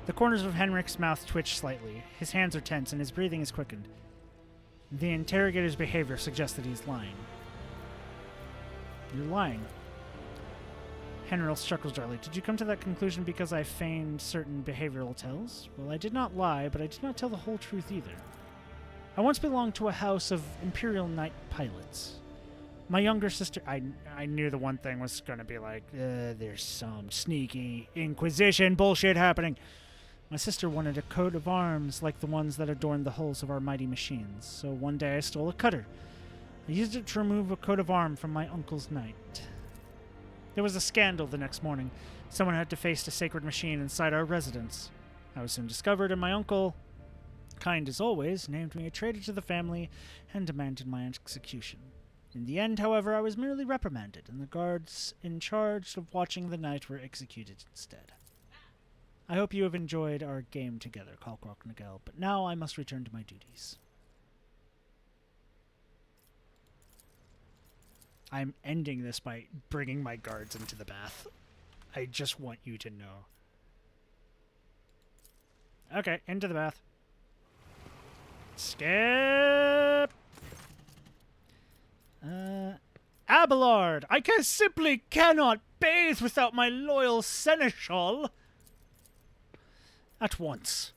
The corners of Henrik's mouth twitch slightly. His hands are tense, and his breathing is quickened. The interrogator's behavior suggests that he's lying. You're lying. Henril chuckles dryly. Did you come to that conclusion because I feigned certain behavioral tells? Well, I did not lie, but I did not tell the whole truth either. I once belonged to a house of Imperial Knight pilots. My younger sister... I knew the one thing was going to be like, there's some sneaky Inquisition bullshit happening. My sister wanted a coat of arms like the ones that adorned the hulls of our mighty machines, so one day I stole a cutter. I used it to remove a coat of arms from my uncle's knight. There was a scandal the next morning. Someone had defaced a sacred machine inside our residence. I was soon discovered, and my uncle, kind as always, named me a traitor to the family and demanded my execution. In the end, however, I was merely reprimanded, and the guards in charge of watching the knight were executed instead. I hope you have enjoyed our game together, Kalkrok Nagel, but now I must return to my duties. I'm ending this by bringing my guards into the bath. I just want you to know. Okay, into the bath. Skip! Abelard! Simply cannot bathe without my loyal seneschal! At once.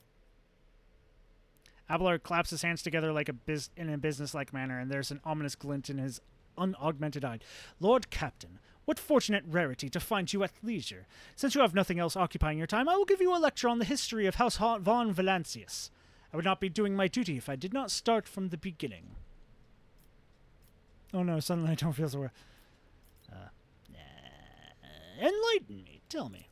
Abelard claps his hands together like in a business-like manner, and there's an ominous glint in his unaugmented eye. Lord Captain, what fortunate rarity to find you at leisure. Since you have nothing else occupying your time, I will give you a lecture on the history of House von Valancius. I would not be doing my duty if I did not start from the beginning. Oh no, suddenly I don't feel so well. Enlighten me, tell me.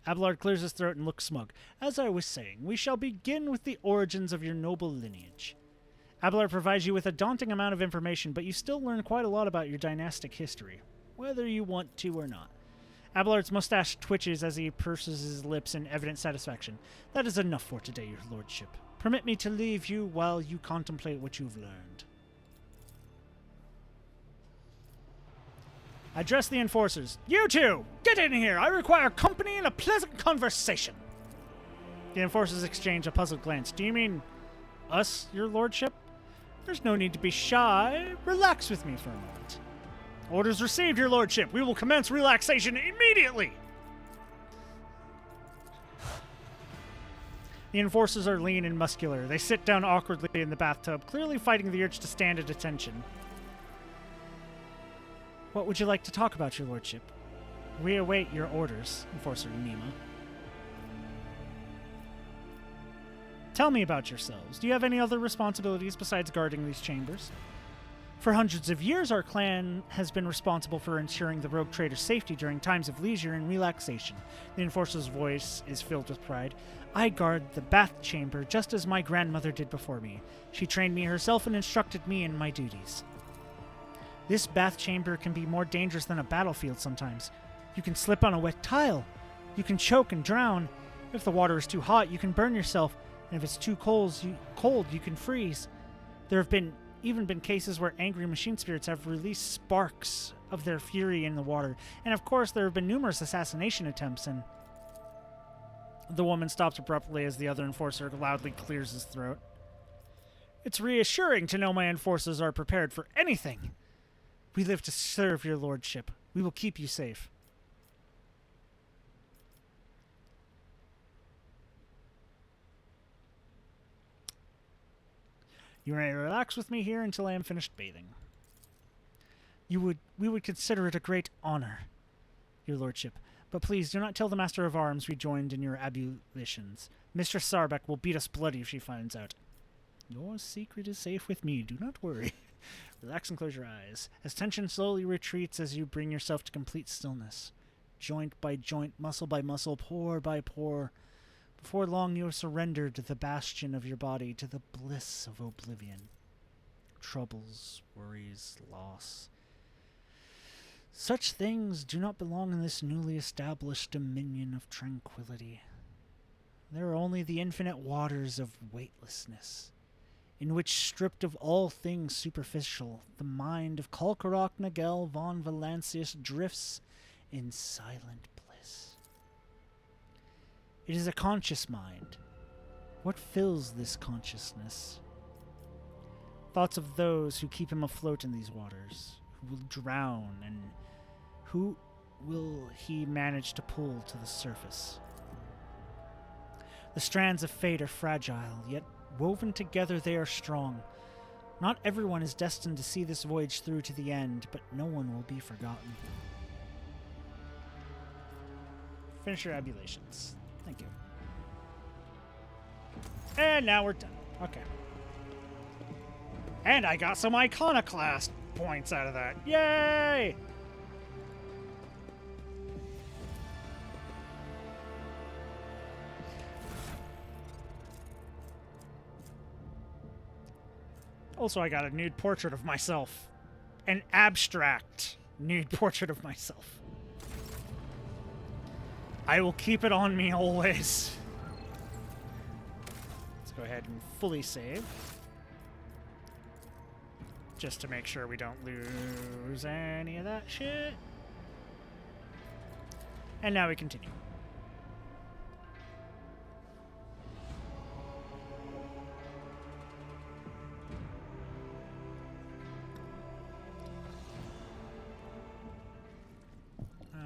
Abelard clears his throat and looks smug. As I was saying, we shall begin with the origins of your noble lineage. Abelard provides you with a daunting amount of information, but you still learn quite a lot about your dynastic history, whether you want to or not. Abelard's mustache twitches as he purses his lips in evident satisfaction. That is enough for today, your lordship. Permit me to leave you while you contemplate what you've learned. Address the enforcers. You two! Get in here! I require company and a pleasant conversation. The enforcers exchange a puzzled glance. Do you mean us, your lordship? There's no need to be shy. Relax with me for a moment. Orders received, your lordship. We will commence relaxation immediately. The enforcers are lean and muscular. They sit down awkwardly in the bathtub, clearly fighting the urge to stand at attention. What would you like to talk about, your lordship? We await your orders, Enforcer Nima. Tell me about yourselves. Do you have any other responsibilities besides guarding these chambers? For hundreds of years, our clan has been responsible for ensuring the rogue trader's safety during times of leisure and relaxation. The enforcer's voice is filled with pride. I guard the bath chamber just as my grandmother did before me. She trained me herself and instructed me in my duties. This bath chamber can be more dangerous than a battlefield sometimes. You can slip on a wet tile. You can choke and drown. If the water is too hot, you can burn yourself. And if it's too cold, you can freeze. There have even been cases where angry machine spirits have released sparks of their fury in the water. And of course, there have been numerous assassination attempts, and the woman stops abruptly as the other enforcer loudly clears his throat. It's reassuring to know my enforcers are prepared for anything. We live to serve your lordship. We will keep you safe. You may relax with me here until I am finished bathing. We would consider it a great honor, your lordship. But please do not tell the Master of Arms we joined in your ablutions. Mistress Sarbeck will beat us bloody if she finds out. Your secret is safe with me. Do not worry. Relax and close your eyes. As tension slowly retreats as you bring yourself to complete stillness. Joint by joint, muscle by muscle, pore by pore. Before long you have surrendered the bastion of your body to the bliss of oblivion. Troubles, worries, loss. Such things do not belong in this newly established dominion of tranquility. They are only the infinite waters of weightlessness, in which, stripped of all things superficial, the mind of Kalkarok Nagel von Valancius drifts in silent bliss. It is a conscious mind. What fills this consciousness? Thoughts of those who keep him afloat in these waters, who will drown, and who will he manage to pull to the surface? The strands of fate are fragile, yet woven together they are strong. Not everyone is destined to see this voyage through to the end, but no one will be forgotten. Finish your abulations. Thank you. And now we're done. Okay. And I got some iconoclast points out of that. Yay! Also, I got a nude portrait of myself. An abstract nude portrait of myself. I will keep it on me always. Let's go ahead and fully save. Just to make sure we don't lose any of that shit. And now we continue.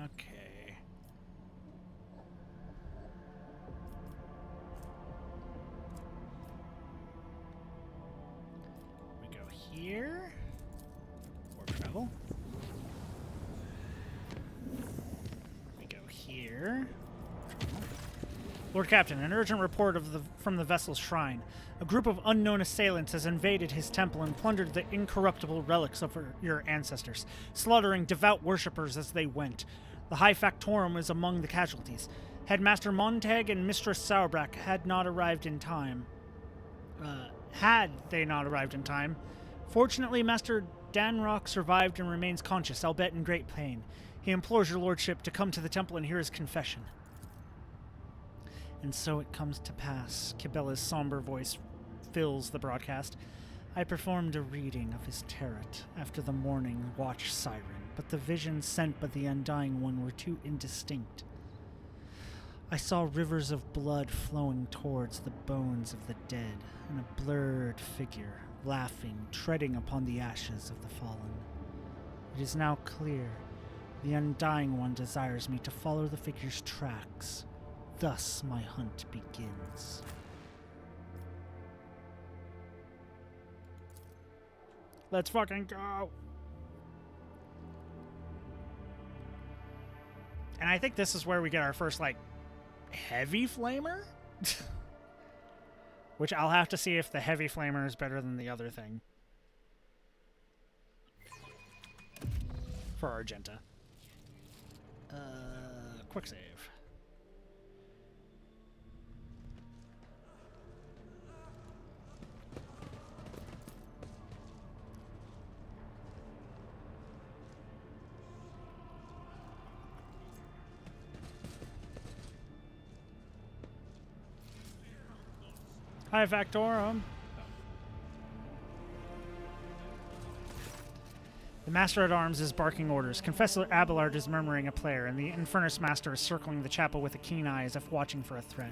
Okay. We go here. Or travel. We go here. Travel. Lord Captain, an urgent report from the vessel's shrine. A group of unknown assailants has invaded his temple and plundered the incorruptible relics of your ancestors, slaughtering devout worshippers as they went. The High Factorum is among the casualties. Headmaster Montag and Mistress Sauerbrack had not arrived in time. Had they not arrived in time. Fortunately, Master Danrock survived and remains conscious, albeit in great pain. He implores your lordship to come to the temple and hear his confession. And so it comes to pass. Cabela's somber voice fills the broadcast. I performed a reading of his tarot after the morning watch siren, but the visions sent by the Undying One were too indistinct. I saw rivers of blood flowing towards the bones of the dead, and a blurred figure, laughing, treading upon the ashes of the fallen. It is now clear. The Undying One desires me to follow the figure's tracks. Thus my hunt begins. Let's fucking go! And I think this is where we get our first, heavy flamer? Which I'll have to see if the heavy flamer is better than the other thing. For Argenta. Quick save. High Factorum. The Master-at-Arms is barking orders. Confessor Abelard is murmuring a prayer, and the Infernus Master is circling the chapel with a keen eye as if watching for a threat.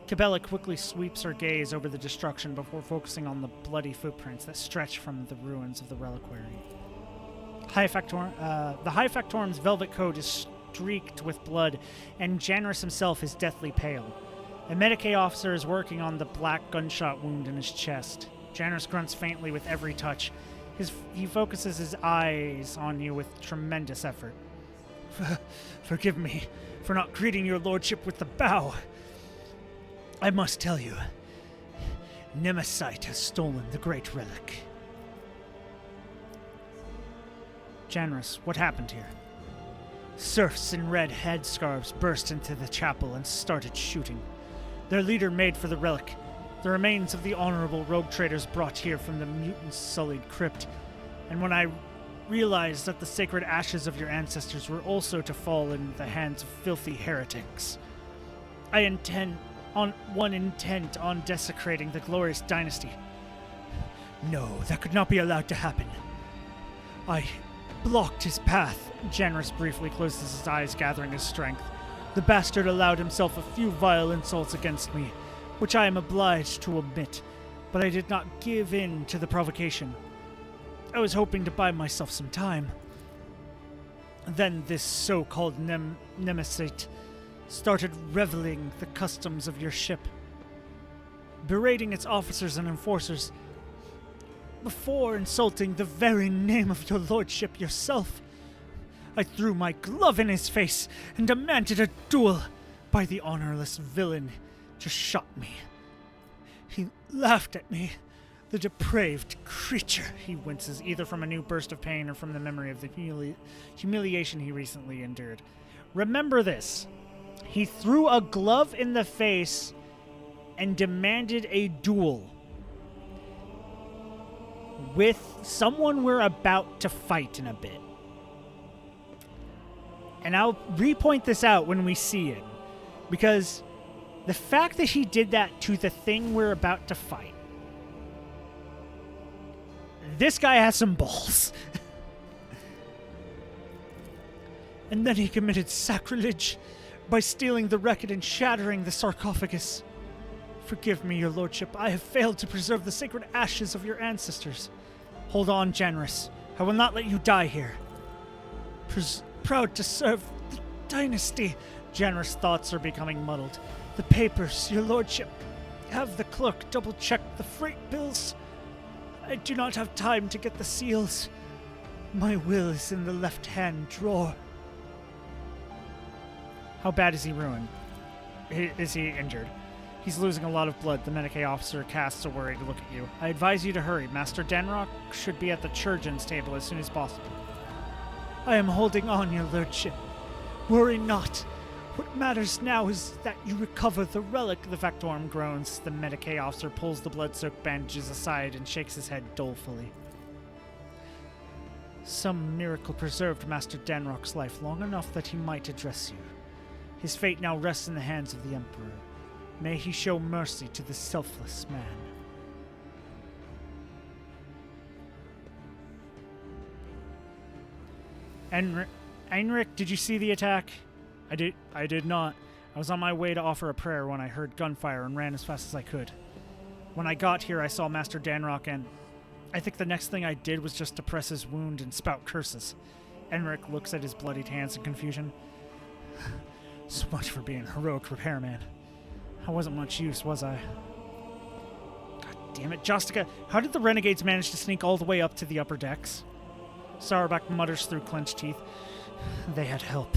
Cabela quickly sweeps her gaze over the destruction before focusing on the bloody footprints that stretch from the ruins of the reliquary. The High Factorum's velvet coat is streaked with blood, and Janus himself is deathly pale. A Medicaid officer is working on the black gunshot wound in his chest. Janus grunts faintly with every touch. He focuses his eyes on you with tremendous effort. Forgive me for not greeting your lordship with the bow. I must tell you, Nemesite has stolen the great relic. Janus, what happened here? Serfs in red headscarves burst into the chapel and started shooting. Their leader made for the relic, the remains of the honorable rogue traders brought here from the mutant-sullied crypt, and when I realized that the sacred ashes of your ancestors were also to fall in the hands of filthy heretics, I intend on desecrating the glorious dynasty. No, that could not be allowed to happen. I blocked his path. Janus briefly closes his eyes, gathering his strength. The bastard allowed himself a few vile insults against me, which I am obliged to omit, but I did not give in to the provocation. I was hoping to buy myself some time. Then this so-called Nemesite started reveling the customs of your ship, berating its officers and enforcers, before insulting the very name of your lordship yourself. I threw my glove in his face and demanded a duel. By the honorless villain just shot me. He laughed at me. The depraved creature. He winces, either from a new burst of pain or from the memory of the humiliation he recently endured. Remember this. He threw a glove in the face and demanded a duel with someone we're about to fight in a bit. And I'll repoint this out when we see it, because the fact that he did that to the thing we're about to fight, this guy has some balls. And then he committed sacrilege by stealing the record and shattering the sarcophagus. Forgive me, your lordship. I have failed to preserve the sacred ashes of your ancestors. Hold on, Janus. I will not let you die here. Proud to serve the dynasty. Janus' thoughts are becoming muddled. The papers, your lordship. Have the clerk double-check the freight bills. I do not have time to get the seals. My will is in the left-hand drawer. How bad is he ruined? Is he injured? He's losing a lot of blood. The Medicaid officer casts a worried look at you. I advise you to hurry. Master Denrock should be at the Churgeon's table as soon as possible. I am holding on, your lordship. Worry not. What matters now is that you recover the relic. The Factorum groans. The Medicaid officer pulls the blood-soaked bandages aside and shakes his head dolefully. Some miracle preserved Master Danrock's life long enough that he might address you. His fate now rests in the hands of the Emperor. May he show mercy to this selfless man. Heinrich, did you see the attack? I did not. I was on my way to offer a prayer when I heard gunfire and ran as fast as I could. When I got here, I saw Master Danrock, and I think the next thing I did was just to press his wound and spout curses. Heinrich looks at his bloodied hands in confusion. So much for being a heroic repairman. I wasn't much use, was I? God damn it, Jostica, how did the renegades manage to sneak all the way up to the upper decks? Sauerback mutters through clenched teeth. They had help.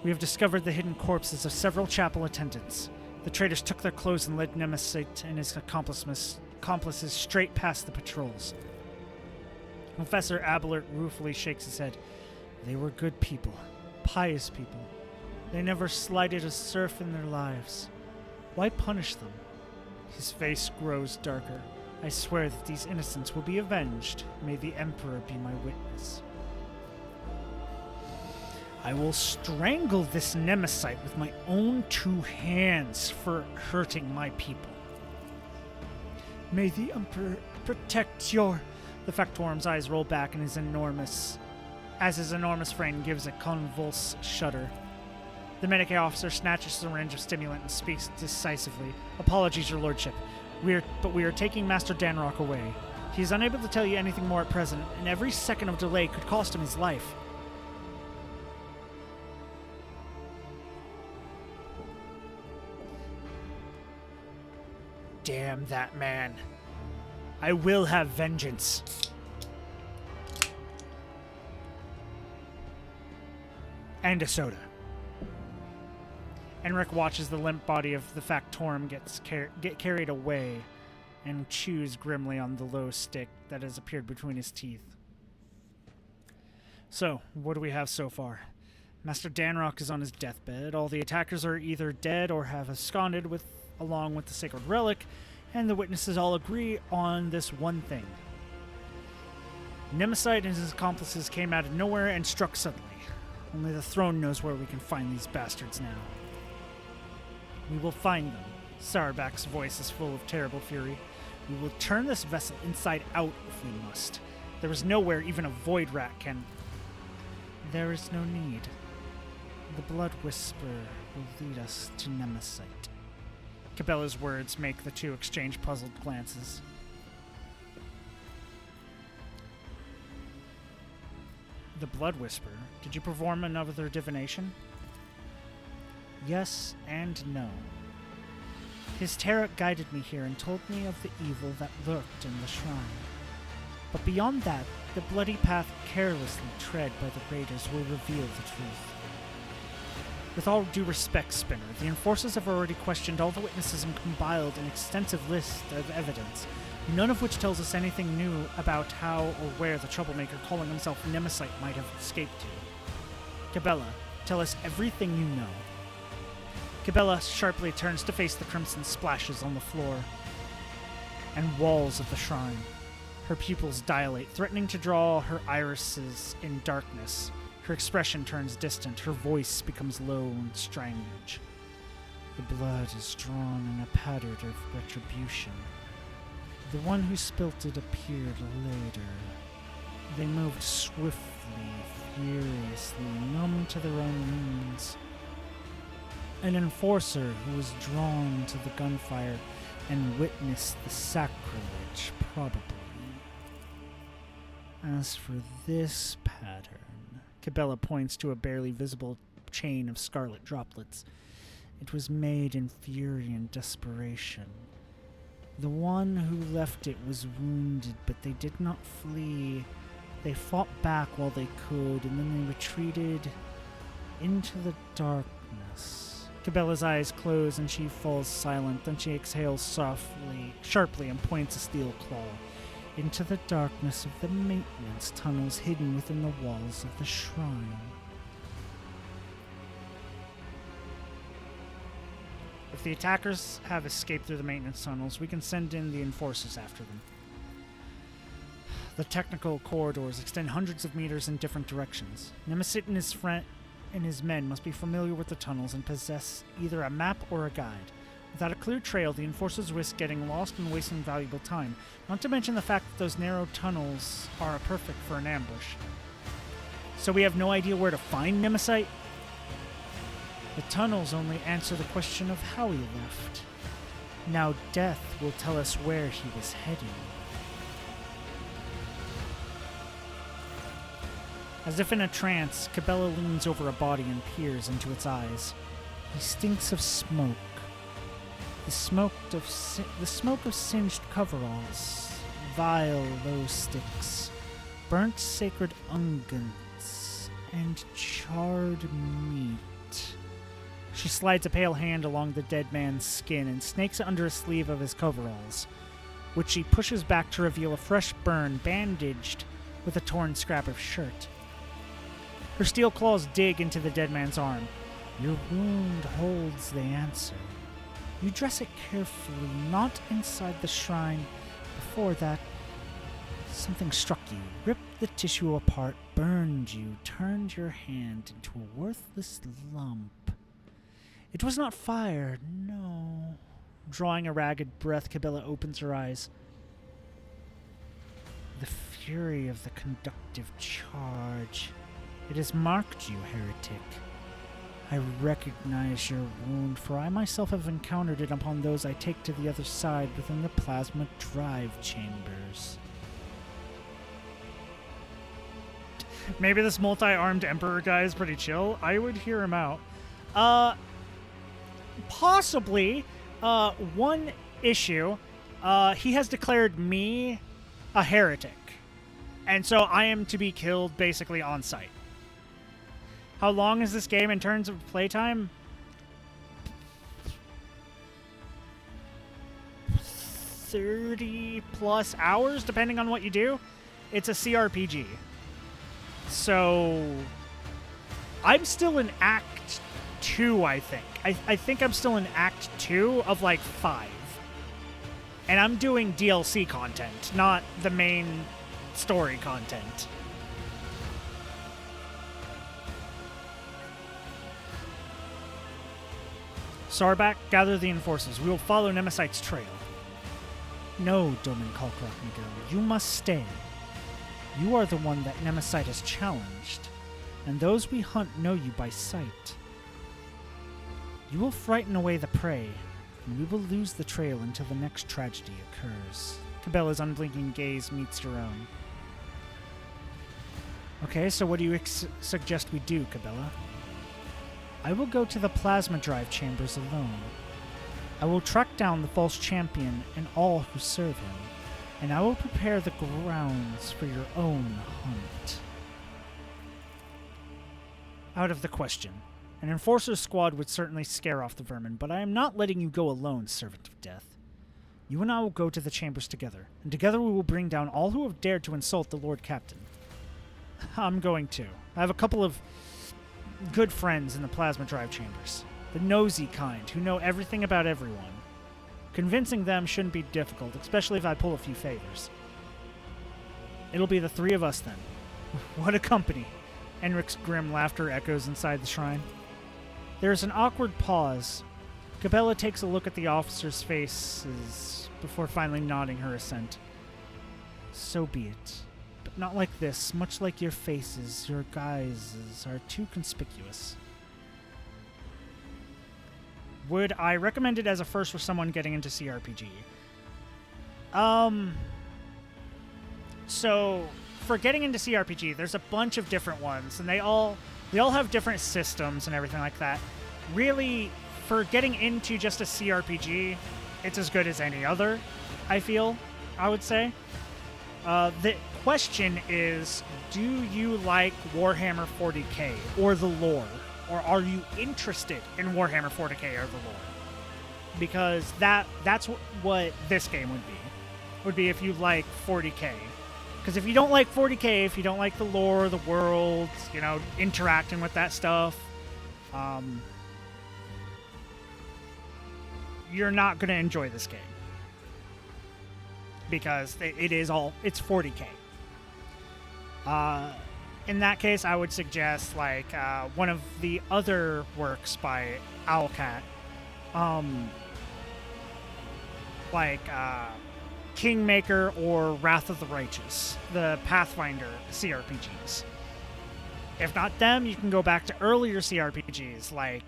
We have discovered the hidden corpses of several chapel attendants. The traitors took their clothes and led Nemesis and his accomplices straight past the patrols. Professor Abelard ruefully shakes his head. They were good people, pious people. They never slighted a serf in their lives. Why punish them? His face grows darker. I swear that these innocents will be avenged. May the Emperor be my witness. I will strangle this Nemesite with my own 2 hands for hurting my people. May the Emperor protect your... The Factorum's eyes roll back in his enormous frame gives a convulsed shudder. The Medicaid officer snatches a syringe of stimulant and speaks decisively. Apologies, your lordship. We are taking Master Danrock away. He is unable to tell you anything more at present, and every second of delay could cost him his life. Damn that man. I will have vengeance. And a soda. Enric watches the limp body of the Factorum get carried away and chews grimly on the low stick that has appeared between his teeth. So, what do we have so far? Master Danrock is on his deathbed. All the attackers are either dead or have absconded along with the sacred relic, and the witnesses all agree on this one thing. Nemesite and his accomplices came out of nowhere and struck suddenly. Only the throne knows where we can find these bastards now. We will find them. Sauerback's voice is full of terrible fury. We will turn this vessel inside out if we must. There is nowhere even a void rat can... There is no need. The Blood Whisperer will lead us to Nemesite. Cabela's words make the two exchange puzzled glances. The Blood Whisperer? Did you perform another divination? Yes and no. His tarot guided me here and told me of the evil that lurked in the shrine. But beyond that, the bloody path carelessly tread by the raiders will reveal the truth. With all due respect, Spinner, the enforcers have already questioned all the witnesses and compiled an extensive list of evidence, none of which tells us anything new about how or where the troublemaker calling himself Nemesite might have escaped to. Cabela, tell us everything you know. Cabela sharply turns to face the crimson splashes on the floor and walls of the shrine. Her pupils dilate, threatening to draw her irises in darkness. Her expression turns distant. Her voice becomes low and strange. The blood is drawn in a pattern of retribution. The one who spilt it appeared later. They moved swiftly, furiously, numb to their own wounds. An enforcer who was drawn to the gunfire and witnessed the sacrilege, probably. As for this pattern, Cabela points to a barely visible chain of scarlet droplets. It was made in fury and desperation. The one who left it was wounded, but they did not flee. They fought back while they could, and then they retreated into the darkness. Cabela's eyes close and she falls silent. Then she exhales sharply, and points a steel claw into the darkness of the maintenance tunnels hidden within the walls of the shrine. If the attackers have escaped through the maintenance tunnels, we can send in the enforcers after them. The technical corridors extend hundreds of meters in different directions. Nemesis and his men must be familiar with the tunnels and possess either a map or a guide. Without a clear trail, the enforcers risk getting lost and wasting valuable time, not to mention the fact that those narrow tunnels are perfect for an ambush. So we have no idea where to find Nemesis? The tunnels only answer the question of how he left. Now death will tell us where he was heading. As if in a trance, Cabela leans over a body and peers into its eyes. He stinks of smoke. The smoke of singed coveralls, vile low sticks, burnt sacred unguents, and charred meat. She slides a pale hand along the dead man's skin and snakes it under a sleeve of his coveralls, which she pushes back to reveal a fresh burn bandaged with a torn scrap of shirt. Her steel claws dig into the dead man's arm. Your wound holds the answer. You dress it carefully, not inside the shrine. Before that, something struck you, ripped the tissue apart, burned you, turned your hand into a worthless lump. It was not fire, no. Drawing a ragged breath, Cabela opens her eyes. The fury of the conductive charge. It has marked you, heretic. I recognize your wound, for I myself have encountered it upon those I take to the other side within the plasma drive chambers. Maybe this multi-armed Emperor guy is pretty chill. I would hear him out. Possibly, one issue, he has declared me a heretic. And so I am to be killed basically on sight. How long is this game in terms of playtime? 30 plus hours, depending on what you do. It's a CRPG. So I'm still in Act 2, I think. I think I'm still in Act 2 of like 5. And I'm doing DLC content, not the main story content. Sarbak, gather the enforcers. We will follow Nemesite's trail. No, Domin Kalkrak Miguel, you must stay. You are the one that Nemesite has challenged, and those we hunt know you by sight. You will frighten away the prey, and we will lose the trail until the next tragedy occurs. Cabela's unblinking gaze meets your own. Okay, so what do you suggest we do, Cabela? I will go to the plasma drive chambers alone. I will track down the false champion and all who serve him, and I will prepare the grounds for your own hunt. Out of the question. An enforcer's squad would certainly scare off the vermin, but I am not letting you go alone, servant of death. You and I will go to the chambers together, and together we will bring down all who have dared to insult the Lord Captain. I'm going to. I have a couple of good friends in the plasma drive chambers. The nosy kind, who know everything about everyone. Convincing them shouldn't be difficult, especially if I pull a few favors. It'll be the three of us then. What a company. Enric's grim laughter echoes inside the shrine. There is an awkward pause. Cabela takes a look at the officers' faces before finally nodding her assent. So be it. But not like this. Much like your faces, your guises are too conspicuous. Would I recommend it as a first for someone getting into CRPG? So for getting into CRPG, there's a bunch of different ones, and they all have different systems and everything like that. Really, for getting into just a CRPG, it's as good as any other, I would say. The question is, do you like Warhammer 40k or the lore? or are you interested in Warhammer 40k or the lore? Because that's what this game would be if you like 40k. Because if you don't like 40k, if you don't like the lore, the worlds, you know, interacting with that stuff, you're not going to enjoy this game. Because it's 40k. In that case, I would suggest like one of the other works by Owlcat, like Kingmaker or Wrath of the Righteous, the Pathfinder CRPGs. If not them, you can go back to earlier CRPGs like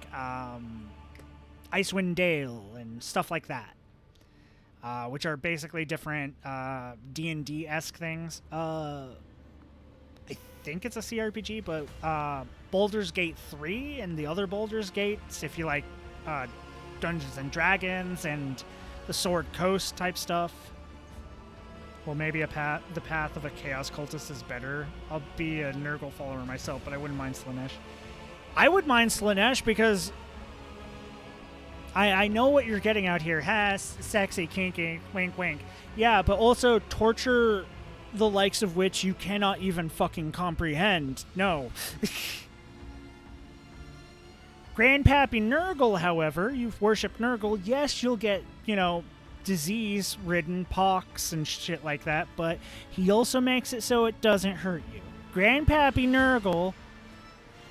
Icewind Dale and stuff like that, which are basically different D&D-esque things. I think it's a CRPG, but Baldur's Gate 3 and the other Baldur's Gates, if you like Dungeons and Dragons and the Sword Coast type stuff. Well, maybe the path of a Chaos Cultist is better. I'll be a Nurgle follower myself, but I wouldn't mind Slaanesh. I would mind Slaanesh because I know what you're getting out here. Sexy, kinky, wink, wink. Yeah, but also torture the likes of which you cannot even fucking comprehend. No. Grandpappy Nurgle, however, you've worshipped Nurgle. Yes, you'll get, you know, disease-ridden pox and shit like that, but he also makes it so it doesn't hurt you. Grandpappy Nurgle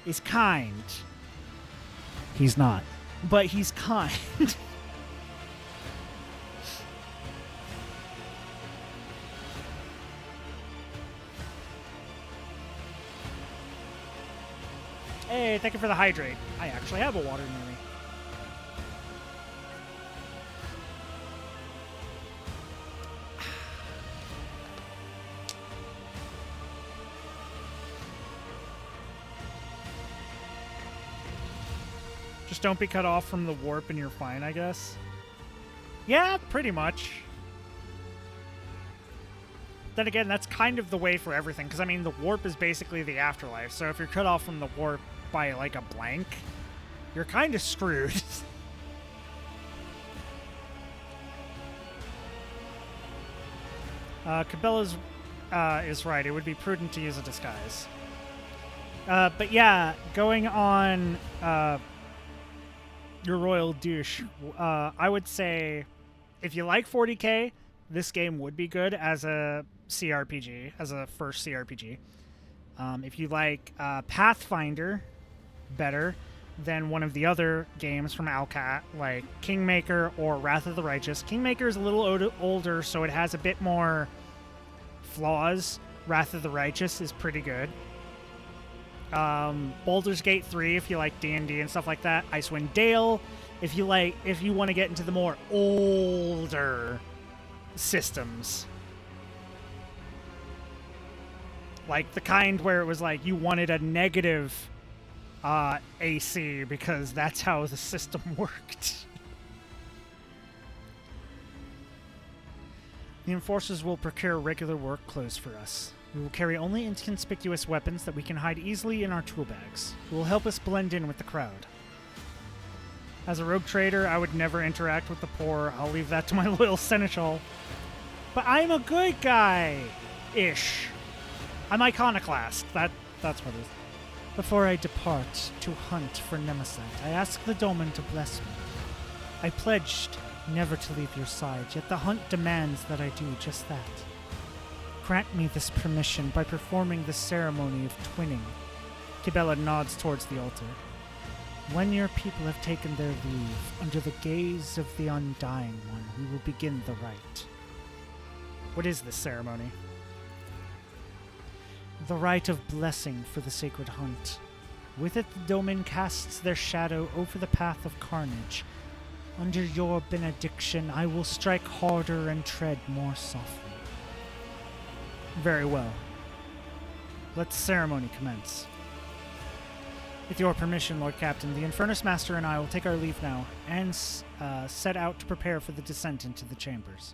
is kind. He's not, but he's kind. Hey, thank you for the hydrate. I actually have a water near me. Just don't be cut off from the warp and you're fine, I guess. Yeah, pretty much. Then again, that's kind of the way for everything, because I mean, the warp is basically the afterlife, so if you're cut off from the warp by like a blank, you're kind of screwed. Cabela's is right. It would be prudent to use a disguise. But yeah, going on your royal douche, I would say if you like 40k, this game would be good as a CRPG, as a first CRPG. If you like Pathfinder better than one of the other games from Owlcat, like Kingmaker or Wrath of the Righteous. Kingmaker is a little older, so it has a bit more flaws. Wrath of the Righteous is pretty good. Baldur's Gate 3, if you like D&D and stuff like that. Icewind Dale, if you want to get into the more older systems. Like the kind where it was like you wanted a negative AC because that's how the system worked. The Enforcers will procure regular work clothes for us. We will carry only inconspicuous weapons that we can hide easily in our tool bags. It will help us blend in with the crowd. As a rogue trader, I would never interact with the poor. I'll leave that to my loyal seneschal. But I'm a good guy-ish. I'm iconoclast. That's what it is. Before I depart to hunt for Nemesis, I ask the Domin to bless me. I pledged never to leave your side, yet the hunt demands that I do just that. Grant me this permission by performing the ceremony of twinning. Kibela nods towards the altar. When your people have taken their leave, under the gaze of the Undying One, we will begin the rite. What is this ceremony? The rite of blessing for the sacred hunt. With it, the Domin casts their shadow over the path of carnage. Under your benediction, I will strike harder and tread more softly. Very well. Let the ceremony commence. With your permission, Lord Captain, the Infernus Master and I will take our leave now and set out to prepare for the descent into the chambers.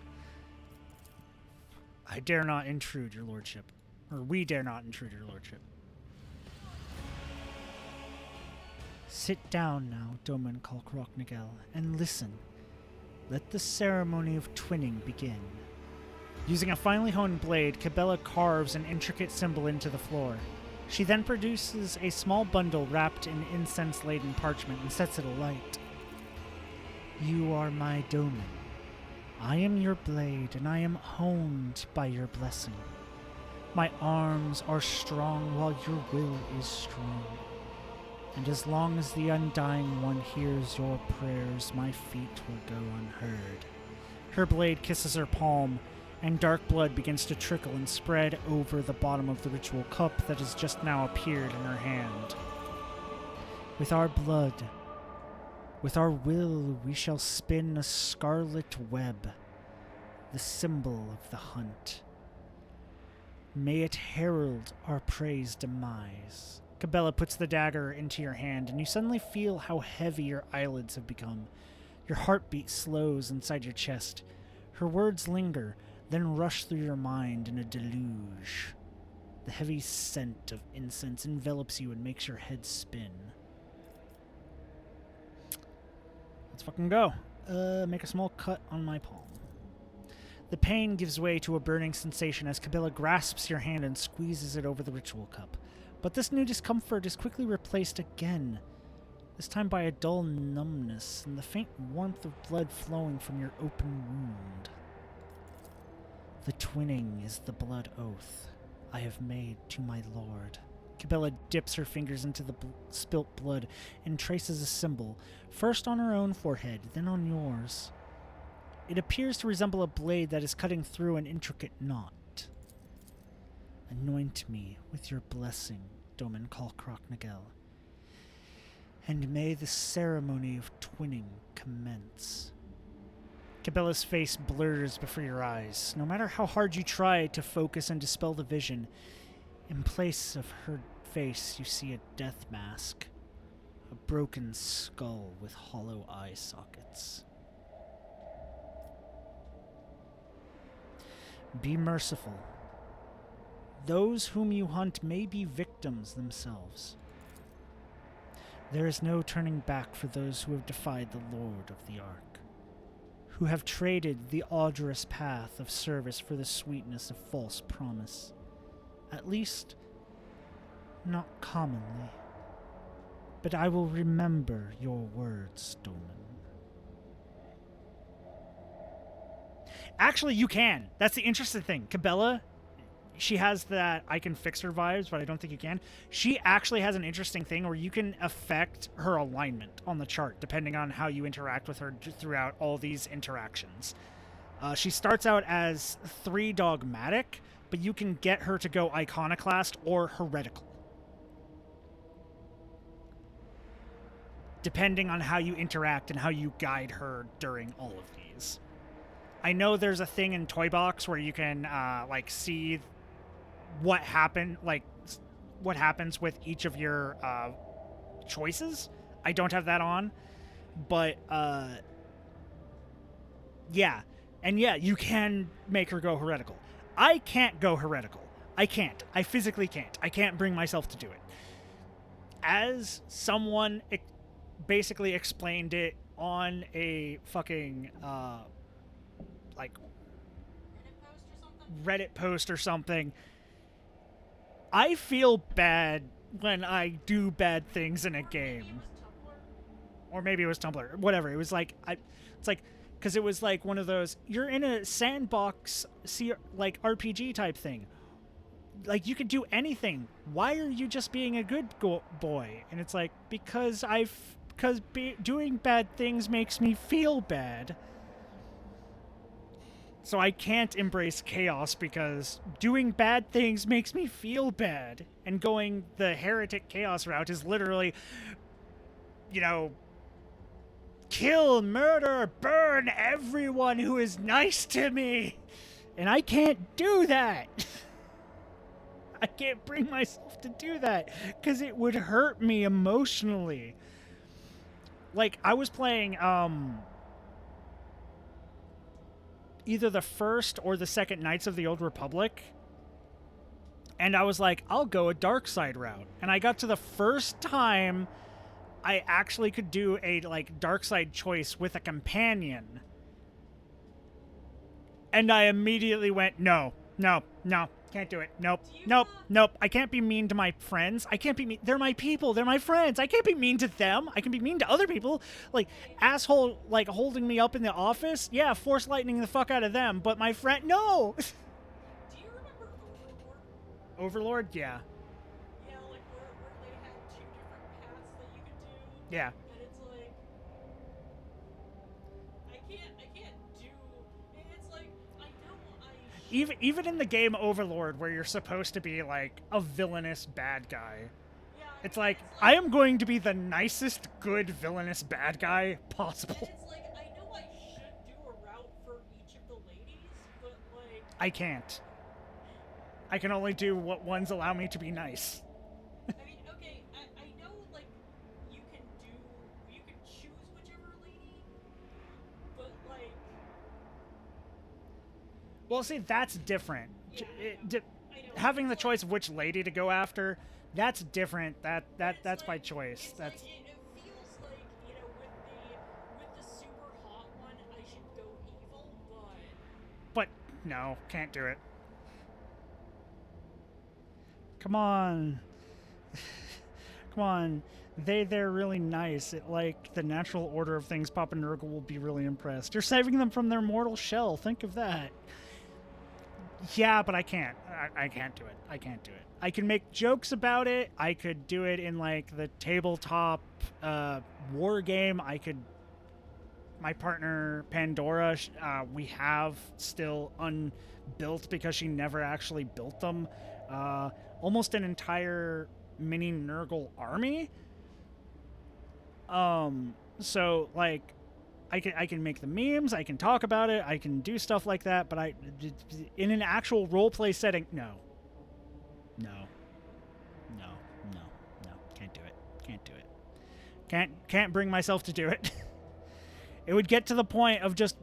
I dare not intrude, your lordship. Or we dare not intrude, your lordship. Sit down now, Doman Kalkroknagel, and listen. Let the ceremony of twinning begin. Using a finely honed blade, Cabela carves an intricate symbol into the floor. She then produces a small bundle wrapped in incense-laden parchment and sets it alight. You are my Doman. I am your blade, and I am honed by your blessing. My arms are strong while your will is strong. And as long as the Undying One hears your prayers, my feet will go unheard. Her blade kisses her palm, and dark blood begins to trickle and spread over the bottom of the ritual cup that has just now appeared in her hand. With our blood, with our will, we shall spin a scarlet web, the symbol of the hunt. May it herald our prey's demise. Cabela puts the dagger into your hand, and you suddenly feel how heavy your eyelids have become. Your heartbeat slows inside your chest. Her words linger, then rush through your mind in a deluge. The heavy scent of incense envelops you and makes your head spin. Let's fucking go. Make a small cut on my palm. The pain gives way to a burning sensation as Cabela grasps your hand and squeezes it over the ritual cup. But this new discomfort is quickly replaced again, this time by a dull numbness and the faint warmth of blood flowing from your open wound. The twinning is the blood oath I have made to my lord. Cabela dips her fingers into the spilt blood and traces a symbol, first on her own forehead, then on yours. It appears to resemble a blade that is cutting through an intricate knot. Anoint me with your blessing, Doman Kalkroknagel, and may the ceremony of twinning commence. Cabela's face blurs before your eyes. No matter how hard you try to focus and dispel the vision, in place of her face you see a death mask, a broken skull with hollow eye sockets. Be merciful. Those whom you hunt may be victims themselves. There is no turning back for those who have defied the Lord of the Ark, who have traded the arduous path of service for the sweetness of false promise. At least, not commonly. But I will remember your words, Doman. Actually, you can. That's the interesting thing. Cabela, she has that I can fix her vibes, but I don't think you can. She actually has an interesting thing where you can affect her alignment on the chart, depending on how you interact with her throughout all these interactions. She starts out as 3 dogmatic, but you can get her to go iconoclast or heretical, depending on how you interact and how you guide her during all of these. I know there's a thing in Toy Box where you can see what happens with each of your choices. I don't have that on, but yeah, you can make her go heretical. I can't go heretical. I can't. I physically can't. I can't bring myself to do it. As someone basically explained it on a fucking Reddit post or something, I feel bad when I do bad things in a game. Or maybe it was Tumblr. Whatever. It was because it was like one of those, you're in a sandbox, RPG type thing. Like, you could do anything. Why are you just being a good boy? And it's like, because doing bad things makes me feel bad. So I can't embrace chaos because doing bad things makes me feel bad. And going the heretic chaos route is literally, kill, murder, burn everyone who is nice to me. And I can't do that. I can't bring myself to do that because it would hurt me emotionally. Like, I was playing, either the first or the second Knights of the Old Republic, and I was like, I'll go a dark side route. And I got to the first time I actually could do a like dark side choice with a companion. And I immediately went, no, can't do it. Nope. I can't be mean to my friends. I can't be mean. They're my people. They're my friends. I can't be mean to them. I can be mean to other people. Like, asshole, like, holding me up in the office. Yeah, force lightning the fuck out of them. But my friend, no. Do you remember Overlord? Overlord? Yeah. Yeah, like where they had two different paths that you could do. Yeah. And it's like, I can't do. It's like I know I. Even in the game Overlord, where you're supposed to be like a villainous bad guy, Yeah, it's like I am going to be the nicest, good villainous bad guy possible. And it's like I know I should do a route for each of the ladies, but like I can't. I can only do what ones allow me to be nice. I mean, okay, I know like you can choose whichever lady, but like Well, see, that's different. Yeah, I know. Having the It's choice of which lady to go after, that's different. That's like, by choice. It's That's like, it feels like, you know, with the super hot one, I should go evil, but no, can't do it. Come on. Come on. They're really nice. It, like, the natural order of things, Papa Nurgle will be really impressed. You're saving them from their mortal shell. Think of that. Yeah, but I can't. I can't do it. I can't do it. I can make jokes about it. I could do it in, like, the tabletop war game. I could... My partner, Pandora, we have still unbuilt because she never actually built them. Almost an entire mini Nurgle army. So like I can make the memes, I can talk about it, I can do stuff like that, but in an actual roleplay setting, no, can't do it. Can't bring myself to do it. It would get to the point of just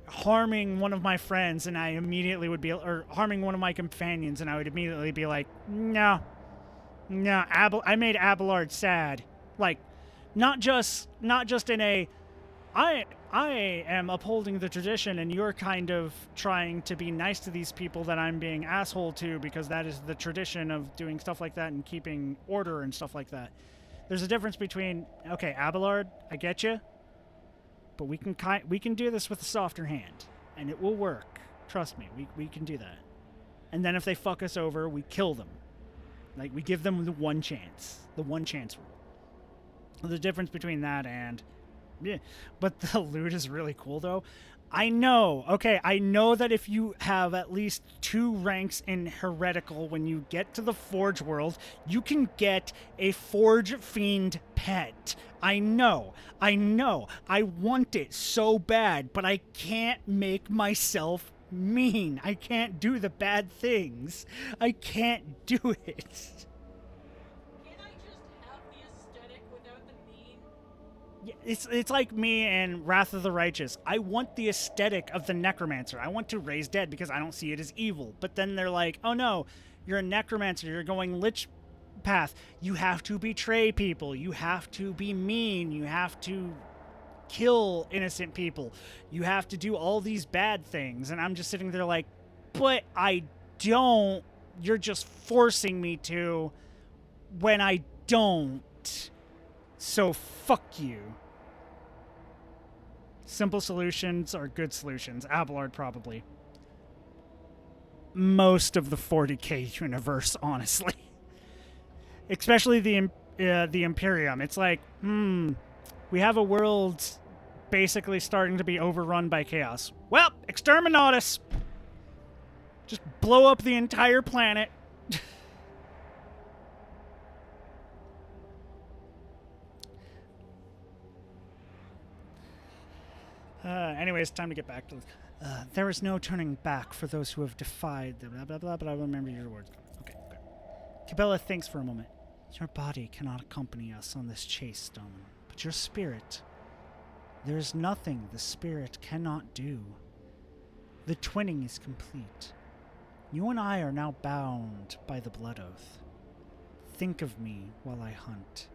harming one of my friends, and I immediately would be, or harming one of my companions, and I would immediately be like, no, I made Abelard sad. Like, not just in a, I am upholding the tradition, and you're kind of trying to be nice to these people that I'm being asshole to because that is the tradition of doing stuff like that and keeping order and stuff like that. There's a difference between, okay, Abelard, I get you, but we can do this with a softer hand, and it will work. Trust me, we can do that. And then if they fuck us over, we kill them. Like, we give them the one chance rule. The difference between that and, yeah, but the loot is really cool though. I know that if you have at least 2 ranks in Heretical, when you get to the Forge world, you can get a Forge Fiend pet. I know. I want it so bad, but I can't make myself mean. I can't do the bad things. I can't do it. can I just have the aesthetic without the mean? It's like me and Wrath of the Righteous. I want the aesthetic of the Necromancer. I want to raise dead because I don't see it as evil. But then they're like, oh no, you're a Necromancer. You're going Lich path. You have to betray people. You have to be mean. You have to kill innocent people. You have to do all these bad things. And I'm just sitting there like, but I don't. You're just forcing me to when I don't. So fuck you. Simple solutions are good solutions. Abelard probably. Most of the 40k universe, honestly. Especially the Imperium. It's like, we have a world basically starting to be overrun by chaos. Well, Exterminatus! Just blow up the entire planet. Anyways, time to get back to... there is no turning back for those who have defied the blah blah blah, but I will remember your words. Okay, good. Cabela thinks for a moment. Your body cannot accompany us on this chase, Stone, but your spirit... There is nothing the spirit cannot do. The twinning is complete. You and I are now bound by the blood oath. Think of me while I hunt.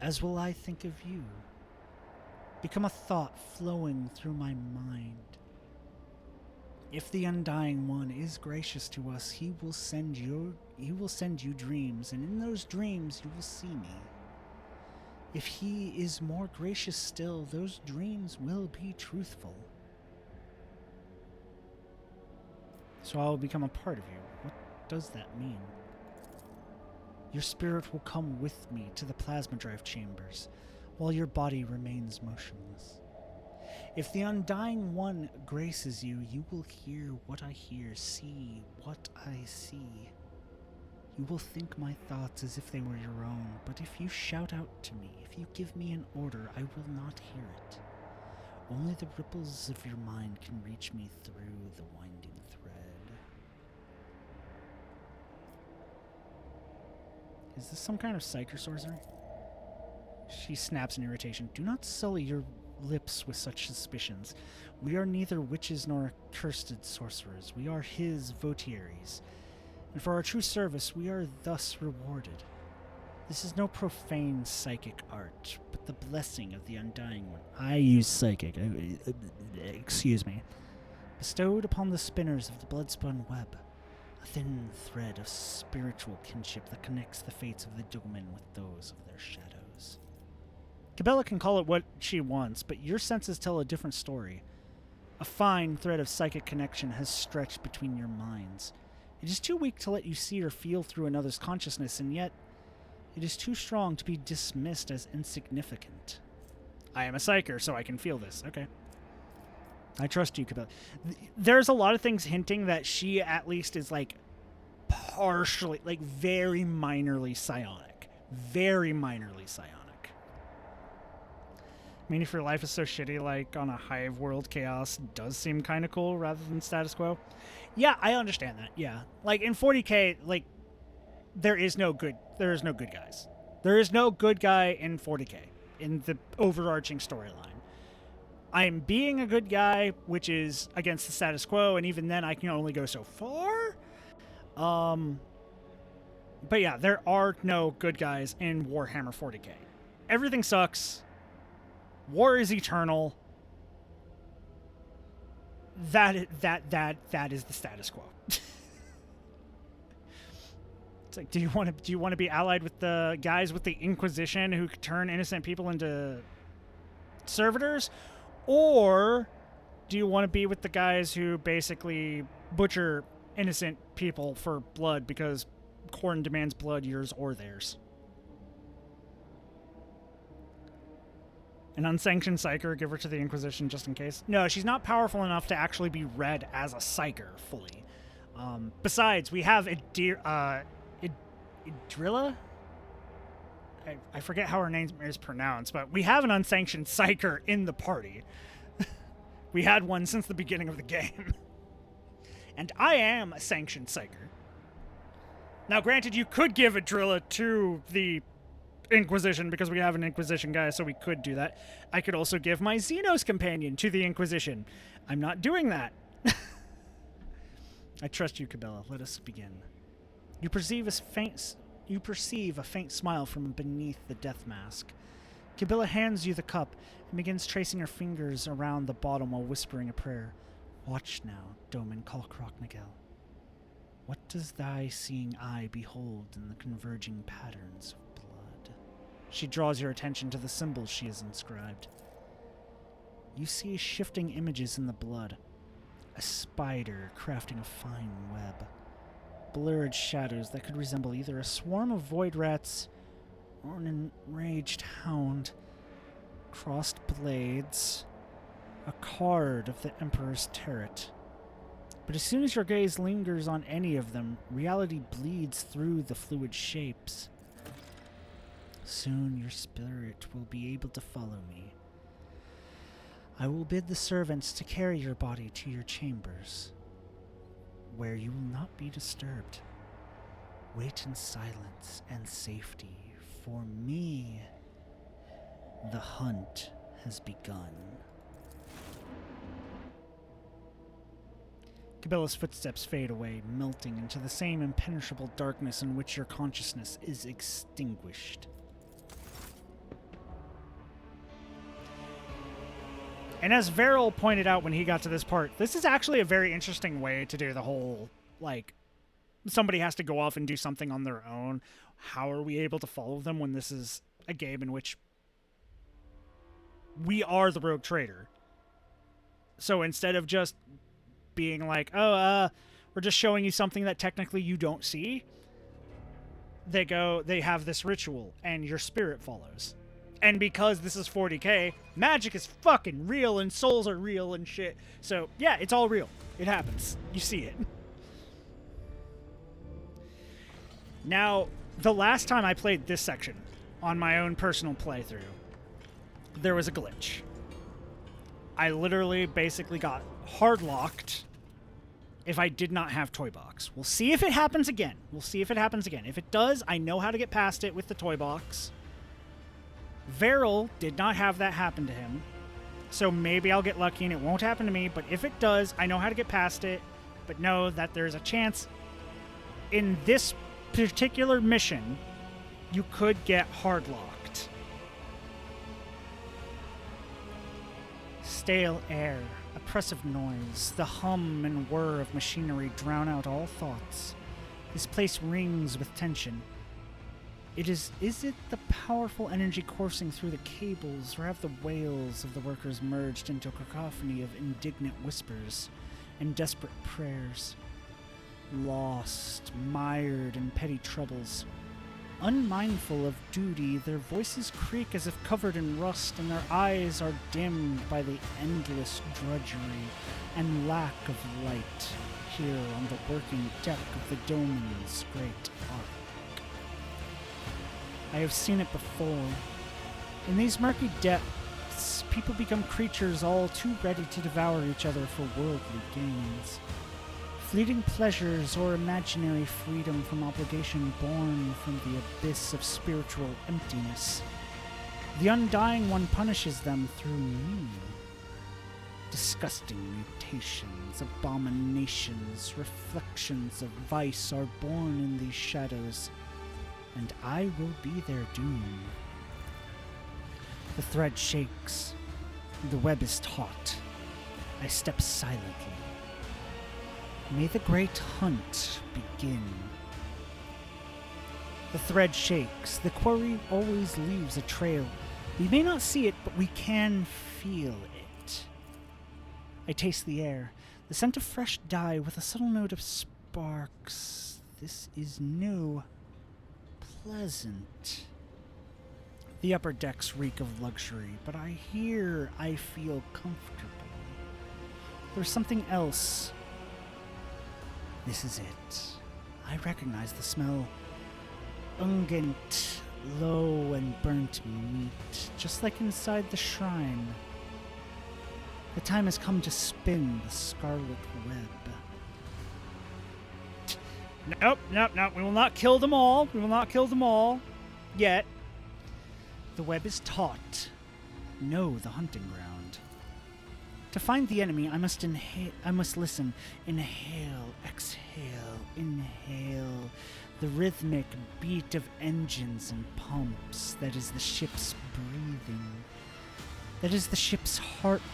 as will I think of you. Become a thought flowing through my mind. If the Undying One is gracious to us, he will send you dreams, and in those dreams you will see me. If he is more gracious still, those dreams will be truthful. So I will become a part of you. What does that mean? Your spirit will come with me to the plasma drive chambers, while your body remains motionless. If the Undying One graces you, you will hear what I hear, see what I see. You will think my thoughts as if they were your own, but if you shout out to me, if you give me an order, I will not hear it. Only the ripples of your mind can reach me through the winding thread. Is this some kind of psych or sorcery? She snaps in irritation. Do not sully your lips with such suspicions. We are neither witches nor accursed sorcerers. We are his votaries. And for our true service, we are thus rewarded. This is no profane psychic art, but the blessing of the Undying One. I use psychic. Excuse me. Bestowed upon the spinners of the blood-spun web. A thin thread of spiritual kinship that connects the fates of the Doman with those of their shadows. Cabela can call it what she wants, but your senses tell a different story. A fine thread of psychic connection has stretched between your minds. It is too weak to let you see or feel through another's consciousness, and yet it is too strong to be dismissed as insignificant. I am a psyker, so I can feel this. Okay. I trust you, Cabela. There's a lot of things hinting that she at least is, like, partially, like, very minorly psionic. Very minorly psionic. I mean, if your life is so shitty, like, on a hive world, chaos does seem kind of cool rather than status quo. Yeah, I understand that, yeah. Like, in 40K, like, there is no good guys. There is no good guy in 40K, in the overarching storyline. I'm being a good guy, which is against the status quo, and even then I can only go so far. But yeah, there are no good guys in Warhammer 40K. Everything sucks. War is eternal. That is the status quo. It's like, do you want to be allied with the guys with the Inquisition who turn innocent people into servitors, or do you want to be with the guys who basically butcher innocent people for blood because Khorne demands blood, yours or theirs? An unsanctioned psyker, give her to the Inquisition just in case. No, she's not powerful enough to actually be read as a psyker fully. Besides, we have Idrilla? I forget how her name is pronounced, but we have an unsanctioned psyker in the party. We had one since the beginning of the game. And I am a sanctioned psyker. Now, granted, you could give Idrilla to the Inquisition because we have an Inquisition guy, so we could do that. I could also give my Xenos companion to the Inquisition. I'm not doing that. I trust you, Cabela. Let us begin. You perceive a faint smile from beneath the death mask. Cabela hands you the cup and begins tracing her fingers around the bottom while whispering a prayer. Watch now, Doman Kalkrok Nagel. What does thy seeing eye behold in the converging patterns of blood? She draws your attention to the symbols she has inscribed. You see shifting images in the blood. A spider crafting a fine web. Blurred shadows that could resemble either a swarm of void rats or an enraged hound. Crossed blades. A card of the Emperor's Turret. But as soon as your gaze lingers on any of them, reality bleeds through the fluid shapes. Soon your spirit will be able to follow me. I will bid the servants to carry your body to your chambers, where you will not be disturbed. Wait in silence and safety. For me, the hunt has begun. Cabela's footsteps fade away, melting into the same impenetrable darkness in which your consciousness is extinguished. And as Veril pointed out when he got to this part, this is actually a very interesting way to do the whole, like, somebody has to go off and do something on their own. How are we able to follow them when this is a game in which we are the rogue trader? So instead of just being like, oh, we're just showing you something that technically you don't see, they have this ritual, and your spirit follows. And because this is 40k, magic is fucking real, and souls are real and shit. So, yeah, it's all real. It happens. You see it. Now, the last time I played this section on my own personal playthrough, there was a glitch. I literally basically got hard-locked if I did not have Toy Box. We'll see if it happens again. If it does, I know how to get past it with the Toy Box. Veril did not have that happen to him, so maybe I'll get lucky and it won't happen to me, but if it does, I know how to get past it, but know that there's a chance in this particular mission you could get hard-locked. Stale air, oppressive noise, the hum and whir of machinery drown out all thoughts. This place rings with tension. Is it the powerful energy coursing through the cables, or have the wails of the workers merged into a cacophony of indignant whispers and desperate prayers? Lost, mired in petty troubles, unmindful of duty, their voices creak as if covered in rust, and their eyes are dimmed by the endless drudgery and lack of light here on the working deck of the Doman's great ark. I have seen it before. In these murky depths, people become creatures all too ready to devour each other for worldly gains. Fleeting pleasures or imaginary freedom from obligation born from the abyss of spiritual emptiness. The Undying One punishes them through me. Disgusting mutations, abominations, reflections of vice are born in these shadows, and I will be their doom. The thread shakes. The web is taut. I step silently. May the great hunt begin. The thread shakes. The quarry always leaves a trail. We may not see it, but we can feel it. I taste the air. The scent of fresh dye with a subtle note of sparks. This is new. Pleasant. The upper decks reek of luxury, but I feel comfortable. There's something else. This is it. I recognize the smell. Ungent, low and burnt meat, just like inside the shrine. The time has come to spin the scarlet web. Nope. We will not kill them all. Yet. The web is taut. Know the hunting ground. To find the enemy, I must listen. Inhale, exhale, inhale. The rhythmic beat of engines and pumps. That is the ship's breathing. That is the ship's heartbeat.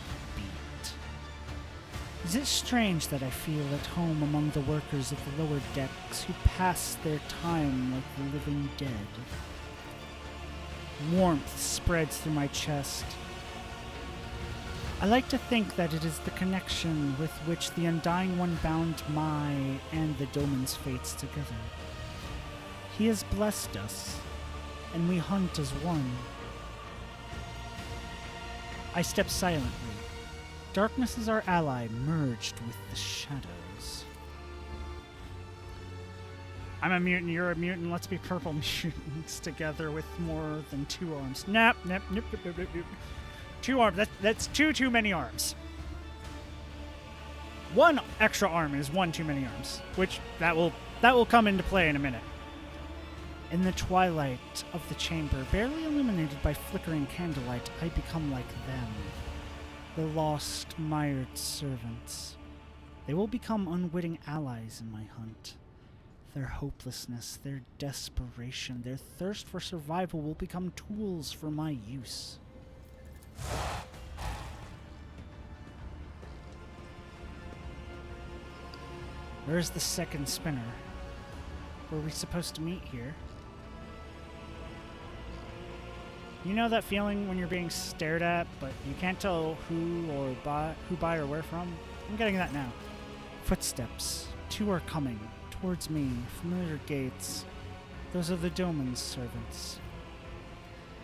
Is it strange that I feel at home among the workers of the lower decks who pass their time like the living dead? Warmth spreads through my chest. I like to think that it is the connection with which the Undying One bound my and the Doman's fates together. He has blessed us, and we hunt as one. I step silently. Darkness is our ally, merged with the shadows. I'm a mutant, you're a mutant, let's be purple mutants together with more than 2 arms. Nope. 2 arms, that's too many arms. 1 extra arm is 1 too many arms, which that will come into play in a minute. In the twilight of the chamber, barely illuminated by flickering candlelight, I become like them. The lost, mired servants. They will become unwitting allies in my hunt. Their hopelessness, their desperation, their thirst for survival will become tools for my use. Where's the second spinner? Were we supposed to meet here? You know that feeling when you're being stared at, but you can't tell who by or where from? I'm getting that now. Footsteps. 2 are coming. Towards me. Familiar gaits. Those are the Doman's servants.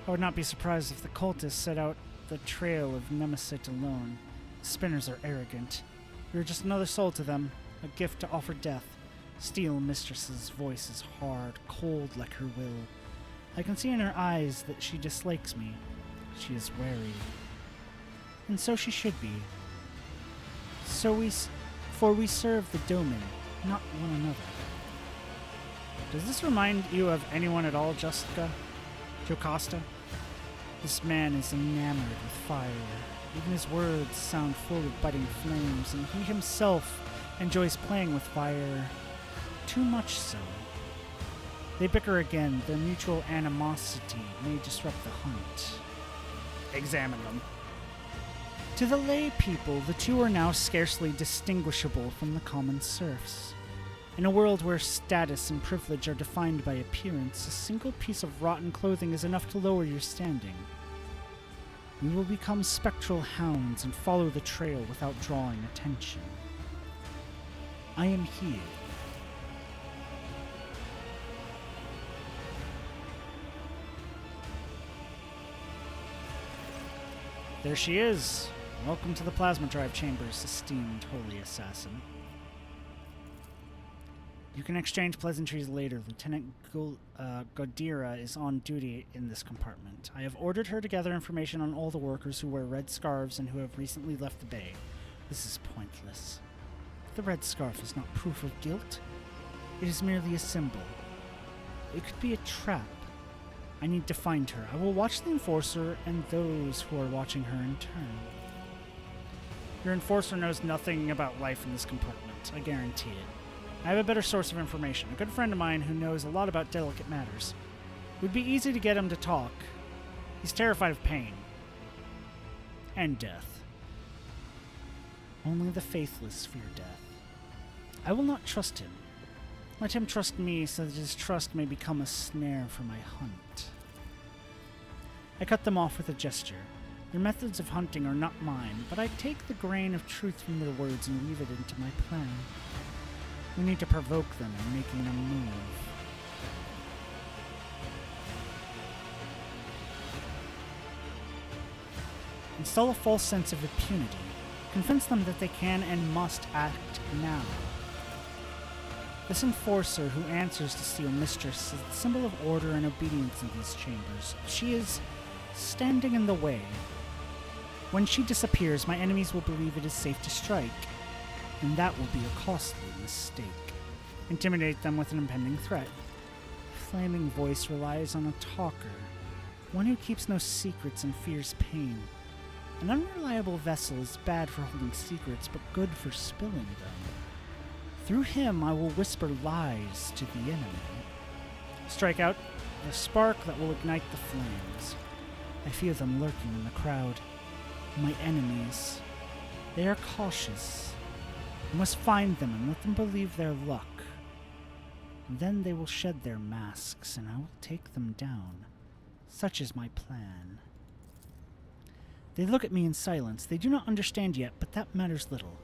I would not be surprised if the cultists set out the trail of Nemesis alone. The spinners are arrogant. We are just another soul to them. A gift to offer death. Steel Mistress's voice is hard, cold like her will. I can see in her eyes that she dislikes me. She is wary. And so she should be. For we serve the Doman, not one another. Does this remind you of anyone at all, Jocasta? This man is enamored with fire. Even his words sound full of budding flames, and he himself enjoys playing with fire. Too much so. They bicker again. Their mutual animosity may disrupt the hunt. Examine them. To the lay people, the two are now scarcely distinguishable from the common serfs. In a world where status and privilege are defined by appearance, a single piece of rotten clothing is enough to lower your standing. We will become spectral hounds and follow the trail without drawing attention. I am here. There she is. Welcome to the plasma drive chambers, esteemed holy assassin. You can exchange pleasantries later. Lieutenant Godira is on duty in this compartment. I have ordered her to gather information on all the workers who wear red scarves and who have recently left the bay. This is pointless. The red scarf is not proof of guilt. It is merely a symbol. It could be a trap. I need to find her. I will watch the Enforcer and those who are watching her in turn. Your Enforcer knows nothing about life in this compartment. I guarantee it. I have a better source of information. A good friend of mine who knows a lot about delicate matters. It would be easy to get him to talk. He's terrified of pain. And death. Only the faithless fear death. I will not trust him. Let him trust me so that his trust may become a snare for my hunt. I cut them off with a gesture. Their methods of hunting are not mine, but I take the grain of truth from their words and weave it into my plan. We need to provoke them in making a move. Install a false sense of impunity. Convince them that they can and must act now. This Enforcer who answers to Steel Mistress is the symbol of order and obedience in these chambers. She is standing in the way. When she disappears, my enemies will believe it is safe to strike, and that will be a costly mistake. Intimidate them with an impending threat. Flaming Voice relies on a talker, one who keeps no secrets and fears pain. An unreliable vessel is bad for holding secrets, but good for spilling them. Through him, I will whisper lies to the enemy. Strike out the spark that will ignite the flames. I feel them lurking in the crowd. My enemies. They are cautious. I must find them and let them believe their luck. Then they will shed their masks, and I will take them down. Such is my plan. They look at me in silence. They do not understand yet, but that matters little.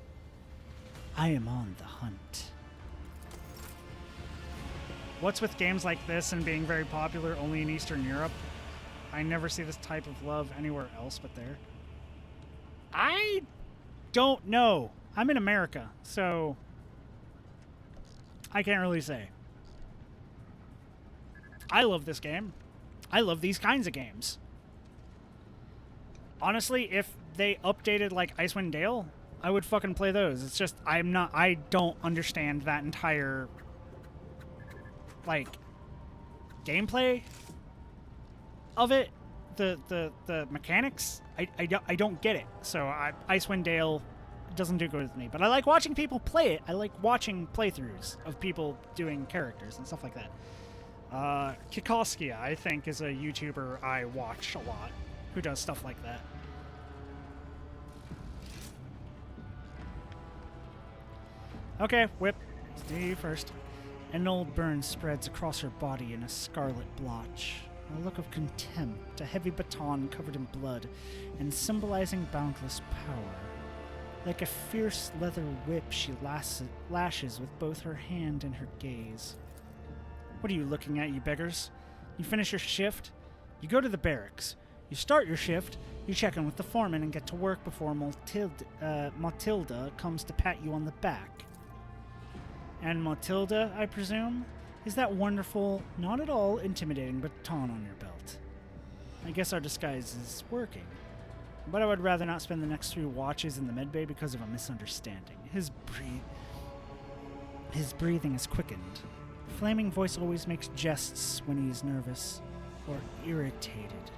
I am on the hunt. What's with games like this and being very popular only in Eastern Europe? I never see this type of love anywhere else but there. I don't know. I'm in America, so I can't really say. I love this game. I love these kinds of games. Honestly, if they updated like Icewind Dale, I would fucking play those. It's just I don't understand that entire like gameplay of it. The mechanics, I don't get it. So Icewind Dale doesn't do good with me. But I like watching people play it. I like watching playthroughs of people doing characters and stuff like that. Kikoskia, I think, is a YouTuber I watch a lot who does stuff like that. Okay, whip. Stay first. An old burn spreads across her body in a scarlet blotch. A look of contempt, a heavy baton covered in blood, and symbolizing boundless power. Like a fierce leather whip, she lashes with both her hand and her gaze. What are you looking at, you beggars? You finish your shift, you go to the barracks. You start your shift, you check in with the foreman and get to work before Matilda comes to pat you on the back. And Matilda, I presume, is that wonderful, not at all intimidating baton on your belt. I guess our disguise is working. But I would rather not spend the next 3 watches in the medbay because of a misunderstanding. His breathing is quickened. Flaming voice always makes jests when he is nervous or irritated.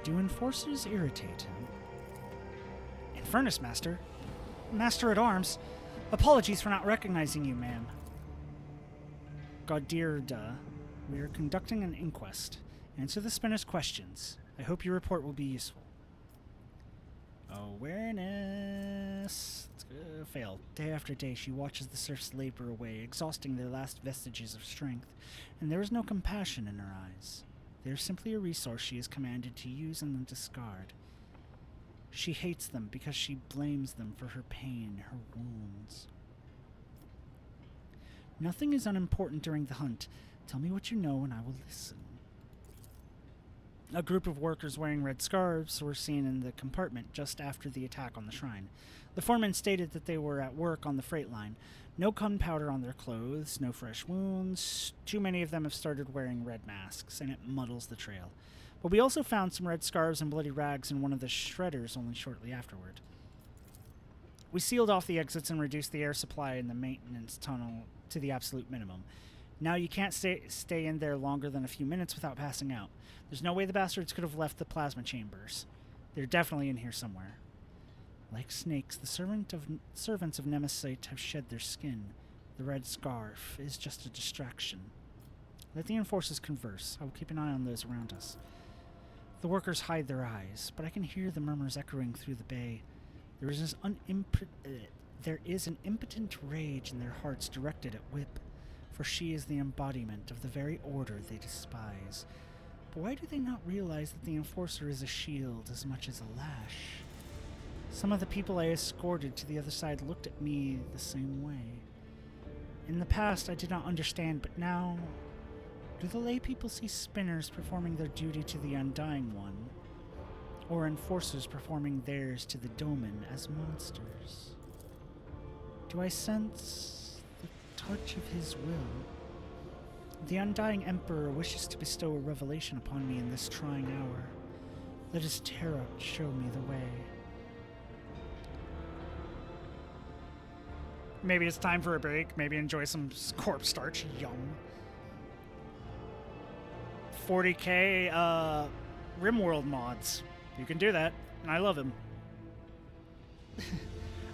Do enforcers irritate him? Infernus, Master. Master at Arms. Apologies for not recognizing you, ma'am. Godirda, we are conducting an inquest. Answer the spinner's questions. I hope your report will be useful. Awareness. Failed. Day after day, she watches the serfs labor away, exhausting their last vestiges of strength, and there is no compassion in her eyes. They are simply a resource she is commanded to use and then discard. She hates them because she blames them for her pain, her wounds. Nothing is unimportant during the hunt. Tell me what you know and I will listen. A group of workers wearing red scarves were seen in the compartment just after the attack on the shrine. The foreman stated that they were at work on the freight line. No gunpowder on their clothes, no fresh wounds. Too many of them have started wearing red masks, and it muddles the trail. But we also found some red scarves and bloody rags in one of the shredders only shortly afterward. We sealed off the exits and reduced the air supply in the maintenance tunnel to the absolute minimum. Now you can't stay in there longer than a few minutes without passing out. There's no way the bastards could have left the plasma chambers. They're definitely in here somewhere. Like snakes, the servants of Nemesis have shed their skin. The red scarf is just a distraction. Let the enforcers converse. I will keep an eye on those around us. The workers hide their eyes, but I can hear the murmurs echoing through the bay. There is an impotent rage in their hearts directed at Whip, for she is the embodiment of the very order they despise. But why do they not realize that the enforcer is a shield as much as a lash? Some of the people I escorted to the other side looked at me the same way. In the past, I did not understand, but now, do the lay people see spinners performing their duty to the Undying One, or enforcers performing theirs to the Doman as monsters? Do I sense the touch of his will? The Undying Emperor wishes to bestow a revelation upon me in this trying hour. Let his tarot show me the way. Maybe it's time for a break. Maybe enjoy some corpse starch. Yum. 40k RimWorld mods. You can do that, and I love him.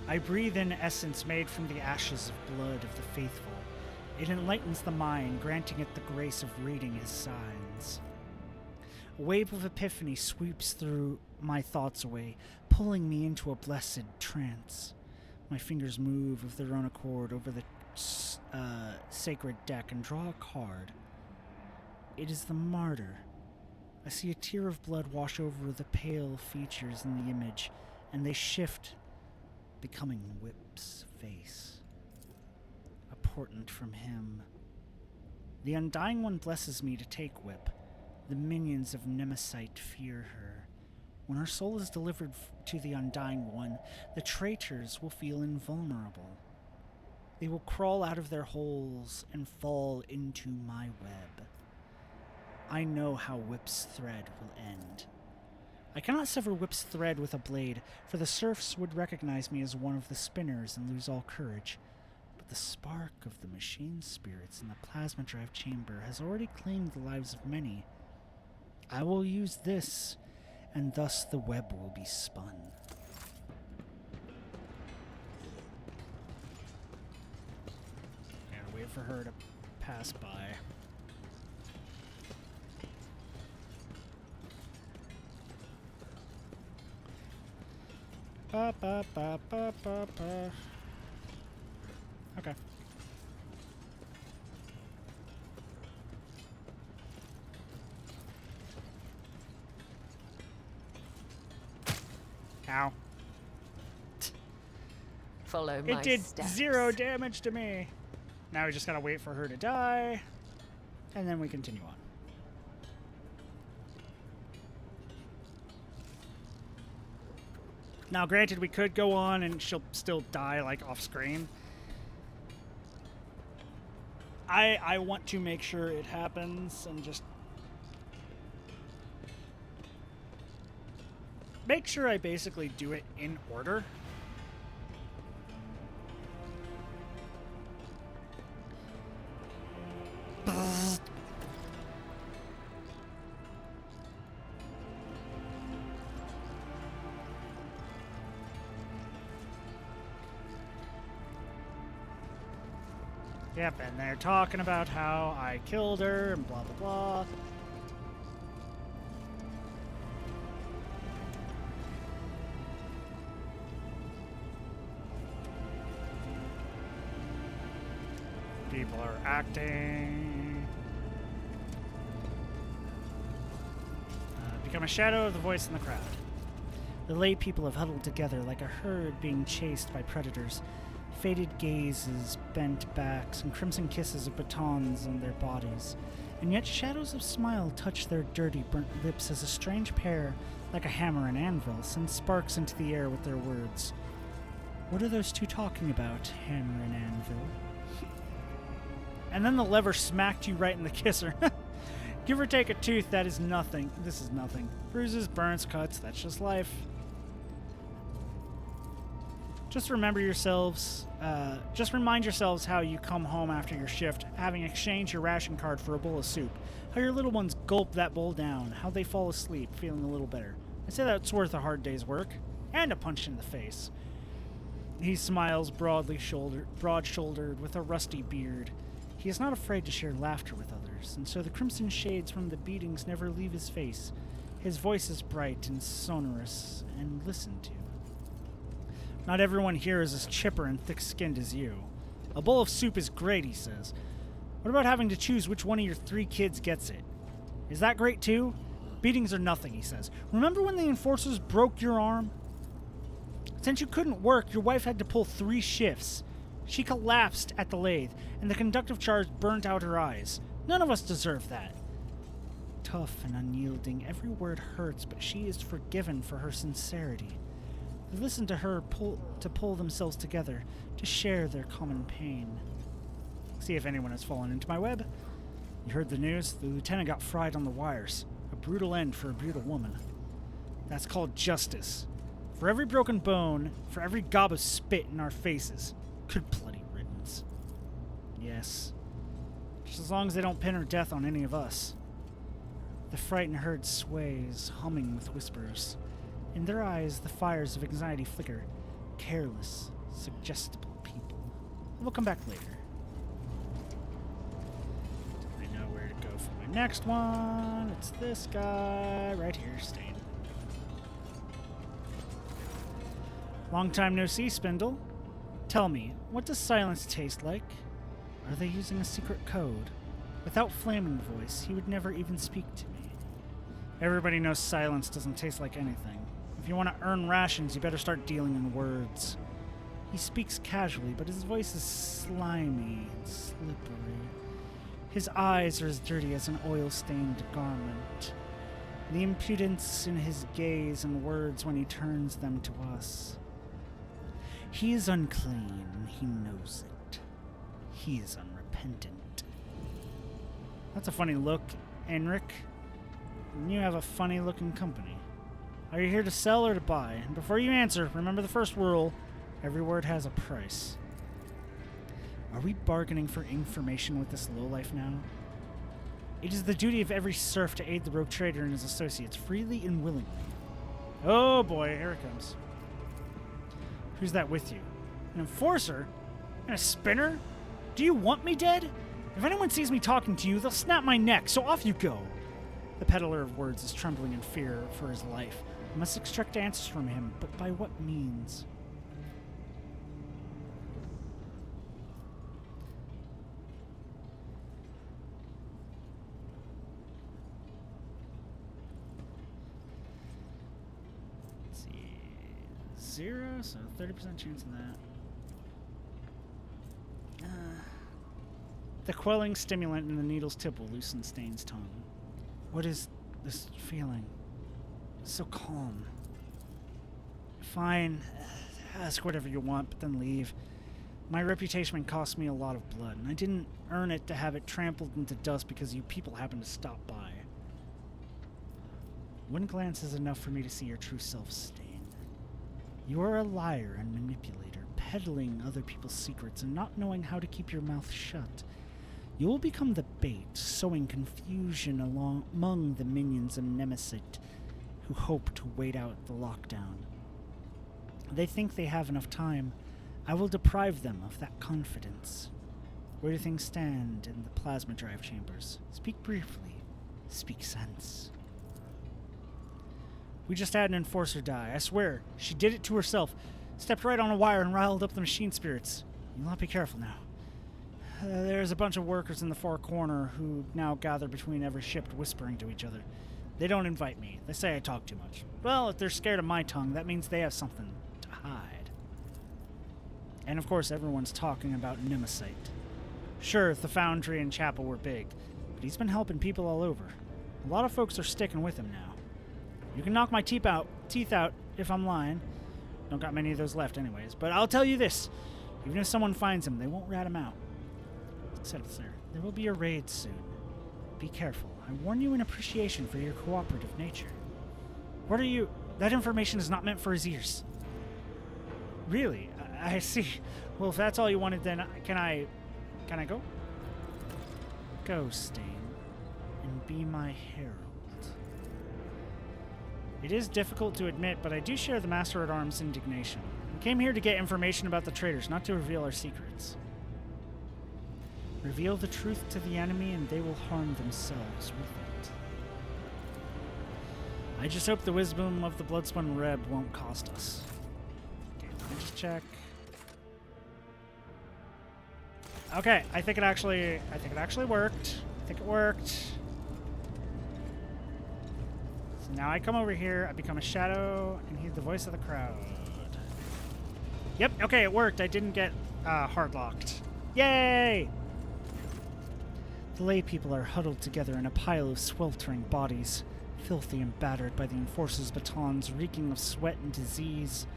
I breathe in essence made from the ashes of blood of the faithful. It enlightens the mind, granting it the grace of reading his signs. A wave of epiphany sweeps through my thoughts away, pulling me into a blessed trance. My fingers move of their own accord over the sacred deck and draw a card. It is the martyr. I see a tear of blood wash over the pale features in the image, and they shift, becoming Whip's face. A portent from him. The Undying One blesses me to take Whip. The minions of Nemesis fear her. When her soul is delivered to the Undying One, the traitors will feel invulnerable. They will crawl out of their holes and fall into my web. I know how Whip's thread will end. I cannot sever Whip's thread with a blade, for the serfs would recognize me as one of the spinners and lose all courage. But the spark of the machine spirits in the plasma drive chamber has already claimed the lives of many. I will use this, and thus the web will be spun. I gotta wait for her to pass by. Ba, ba, ba, ba, ba, ba. Okay. Ow. Follow my It did steps. 0 damage to me. Now we just gotta wait for her to die, and then we continue on. Now, granted, we could go on and she'll still die, like, off screen. I want to make sure it happens and just make sure I basically do it in order. Yep, and they're talking about how I killed her and blah, blah, blah. People are acting. Become a shadow of the voice in the crowd. The lay people have huddled together like a herd being chased by predators. Faded gazes, bent backs, and crimson kisses of batons on their bodies. And yet shadows of smile touch their dirty, burnt lips as a strange pair, like a hammer and anvil, send sparks into the air with their words. What are those two talking about, hammer and anvil? And then the lever smacked you right in the kisser. Give or take a tooth, that is nothing. This is nothing. Bruises, burns, cuts, that's just life. Just remind yourselves how you come home after your shift, having exchanged your ration card for a bowl of soup. How your little ones gulp that bowl down. How they fall asleep, feeling a little better. I say that's worth a hard day's work. And a punch in the face. He smiles broad-shouldered, with a rusty beard. He is not afraid to share laughter with others, and so the crimson shades from the beatings never leave his face. His voice is bright and sonorous and listened to. Not everyone here is as chipper and thick-skinned as you. A bowl of soup is great, he says. What about having to choose which one of your 3 kids gets it? Is that great too? Beatings are nothing, he says. Remember when the enforcers broke your arm? Since you couldn't work, your wife had to pull 3 shifts. She collapsed at the lathe, and the conductive charge burnt out her eyes. None of us deserve that. Tough and unyielding, every word hurts, but she is forgiven for her sincerity. They listen to her pull themselves together, to share their common pain. See if anyone has fallen into my web. You heard the news? The lieutenant got fried on the wires. A brutal end for a brutal woman. That's called justice. For every broken bone, for every gob of spit in our faces. Good bloody riddance. Yes. Just as long as they don't pin her death on any of us. The frightened herd sways, humming with whispers. In their eyes, the fires of anxiety flicker. Careless, suggestible people. We'll come back later. I know where to go for my next one. It's this guy right here, Stain. Long time no see, Spindle. Tell me, what does silence taste like? Are they using a secret code? Without Flaming Voice, he would never even speak to me. Everybody knows silence doesn't taste like anything. If you want to earn rations, you better start dealing in words. He speaks casually, but his voice is slimy and slippery. His eyes are as dirty as an oil-stained garment. The impudence in his gaze and words when he turns them to us. He is unclean, and he knows it. He is unrepentant. That's a funny look, Enric. And you have a funny-looking company. Are you here to sell or to buy? And before you answer, remember the first rule. Every word has a price. Are we bargaining for information with this lowlife now? It is the duty of every serf to aid the rogue trader and his associates, freely and willingly. Oh boy, here it comes. Who's that with you? An enforcer? And a spinner? Do you want me dead? If anyone sees me talking to you, they'll snap my neck, so off you go. The peddler of words is trembling in fear for his life. I must extract answers from him, but by what means? Let's see. 0, so 30% chance of that. The quelling stimulant in the needle's tip will loosen Stain's tongue. What is this feeling? It's so calm. Fine. Ask whatever you want, but then leave. My reputation cost me a lot of blood, and I didn't earn it to have it trampled into dust because you people happened to stop by. One glance is enough for me to see your true self, Stain. You are a liar and manipulator, peddling other people's secrets and not knowing how to keep your mouth shut. You will become the bait, sowing confusion among the minions of Nemesis who hope to wait out the lockdown. They think they have enough time. I will deprive them of that confidence. Where do things stand in the plasma drive chambers? Speak briefly. Speak sense. We just had an enforcer die. I swear, she did it to herself. Stepped right on a wire and riled up the machine spirits. You'll have to be careful now. There's a bunch of workers in the far corner who now gather between every shift whispering to each other. They don't invite me. They say I talk too much. Well, if they're scared of my tongue, that means they have something to hide. And of course, everyone's talking about Nemesis. Sure, the foundry and chapel were big, but he's been helping people all over. A lot of folks are sticking with him now. You can knock my teeth out if I'm lying. Don't got many of those left anyways, but I'll tell you this. Even if someone finds him, they won't rat him out. Settle, sir. There will be a raid soon. Be careful. I warn you in appreciation for your cooperative nature. What are you... That information is not meant for his ears. Really? I see. Well, if that's all you wanted, then can I go? Go, Stain, and be my herald. It is difficult to admit, but I do share the Master-at-Arms' indignation. We came here to get information about the traitors, not to reveal our secrets. Reveal the truth to the enemy, and they will harm themselves with it. I just hope the wisdom of the Bloodspun Reb won't cost us. Okay, let me just check. Okay, I think it actually worked. I think it worked. So now I come over here, I become a shadow, and hear the voice of the crowd. Yep, okay, it worked. I didn't get hard locked. Yay! The lay people are huddled together in a pile of sweltering bodies, filthy and battered by the enforcers' batons, reeking of sweat and disease.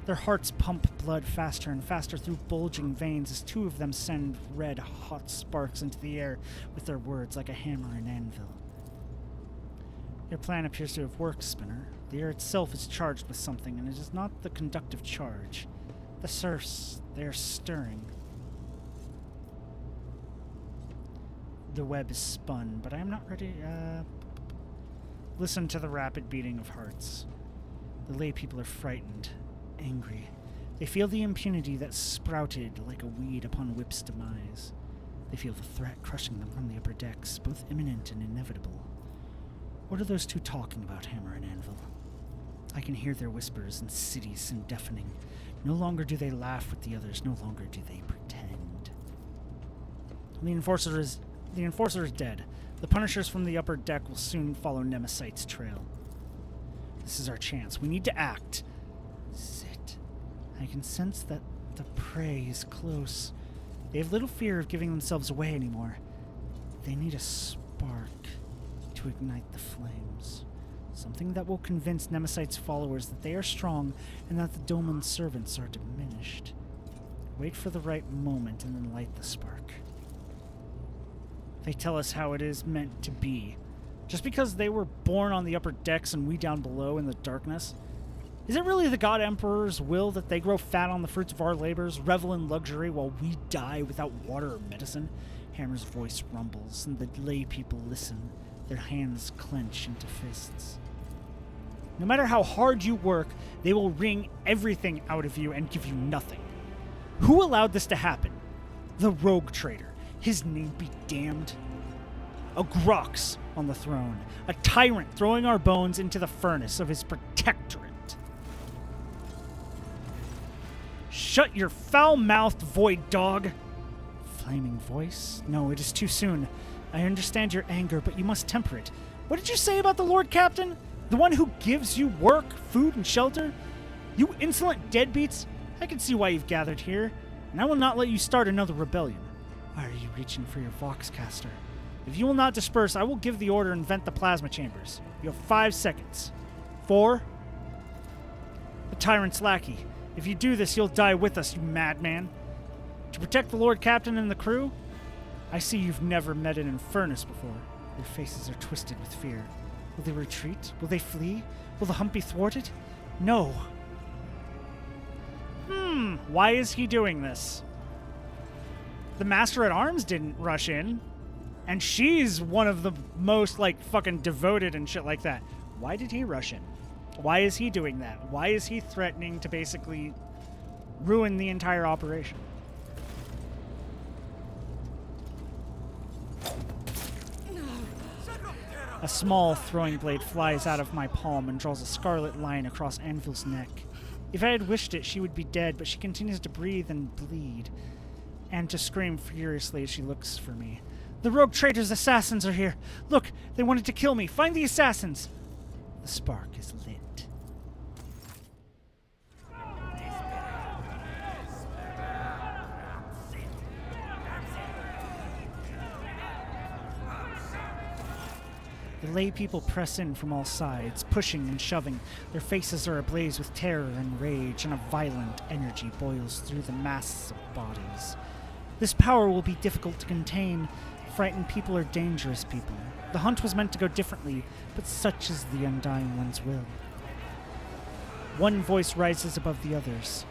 Their hearts pump blood faster and faster through bulging veins as two of them send red, hot sparks into the air with their words like a hammer and anvil. Your plan appears to have worked, Spinner. The air itself is charged with something, and it is not the conductive charge. The serfs, they are stirring. The web is spun, but I am not ready. Listen to the rapid beating of hearts. The lay people are frightened, angry. They feel the impunity that sprouted like a weed upon Whip's demise. They feel the threat crushing them from the upper decks, both imminent and inevitable. What are those two talking about, Hammer and Anvil? I can hear their whispers, insidious and deafening. No longer do they laugh with the others, no longer do they pretend. The enforcer is dead. The Punishers from the upper deck will soon follow Nemesis' trail. This is our chance. We need to act. Sit. I can sense that the prey is close. They have little fear of giving themselves away anymore. They need a spark to ignite the flames. Something that will convince Nemesis' followers that they are strong and that the Doman's servants are diminished. Wait for the right moment and then light the spark. They tell us how it is meant to be. Just because they were born on the upper decks and we down below in the darkness? Is it really the God Emperor's will that they grow fat on the fruits of our labors, revel in luxury while we die without water or medicine? Hammer's voice rumbles, and the lay people listen, their hands clench into fists. No matter how hard you work, they will wring everything out of you and give you nothing. Who allowed this to happen? The rogue traitor. His name be damned. A Grox on the throne. A tyrant throwing our bones into the furnace of his protectorate. Shut your foul-mouthed void dog! Flaming voice? No, it is too soon. I understand your anger, but you must temper it. What did you say about the Lord Captain? The one who gives you work, food, and shelter? You insolent deadbeats! I can see why you've gathered here, and I will not let you start another rebellion. Why are you reaching for your Voxcaster? If you will not disperse, I will give the order and vent the plasma chambers. You have 5 seconds. 4. The tyrant's lackey. If you do this, you'll die with us, you madman. To protect the Lord Captain and the crew? I see you've never met an Infernus before. Their faces are twisted with fear. Will they retreat? Will they flee? Will the hunt be thwarted? No. Why is he doing this? The Master at Arms didn't rush in, and she's one of the most, like, fucking devoted and shit like that. Why did he rush in? Why is he doing that? Why is he threatening to basically ruin the entire operation? A small throwing blade flies out of my palm and draws a scarlet line across Anvil's neck. If I had wished it, she would be dead, but she continues to breathe and bleed, and to scream furiously as she looks for me. The rogue traitors' assassins are here! Look, they wanted to kill me! Find the assassins! The spark is lit. The lay people press in from all sides, pushing and shoving. Their faces are ablaze with terror and rage, and a violent energy boils through the masses of bodies. This power will be difficult to contain. Frightened people are dangerous people. The hunt was meant to go differently, but such is the Undying One's will. One voice rises above the others.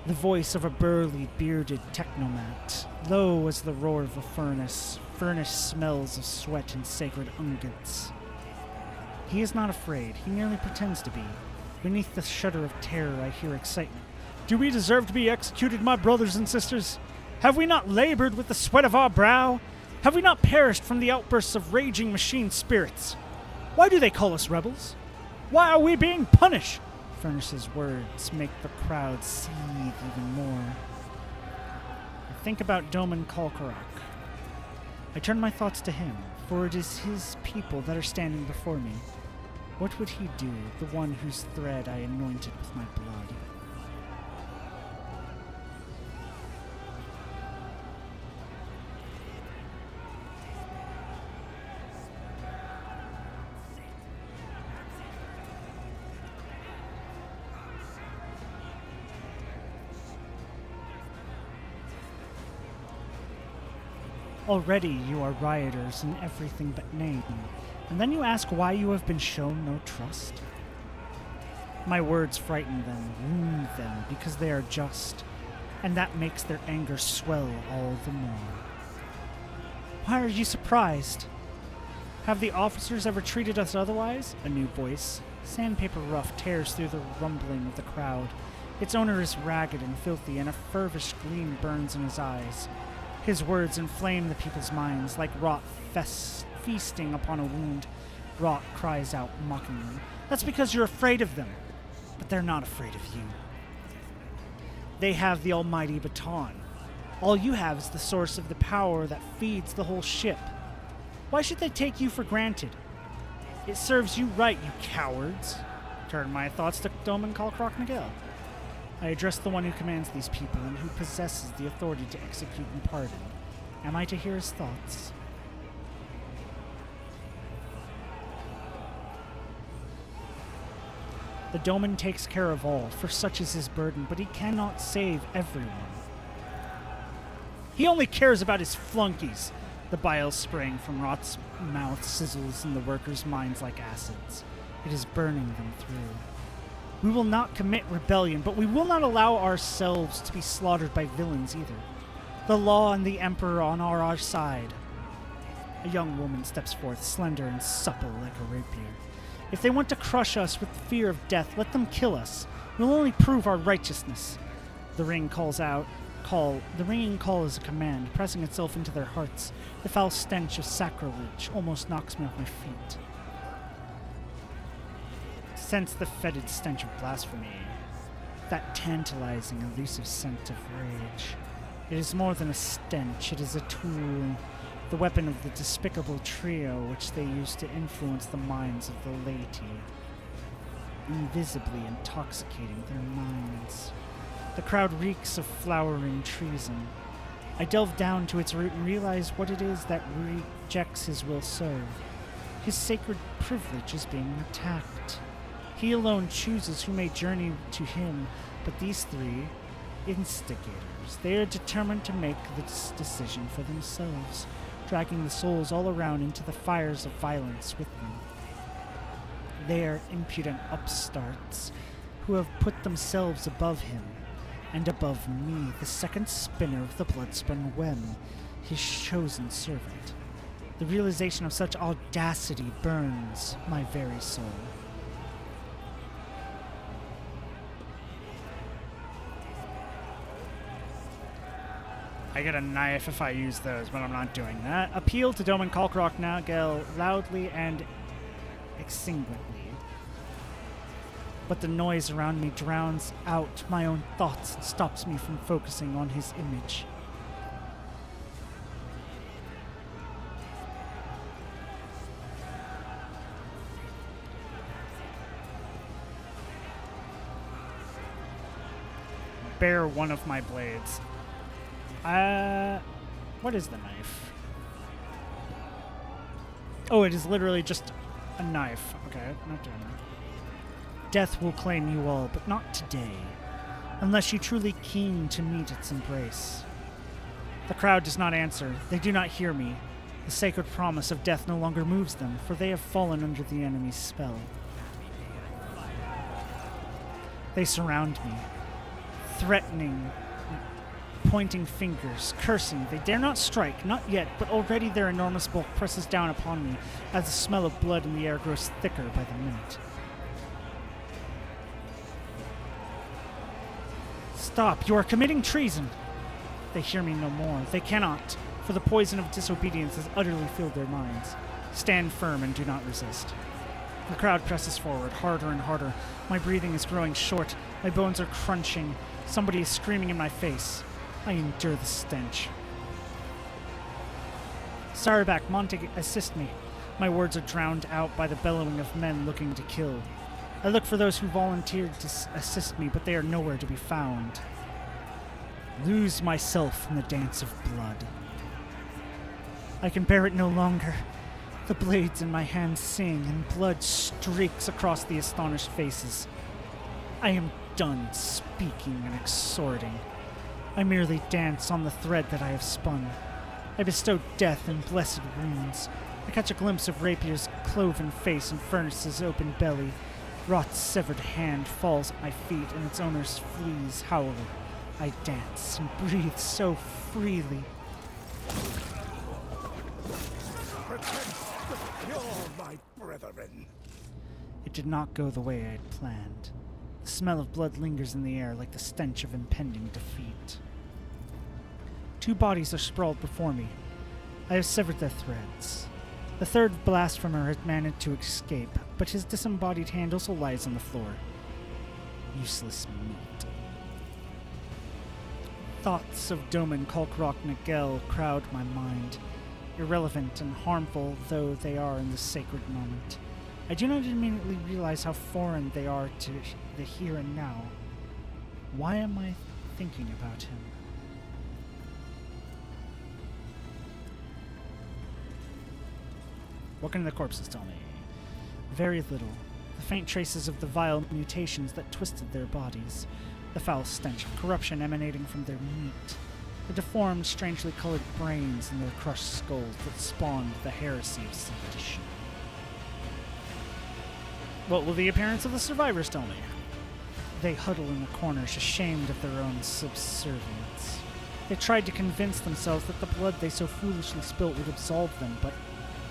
The voice of a burly, bearded technomat. Low as the roar of a furnace. Furnace smells of sweat and sacred unguents. He is not afraid. He merely pretends to be. Beneath the shudder of terror, I hear excitement. Do we deserve to be executed, my brothers and sisters? Have we not labored with the sweat of our brow? Have we not perished from the outbursts of raging machine spirits? Why do they call us rebels? Why are we being punished? Furnace's words make the crowd seethe even more. I think about Doman Kalkarak. I turn my thoughts to him, for it is his people that are standing before me. What would he do, the one whose thread I anointed with my blood? Already you are rioters in everything but name, and then you ask why you have been shown no trust? My words frighten them, wound them, because they are just, and that makes their anger swell all the more. Why are you surprised? Have the officers ever treated us otherwise? A new voice. Sandpaper Rough tears through the rumbling of the crowd. Its owner is ragged and filthy, and a furvish gleam burns in his eyes. His words inflame the people's minds like rot feasting upon a wound. Rot cries out mockingly. That's because you're afraid of them. But they're not afraid of you. They have the almighty baton. All you have is the source of the power that feeds the whole ship. Why should they take you for granted? It serves you right, you cowards. Turn my thoughts to Doman Kalkrok Nagel. I address the one who commands these people and who possesses the authority to execute and pardon. Am I to hear his thoughts? The Doman takes care of all, for such is his burden, but he cannot save everyone. He only cares about his flunkies. The bile spraying from Rot's mouth sizzles in the workers' minds like acids. It is burning them through. We will not commit rebellion, but we will not allow ourselves to be slaughtered by villains either. The law and the Emperor are on our side. A young woman steps forth, slender and supple like a rapier. If they want to crush us with the fear of death, let them kill us. We'll only prove our righteousness. The ringing call is a command, pressing itself into their hearts. The foul stench of sacrilege almost knocks me off my feet. Sense the fetid stench of blasphemy, that tantalizing, elusive scent of rage. It is more than a stench, it is a tool, the weapon of the despicable trio which they use to influence the minds of the laity. invisibly intoxicating their minds. The crowd reeks of flowering treason. I delve down to its root and realize what it is that rejects his will serve. His sacred privilege is being attacked. He alone chooses who may journey to him, but these three instigators, they are determined to make this decision for themselves, dragging the souls all around into the fires of violence with them. They are impudent upstarts who have put themselves above him and above me, the second spinner of the blood-spun web, his chosen servant. The realization of such audacity burns my very soul. I get a knife if I use those, but I'm not doing that. Appeal to Doman Kalkrok Nagel loudly and exiguously. But the noise around me drowns out my own thoughts and stops me from focusing on his image. Bare one of my blades. What is the knife? Oh, it is literally just a knife. Okay, not doing that. Death will claim you all, but not today, unless you're truly keen to meet its embrace. The crowd does not answer. They do not hear me. The sacred promise of death no longer moves them, for they have fallen under the enemy's spell. They surround me, threatening, pointing fingers, cursing. They dare not strike, not yet, but already their enormous bulk presses down upon me as the smell of blood in the air grows thicker by the minute. Stop! You are committing treason! They hear me no more. They cannot, for the poison of disobedience has utterly filled their minds. Stand firm and do not resist. The crowd presses forward, harder and harder. My breathing is growing short. My bones are crunching. Somebody is screaming in my face. I endure the stench. Sarabak, Montague, assist me. My words are drowned out by the bellowing of men looking to kill. I look for those who volunteered to assist me, but they are nowhere to be found. Lose myself in the dance of blood. I can bear it no longer. The blades in my hands sing, and blood streaks across the astonished faces. I am done speaking and exhorting. I merely dance on the thread that I have spun. I bestow death in blessed wounds. I catch a glimpse of Rapier's cloven face and Furnace's open belly. Rot's severed hand falls at my feet, and its owner's fleas howl. I dance and breathe so freely. You're my brethren. It did not go the way I had planned. The smell of blood lingers in the air like the stench of impending defeat. 2 bodies are sprawled before me. I have severed their threads. The third blasphemer has managed to escape, but his disembodied hand also lies on the floor. Useless meat. Thoughts of Doman Kalkrok Nagel crowd my mind, irrelevant and harmful though they are in this sacred moment. I do not immediately realize how foreign they are to the here and now. Why am I thinking about him? What can the corpses tell me? Very little. The faint traces of the vile mutations that twisted their bodies. The foul stench of corruption emanating from their meat. The deformed, strangely colored brains in their crushed skulls that spawned the heresy of sedition. What will the appearance of the survivors tell me? They huddle in the corners, ashamed of their own subservience. They tried to convince themselves that the blood they so foolishly spilt would absolve them, but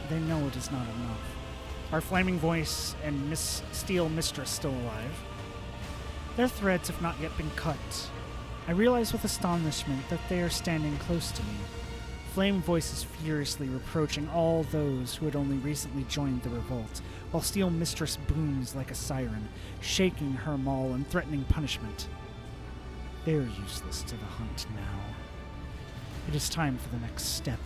they know it is not enough. Our flaming voice and Miss Steel Mistress still alive? Their threads have not yet been cut. I realize with astonishment that they are standing close to me. Flame Voice is furiously reproaching all those who had only recently joined the revolt, while Steel Mistress booms like a siren, shaking her maul and threatening punishment. They are useless to the hunt now. It is time for the next step.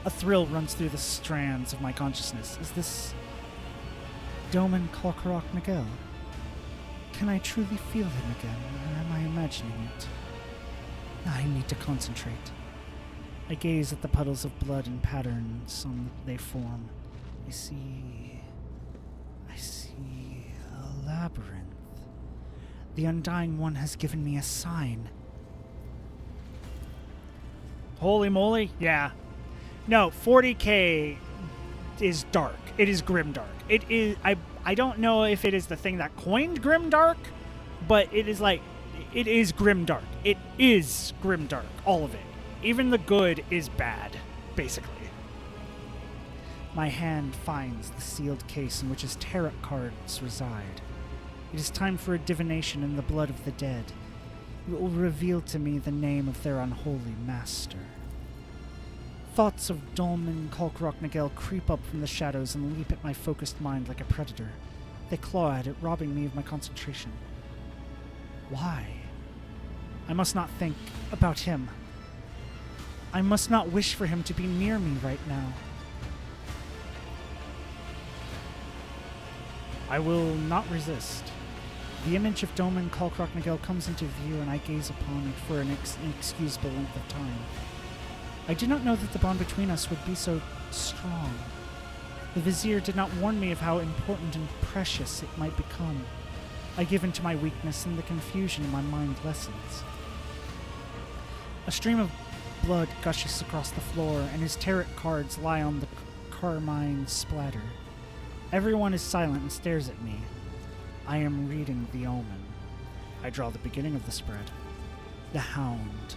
A thrill runs through the strands of my consciousness. Is this Doman Kolkarok Nagel? Can I truly feel him again, or am I imagining it? I need to concentrate. I gaze at the puddles of blood and patterns they form. I see a labyrinth. The Undying One has given me a sign. Holy moly, yeah. No, 40K is dark. It is grimdark. It is. I don't know if it is the thing that coined grimdark, but it is like, it is grimdark. It is grimdark. All of it. Even the good is bad, basically. My hand finds the sealed case in which his tarot cards reside. It is time for a divination in the blood of the dead. It will reveal to me the name of their unholy master. Thoughts of Dolmen Kolkrok Nagel creep up from the shadows and leap at my focused mind like a predator. They claw at it, robbing me of my concentration. Why? I must not think about him. I must not wish for him to be near me right now. I will not resist. The image of Doman Kolkrok Nagel comes into view, and I gaze upon it for an inexcusable length of time. I did not know that the bond between us would be so strong. The Vizier did not warn me of how important and precious it might become. I give in to my weakness, and the confusion in my mind lessens. A stream of blood gushes across the floor, and his tarot cards lie on the carmine splatter. Everyone is silent and stares at me. I am reading the omen. I draw the beginning of the spread. The Hound.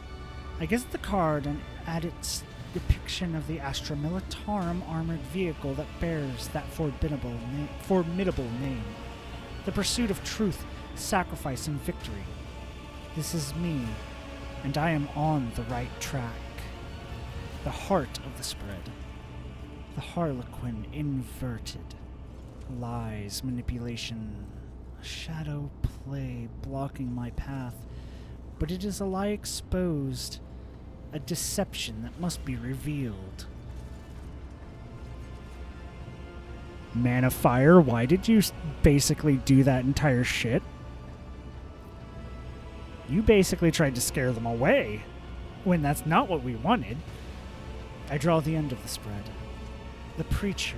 I gaze at the card and at its depiction of the Astra Militarum armored vehicle that bears that formidable name. The pursuit of truth, sacrifice, and victory. This is me, and I am on the right track. The heart of the spread. The Harlequin inverted. Lies, manipulation, shadow play blocking my path. But it is a lie exposed, a deception that must be revealed. Man of Fire, why did you basically do that entire shit? You basically tried to scare them away, when that's not what we wanted. I draw the end of the spread. The Preacher,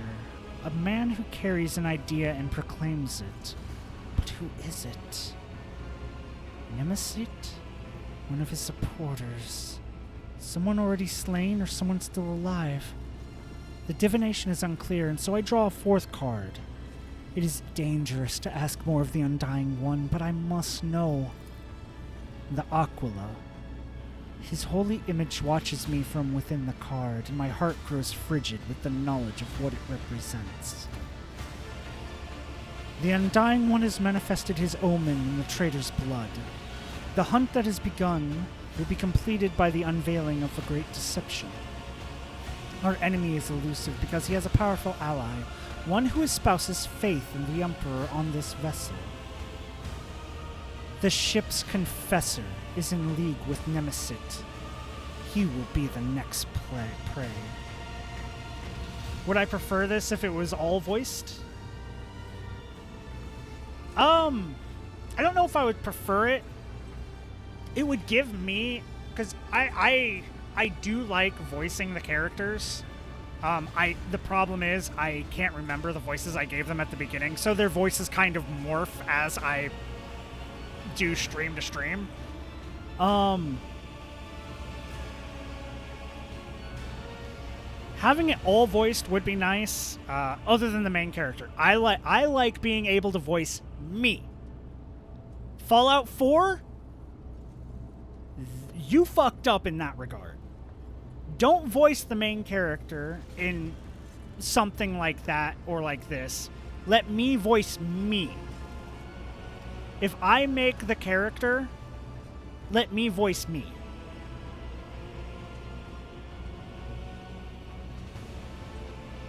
a man who carries an idea and proclaims it. But who is it? Nemesis? One of his supporters? Someone already slain or someone still alive? The divination is unclear, and so I draw a fourth card. It is dangerous to ask more of the Undying One, but I must know. The Aquila. His holy image watches me from within the card, and my heart grows frigid with the knowledge of what it represents. The Undying One has manifested his omen in the traitor's blood. The hunt that has begun will be completed by the unveiling of a great deception. Our enemy is elusive because he has a powerful ally, one who espouses faith in the Emperor on this vessel. The ship's confessor is in league with Nemesis. He will be the next prey. Would I prefer this if it was all voiced? I don't know if I would prefer it. It would give me, because I do like voicing the characters. The problem is I can't remember the voices I gave them at the beginning, so their voices kind of morph as I do stream to stream. Having it all voiced would be nice, other than the main character. I like being able to voice me. Fallout 4? You fucked up in that regard. Don't voice the main character in something like that or like this. Let me voice me. If I make the character, let me voice me.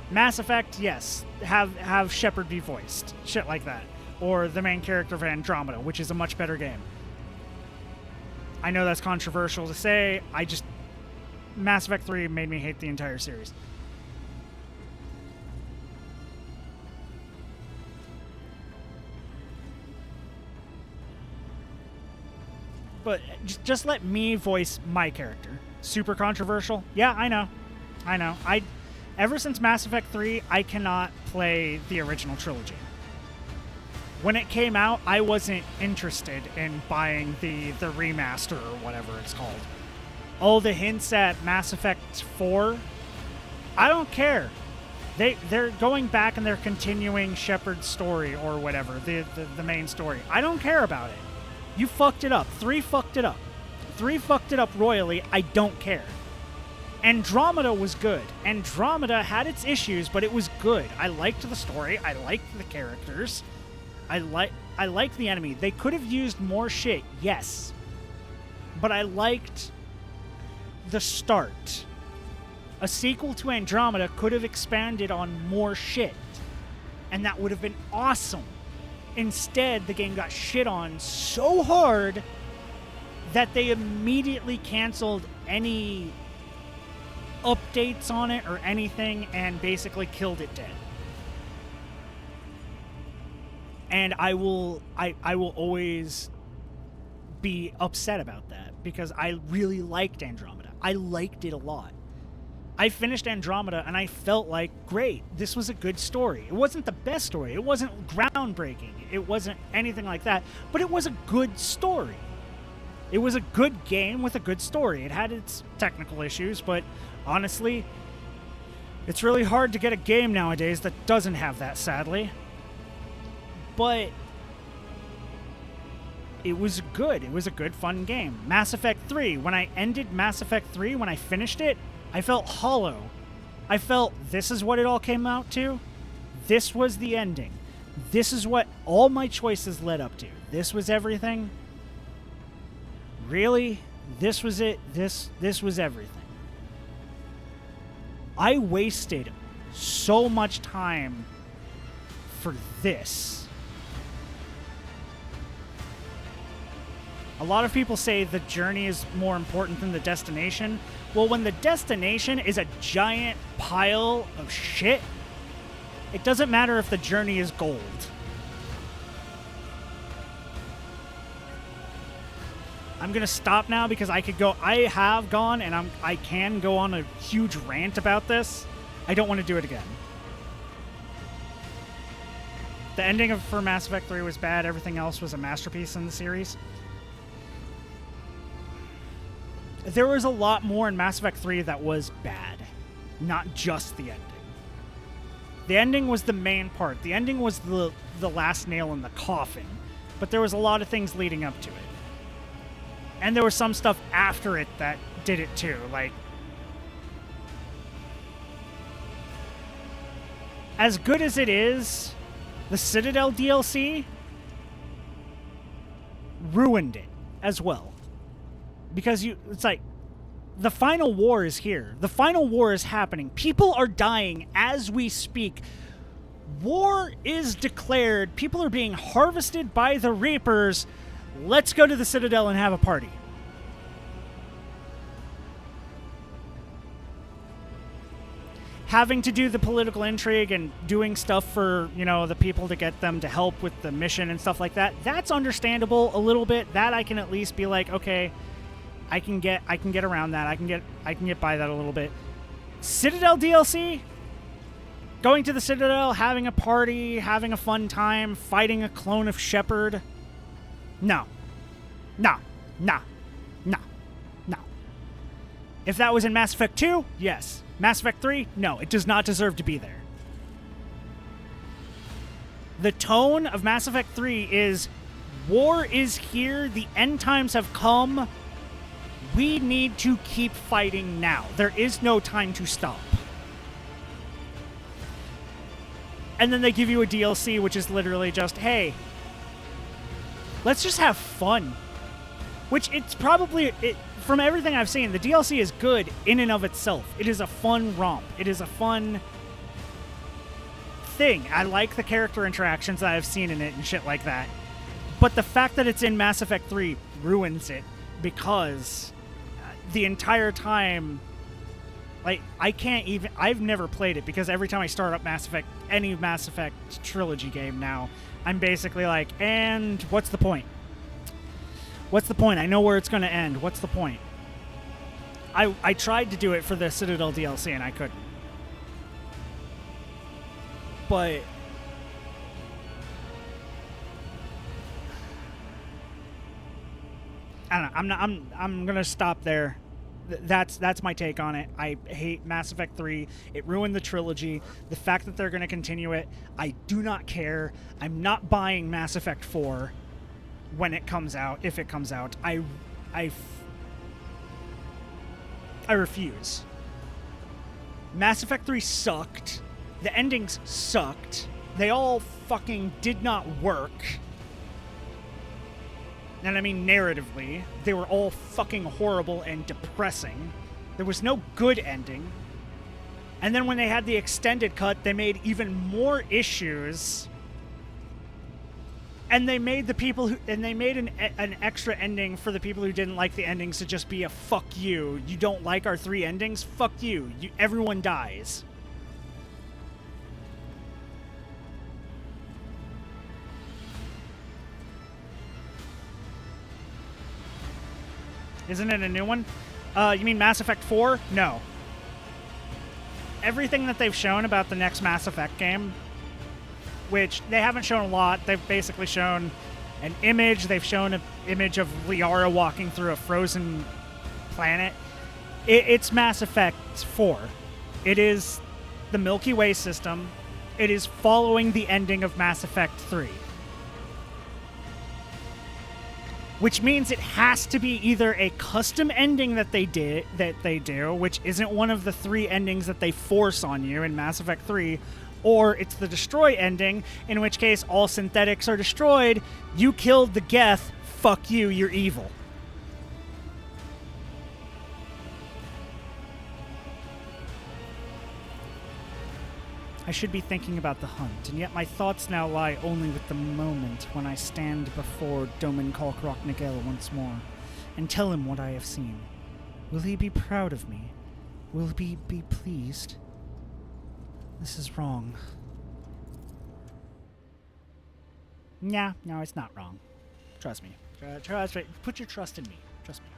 Mass Effect, yes. Have Shepard be voiced. Shit like that. Or the main character of Andromeda, which is a much better game. I know that's controversial to say. Mass Effect 3 made me hate the entire series. but just let me voice my character. Super controversial. Yeah, I know. Ever since Mass Effect 3, I cannot play the original trilogy. When it came out, I wasn't interested in buying the remaster or whatever it's called. All the hints at Mass Effect 4, I don't care. They're going back and they're continuing Shepard's story or whatever, the main story. I don't care about it. You fucked it up. 3 fucked it up. 3 fucked it up royally. I don't care. Andromeda was good. Andromeda had its issues, but it was good. I liked the story. I liked the characters. I liked the enemy. They could have used more shit, yes. But I liked the start. A sequel to Andromeda could have expanded on more shit. And that would have been awesome. Instead, the game got shit on so hard that they immediately canceled any updates on it or anything and basically killed it dead. And I will always be upset about that because I really liked Andromeda. I liked it a lot. I finished Andromeda and I felt like, great, this was a good story. It wasn't the best story. It wasn't groundbreaking. It wasn't anything like that. But it was a good story. It was a good game with a good story. It had its technical issues, but honestly, it's really hard to get a game nowadays that doesn't have that, sadly. But it was good. It was a good, fun game. Mass Effect 3. When I ended Mass Effect 3, when I finished it, I felt hollow. I felt this is what it all came out to. This was the ending. This is what all my choices led up to. This was everything. Really? This was it? This was everything. I wasted so much time for this. A lot of people say the journey is more important than the destination. Well, when the destination is a giant pile of shit, it doesn't matter if the journey is gold. I'm going to stop now because I have gone and I can go on a huge rant about this. I don't want to do it again. The ending for Mass Effect 3 was bad. Everything else was a masterpiece in the series. There was a lot more in Mass Effect 3 that was bad, not just the ending. The ending was the main part. The ending was the last nail in the coffin, but there was a lot of things leading up to it. And there was some stuff after it that did it too, like... As good as it is, the Citadel DLC ruined it as well. Because it's like, the final war is here. The final war is happening. People are dying as we speak. War is declared. People are being harvested by the Reapers. Let's go to the Citadel and have a party. Having to do the political intrigue and doing stuff for, the people to get them to help with the mission and stuff like that, that's understandable a little bit. That I can at least be like, okay, I can get around that. I can get by that a little bit. Citadel DLC? Going to the Citadel, having a party, having a fun time, fighting a clone of Shepard? No. No. If that was in Mass Effect 2, yes. Mass Effect 3, no. It does not deserve to be there. The tone of Mass Effect 3 is, war is here, the end times have come, we need to keep fighting now. There is no time to stop. And then they give you a DLC, which is literally just, hey, let's just have fun. Which it's probably, from everything I've seen, the DLC is good in and of itself. It is a fun romp. It is a fun thing. I like the character interactions that I've seen in it and shit like that. But the fact that it's in Mass Effect 3 ruins it because the entire time, like, I've never played it because every time I start up any Mass Effect trilogy game now, I'm basically like, and what's the point? What's the point? I know where it's going to end. What's the point? I tried to do it for the Citadel DLC and I couldn't. But I don't know. I'm gonna stop there. That's my take on it. I hate Mass Effect 3. It ruined the trilogy. The fact that they're gonna continue it, I do not care. I'm not buying Mass Effect 4 when it comes out. If it comes out, I refuse. Mass Effect 3 sucked. The endings sucked. They all fucking did not work. And I mean narratively, they were all fucking horrible and depressing. There was no good ending. And then when they had the extended cut, they made even more issues. And they made an extra ending for the people who didn't like the endings to just be a fuck you. You don't like our 3 endings? Fuck you. Everyone dies. Isn't it a new one? You mean Mass Effect 4? No. Everything that they've shown about the next Mass Effect game, which they haven't shown a lot. They've basically shown an image. They've shown an image of Liara walking through a frozen planet. It's Mass Effect 4. It is the Milky Way system. It is following the ending of Mass Effect 3. Which means it has to be either a custom ending that they do, which isn't one of the 3 endings that they force on you in Mass Effect 3, or it's the destroy ending, in which case all synthetics are destroyed. You killed the Geth. Fuck you. You're evil. I should be thinking about the hunt, and yet my thoughts now lie only with the moment when I stand before Domin Kalkrok Nagel once more, and tell him what I have seen. Will he be proud of me? Will he be pleased? This is wrong. Nah, no, it's not wrong. Trust me. Trust me. Put your trust in me. Trust me.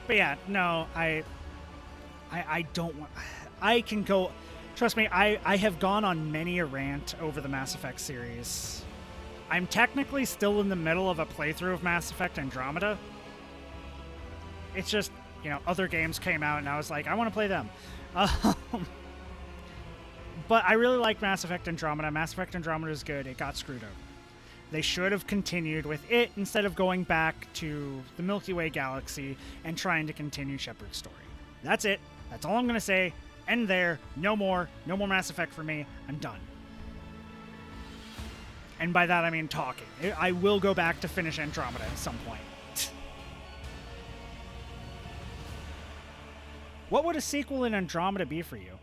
But yeah, no, I don't want... I can go... Trust me, I have gone on many a rant over the Mass Effect series. I'm technically still in the middle of a playthrough of Mass Effect Andromeda. It's just, you know, other games came out and I was like, I want to play them. But I really like Mass Effect Andromeda. Mass Effect Andromeda is good. It got screwed over. They should have continued with it instead of going back to the Milky Way galaxy and trying to continue Shepard's story. That's it. That's all I'm going to say. End there. No more. No more Mass Effect for me. I'm done. And by that, I mean talking. I will go back to finish Andromeda at some point. What would a sequel in Andromeda be for you?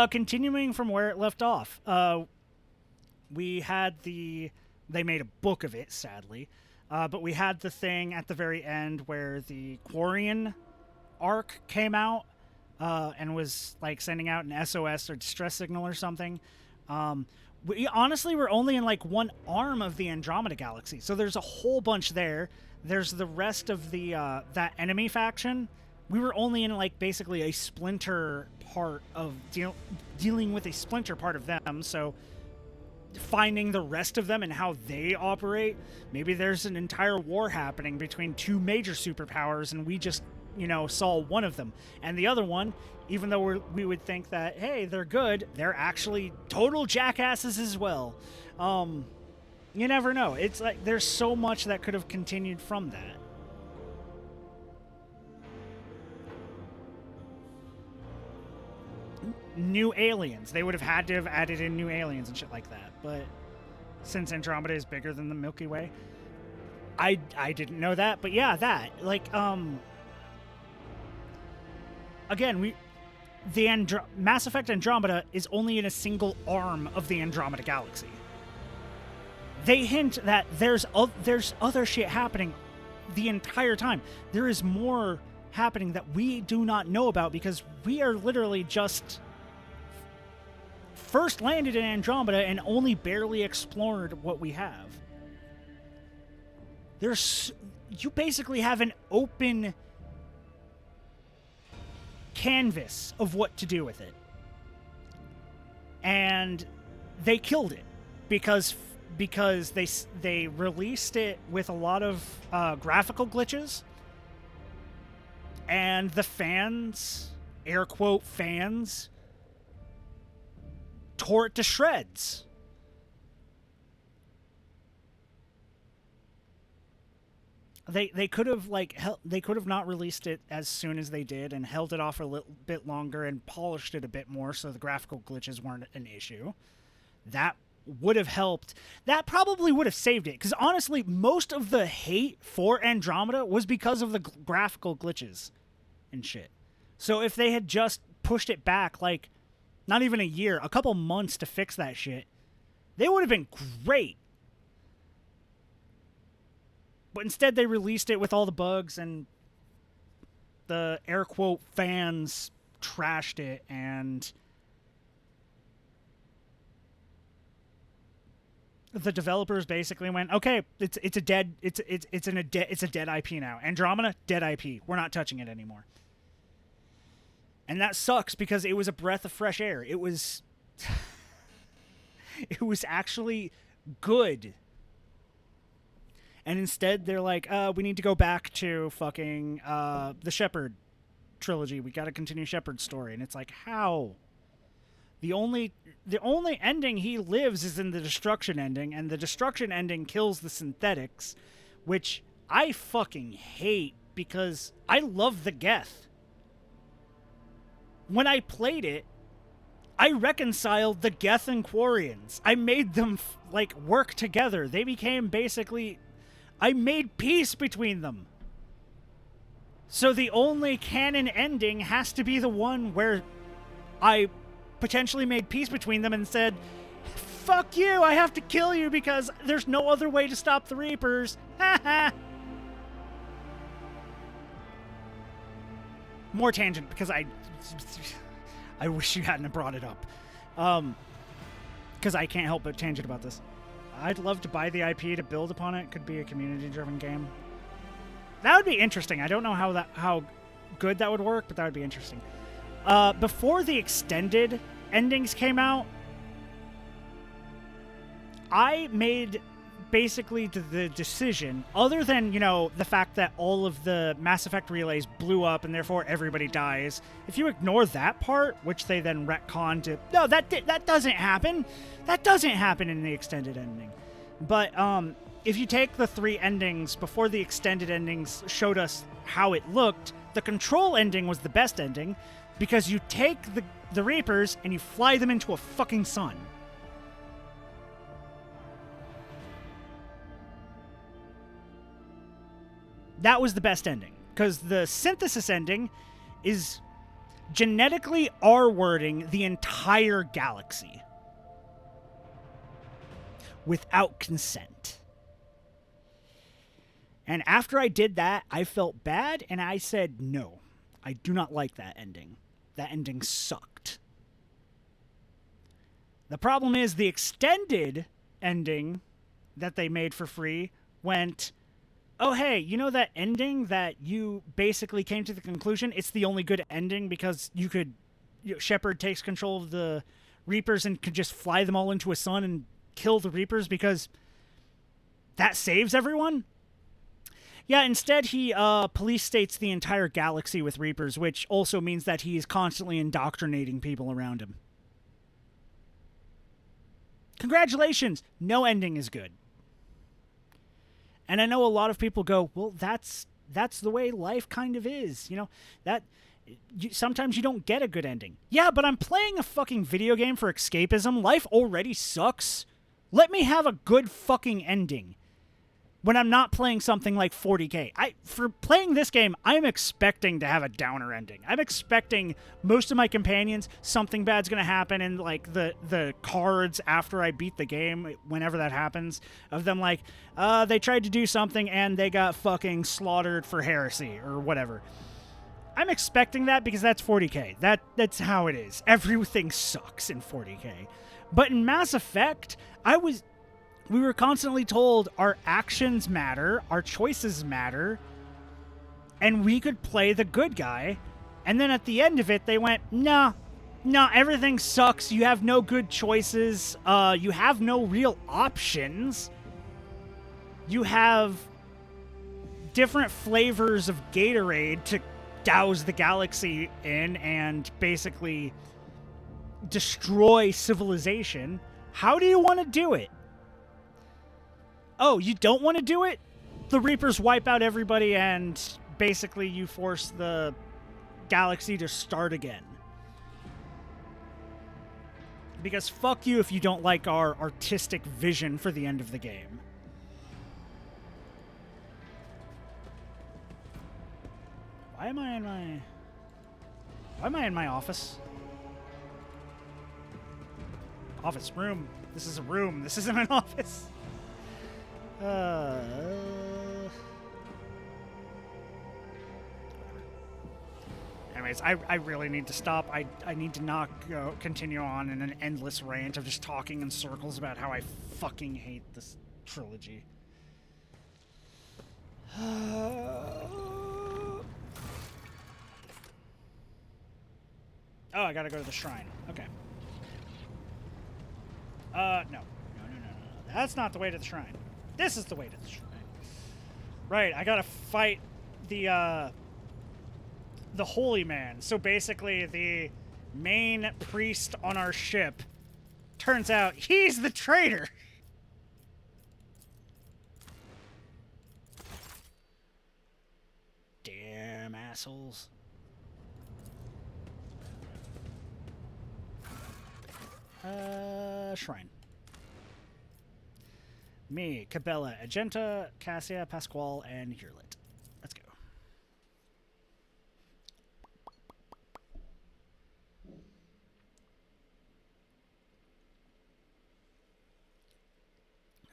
Continuing from where it left off. We had the... They made a book of it, sadly. But we had the thing at the very end where the Quarian arc came out and was like sending out an SOS or distress signal or something. We honestly were only in like one arm of the Andromeda galaxy, so there's a whole bunch there. There's the rest of the that enemy faction. We were only in like basically a splinter part of dealing with a splinter part of them, so finding the rest of them and how they operate. Maybe there's an entire war happening between 2 major superpowers and we just, you know, saw one of them. And the other one, even though we would think that, hey, they're good, they're actually total jackasses as well. You never know. It's like there's so much that could have continued from that. New aliens. They would have had to have added in new aliens and shit like that. But since Andromeda is bigger than the Milky Way, I didn't know that. But yeah, that. Like, again, Mass Effect Andromeda is only in a single arm of the Andromeda galaxy. They hint that there's other shit happening the entire time. There is more happening that we do not know about because we are literally just first landed in Andromeda and only barely explored what we have. You basically have an open canvas of what to do with it. And they killed it because they released it with a lot of graphical glitches, and the fans, air quote fans, tore it to shreds. They could have they could have not released it as soon as they did and held it off a little bit longer and polished it a bit more so the graphical glitches weren't an issue. That would have helped. That probably would have saved it, because honestly, most of the hate for Andromeda was because of the graphical glitches and shit. So if they had just pushed it back, like, not even a year, a couple months to fix that shit, they would have been great. But instead they released it with all the bugs, and the air quote fans trashed it, and the developers basically went, okay, it's a dead IP now. Andromeda, dead IP. We're not touching it anymore. And that sucks because it was a breath of fresh air. It was it was actually good. And instead they're like, we need to go back to fucking the Shepard trilogy. We got to continue Shepard's story. And it's like, how? The only ending he lives is in the destruction ending, and the destruction ending kills the synthetics, which I fucking hate because I love the Geth. When I played it, I reconciled the Geth and Quarians. I made them work together. They became basically, I made peace between them. So the only canon ending has to be the one where I potentially made peace between them and said, fuck you, I have to kill you because there's no other way to stop the Reapers. Ha ha. More tangent because I wish you hadn't brought it up. Because I can't help but tangent about this. I'd love to buy the IP to build upon it. Could be a community-driven game. That would be interesting. I don't know how good that would work, but that would be interesting. Before the extended endings came out, I made basically the decision, other than, the fact that all of the Mass Effect relays blew up and therefore everybody dies. If you ignore that part, which they then retconned to, no, that doesn't happen. That doesn't happen in the extended ending. But if you take the 3 endings before the extended endings showed us how it looked, the Control ending was the best ending, because you take the Reapers and you fly them into a fucking sun. That was the best ending, because the Synthesis ending is genetically R-wording the entire galaxy without consent. And after I did that, I felt bad, and I said, no, I do not like that ending. That ending sucked. The problem is the extended ending that they made for free went, oh, hey, you know that ending that you basically came to the conclusion it's the only good ending because Shepard takes control of the Reapers and could just fly them all into a sun and kill the Reapers because that saves everyone? Yeah, instead he police states the entire galaxy with Reapers, which also means that he is constantly indoctrinating people around him. Congratulations! No ending is good. And I know a lot of people go, well, that's the way life kind of is. Sometimes you don't get a good ending. Yeah, but I'm playing a fucking video game for escapism. Life already sucks. Let me have a good fucking ending. When I'm not playing something like 40K. For playing this game, I'm expecting to have a downer ending. I'm expecting most of my companions, something bad's going to happen, and the cards after I beat the game, whenever that happens, of them they tried to do something and they got fucking slaughtered for heresy or whatever. I'm expecting that because that's 40K. That's how it is. Everything sucks in 40K. But in Mass Effect, we were constantly told our actions matter, our choices matter, and we could play the good guy. And then at the end of it, they went, nah, everything sucks. You have no good choices. You have no real options. You have different flavors of Gatorade to douse the galaxy in and basically destroy civilization. How do you want to do it? Oh, you don't want to do it? The Reapers wipe out everybody and basically you force the galaxy to start again. Because fuck you if you don't like our artistic vision for the end of the game. Why am I in my office? Office room. This is a room. This isn't an office. Anyways, I really need to stop. I need to not continue on in an endless rant of just talking in circles about how I fucking hate this trilogy. Oh, I gotta go to the shrine. Okay. No. That's not the way to the shrine. This is the way to the shrine. Right, I gotta fight the holy man. So basically, the main priest on our ship, turns out he's the traitor. Damn assholes. Shrine. Me, Cabela, Agenta, Cassia, Pasquale, and Hurlet. Let's go.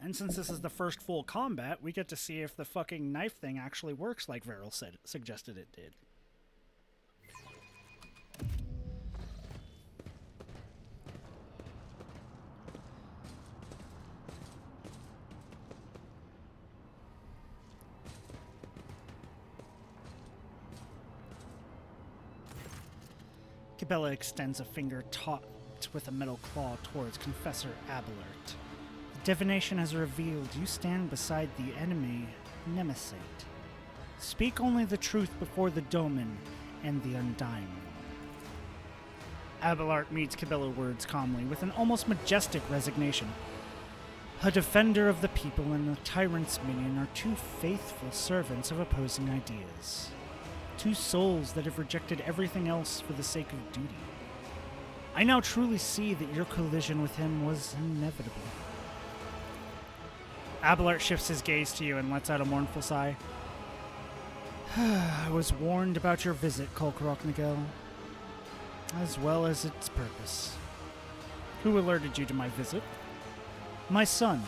And since this is the first full combat, we get to see if the fucking knife thing actually works like Varel suggested it did. Cabela extends a finger topped with a metal claw towards Confessor Abelard. The divination has revealed you stand beside the enemy, Nemesate. Speak only the truth before the Domin and the Undying One. Abelard meets Cabella's words calmly with an almost majestic resignation. A defender of the people and a tyrant's minion are two faithful servants of opposing ideas. Two souls that have rejected everything else for the sake of duty. I now truly see that your collision with him was inevitable. Abelard shifts his gaze to you and lets out a mournful sigh. I was warned about your visit, Kolkarok Nagel, as well as its purpose. Who alerted you to my visit? My son,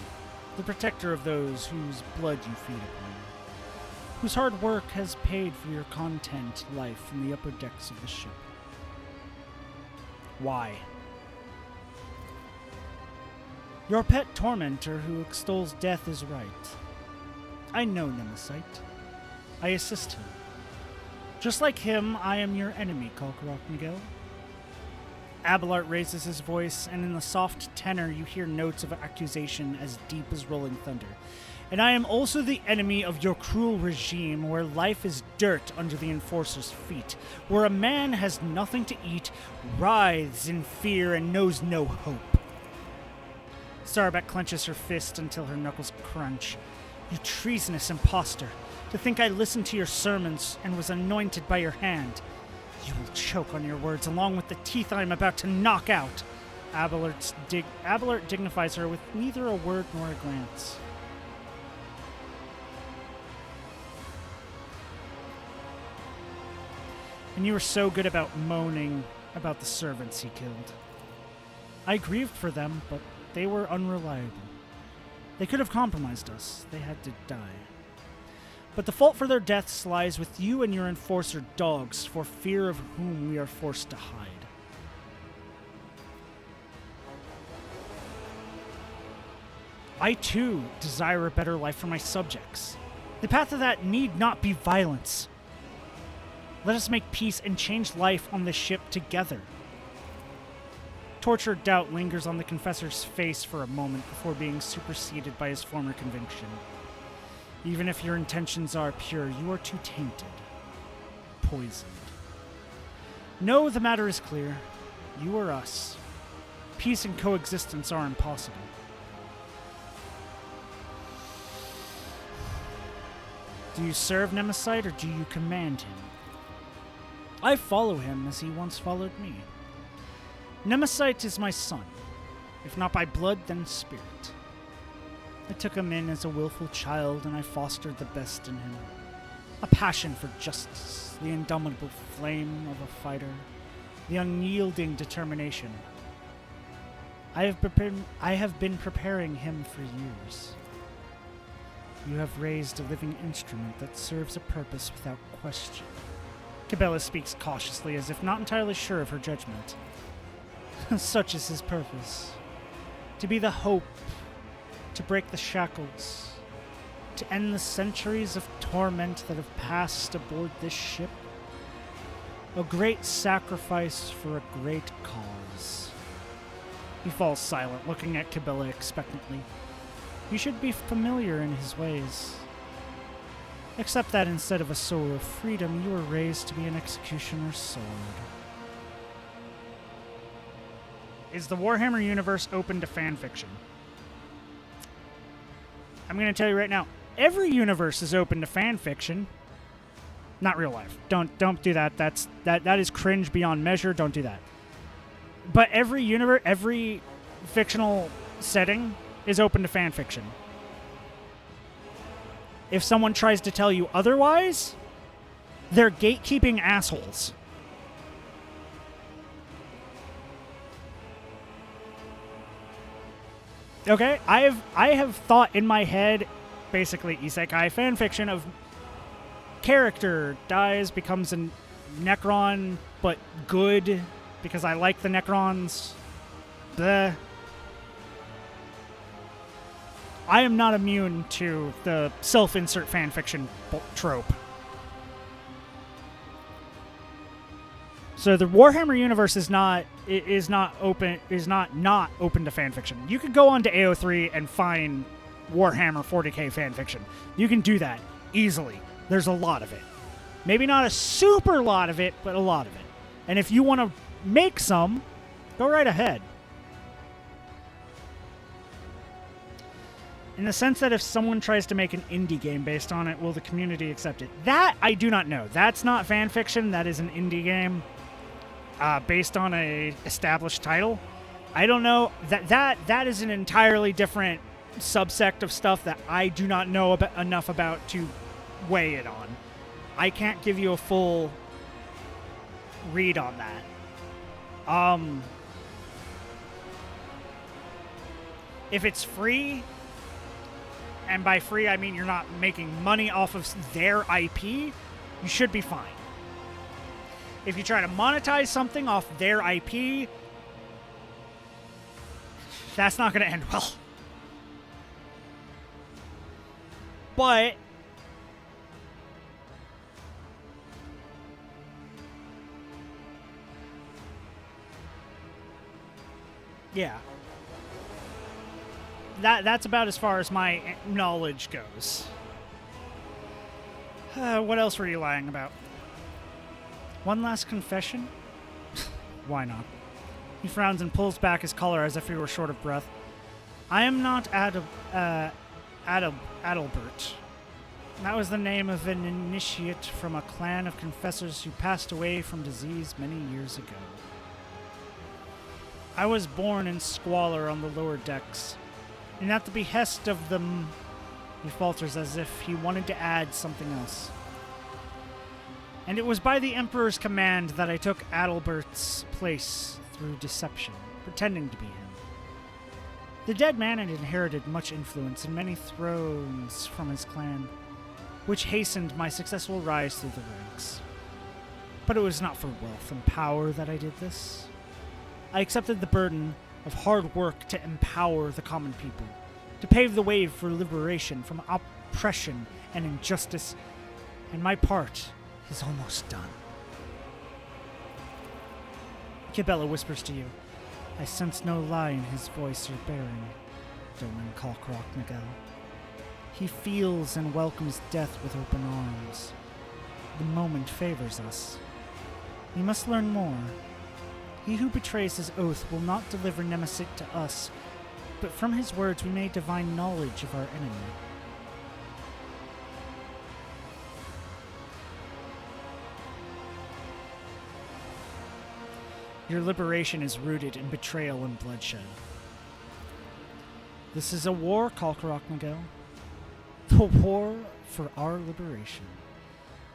the protector of those whose blood you feed upon, whose hard work has paid for your content life in the upper decks of the ship. Why? Your pet tormentor who extols death is right. I know Nemesite. I assist him. Just like him, I am your enemy, Kolkarok Nagel. Abelard raises his voice, and in the soft tenor you hear notes of accusation as deep as rolling thunder. And I am also the enemy of your cruel regime, where life is dirt under the Enforcer's feet, where a man has nothing to eat, writhes in fear, and knows no hope. Starbuck clenches her fist until her knuckles crunch. You treasonous impostor! To think I listened to your sermons and was anointed by your hand. You will choke on your words along with the teeth I am about to knock out. Abelard dignifies her with neither a word nor a glance. And you were so good about moaning about the servants he killed. I grieved for them, but they were unreliable. They could have compromised us. They had to die. But the fault for their deaths lies with you and your enforcer dogs, for fear of whom we are forced to hide. I too desire a better life for my subjects. The path of that need not be violence. Let us make peace and change life on this ship together. Tortured doubt lingers on the confessor's face for a moment before being superseded by his former conviction. Even if your intentions are pure, you are too tainted, poisoned. No, the matter is clear. You or us. Peace and coexistence are impossible. Do you serve Nemesite or do you command him? I follow him as he once followed me. Nemesite is my son, if not by blood, then spirit. I took him in as a willful child, and I fostered the best in him. A passion for justice, the indomitable flame of a fighter, the unyielding determination. I have been preparing him for years. You have raised a living instrument that serves a purpose without question. Cabela speaks cautiously, as if not entirely sure of her judgment. Such is his purpose. To be the hope, to break the shackles, to end the centuries of torment that have passed aboard this ship. A great sacrifice for a great cause. He falls silent, looking at Cabela expectantly. You should be familiar in his ways. Except that instead of a soul of freedom, you were raised to be an executioner's sword. Is the Warhammer universe open to fan fiction? I'm going to tell you right now, every universe is open to fan fiction. Not real life. Don't do that. That is cringe beyond measure. Don't do that. But every universe, every fictional setting is open to fan fiction. If someone tries to tell you otherwise, they're gatekeeping assholes. Okay, I have thought in my head, basically isekai fanfiction of character dies, becomes a Necron, but good because I like the Necrons. Bleh. I am not immune to the self-insert fanfiction trope. So the Warhammer universe is not open to fanfiction. You could go onto AO3 and find Warhammer 40k fanfiction. You can do that easily. There's a lot of it. Maybe not a super lot of it, but a lot of it. And if you want to make some, go right ahead. In the sense that if someone tries to make an indie game based on it, will the community accept it? That I do not know. That's not fan fiction. That is an indie game based on a established title. I don't know. That is an entirely different subsect of stuff that I do not know enough about to weigh it on. I can't give you a full read on that. If it's free, and by free I mean you're not making money off of their IP, you should be fine. If you try to monetize something off their IP, that's not going to end well. But yeah. That's about as far as my knowledge goes. What else were you lying about? One last confession? Why not? He frowns and pulls back his collar as if he were short of breath. I am not Adalbert. That was the name of an initiate from a clan of confessors who passed away from disease many years ago. I was born in squalor on the lower decks, and at the behest of them, he falters as if he wanted to add something else. And it was by the Emperor's command that I took Adalbert's place through deception, pretending to be him. The dead man had inherited much influence and many thrones from his clan. which hastened my successful rise through the ranks. But it was not for wealth and power that I did this. I accepted the burden of hard work to empower the common people, to pave the way for liberation from oppression and injustice, and my part is almost done. Cabela whispers to you. I sense no lie in his voice or bearing, Doman Kalkrok Miguel. He feels and welcomes death with open arms. The moment favors us. We must learn more. He who betrays his oath will not deliver Nemesis to us, but from his words we may divine knowledge of our enemy. Your liberation is rooted in betrayal and bloodshed. This is a war, Kalkarok Miguel. The war for our liberation.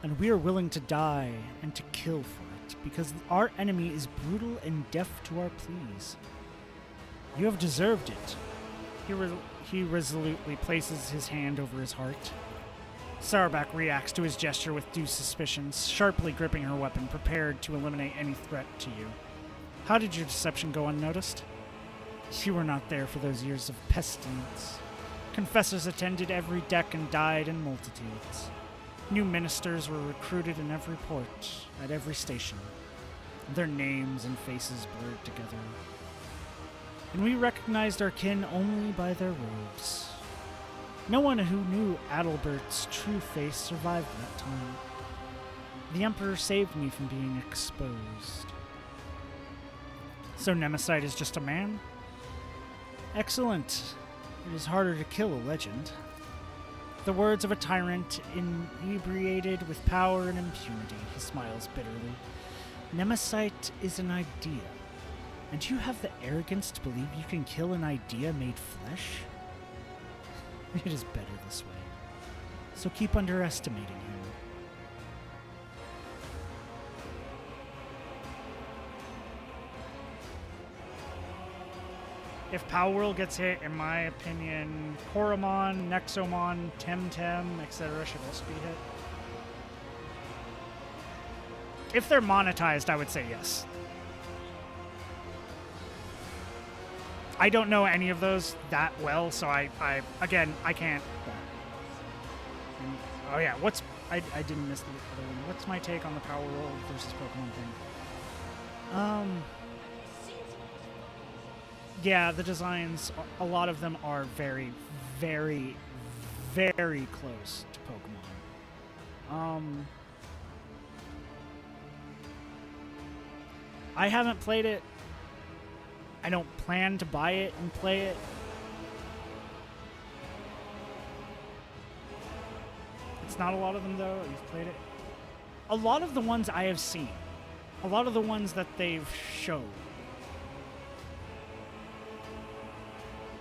And we are willing to die and to kill for it, because our enemy is brutal and deaf to our pleas. You have deserved it. He resolutely places his hand over his heart. Sarabak reacts to his gesture with due suspicions, sharply gripping her weapon, prepared to eliminate any threat to you. How did your deception go unnoticed? You were not there for those years of pestilence. Confessors attended every deck and died in multitudes. New ministers were recruited in every port, at every station. Their names and faces blurred together. And we recognized our kin only by their robes. No one who knew Adalbert's true face survived that time. The Emperor saved me from being exposed. So Nemesis is just a man? Excellent. It is harder to kill a legend. The words of a tyrant inebriated with power and impunity, he smiles bitterly. Nemesis is an idea, and you have the arrogance to believe you can kill an idea made flesh? It is better this way. So keep underestimating him. If Palworld gets hit, in my opinion, Koromon, Nexomon, Temtem, etc. should also be hit. If they're monetized, I would say yes. I don't know any of those that well, so I can't. Oh yeah, I didn't miss the other one. What's my take on the Palworld versus Pokemon thing? Yeah, the designs, a lot of them are very, very, very close to Pokemon. I haven't played it. I don't plan to buy it and play it. It's not a lot of them, though. You've played it. A lot of the ones I have seen. A lot of the ones that they've showed.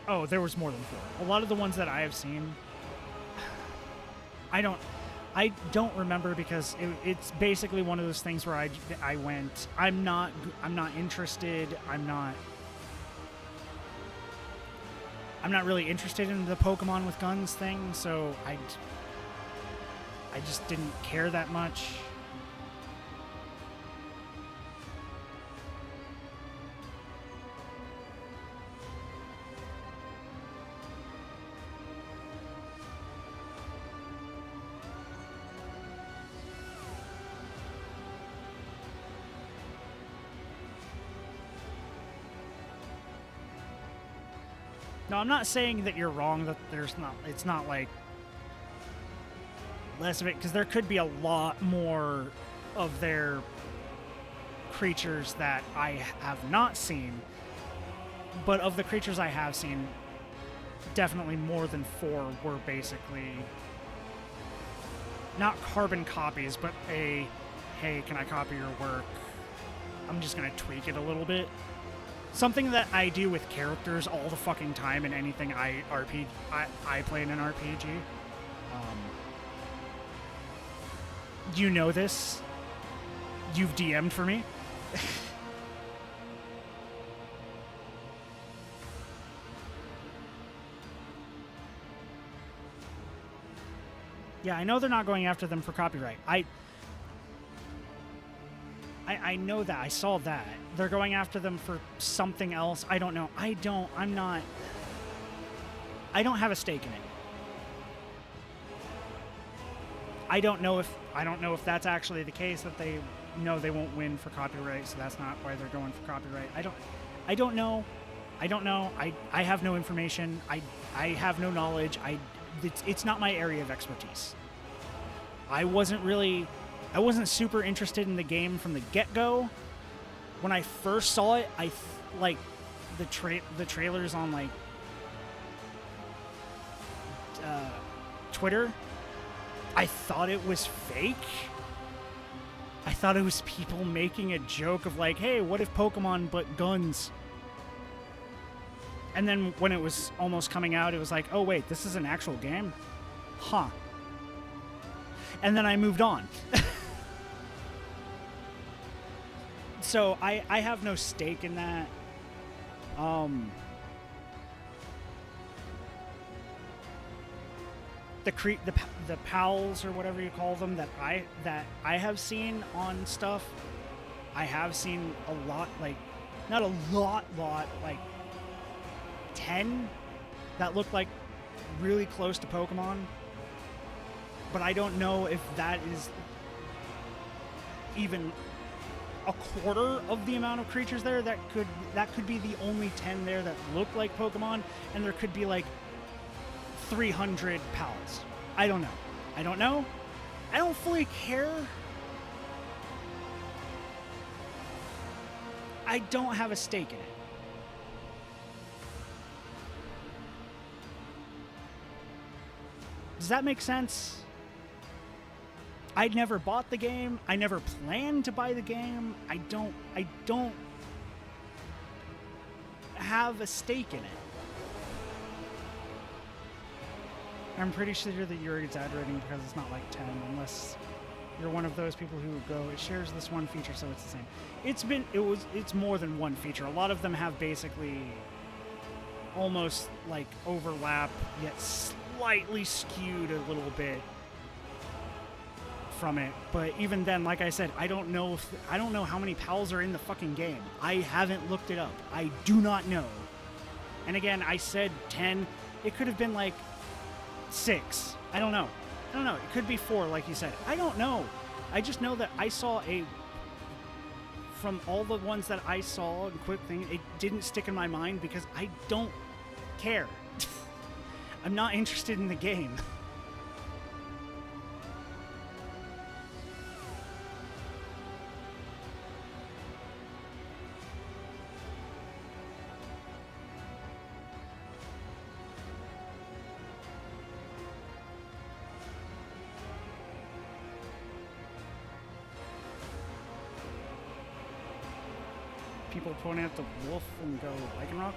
Oh, there was more than 4. A lot of the ones that I have seen, I don't remember because it's basically one of those things where I went, I'm not interested. I'm not really interested in the Pokemon with guns thing, so I just didn't care that much. No, I'm not saying that you're wrong, that it's not like less of it, because there could be a lot more of their creatures that I have not seen. But of the creatures I have seen, definitely more than 4 were basically not carbon copies, but hey, can I copy your work? I'm just going to tweak it a little bit. Something that I do with characters all the fucking time in anything I play in an RPG. You know this. You've DM'd for me. Yeah, I know they're not going after them for copyright. I know that. I saw that. They're going after them for something else. I don't know. I don't have a stake in it. I don't know if that's actually the case, that they know they won't win for copyright, so that's not why they're going for copyright. I don't know. I have no information. I have no knowledge. It's not my area of expertise. I wasn't super interested in the game from the get-go. When I first saw it, like the trailers on like Twitter, I thought it was fake. I thought it was people making a joke of like, hey, what if Pokemon but guns? And then when it was almost coming out, it was like, oh wait, this is an actual game? Huh. And then I moved on. So I have no stake in that. The pals or whatever you call them that I have seen on stuff, I have seen a lot, like not a lot, like 10 that look like really close to Pokemon, but I don't know if that is even a quarter of the amount of creatures there. That could be the only 10 there that look like Pokemon, and there could be like 300 pals. I don't know. I don't fully care. I don't have a stake in it. Does that make sense? I never bought the game. I never planned to buy the game. I don't have a stake in it. I'm pretty sure that you're exaggerating because it's not like 10, unless you're one of those people who go, it shares this one feature, so it's the same. It's more than one feature. A lot of them have basically almost like overlap, yet slightly skewed a little bit from it. But even then, like I said, I don't know how many pals are in the fucking game. I haven't looked it up. I do not know. And again, I said 10. It could have been like 6. I don't know. It could be 4, like you said. I don't know. I just know that I saw from all the ones that I saw and quick thing, it didn't stick in my mind because I don't care. I'm not interested in the game. People pointing at the wolf and go Lycanroc.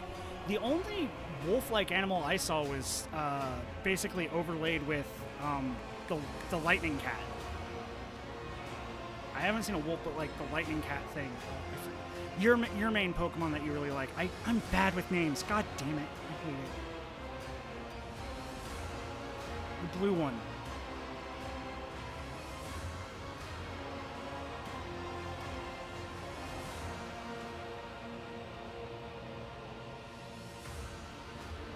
The only wolf-like animal I saw was basically overlaid with the lightning cat. I haven't seen a wolf, but like the lightning cat thing. Your main Pokemon that you really like. I'm bad with names. God damn it. I hate it. The blue one.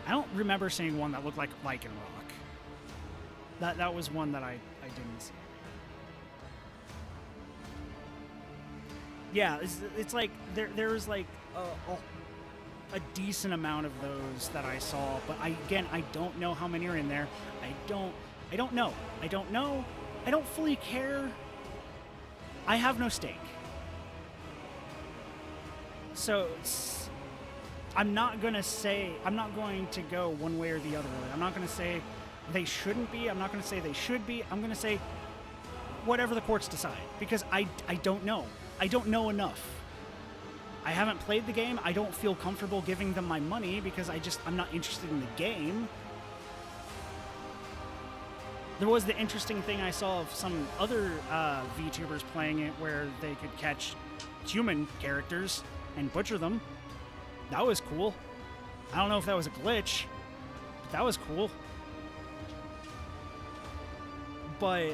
I don't remember seeing one that looked like Lycanroc. That was one that I didn't see. Yeah, it's like there's like a decent amount of those that I saw, but I don't know how many are in there. I don't know. I don't fully care. I have no stake. So I'm not going to go one way or the other way. I'm not going to say they shouldn't be. I'm not going to say they should be. I'm going to say whatever the courts decide, because I don't know. I don't know enough. I haven't played the game. I don't feel comfortable giving them my money because I'm not interested in the game. There was the interesting thing I saw of some other VTubers playing it where they could catch human characters and butcher them. That was cool. I don't know if that was a glitch, but that was cool. But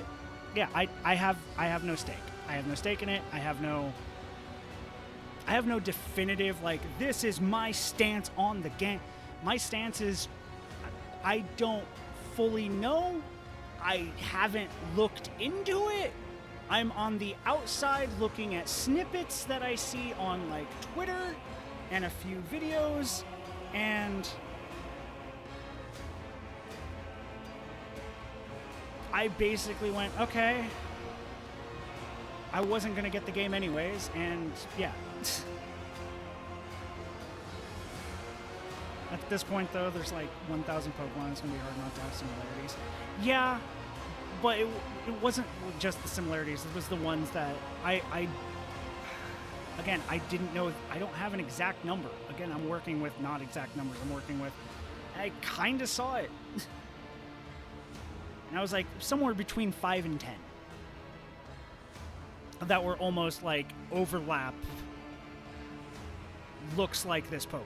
yeah, I have no stake. I have no stake in it. I have no definitive like this is my stance on the game. My stance is I don't fully know. I haven't looked into it. I'm on the outside looking at snippets that I see on like Twitter and a few videos, and I basically went, okay, I wasn't going to get the game anyways, and yeah. At this point, though, there's like 1,000 Pokemon. It's going to be hard not to have similarities. Yeah, but it wasn't just the similarities. It was the ones that again, I didn't know. I don't have an exact number. Again, I'm working with not exact numbers. I'm working with, I kind of saw it. And I was like somewhere between 5 and 10 that were almost like overlap. Looks like this Pokemon.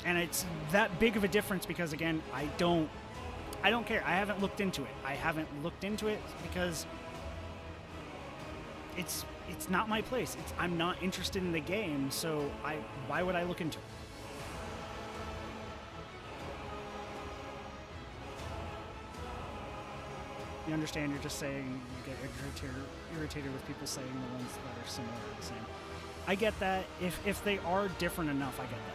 And it's that big of a difference because, again, I don't care. I haven't looked into it. I haven't looked into it because it's not my place. I'm not interested in the game, so why would I look into it? You understand? You're just saying you get irritated with people saying the ones that are similar are the same. I get that. If they are different enough, I get that.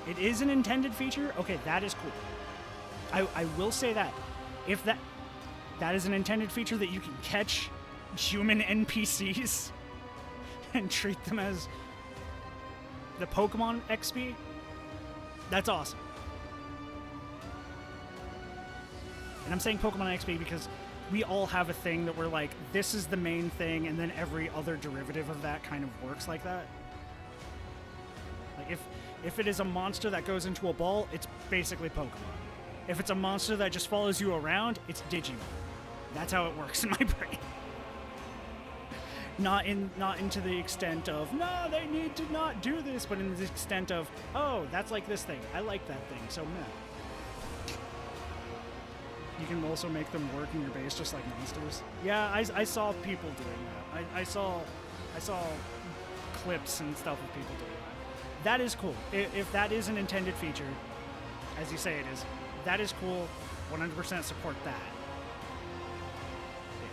It is an intended feature. Okay, that is cool. I will say that if that is an intended feature that you can catch human NPCs and treat them as the Pokemon XP, that's awesome. And I'm saying Pokemon XP because we all have a thing that we're like, this is the main thing, and then every other derivative of that kind of works like that. Like if it is a monster that goes into a ball, it's basically Pokemon. If it's a monster that just follows you around, it's Digimon. That's how it works in my brain. Not into the extent of, no, they need to not do this, but in the extent of, oh, that's like this thing. I like that thing, so meh. You can also make them work in your base just like monsters. Yeah, I saw people doing that. I saw clips and stuff of people doing that. That is cool. If that is an intended feature, as you say it is, that is cool. 100% support that. Yeah.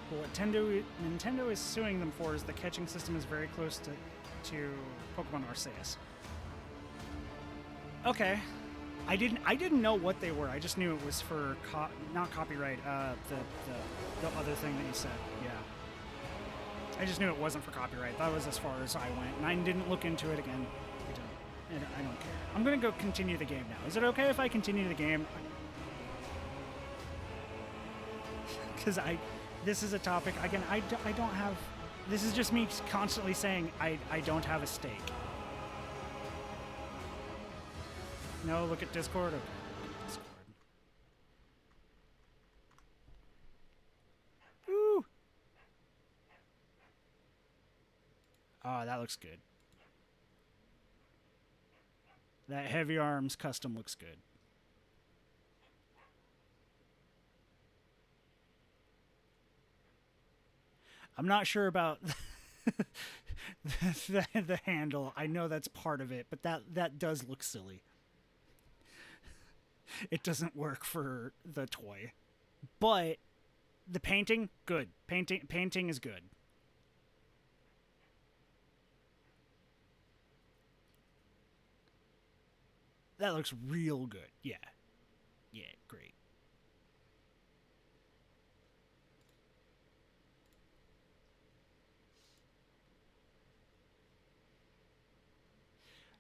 But what Nintendo is suing them for is the catching system is very close to Pokemon Arceus. Okay. I didn't know what they were. I just knew it was for not copyright. The other thing that you said. Yeah. I just knew it wasn't for copyright. That was as far as I went, and I didn't look into it again. I don't care. I'm gonna go continue the game now. Is it okay if I continue the game? Because this is a topic again. I don't have. This is just me constantly saying I don't have a stake. No, look at Discord. Okay, look at Discord. Woo! Oh, that looks good. That Heavy Arms custom looks good. I'm not sure about the handle. I know that's part of it, but that does look silly. It doesn't work for the toy. But the painting, good. Painting is good. That looks real good. Yeah. Yeah, great.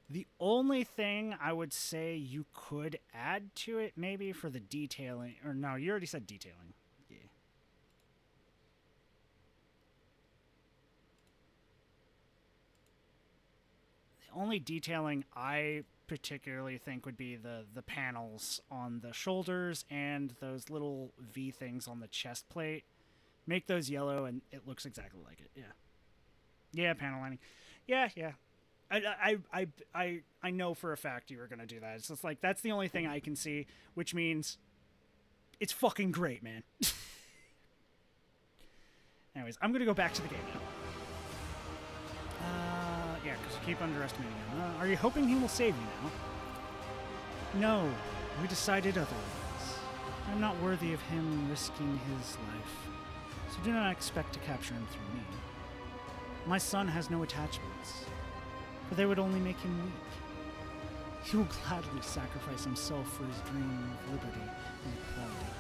The only thing I would say you could add to it, maybe for the detailing, or no, you already said detailing. Yeah. The only detailing I particularly think would be the panels on the shoulders and those little V things on the chest plate. Make those yellow and it looks exactly like it, yeah. Yeah, panel lining. Yeah, yeah. I know for a fact you were gonna do that. It's just like that's the only thing I can see, which means it's fucking great, man. Anyways, I'm gonna go back to the game now. Yeah, because you keep underestimating him. Are you hoping he will save you now? No, we decided otherwise. I'm not worthy of him risking his life, so do not expect to capture him through me. My son has no attachments, for they would only make him weak. He will gladly sacrifice himself for his dream of liberty and equality,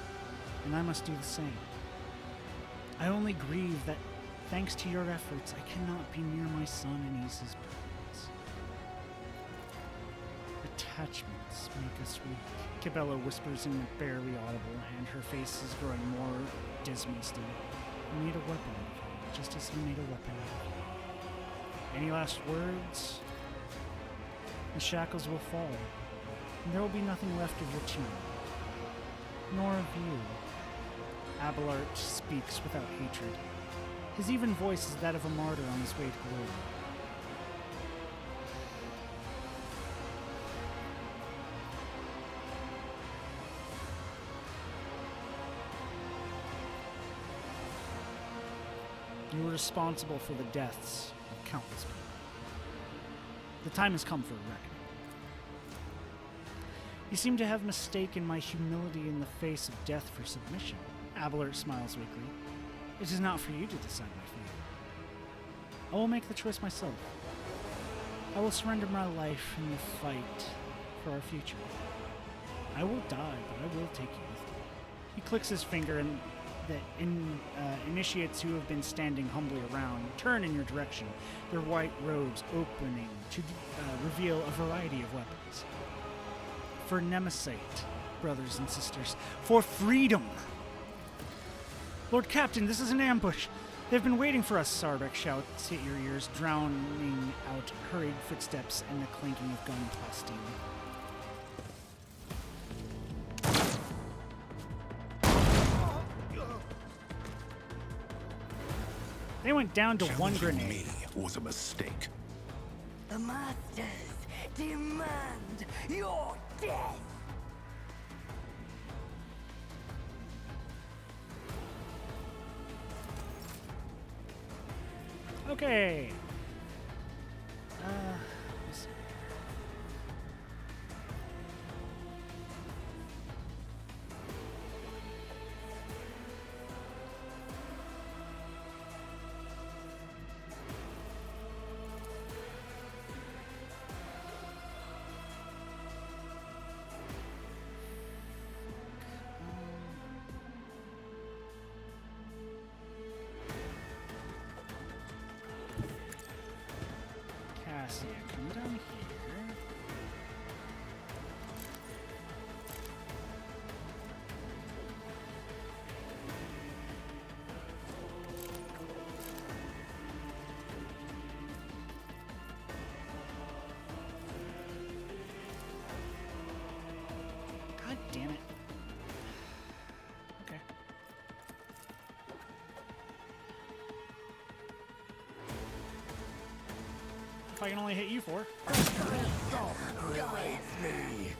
and I must do the same. I only grieve that, thanks to your efforts, I cannot be near my son and ease his burdens. Attachments make us weak, Cabela whispers in barely audible, and her face is growing more dismal still. You need a weapon out of him, just as he made a weapon out of you. Any last words? The shackles will fall, and there will be nothing left of your tomb, nor of you. Abelard speaks without hatred. His even voice is that of a martyr on his way to glory. You were responsible for the deaths of countless people. The time has come for a reckoning. You seem to have mistaken my humility in the face of death for submission. Abelard smiles weakly. It is not for you to decide my fate. I will make the choice myself. I will surrender my life in the fight for our future. I will die, but I will take you with me. He clicks his finger and initiates who have been standing humbly around turn in your direction, their white robes opening to reveal a variety of weapons. For Nemesate, brothers and sisters, for freedom! Lord Captain, this is an ambush! They've been waiting for us, Sarbek shouts at your ears, drowning out hurried footsteps and the clanking of gun tossed steel. They went down to one Challenging grenade. me was a mistake. The masters demand your death! Okay. Let's see. Cassia, come down here. God damn it. Okay. If I can only hit you for. Me.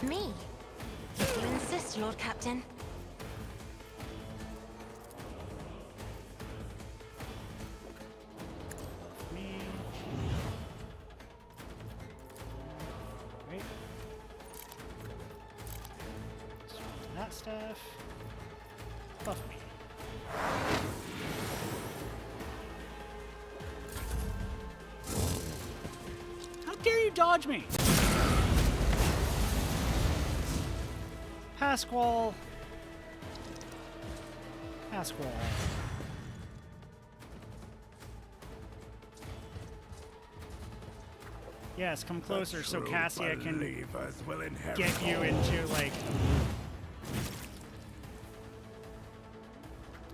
Me? If you insist, Lord Captain. Me. Wait. That stuff. Buff me. How dare you dodge me? Pasquale. Pasquale. Yes, come closer so True Cassia can believers will inherit get you into, like...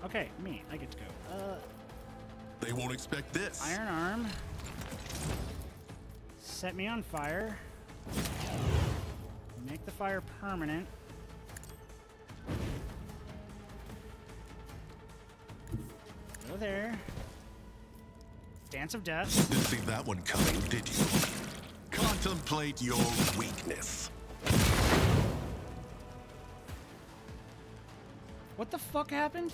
Okay, me. I get to go. They won't expect this. Iron Arm. Set me on fire. Make the fire permanent. Go there. Dance of Death. Didn't see that one coming, did you? Contemplate your weakness. What the fuck happened?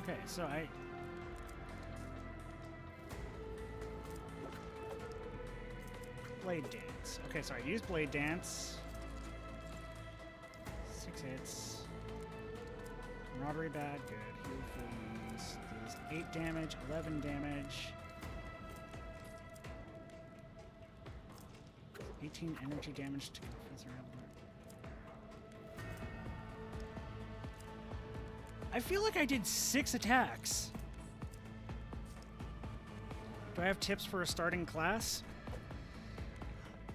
Okay, so I... Blade Dance. Okay, so I use Blade Dance. 6 hits. Camaraderie bad, good. Heal freeze. Deals 8 damage, 11 damage. 18 energy damage to Professor Evelyn. I feel like I did 6 attacks. Do I have tips for a starting class?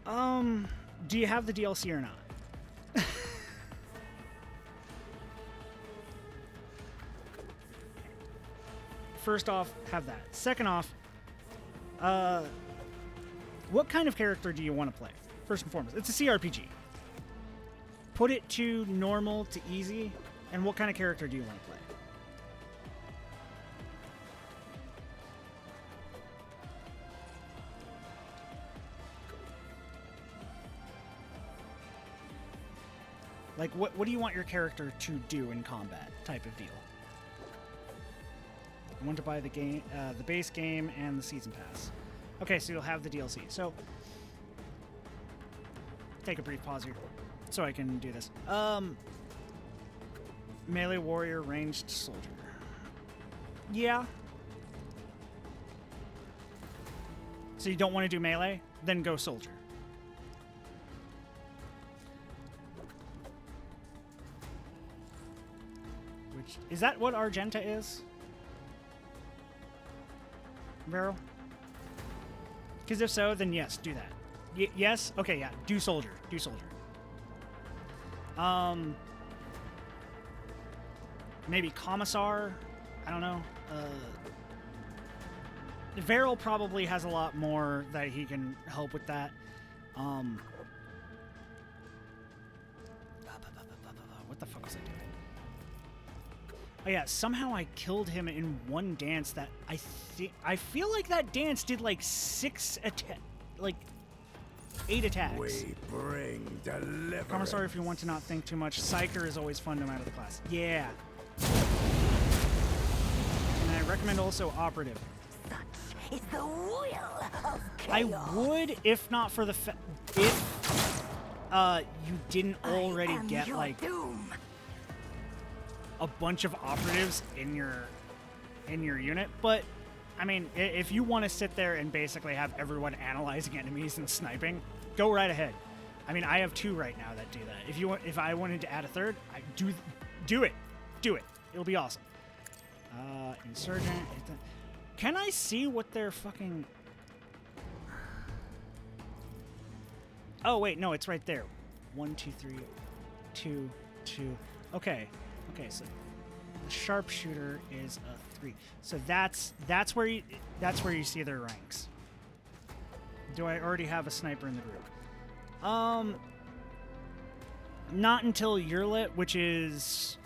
Do you have the DLC or not? First off, have that. Second off, what kind of character do you want to play? First and foremost, it's a CRPG. Put it to normal to easy, and what kind of character do you want to play? Like, what do you want your character to do in combat, type of deal? I want to buy the game, the base game, and the season pass. Okay, so you'll have the DLC. So, take a brief pause here, so I can do this. Melee warrior, ranged soldier. Yeah. So you don't want to do melee? Then go soldier. Which, is that what Argenta is? Barrel? Because if so, then yes, do that. Yes? Okay, yeah. Do soldier. Do soldier. Maybe commissar? I don't know. Varel probably has a lot more that he can help with that. What the fuck was I doing? Oh yeah, somehow I killed him in one dance that I feel like that dance did like 8 attacks. We bring deliverance. Commissar, if you want to not think too much. Psyker is always fun no matter the class. Yeah. And I recommend also Operative. Such is the will of I chaos. would, if not for the if you didn't already get like doom. a bunch of operatives in your unit, but I mean, if you want to sit there and basically have everyone analyzing enemies and sniping, go right ahead. I mean, I have 2 right now that do that. If I wanted to add a 3rd, I do it. It'll be awesome. Insurgent. Can I see what they're fucking? Oh wait, no, it's right there. 1, 2, 3, 2, 2. Okay, so the sharpshooter is a 3. So that's where you see their ranks. Do I already have a sniper in the group? Not until Yurlit, which is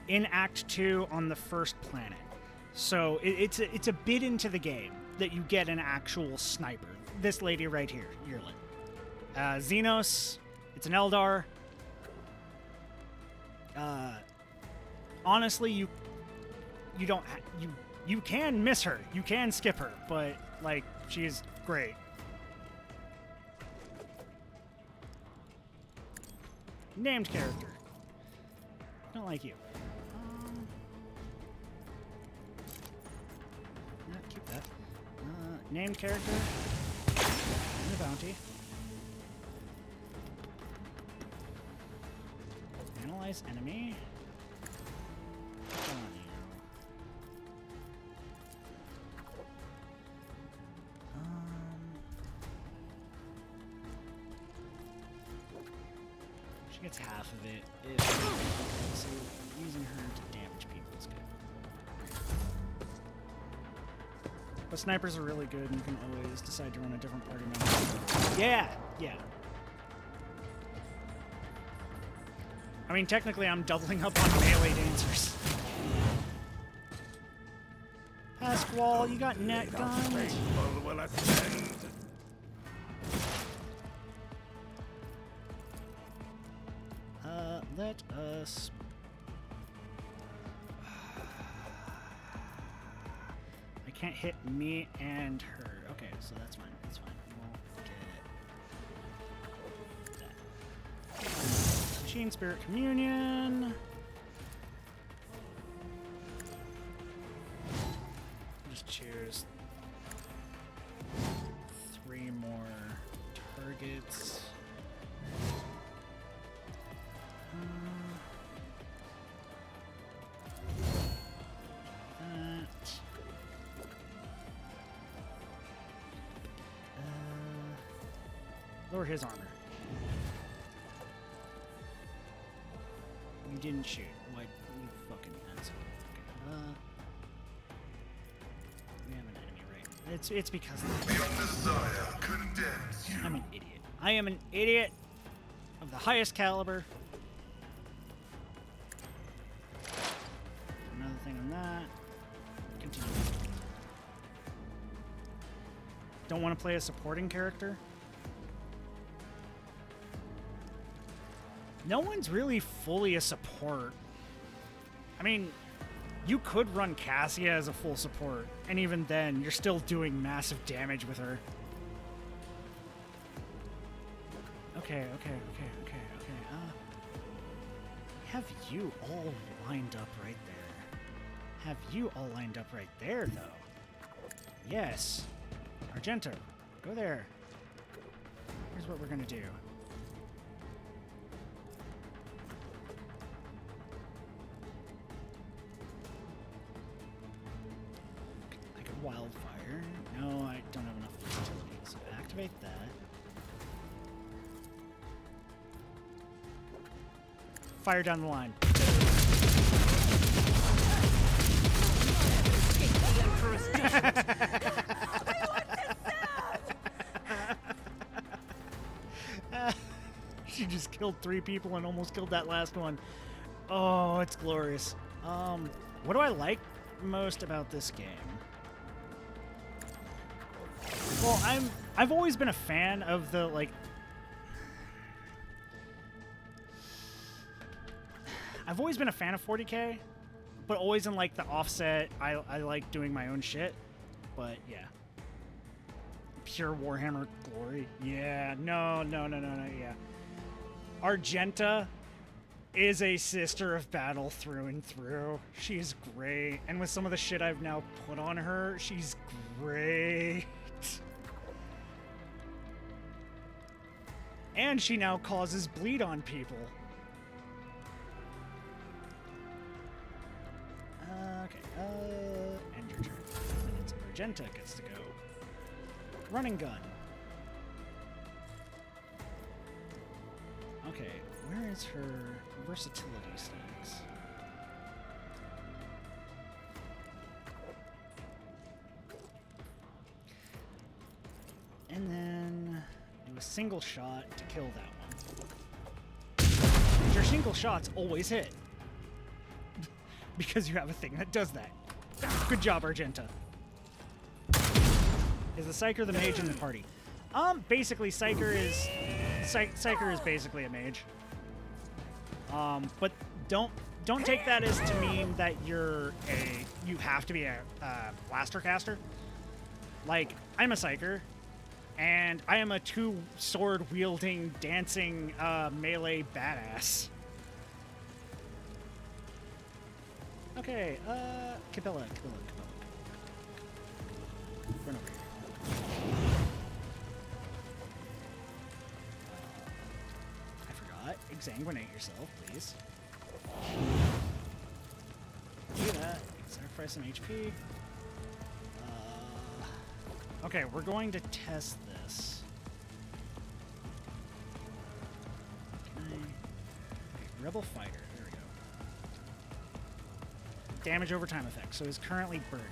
in Act 2 on the first planet. So it's a bit into the game that you get an actual sniper. This lady right here, Yurlit. Xenos, it's an Eldar. Honestly, you don't you can miss her, you can skip her, but like she's great. Named character. Don't like you. Yeah, keep that. Named character. And the bounty. Analyze enemy. Click on you. She gets half of it. So using her to damage people is good. But snipers are really good, and you can always decide to run a different party member. Yeah, yeah. I mean, technically, I'm doubling up on melee dancers. Pasquale, you got net gunned. Faithful will ascend. Let us. I can't hit me and her. Okay, so that's fine. That's fine. We'll get that. Machine Spirit Communion. Just choose 3 more targets. Lower his armor. You didn't shoot. What? You fucking asshole. Okay. We have an enemy, right? It's because Your desire condemns you. I'm an idiot. I am an idiot of the highest caliber. Another thing on that. Continue. Don't want to play a supporting character? No one's really fully a support. I mean, you could run Cassia as a full support, and even then, you're still doing massive damage with her. Okay. Have you all lined up right there? Have you all lined up right there, though? Yes. Argento, go there. Here's what we're gonna do. Wildfire. No, I don't have enough versatility, so activate that. Fire down the line. She just killed 3 people and almost killed that last one. Oh, it's glorious. What do I like most about this game? Well, I've always been a fan of the, like... I've always been a fan of 40K, but always in, like, the offset, I like doing my own shit. But, yeah. Pure Warhammer glory. Yeah, no, yeah. Argenta is a sister of battle through and through. She's great. And with some of the shit I've now put on her, she's great. And she now causes bleed on people. Okay, end your turn. And it's Argenta gets to go. Running gun. Okay, where is her versatility stacks? And then do a single shot to kill that one. Your single shots always hit. Because you have a thing that does that. Good job, Argenta. Is the Psyker the mage in the party? Basically, Psyker is basically a mage. But don't take that as to mean that you have to be a blaster caster. Like, I'm a Psyker, and I am a 2-sword wielding, dancing melee badass. Okay, Cabela. Run over here. exsanguinate yourself, please. Do that. Sacrifice some HP. Okay, we're going to test this. Okay, Rebel Fighter. There we go. Damage over time effect. So he's currently burning.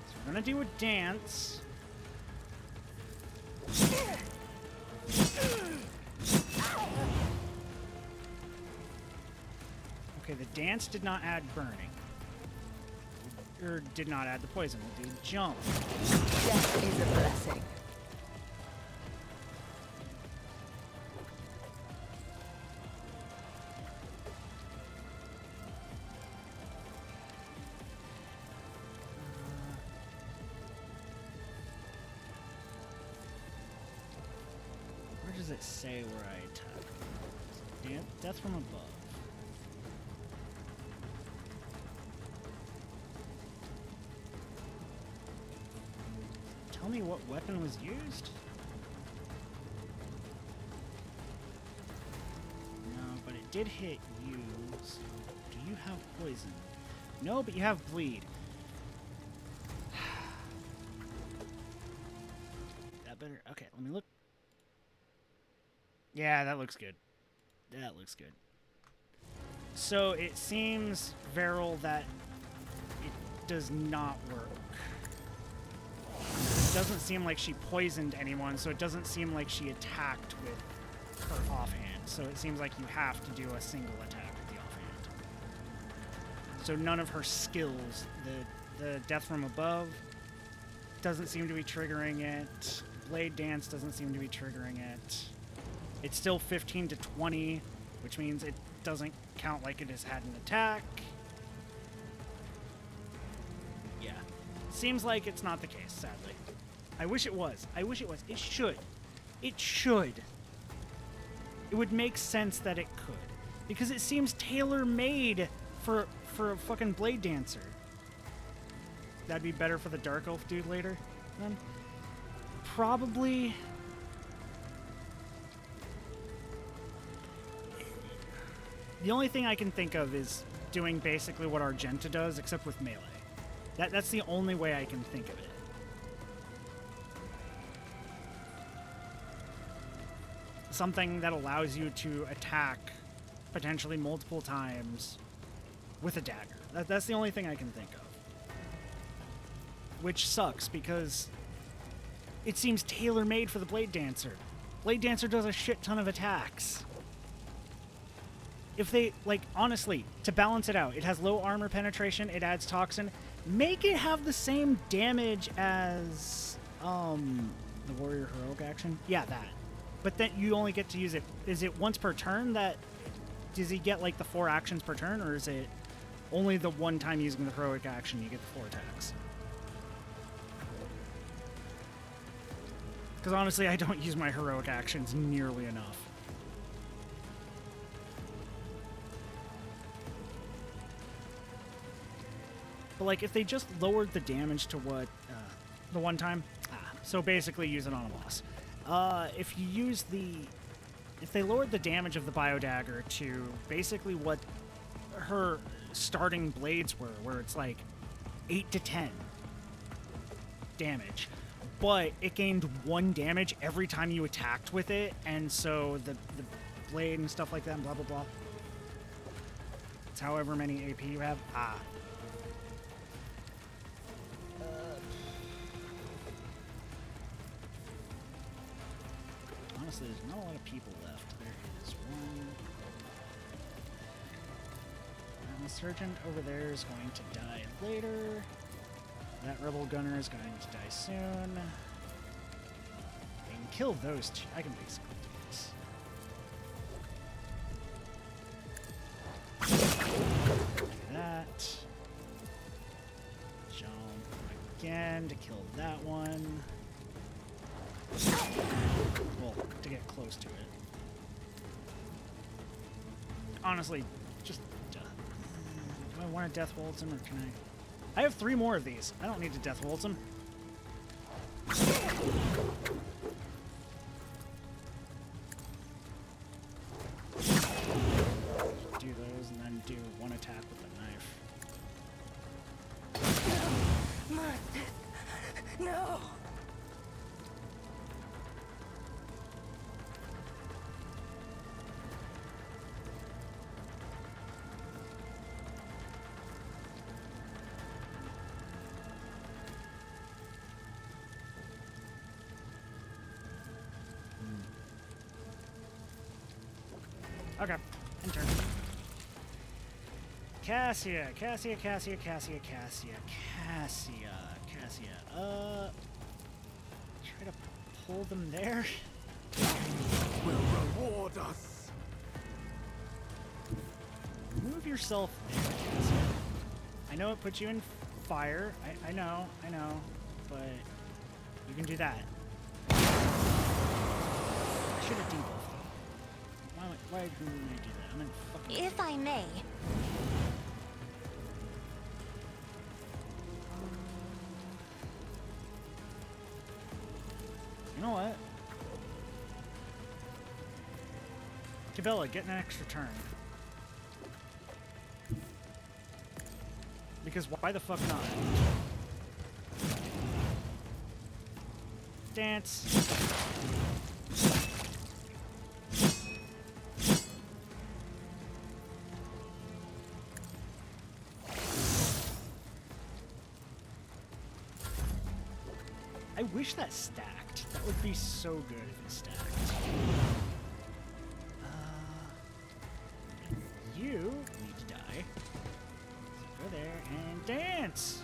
So we're going to do a dance. Okay, the dance did not add burning. Or did not add the poison. We'll do jump. Death is a blessing. Where does it say where I attack? Death from above. Tell me what weapon was used? No, but it did hit you. So do you have poison? No, but you have bleed. That better. Okay, let me look. Yeah, that looks good. That looks good. So it seems, Veril, that it does not work. It doesn't seem like she poisoned anyone, so it doesn't seem like she attacked with her offhand. So it seems like you have to do a single attack with the offhand. So none of her skills, the death from above doesn't seem to be triggering it. Blade Dance doesn't seem to be triggering it. It's still 15 to 20, which means it doesn't count like it has had an attack. Yeah. Seems like it's not the case, sadly. I wish it was. I wish it was. It should. It should. It would make sense that it could. Because it seems tailor-made for a fucking Blade Dancer. That'd be better for the Dark Elf dude later, then? Probably. The only thing I can think of is doing basically what Argenta does, except with melee. That's the only way I can think of it. Something that allows you to attack potentially multiple times with a dagger. That's the only thing I can think of. Which sucks, because it seems tailor-made for the Blade Dancer. Blade Dancer does a shit ton of attacks. If they, like, honestly, to balance it out, it has low armor penetration, it adds toxin. Make it have the same damage as, the Warrior Heroic action? Yeah, that. But then you only get to use it, is it once per turn that, does he get, like, the 4 actions per turn, or is it only the one time using the Heroic action you get the 4 attacks? Because honestly, I don't use my Heroic actions nearly enough. But, like, if they just lowered the damage to what, the one time, so basically use it on a boss. If you use if they lowered the damage of the Biodagger to basically what her starting blades were, where it's like 8 to 10 damage, but it gained 1 damage every time you attacked with it, and so the blade and stuff like that, and blah, blah, blah. It's however many AP you have. Honestly, there's not a lot of people left. There is one. And the Sergeant over there is going to die later. That Rebel Gunner is going to die soon. I can kill those two. I can basically do this. Do that. Jump again to kill that one. Well, to get close to it. Honestly, just... do I want to Death Waltz him, or can I... I have 3 more of these. I don't need to Death Waltz him. Okay. Intern. Cassia. Cassia. Cassia. Cassia. Cassia. Cassia. Cassia. Try to pull them there. Will reward us. Move yourself there, Cassia. I know it puts you in fire. I know, but you can do that. I should have debuffed them. Why didn't I do that? I'm in fucking. If I may. You know what? Cabela, get an extra turn. Because why the fuck not? Dance. I wish that stacked. That would be so good if it stacked. You need to die. So go there and dance!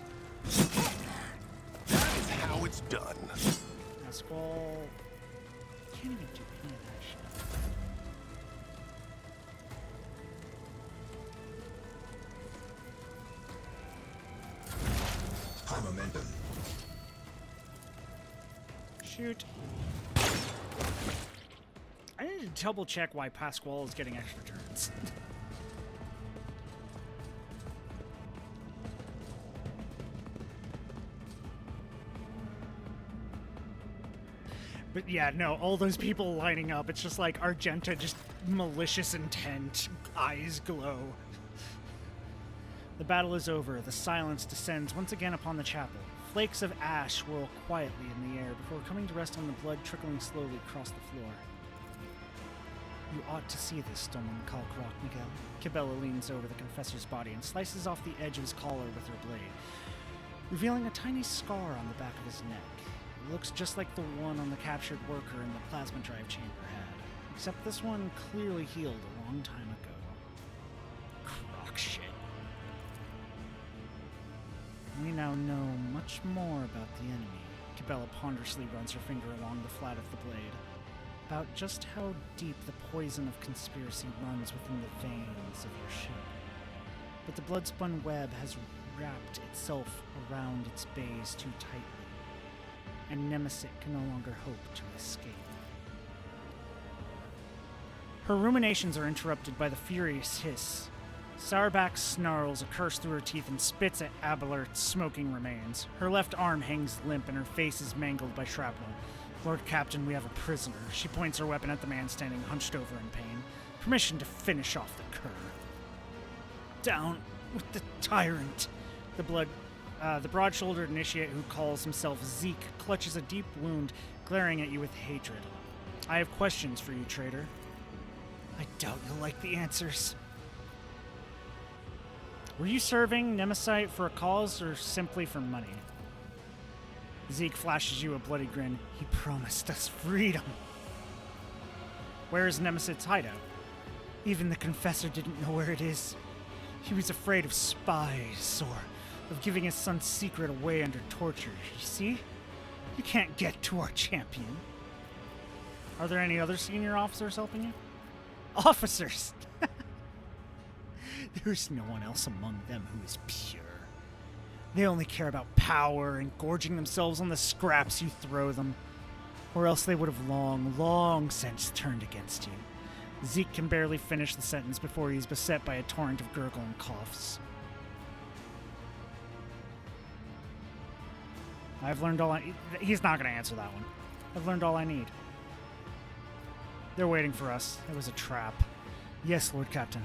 That is how it's done. Now Squall can't even do any of that shit. High momentum. Shoot. I need to double check why Pasquale is getting extra turns. But yeah, no, all those people lining up, it's just like Argenta, just malicious intent, eyes glow. The battle is over. The silence descends once again upon the chapel. Flakes of ash whirl quietly in the air before coming to rest on the blood trickling slowly across the floor. You ought to see this, Stoneman Kalkrok, Miguel. Cabela leans over the confessor's body and slices off the edge of his collar with her blade, revealing a tiny scar on the back of his neck. It looks just like the one on the captured worker in the plasma drive chamber had, except this one clearly healed a long time ago. Croc shit. We now know much more about the enemy. Cabela ponderously runs her finger along the flat of the blade, about just how deep the poison of conspiracy runs within the veins of your ship. But the blood-spun web has wrapped itself around its base too tightly, and Nemesis can no longer hope to escape. Her ruminations are interrupted by the furious hiss. Sourback snarls a curse through her teeth and spits at Abelard's smoking remains. Her left arm hangs limp and her face is mangled by shrapnel. Lord Captain, we have a prisoner. She points her weapon at the man standing hunched over in pain. Permission to finish off the cur. Down with the tyrant. The broad-shouldered initiate who calls himself Zeke clutches a deep wound, glaring at you with hatred. I have questions for you, traitor. I doubt you'll like the answers. Were you serving Nemesis for a cause or simply for money? Zeke flashes you a bloody grin. He promised us freedom. Where is Nemesis' hideout? Even the confessor didn't know where it is. He was afraid of spies or of giving his son's secret away under torture. You see? You can't get to our champion. Are there any other senior officers helping you? Officers! There's no one else among them who is pure. They only care about power and gorging themselves on the scraps you throw them. Or else they would have long since turned against you. Zeke can barely finish the sentence before he's beset by a torrent of gurgling coughs. I've learned all I... He's not going to answer that one. I've learned all I need. They're waiting for us. It was a trap. Yes, Lord Captain.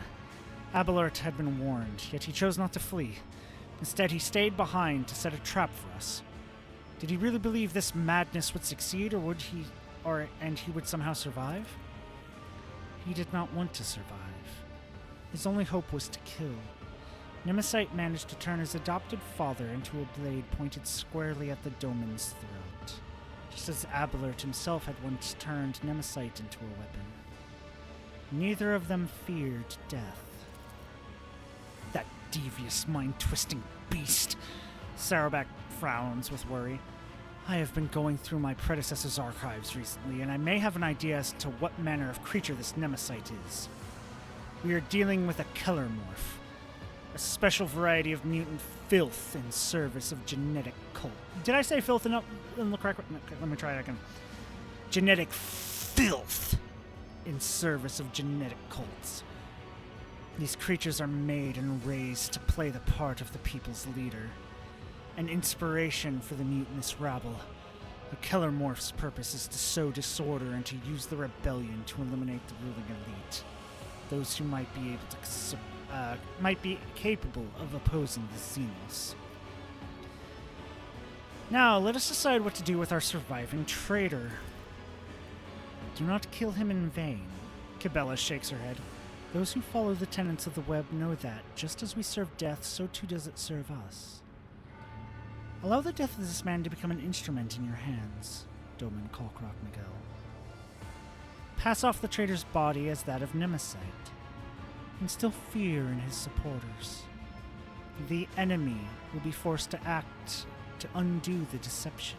Abelard had been warned, yet he chose not to flee. Instead, he stayed behind to set a trap for us. Did he really believe this madness would succeed, or he would somehow survive? He did not want to survive. His only hope was to kill. Nemesis managed to turn his adopted father into a blade pointed squarely at the Doman's throat, just as Abelard himself had once turned Nemesis into a weapon. Neither of them feared death. That devious, mind-twisting beast. Saddleback frowns with worry. I have been going through my predecessor's archives recently, and I may have an idea as to what manner of creature this Nemesite is. We are dealing with a Kellermorph, a special variety of mutant filth in service of genetic cult. Did I say filth in the correct way? No, okay, let me try it again. Genetic filth in service of genetic cults. These creatures are made and raised to play the part of the people's leader, an inspiration for the mutinous rabble. The Kellermorph's purpose is to sow disorder and to use the rebellion to eliminate the ruling elite. Those who might be capable of opposing the Xenos. Now, let us decide what to do with our surviving traitor. Do not kill him in vain. Cabela shakes her head. Those who follow the tenets of the web know that, just as we serve death, so too does it serve us. Allow the death of this man to become an instrument in your hands, Doman Colcrock Miguel. Pass off the traitor's body as that of Nemesite. Instill fear in his supporters. The enemy will be forced to act to undo the deception,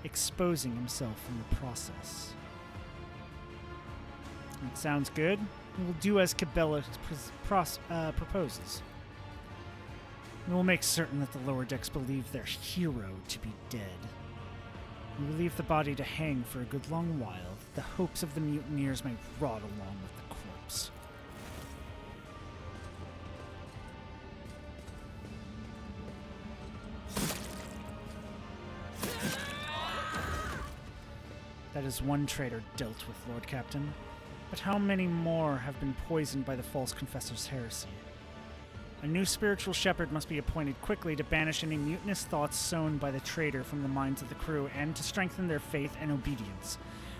exposing himself in the process. It sounds good. We'll do as Cabela proposes. We will make certain that the lower decks believe their hero to be dead. We will leave the body to hang for a good long while, that the hopes of the mutineers may rot along with the corpse. That is one traitor dealt with, Lord Captain. But how many more have been poisoned by the false confessor's heresy? A new spiritual shepherd must be appointed quickly to banish any mutinous thoughts sown by the traitor from the minds of the crew and to strengthen their faith and obedience.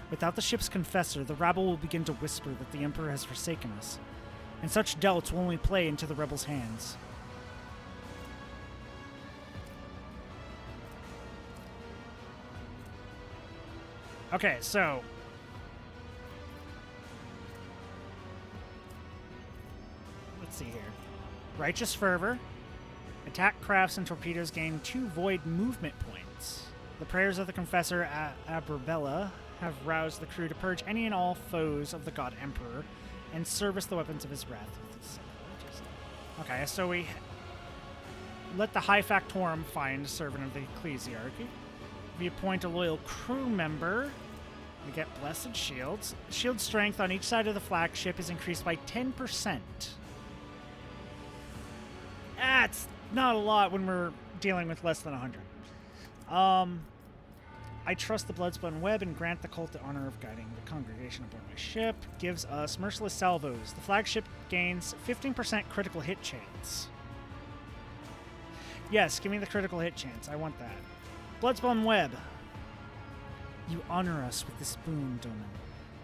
Without the ship's confessor, the rabble will begin to whisper that the Emperor has forsaken us, and such doubts will only play into the rebels' hands. Okay, so let's see here. Righteous Fervor. Attack crafts and torpedoes gain 2 void movement points. The prayers of the Confessor Abrabella have roused the crew to purge any and all foes of the God Emperor and service the weapons of his wrath. Okay, so we let the High Factorum find servant of the Ecclesiarchy. We appoint a loyal crew member. We get Blessed Shields. Shield strength on each side of the flagship is increased by 10%. That's not a lot when we're dealing with less than 100. I trust the Bloodspun Web and grant the cult the honor of guiding the congregation aboard my ship. Gives us Merciless Salvos. The flagship gains 15% critical hit chance. Yes, give me the critical hit chance. I want that. Bloodspun Web. You honor us with this boon, Doman.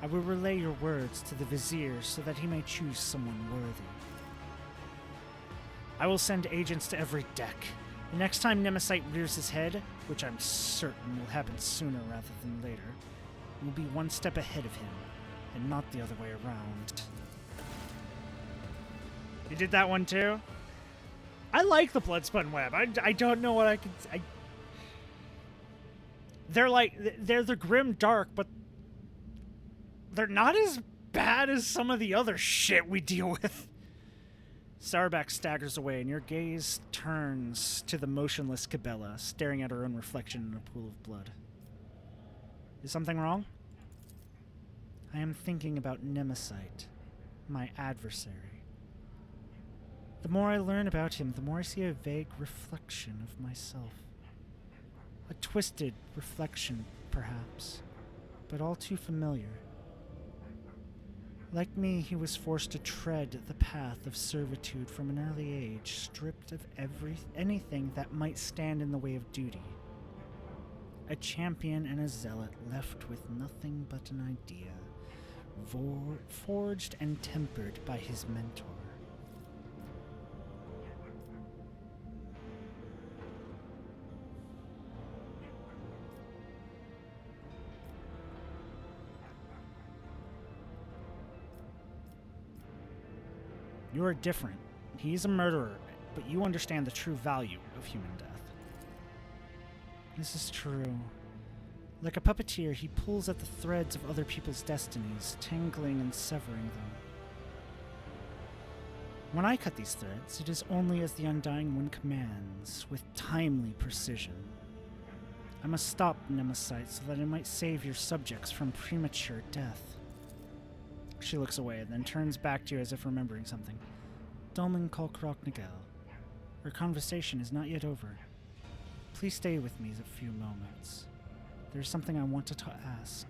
I will relay your words to the Vizier so that he may choose someone worthy. I will send agents to every deck. The next time Nemesite rears his head, which I'm certain will happen sooner rather than later, we'll be one step ahead of him, and not the other way around. You did that one too? I like the Bloodspun Web. I don't know what I can... They're the grim dark, but they're not as bad as some of the other shit we deal with. Sarback staggers away, and your gaze turns to the motionless Cabela, staring at her own reflection in a pool of blood. Is something wrong? I am thinking about Nemesite, my adversary. The more I learn about him, the more I see a vague reflection of myself. A twisted reflection, perhaps, but all too familiar. Like me, he was forced to tread the path of servitude from an early age, stripped of anything that might stand in the way of duty. A champion and a zealot left with nothing but an idea, forged and tempered by his mentor. You are different. He is a murderer, but you understand the true value of human death. This is true. Like a puppeteer, he pulls at the threads of other people's destinies, tangling and severing them. When I cut these threads, it is only as the Undying One commands, with timely precision. I must stop Nemesite so that I might save your subjects from premature death. She looks away and then turns back to you as if remembering something. Dolmen Kolkrok Nagel, our conversation is not yet over. Please stay with me a few moments. There's something I wanted to ask.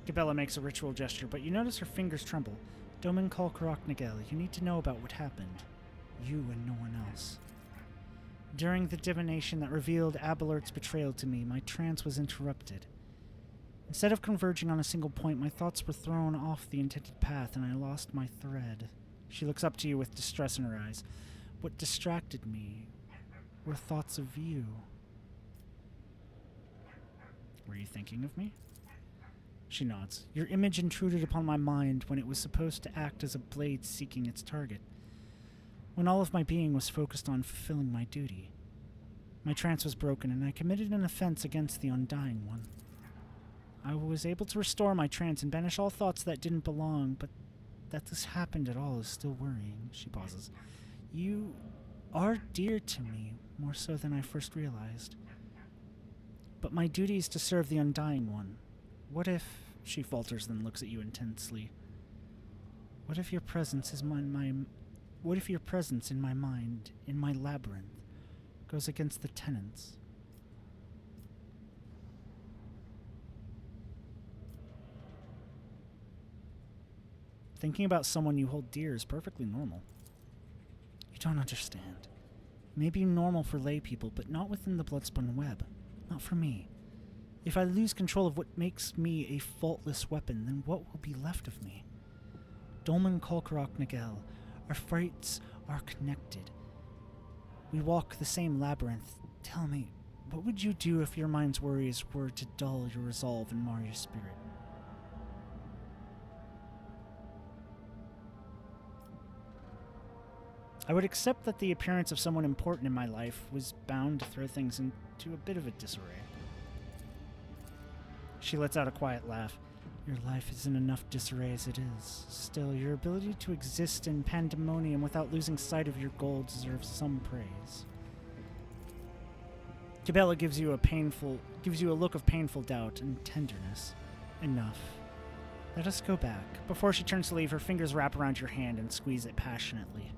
Gabella makes a ritual gesture, but you notice her fingers tremble. Domin Kolkrok Nagel, you need to know about what happened. You and no one else. During the divination that revealed Abelard's betrayal to me, my trance was interrupted. Instead of converging on a single point, my thoughts were thrown off the intended path, and I lost my thread. She looks up to you with distress in her eyes. What distracted me were thoughts of you. Were you thinking of me? She nods. Your image intruded upon my mind when it was supposed to act as a blade seeking its target. When all of my being was focused on fulfilling my duty. My trance was broken, and I committed an offense against the Undying One. I was able to restore my trance and banish all thoughts that didn't belong, but that this happened at all is still worrying. She pauses. You are dear to me, more so than I first realized. But my duty is to serve the Undying One. What if... She falters, then looks at you intensely. What if your presence is What if your presence in my mind, in my labyrinth, goes against the tenets? Thinking about someone you hold dear is perfectly normal. You don't understand. It may be normal for lay people, but not within the Bloodspun web. Not for me. If I lose control of what makes me a faultless weapon, then what will be left of me? Dolmen Kolkarok Nagel, our fates are connected. We walk the same labyrinth. Tell me, what would you do if your mind's worries were to dull your resolve and mar your spirit? I would accept that the appearance of someone important in my life was bound to throw things into a bit of a disarray. She lets out a quiet laugh. Your life is in enough disarray as it is. Still, your ability to exist in pandemonium without losing sight of your goal deserves some praise. Cabela gives you a look of painful doubt and tenderness. Enough. Let us go back. Before she turns to leave, her fingers wrap around your hand and squeeze it passionately.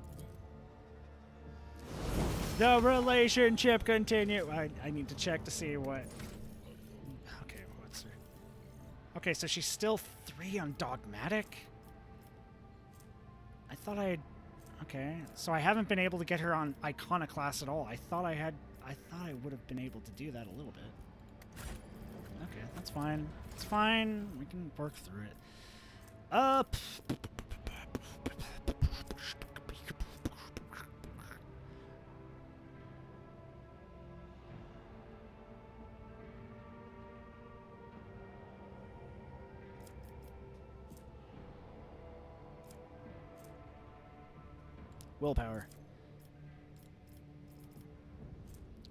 The relationship continue. I need to check to see what... Okay, what's her... Okay, so she's still 3 on Dogmatic? I thought I had... Okay, so I haven't been able to get her on Iconoclast at all. I thought I would have been able to do that a little bit. Okay, that's fine. It's fine. We can work through it. Willpower.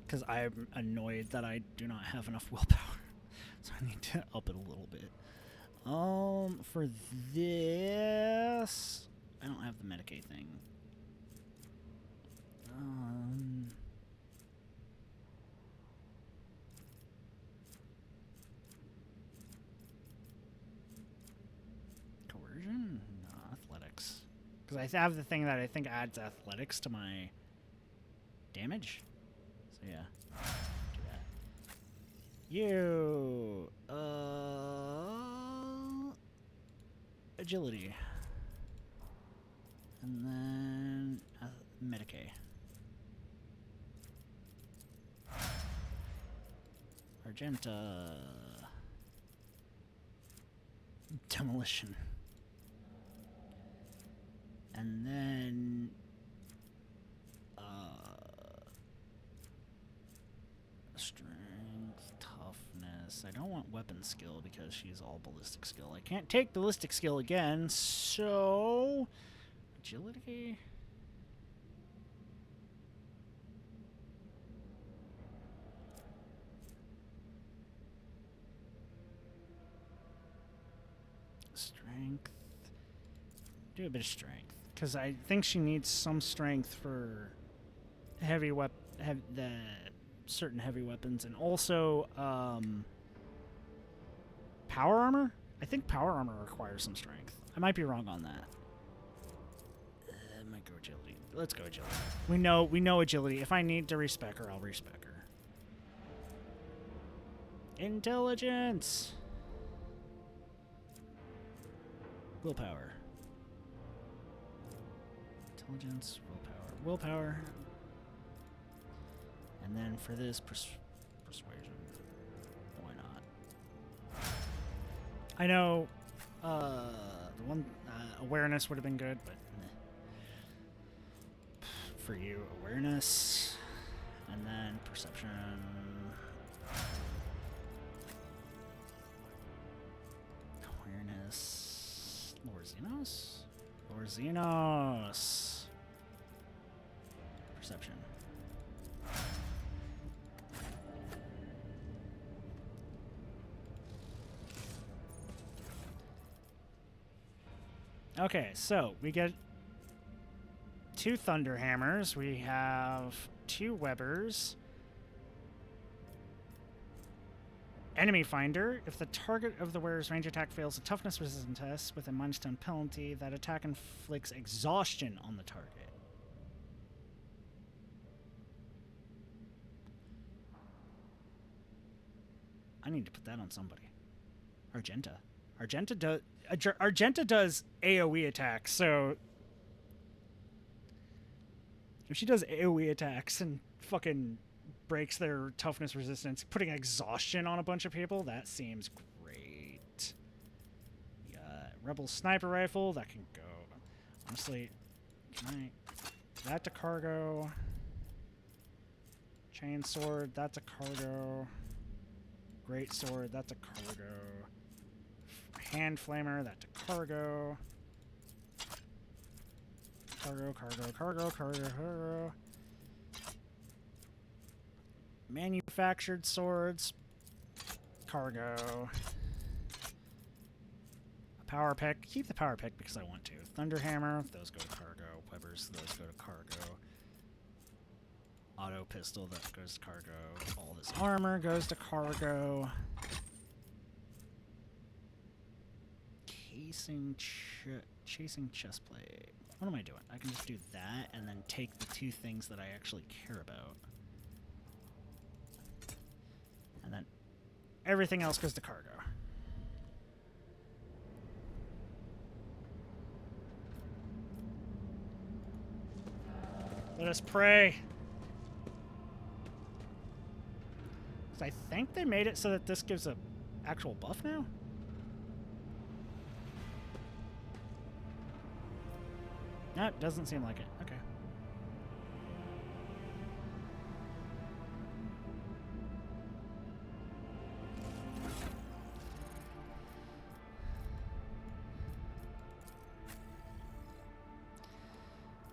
Because I'm annoyed that I do not have enough willpower. So I need to up it a little bit. For this... I don't have the Medicaid thing. Coercion? No, athletics. Because I have the thing that I think adds athletics to my damage. So yeah, do that. You, agility. And then Medicaid. Argenta. Demolition. And then strength, toughness. I don't want weapon skill because she's all ballistic skill. I can't take ballistic skill again, so Agility? Strength. Do a bit of strength. Because I think she needs some strength for heavy the certain heavy weapons. And also, power armor? I think power armor requires some strength. I might be wrong on that. I might go agility. Let's go agility. We know agility. If I need to respec her, I'll respec her. Intelligence. Willpower. Intelligence, willpower. And then for this, persuasion. Why not? I know the one awareness would have been good, but for you, awareness, and then perception. Awareness. Lord Xenos. Perception. Okay, so we get 2 Thunder Hammers. We have 2 Webbers. Enemy Finder. If the target of the wearer's range attack fails a toughness resistance test with a -10 penalty, that attack inflicts exhaustion on the target. I need to put that on somebody. Argenta. Argenta does AoE attacks, so if she does AoE attacks and fucking breaks their toughness resistance, putting exhaustion on a bunch of people, that seems great. We got Rebel Sniper Rifle, that can go. Honestly, can I... That to cargo. Chain Sword, that's a cargo. Great Sword, that's a cargo. Hand Flamer, that to cargo. Cargo. Manufactured swords. Cargo. A power pick. Keep the power pick because I want to. Thunderhammer, those go to cargo. Webbers, those go to cargo. Auto pistol, that goes to cargo. All this armor goes to cargo. Chasing chestplate. What am I doing? I can just do that and then take the 2 things that I actually care about. And then everything else goes to cargo. Let us pray. So I think they made it so that this gives a actual buff now? No, it doesn't seem like it. Okay.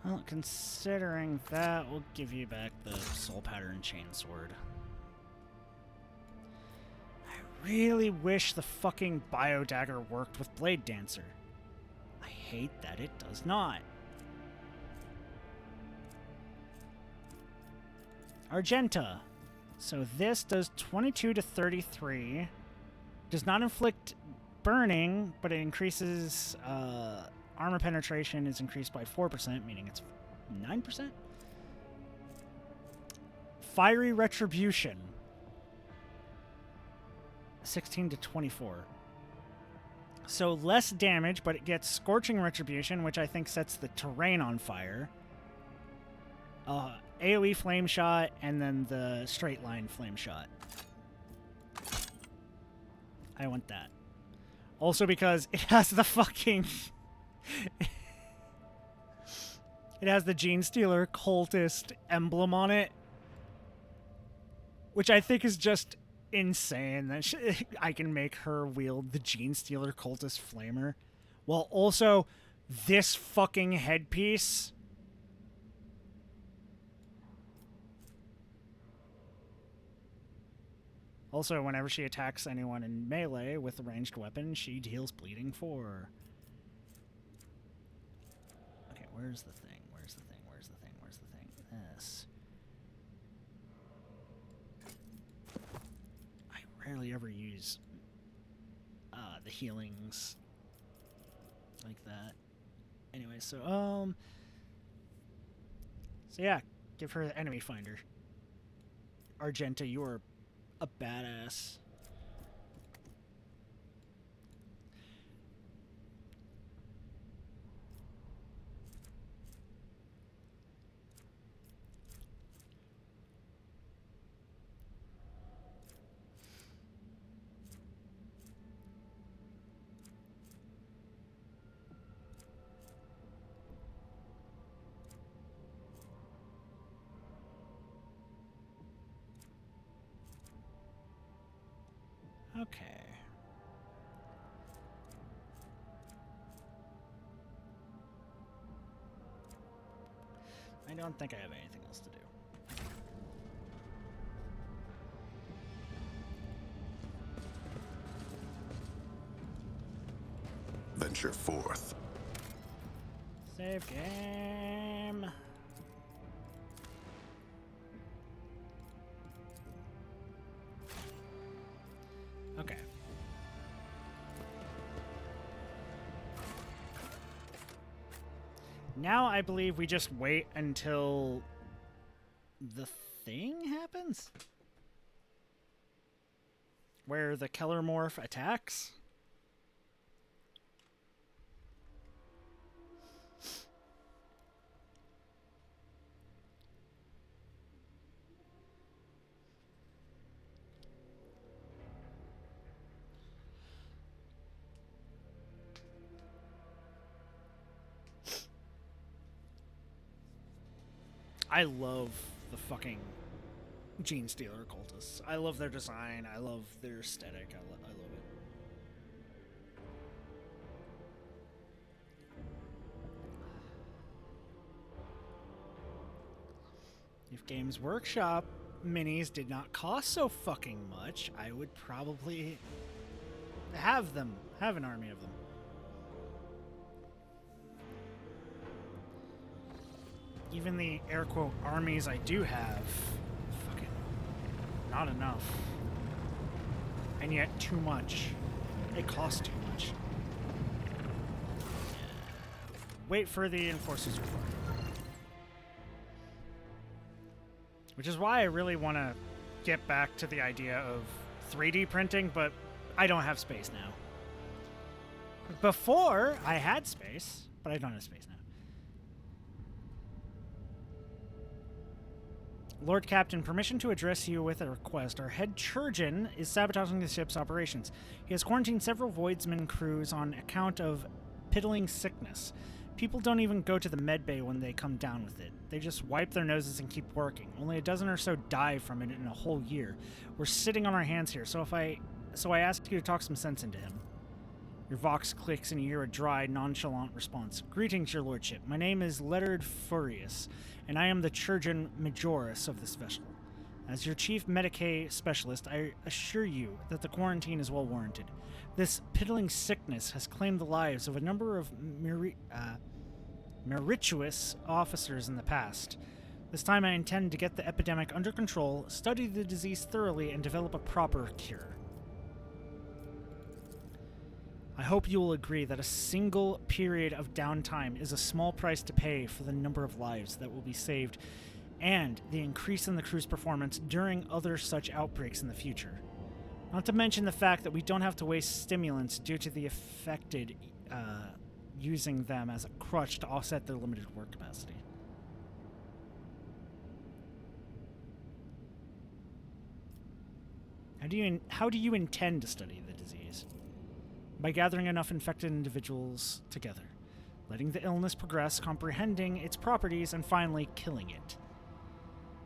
Well, considering that, we'll give you back the Soul Pattern Chainsword. I really wish the fucking Bio Dagger worked with Blade Dancer. I hate that it does not. Argenta. So this does 22 to 33. Does not inflict burning, but it increases armor penetration is increased by 4%, meaning it's 9%. Fiery Retribution. 16 to 24. So less damage, but it gets Scorching Retribution, which I think sets the terrain on fire. AoE Flame Shot, and then the Straight Line Flame Shot. I want that. Also because it has the fucking... it has the Gene Stealer Cultist emblem on it. Which I think is just insane that I can make her wield the Gene Stealer Cultist Flamer. While also This fucking headpiece? Also, whenever she attacks anyone in melee with a ranged weapon, she deals bleeding 4. Okay, where's the thing? Where's the thing? Where's the thing? Where's the thing? This. I rarely ever use the healings like that. Anyway, so yeah, give her the enemy finder. Argenta, you are a badass. Okay. I don't think I have anything else to do. Venture forth. Save game. Okay. Now I believe we just wait until the thing happens? Where the Keller morph attacks? I love the fucking Gene Stealer cultists. I love their design. I love their aesthetic. I love it. If Games Workshop minis did not cost so fucking much, I would probably have them. Have an army of them. Even the air quote armies I do have, fucking not enough. And yet too much. It costs too much. Wait for the Enforcer's Report. Which is why I really want to get back to the idea of 3D printing, but I don't have space now. Before, I had space, but I don't have space now. Lord Captain, permission to address you with a request. Our head Churgeon is sabotaging the ship's operations. He has quarantined several Voidsman crews on account of piddling sickness. People don't even go to the medbay when they come down with it. They just wipe their noses and keep working. Only a dozen or so die from it in a whole year. We're sitting on our hands here, so I ask you to talk some sense into him. Your vox clicks and you hear a dry, nonchalant response. Greetings, your lordship. My name is Leonard Furious, and I am the Churgeon Majoris of this vessel. As your chief Medicae specialist, I assure you that the quarantine is well warranted. This piddling sickness has claimed the lives of a number of meritorious officers in the past. This time I intend to get the epidemic under control, study the disease thoroughly, and develop a proper cure. I hope you will agree that a single period of downtime is a small price to pay for the number of lives that will be saved and the increase in the crew's performance during other such outbreaks in the future. Not to mention the fact that we don't have to waste stimulants due to the affected using them as a crutch to offset their limited work capacity. How do you intend to study the disease? By gathering enough infected individuals together, letting the illness progress, comprehending its properties, and finally killing it.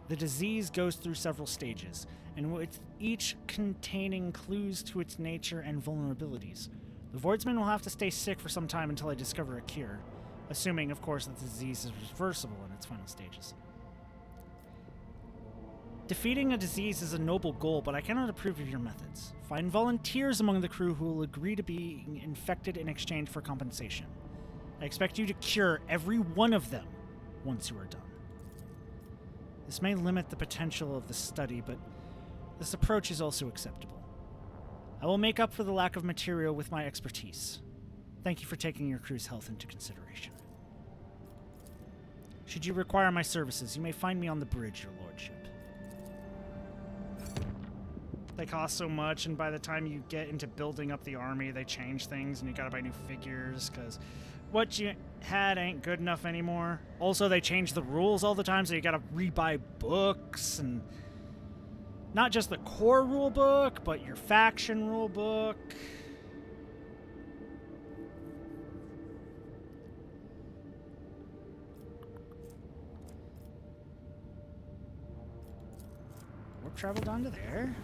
The disease goes through several stages, and with each containing clues to its nature and vulnerabilities. The Voidsman will have to stay sick for some time until I discover a cure, assuming, of course, that the disease is reversible in its final stages. Defeating a disease is a noble goal, but I cannot approve of your methods. Find volunteers among the crew who will agree to being infected in exchange for compensation. I expect you to cure every one of them once you are done. This may limit the potential of the study, but this approach is also acceptable. I will make up for the lack of material with my expertise. Thank you for taking your crew's health into consideration. Should you require my services, you may find me on the bridge, your lordship. They cost so much, and by the time you get into building up the army, they change things, and you gotta buy new figures, because what you had ain't good enough anymore. Also, they change the rules all the time, so you gotta rebuy books, and not just the core rule book, but your faction rule book. Warp travel down to there.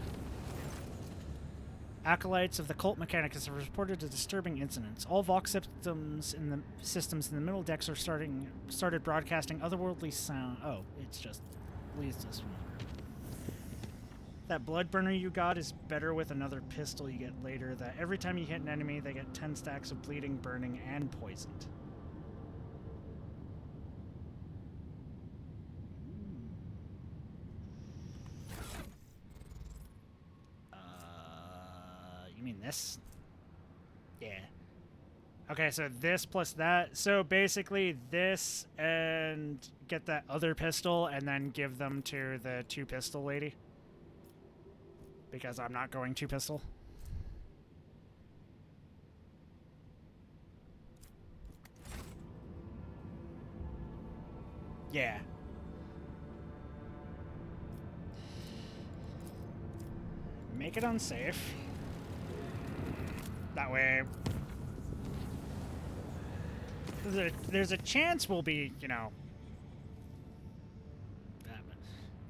Acolytes of the Cult Mechanicus have reported a disturbing incident. All Vox systems in the middle decks are started broadcasting otherworldly sound. Oh, it's just leads us. That blood burner you got is better with another pistol you get later. That every time you hit an enemy, they get 10 stacks of bleeding, burning, and poisoned. You mean this? Yeah. Okay, so this plus that. So basically this and get that other pistol and then give them to the two pistol lady. Because I'm not going two pistol. Yeah. Make it unsafe. That way, there's a chance we'll be, you know,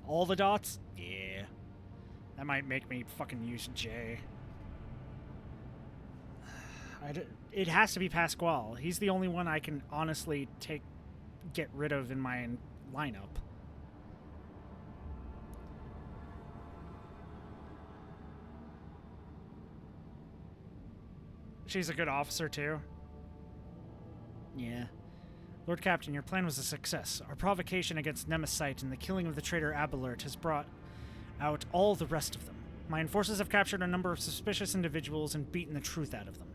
all the dots? Yeah. That might make me fucking use J. It has to be Pasquale. He's the only one I can honestly get rid of in my lineup. She's a good officer, too. Yeah. Lord Captain, your plan was a success. Our provocation against Nemesis and the killing of the traitor Abelard has brought out all the rest of them. My enforcers have captured a number of suspicious individuals and beaten the truth out of them.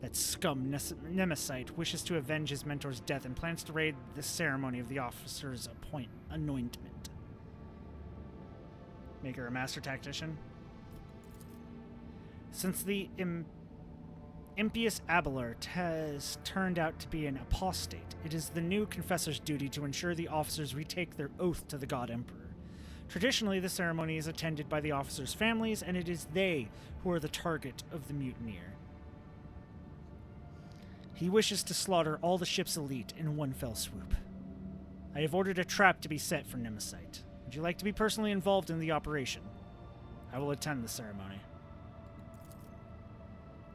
That scum Nemesis wishes to avenge his mentor's death and plans to raid the ceremony of the officer's anointment. Make her a master tactician. Since the impious Abelard has turned out to be an apostate, it is the new confessor's duty to ensure the officers retake their oath to the God Emperor. Traditionally, the ceremony is attended by the officers' families, and it is they who are the target of the mutineer. He wishes to slaughter all the ship's elite in one fell swoop. I have ordered a trap to be set for Nemesis. Would you like to be personally involved in the operation? I will attend the ceremony.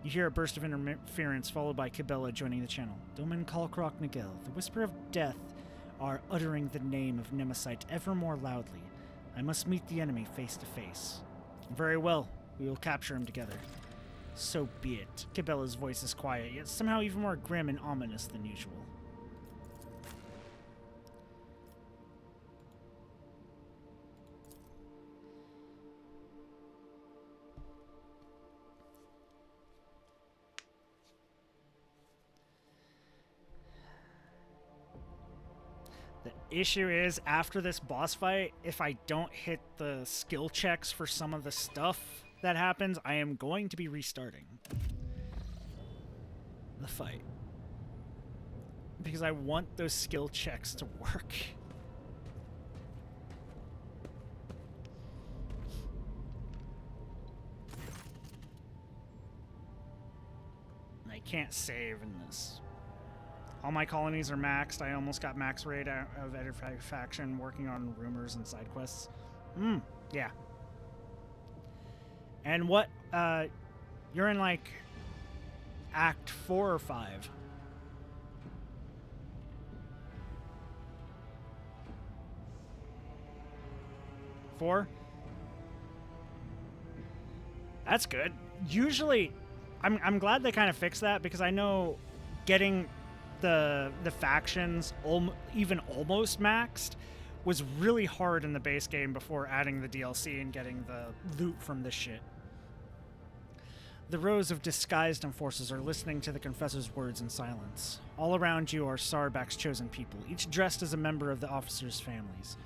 You hear a burst of interference, followed by Cabela joining the channel. Domin Kalkrok Nagel, the whisper of death, are uttering the name of Nemesis ever more loudly. I must meet the enemy face to face. Very well, we will capture him together. So be it. Cabela's voice is quiet, yet somehow even more grim and ominous than usual. The issue is, after this boss fight, if I don't hit the skill checks for some of the stuff that happens, I am going to be restarting the fight. Because I want those skill checks to work. And I can't save in this. All my colonies are maxed. I almost got max rate out of every faction working on rumors and side quests. Yeah. And what, you're in, like, Act 4 or 5? Four? That's good. Usually, I'm glad they kind of fixed that, because I know getting the factions even almost maxed was really hard in the base game before adding the DLC and getting the loot from the shit. The rows of disguised enforcers are listening to the Confessor's words in silence. All around you are Sarbak's chosen people, each dressed as a member of the officers' families.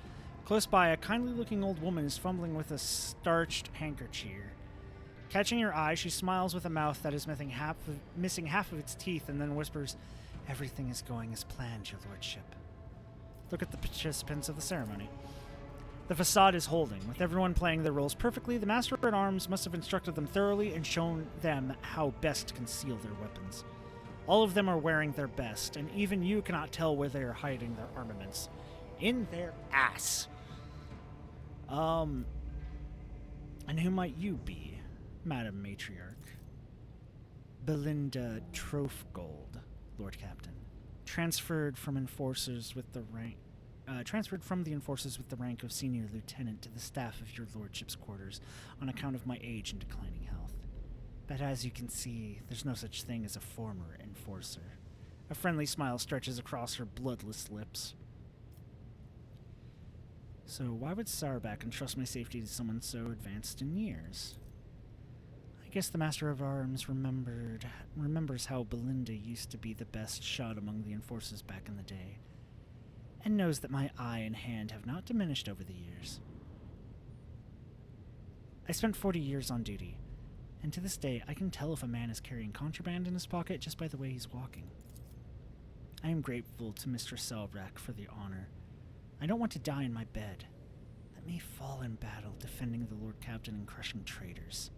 Close by, a kindly-looking old woman is fumbling with a starched handkerchief. Catching your eye, she smiles with a mouth that is missing half of its teeth, and then whispers, "Everything is going as planned, your lordship." Look at the participants of the ceremony. The facade is holding. With everyone playing their roles perfectly, the Master-at-Arms must have instructed them thoroughly and shown them how best to conceal their weapons. All of them are wearing their best, and even you cannot tell where they are hiding their armaments. In their ass. And who might you be, Madam Matriarch? Belinda Trofgold, Lord Captain. Transferred from the enforcers with the rank of senior lieutenant to the staff of your lordship's quarters on account of my age and declining health. But as you can see, there's no such thing as a former enforcer. A friendly smile stretches across her bloodless lips. So why would Sarbak entrust my safety to someone so advanced in years? I guess the Master of Arms remembers how Belinda used to be the best shot among the enforcers back in the day, and knows that my eye and hand have not diminished over the years. I spent 40 years on duty, and to this day I can tell if a man is carrying contraband in his pocket just by the way he's walking. I am grateful to Mr. Sarbak for the honor. I don't want to die in my bed. Let me fall in battle defending the Lord Captain and crushing traitors.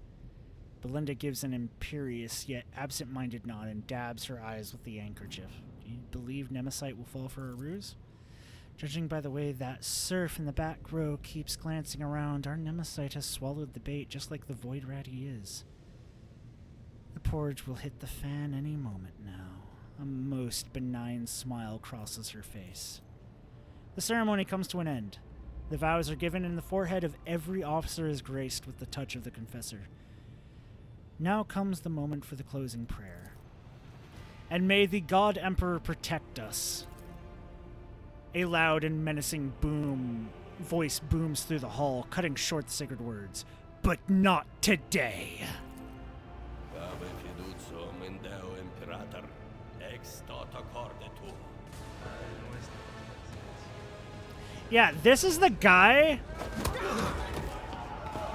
Belinda gives an imperious yet absent-minded nod and dabs her eyes with the handkerchief. Do you believe Nemesis will fall for a ruse? Judging by the way that serf in the back row keeps glancing around, our Nemesis has swallowed the bait just like the void rat he is. The porridge will hit the fan any moment now. A most benign smile crosses her face. The ceremony comes to an end. The vows are given, and the forehead of every officer is graced with the touch of the confessor. Now comes the moment for the closing prayer. And may the God Emperor protect us. A loud and menacing voice booms through the hall, cutting short the sacred words. But not today. Yeah, this is the guy.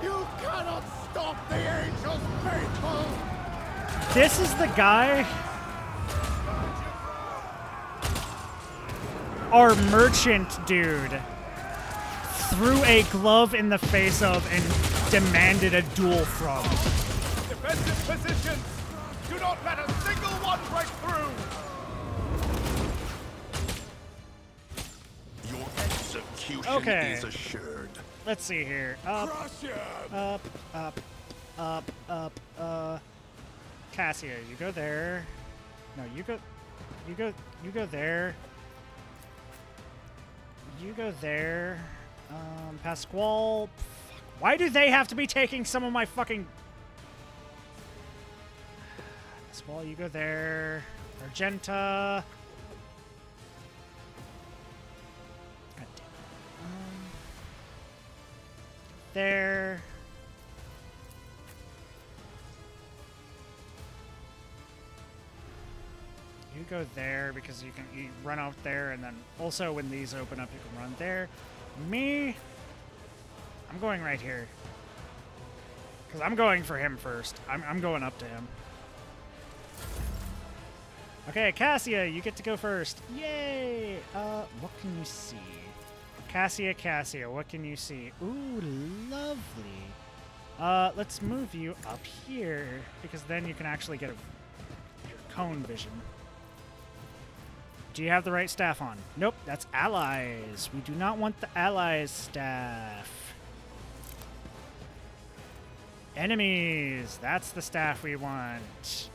You cannot stop the angels, faithful! This is the guy our merchant dude threw a glove in the face of and demanded a duel from. Defensive positions! Do not let a single one break through! Your execution Okay. is assured. Let's see here. Up, Crush him! up, up, up, up, Cassia, you go there. No, you go there. You go there. Pasquale. Fuck. Why do they have to be taking some of my fucking... Pasquale, you go there. Argenta. God damn it. There. You go there because you run out there, and then also when these open up, you can run there. Me, I'm going right here because I'm going for him first. I'm going up to him. Okay, Cassia, you get to go first. Yay! What can you see? Cassia, what can you see? Ooh, lovely. Let's move you up here because then you can actually get your cone vision. Do you have the right staff on? Nope, that's allies. We do not want the allies staff. Enemies, that's the staff we want.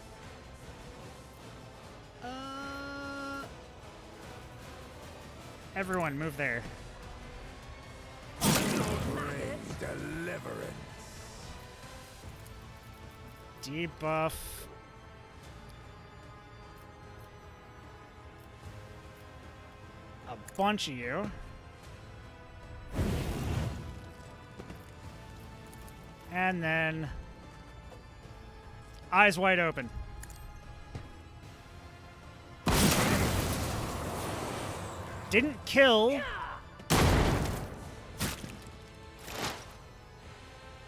Everyone, move there. Deliverance. Debuff. A bunch of you. And then eyes wide open. Didn't kill.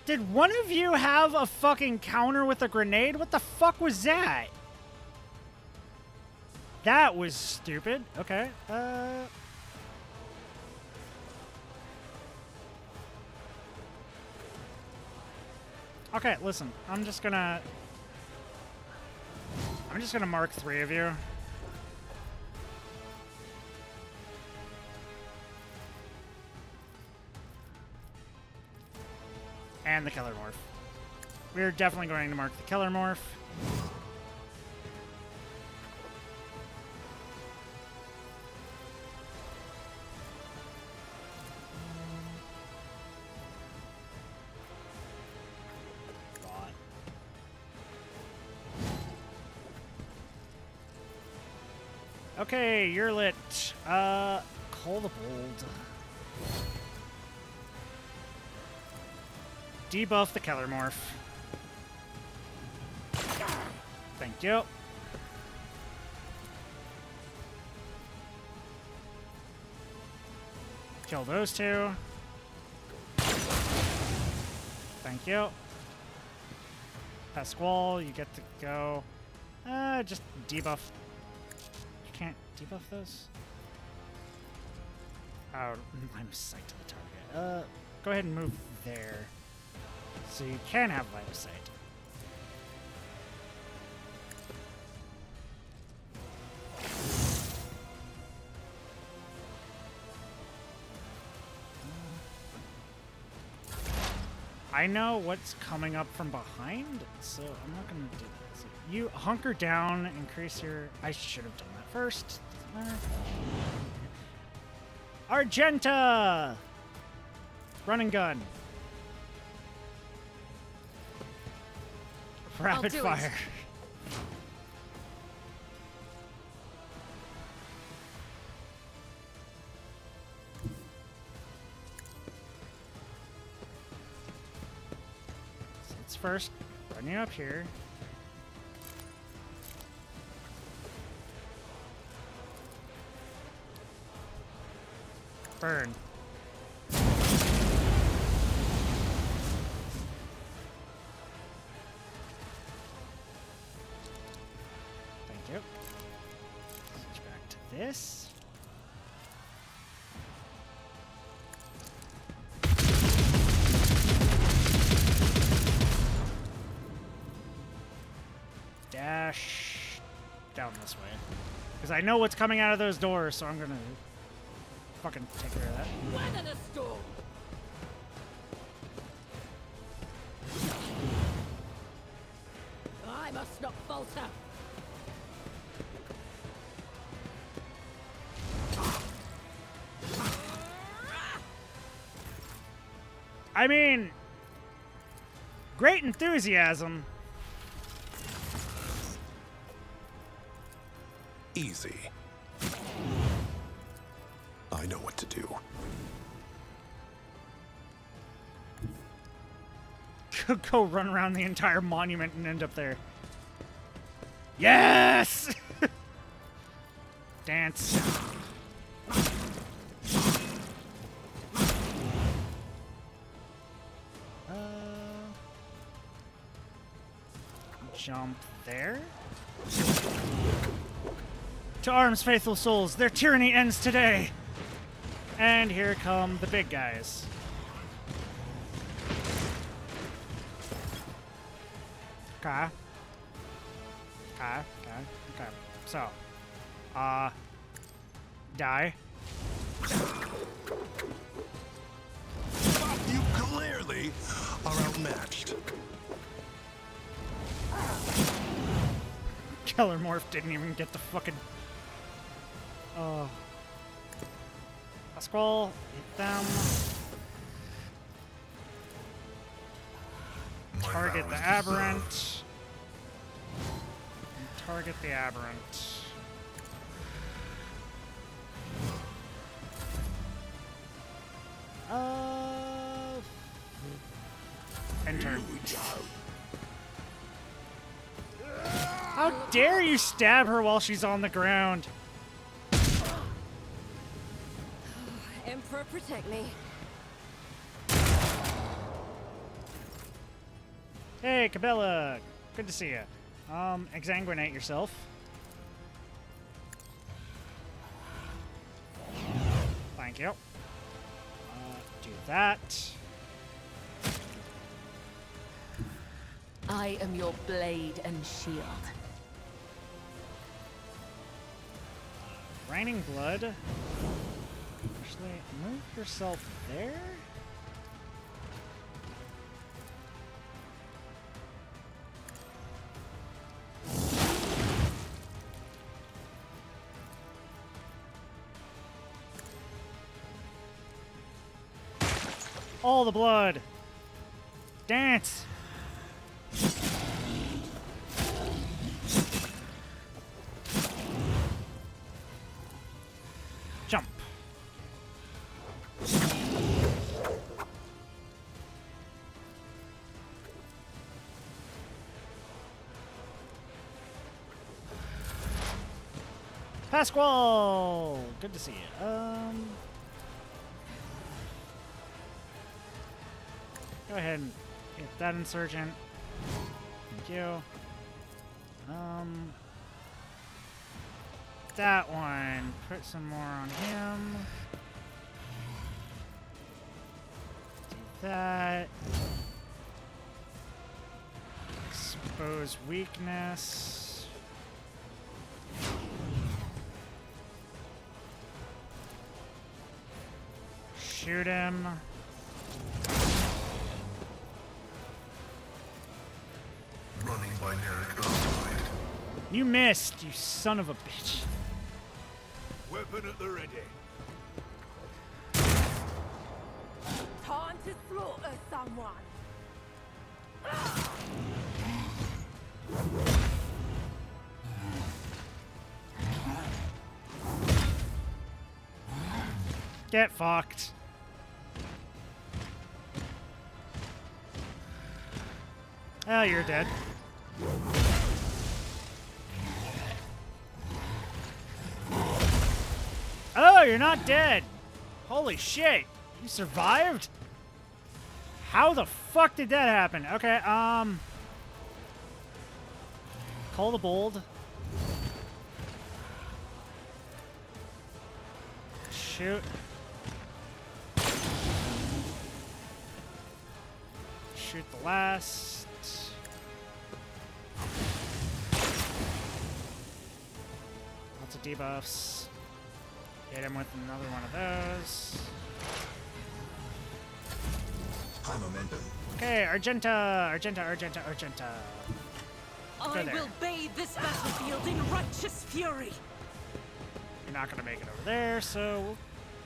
Did one of you have a fucking counter with a grenade? What the fuck was that? That was stupid. Okay. Okay, listen. I'm just gonna mark 3 of you. And the killer morph. We're definitely going to mark the killer morph. Okay, you're lit. Call the bold. Debuff the killer morph. Thank you. Kill those 2. Thank you. Pasquale, you get to go. Just debuff. You can't debuff those? Oh, line of sight to the target. Go ahead and move there. So you can have line of sight. I know what's coming up from behind, so I'm not going to do that. So you hunker down, increase your... I should have done that first. Argenta! Run and gun. Rapid do it. fire. So let's first run you up here. Burn. Yep. Switch back to this. Dash down this way. Because I know what's coming out of those doors, so I'm gonna fucking take care of that. Weather the storm. I must not falter. I mean, great enthusiasm. Easy. I know what to do. Go run around the entire monument and end up there. Yes! Dance. Jump there. To arms, faithful souls. Their tyranny ends today. And here come the big guys. Okay. Okay. So, die. You clearly are outmatched. Killer Morph didn't even get the fucking... Oh. A squall. Hit them. Target the aberrant. And target the aberrant. Enter. How dare you stab her while she's on the ground? Emperor, protect me. Hey, Cabela. Good to see you. Exsanguinate yourself. Thank you. Do that. I am your blade and shield. Raining blood. Actually, move yourself there. All the blood. Dance. Jump. Pasquale! Good to see you. Go ahead and hit that insurgent. Thank you. That one. Put some more on him. Do that. Expose weakness. Shoot him. Running binary classified. You missed, you son of a bitch. Weapon at the ready. Time to slaughter someone. Get fucked. Oh, you're dead. Oh, you're not dead. Holy shit. You survived? How the fuck did that happen? Okay, call the bold. Shoot. Shoot the last. Lots of debuffs. Hit him with another one of those. High momentum. Okay, Argenta. I there. will bathe this battlefield in righteous fury. You're not gonna make it over there, so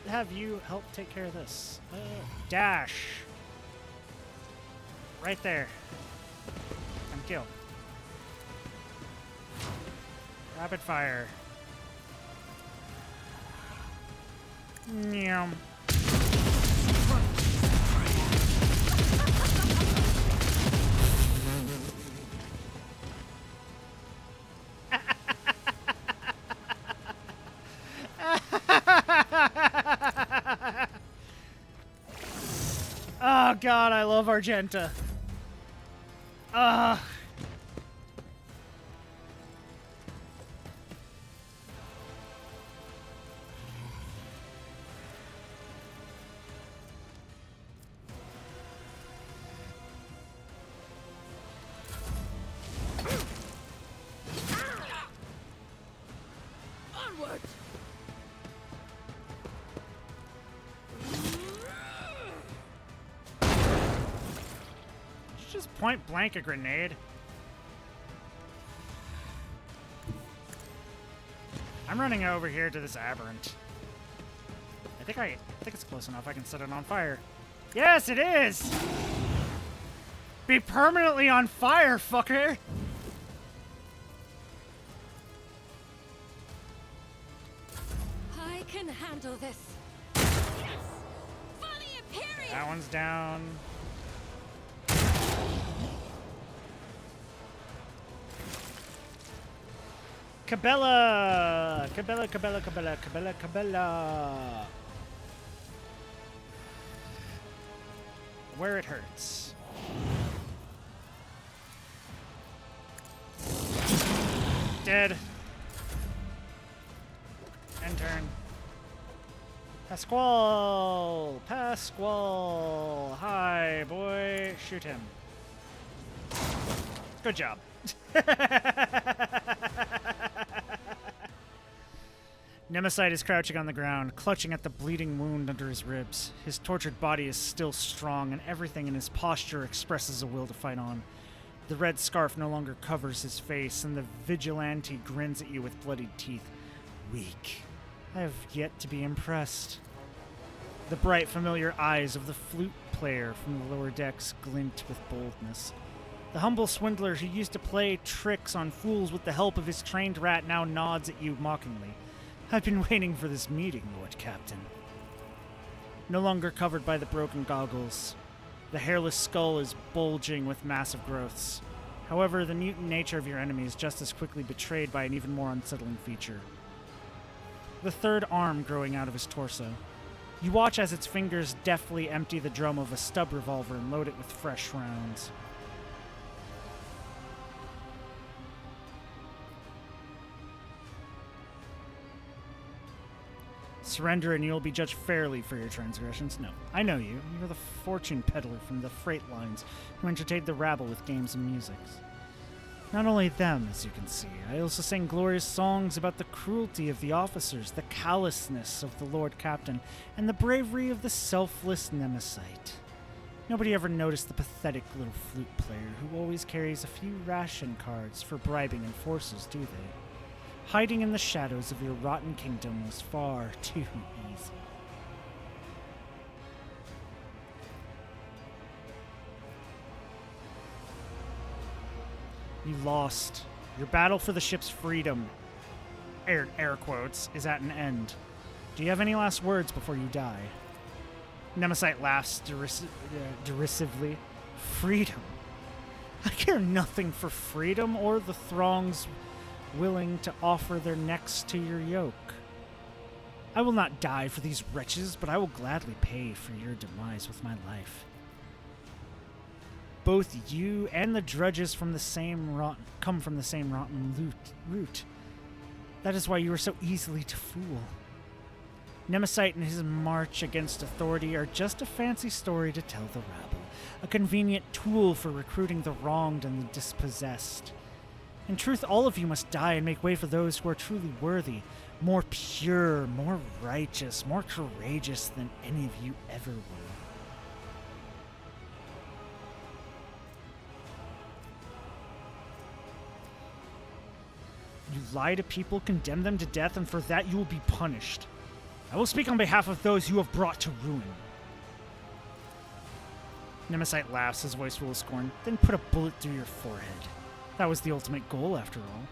we'll have you help take care of this. Dash. Right there. And kill. Rapid fire. Meow. Oh god, I love Argenta. Onward. Just point blank a grenade. I'm running over here to this aberrant. I think it's close enough. I can set it on fire. Yes, it is! Be permanently on fire, fucker! I can handle this. Yes! For the Imperium! That one's down. Cabela! Cabela, Cabela, Cabela, Cabela, Cabela. Where it hurts. Dead. End turn. Pasquale! Pasquale! Hi, boy. Shoot him. Good job. Nemesis is crouching on the ground, clutching at the bleeding wound under his ribs. His tortured body is still strong, and everything in his posture expresses a will to fight on. The red scarf no longer covers his face, and the vigilante grins at you with bloodied teeth. Weak. I have yet to be impressed. The bright, familiar eyes of the flute player from the lower decks glint with boldness. The humble swindler who used to play tricks on fools with the help of his trained rat now nods at you mockingly. I've been waiting for this meeting, Lord Captain. No longer covered by the broken goggles, the hairless skull is bulging with massive growths. However, the mutant nature of your enemy is just as quickly betrayed by an even more unsettling feature. The third arm growing out of his torso. You watch as its fingers deftly empty the drum of a stub revolver and load it with fresh rounds. Surrender and you'll be judged fairly for your transgressions. No, I know you. You're the fortune peddler from the freight lines who entertained the rabble with games and musics. Not only them, as you can see, I also sang glorious songs about the cruelty of the officers, the callousness of the Lord Captain, and the bravery of the selfless Nemesis. Nobody ever noticed the pathetic little flute player who always carries a few ration cards for bribing enforcers, do they? Hiding in the shadows of your rotten kingdom was far too easy. You lost. Your battle for the ship's freedom, air quotes, is at an end. Do you have any last words before you die? Nemesis laughs derisively. Freedom? I care nothing for freedom or the throngs willing to offer their necks to your yoke. I will not die for these wretches, but I will gladly pay for your demise with my life. Both you and the drudges come from the same rotten root. That is why you are so easily to fool. Nemesis and his march against authority are just a fancy story to tell the rabble, a convenient tool for recruiting the wronged and the dispossessed. In truth, all of you must die and make way for those who are truly worthy, more pure, more righteous, more courageous than any of you ever were. You lie to people, condemn them to death, and for that you will be punished. I will speak on behalf of those you have brought to ruin. Nemesis laughs, his voice full of scorn, then put a bullet through your forehead. That was the ultimate goal, after all.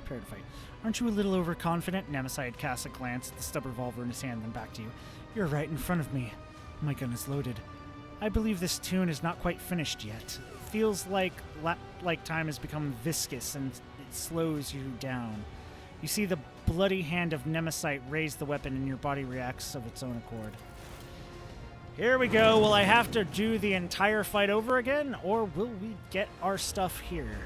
Prepare to fight. Aren't you a little overconfident? Nemesis casts a glance at the stub revolver in his hand, then back to you. You're right in front of me. My gun is loaded. I believe this tune is not quite finished yet. It feels like time has become viscous and it slows you down. You see the bloody hand of Nemesis raise the weapon and your body reacts of its own accord. Here we go. Will I have to do the entire fight over again, or will we get our stuff here?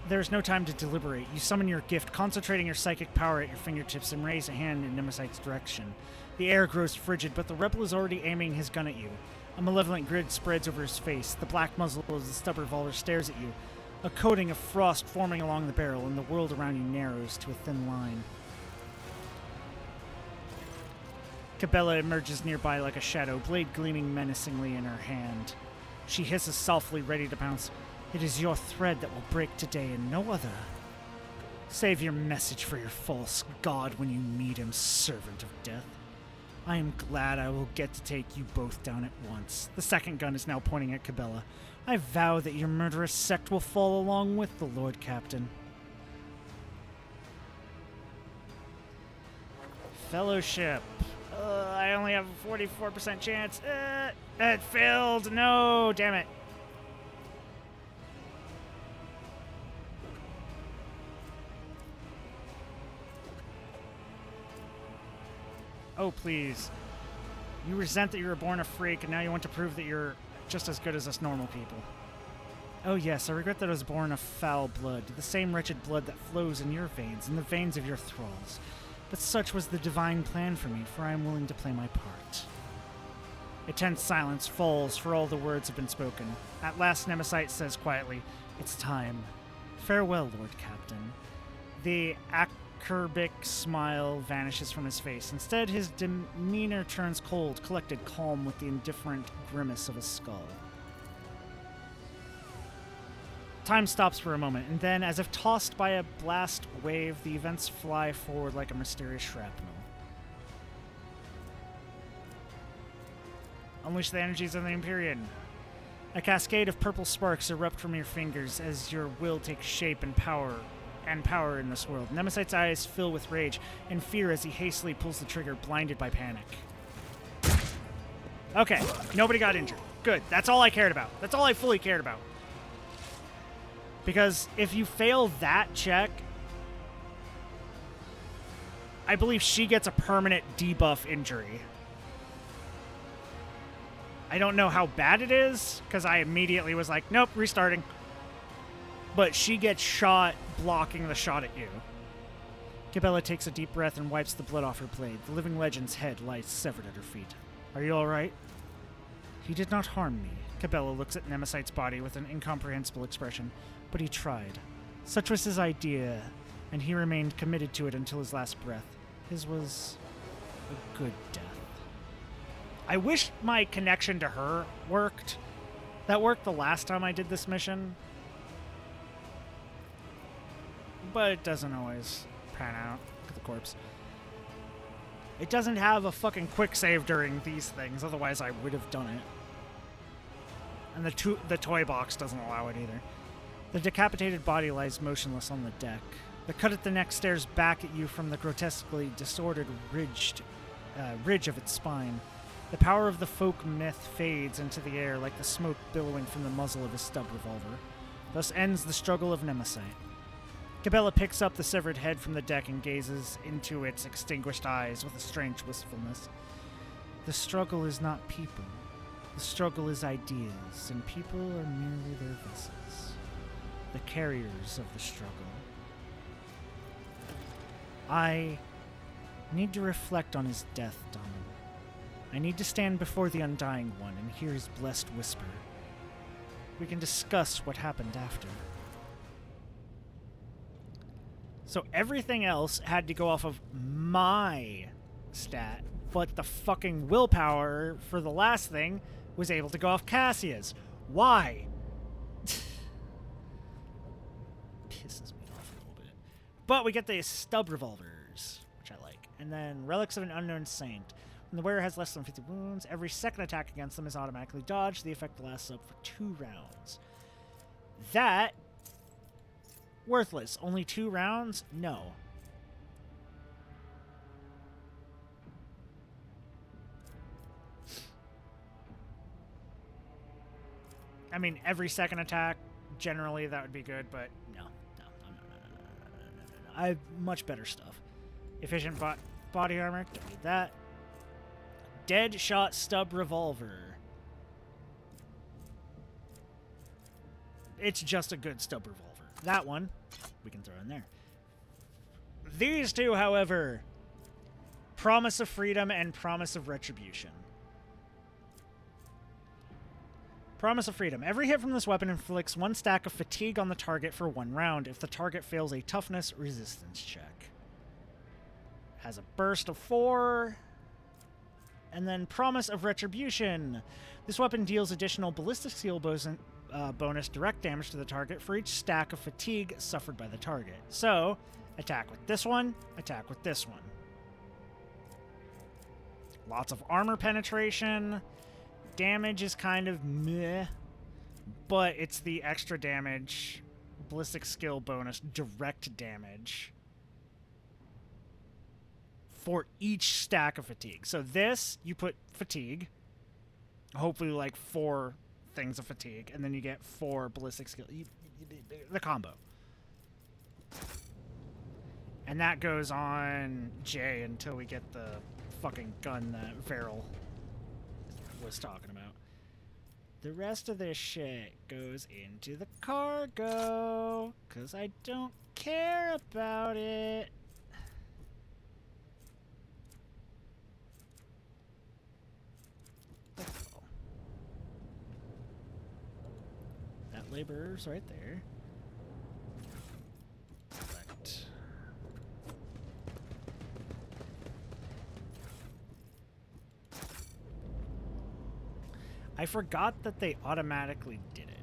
There's no time to deliberate. You summon your gift, concentrating your psychic power at your fingertips, and raise a hand in Nemesis' direction. The air grows frigid, but the rebel is already aiming his gun at you. A malevolent grin spreads over his face. The black muzzle of the stub revolver stares at you, a coating of frost forming along the barrel, and the world around you narrows to a thin line. Cabela emerges nearby like a shadow, blade gleaming menacingly in her hand. She hisses softly, ready to pounce. It is your thread that will break today and no other. Save your message for your false god when you meet him, servant of death. I am glad I will get to take you both down at once. The second gun is now pointing at Cabela. I vow that your murderous sect will fall along with the Lord Captain. Fellowship. I only have a 44% chance. It failed. No, damn it. Oh, please. You resent that you were born a freak, and now you want to prove that you're just as good as us normal people. Oh yes, I regret that I was born of foul blood, the same wretched blood that flows in your veins, in the veins of your thralls. But such was the divine plan for me, for I am willing to play my part. A tense silence falls, for all the words have been spoken. At last, Nemesite says quietly, "It's time. Farewell, Lord Captain." The acerbic smile vanishes from his face. Instead, his demeanor turns cold, collected, calm, with the indifferent grimace of a skull. Time stops for a moment, and then, as if tossed by a blast wave, the events fly forward like a mysterious shrapnel. Unleash the energies of the Empyrean. A cascade of purple sparks erupt from your fingers as your will takes shape and power in this world. Nemesite's eyes fill with rage and fear as he hastily pulls the trigger, blinded by panic. Okay, nobody got injured. Good, that's all I cared about. That's all I fully cared about. Because if you fail that check, I believe she gets a permanent debuff injury. I don't know how bad it is, because I immediately was like, nope, restarting. But she gets shot blocking the shot at you. Cabela takes a deep breath and wipes the blood off her blade. The living legend's head lies severed at her feet. Are you alright? He did not harm me. Cabela looks at Nemesite's body with an incomprehensible expression. But he tried. Such was his idea, and he remained committed to it until his last breath. His was a good death. I wish my connection to her worked. That worked the last time I did this mission. But it doesn't always pan out. Look at the corpse. It doesn't have a fucking quick save during these things, otherwise I would have done it. And the toy box doesn't allow it either. The decapitated body lies motionless on the deck. The cut at the neck stares back at you from the grotesquely disordered ridge of its spine. The power of the folk myth fades into the air like the smoke billowing from the muzzle of his stub revolver. Thus ends the struggle of Nemesite. Cabela picks up the severed head from the deck and gazes into its extinguished eyes with a strange wistfulness. The struggle is not people. The struggle is ideas, and people are merely their vessels. The carriers of the struggle. I need to reflect on his death, Donald. I need to stand before the Undying One and hear his blessed whisper. We can discuss what happened after. So everything else had to go off of my stat, but the fucking willpower for the last thing was able to go off Cassia's. Why? Pisses me off a little bit. But we get the stub revolvers, which I like. And then Relics of an Unknown Saint. When the wearer has less than 50 wounds, every second attack against them is automatically dodged. The effect lasts up for 2 rounds. That... worthless. Only 2 rounds? No. I mean, every second attack, generally that would be good, but no. I have much better stuff. Efficient body armor, don't need that. Dead shot stub revolver. It's just a good stub revolver. That one, we can throw in there. These two, however, Promise of Freedom and Promise of Retribution. Promise of Freedom. Every hit from this weapon inflicts 1 stack of fatigue on the target for 1 round if the target fails a toughness resistance check. Has a burst of 4. And then Promise of Retribution. This weapon deals additional ballistic skill bonus direct damage to the target for each stack of fatigue suffered by the target. So, attack with this one, attack with this one. Lots of armor penetration. Damage is kind of meh, but it's the extra damage, ballistic skill bonus, direct damage for each stack of fatigue. So this, you put fatigue, hopefully like 4 things of fatigue, and then you get 4 ballistic skill. The combo. And that goes on J until we get the fucking gun that Veril was talking about. The rest of this shit goes into the cargo, because I don't care about it. That laborer's right there. Perfect. I forgot that they automatically did it.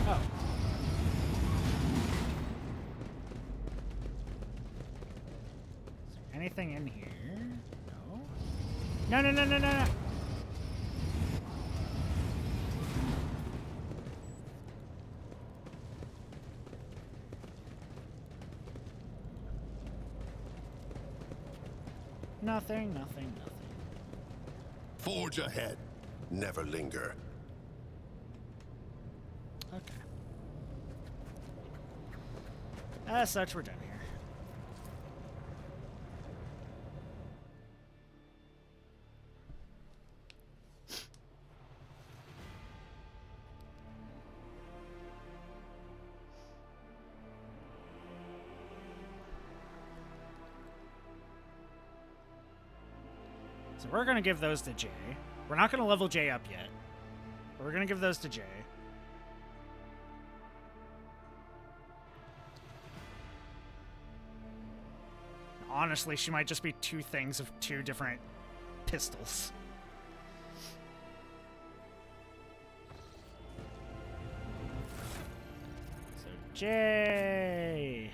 Oh. Is there anything in here? No? No, no, no, no, no, no! Nothing, nothing, nothing. Forge ahead. Never linger. Okay. As such, we're done here. So we're going to give those to Jay. We're not going to level Jay up yet. But we're going to give those to Jay. Honestly, she might just be 2 things of 2 different pistols. So Jay!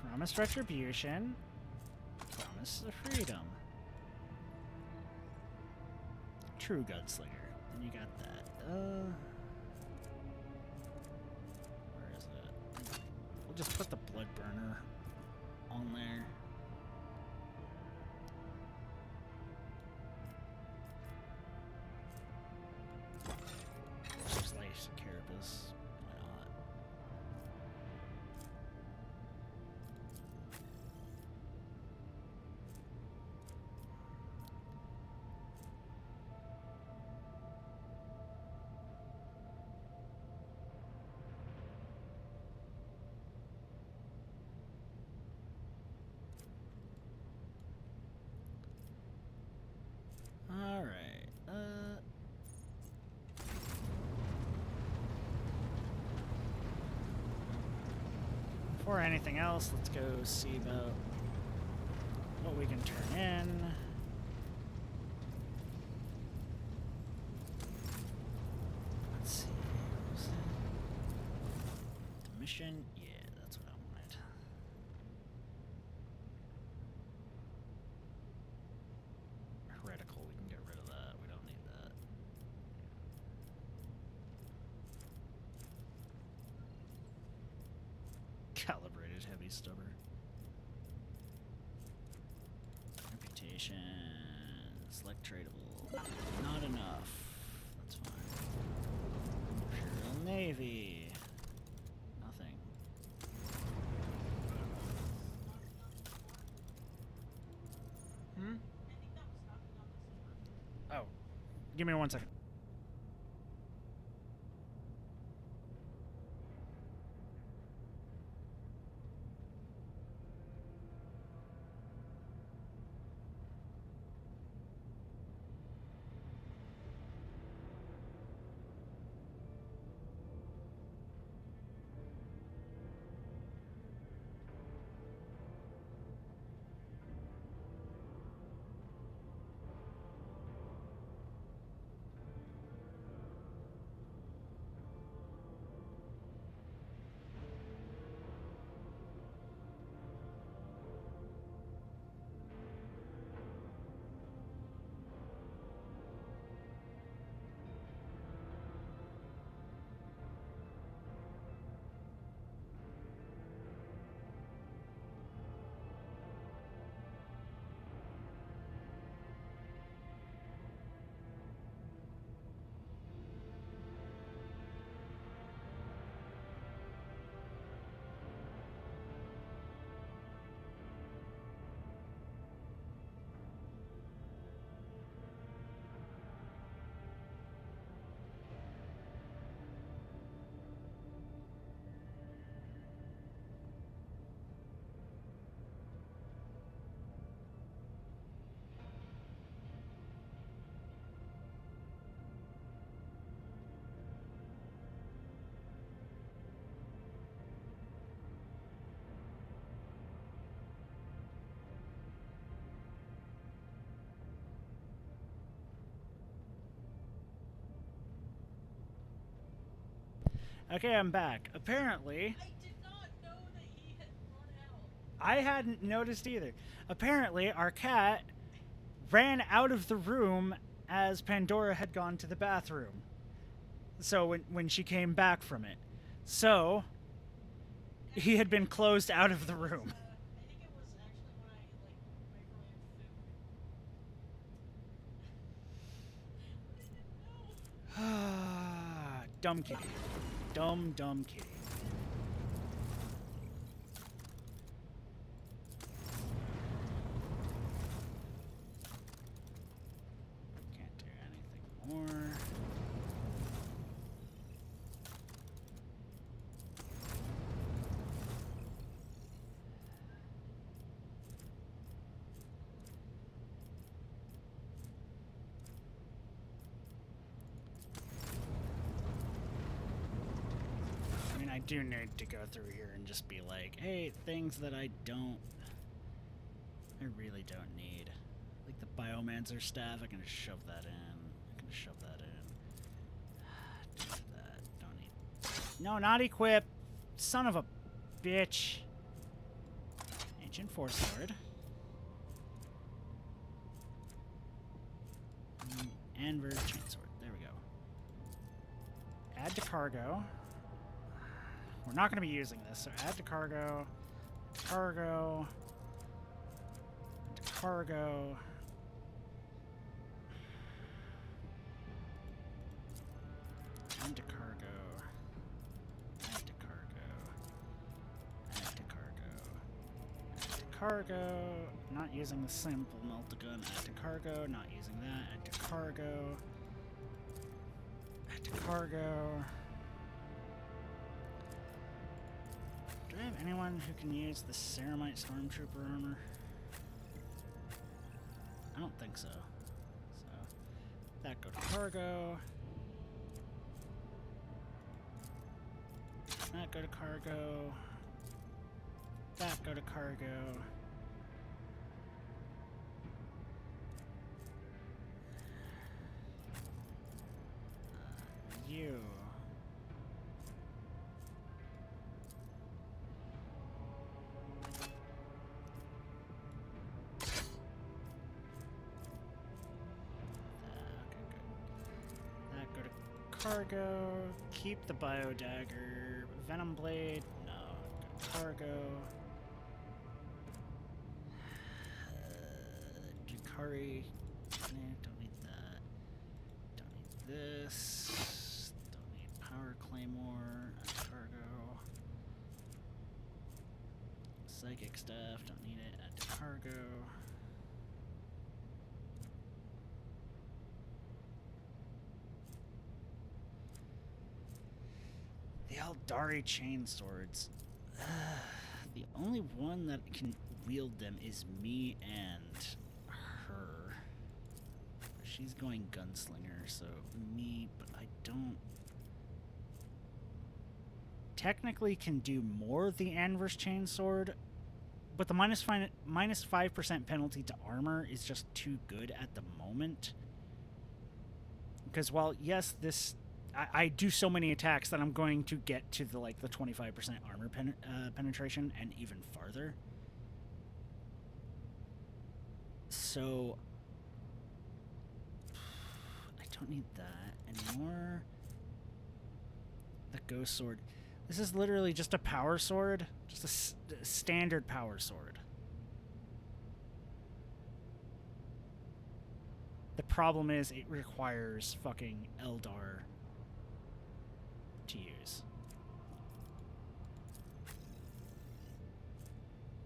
Promise retribution. Promise of freedom. True gunslinger. And you got that. Where is it? We'll just put the blood burner on there. Slice carapace. Why not? Before anything else, let's go see about what we can turn in. Let's see. What was it? The mission? Yeah, that's what I wanted. Heretical, we can get rid of that. We don't need that. Calibrated heavy stubber. Reputation. Select tradable. Not enough. That's fine. Imperial Navy. Nothing. Hmm? Oh. Give me 1 second. Okay, I'm back. Apparently, I did not know that he had run out. I hadn't noticed either. Apparently, our cat ran out of the room as Pandora had gone to the bathroom. So when she came back from it. So, he had been closed out of the room. I think it was actually when I like microwaved food. I didn't know. Dumb kitty. Dumb kitty. Can't do anything more. I mean, I do need to go through here and just be like, hey, things that I really don't need. Like the Biomancer staff, I can just shove that in. Do that. Don't need. No, not equip. Son of a bitch. Ancient Force Sword. And Verge Chainsword. There we go. Add to cargo. We're not going to be using this, so add to cargo. Cargo. Add to cargo. Add to cargo. Add to cargo. Add to cargo. Add to cargo. Not using the simple multigun. Add to cargo. Not using that. Add to cargo. Add to cargo. Do I have anyone who can use the Ceramite Stormtrooper armor? I don't think so. So, that go to cargo. That go to cargo. That go to cargo. You. Cargo, keep the bio dagger, venom blade, no, cargo, Jukari, don't need that, don't need this, don't need power claymore, cargo, psychic stuff, don't need it, add to cargo. The Aldari chain swords. The only one that can wield them is me and her. She's going gunslinger, so me, but I don't technically can do more the Anver's chain sword, but the minus 5% penalty to armor is just too good at the moment. Because while yes, this I do so many attacks that I'm going to get to the 25% armor penetration and even farther. So I don't need that anymore. The ghost sword. This is literally just a power sword, just a standard power sword. The problem is it requires fucking Eldar to use.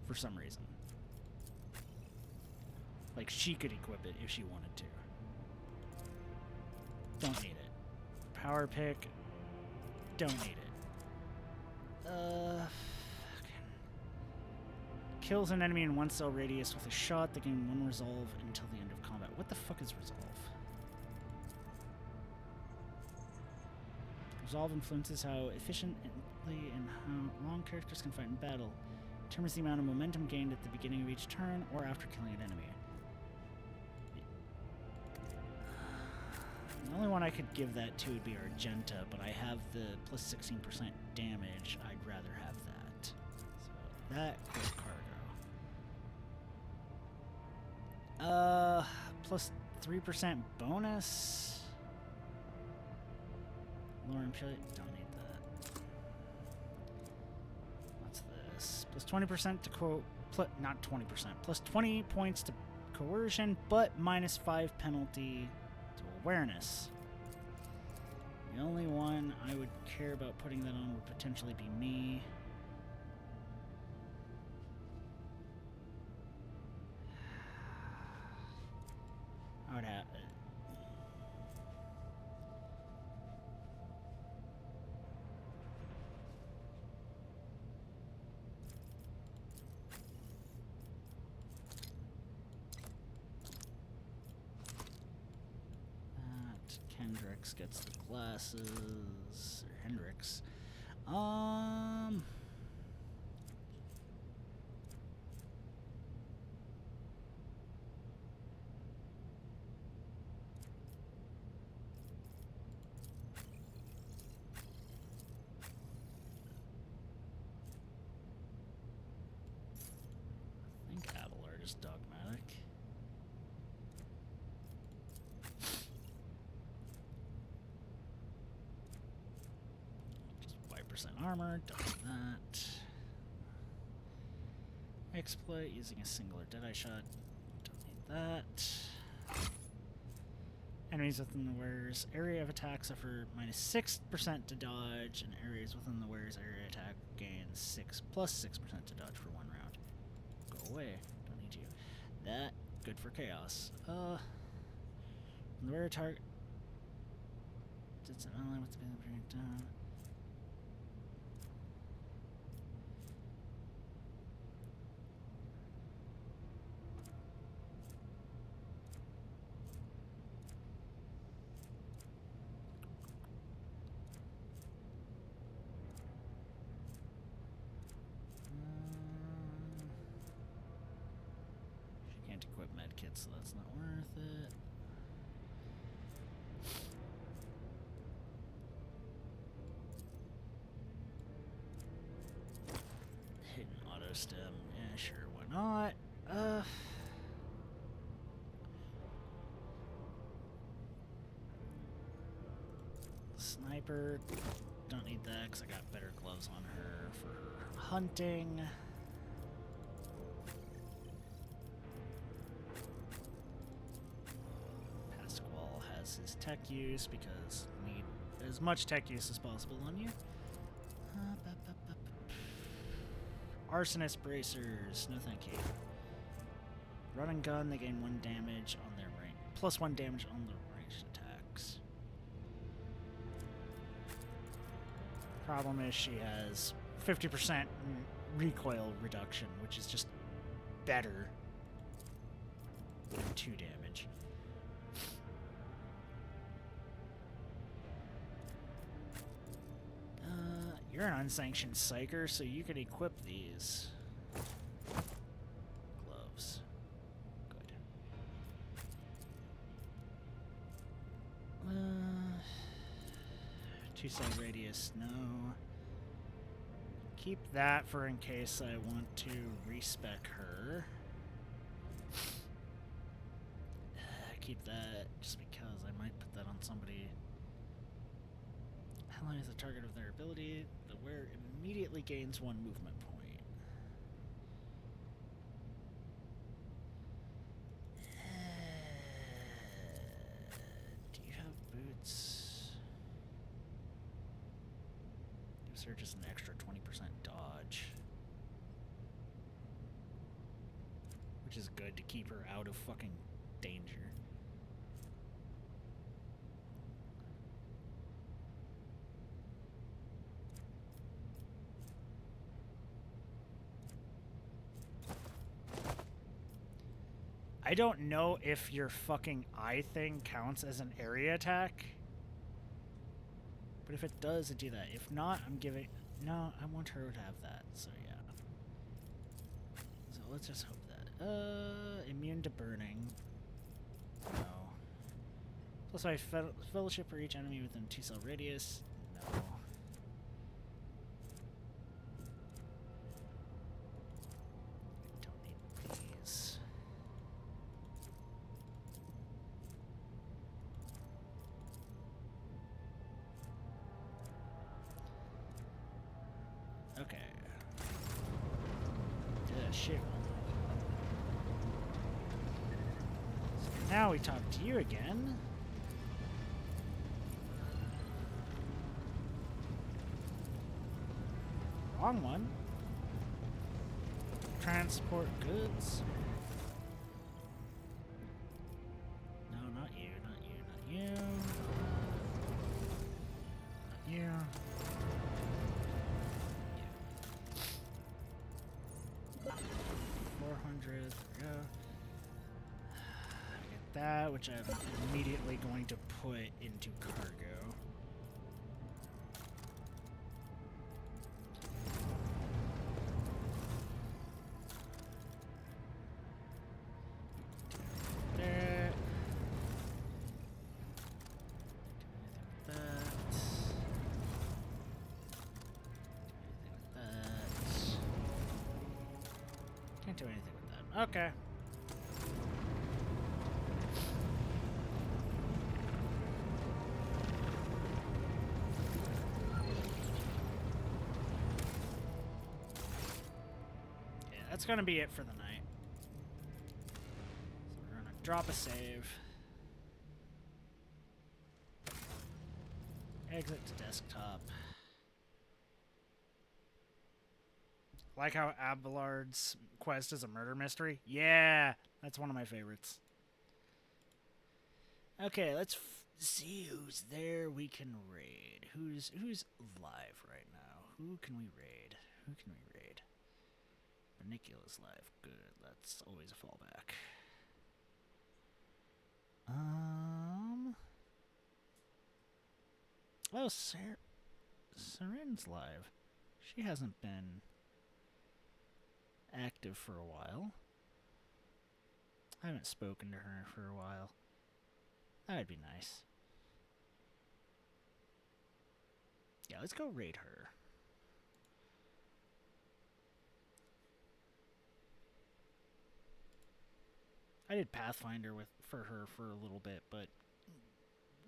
For some reason. Like, she could equip it if she wanted to. Don't need it. Power pick. Don't need it. Kills an enemy in 1 cell radius with a shot that gain 1 resolve until the end of combat. What the fuck is resolve? Resolve influences how efficiently and how long characters can fight in battle. Determines the amount of momentum gained at the beginning of each turn or after killing an enemy. The only one I could give that to would be Argenta, but I have the plus 16% damage. I'd rather have that. So that plus cargo. Plus 3% bonus. Lower impurity. Don't need that. What's this? Plus 20% to quote. Not 20%. Plus 20 points to coercion, but minus 5 penalty to awareness. The only one I would care about putting that on would potentially be me. I would have... Hendrix gets the glasses. Or Hendrix. I think Abelard is dogmatic. Armor, don't need that. Exploit using a single or deadeye shot, don't need that. Enemies within the wearer's area of attack suffer minus 6% to dodge, and areas within the wearer's area attack gain plus 6% to dodge for 1 round. Go away, don't need you. That, good for chaos. When the wearer target. It's an online with the down. Equip medkits, so that's not worth it. Hidden auto stem, yeah, sure, why not? Sniper, don't need that because I got better gloves on her for hunting. His tech use because need as much tech use as possible on you. Arsonist bracers, no thank you. Run and gun, they gain 1 damage on their range, plus 1 damage on the ranged attacks. Problem is she has 50% recoil reduction, which is just better than 2 damage. You're an unsanctioned psyker, so you can equip these gloves. Good. 2-side radius, no. Keep that for in case I want to respec her. Keep that just because I might put that on somebody. How long is the target of their ability? The wearer immediately gains 1 movement point. Do you have boots? Gives her just an extra 20% dodge. Which is good to keep her out of fucking danger. I don't know if your fucking eye thing counts as an area attack. But if it does, do that. If not, I'm giving... No, I want her to have that, so yeah. So let's just hope that. Immune to burning. No. Plus, I fellowship for each enemy within 2 cell radius. No. Don't need these. Okay. Shit. So now we talk to you again. Wrong one. Transport goods. No, not you, not you, not you. Not you. 400, there we go. I get that, which I'm immediately going to put into cargo. There. Do anything with that. Can't do anything with that. Okay. Yeah, that's gonna be it for the night. So we're gonna drop a save. Exit to desktop. Like how Abelard's quest is a murder mystery? Yeah, that's one of my favorites. Okay, let's see who's there we can raid. Who's live right now? Who can we raid? Who can we raid? Benicula's live. Good. That's always a fallback. Oh, Seren's live. She hasn't been active for a while. I haven't spoken to her for a while. That would be nice. Yeah, let's go raid her. I did Pathfinder for her for a little bit, but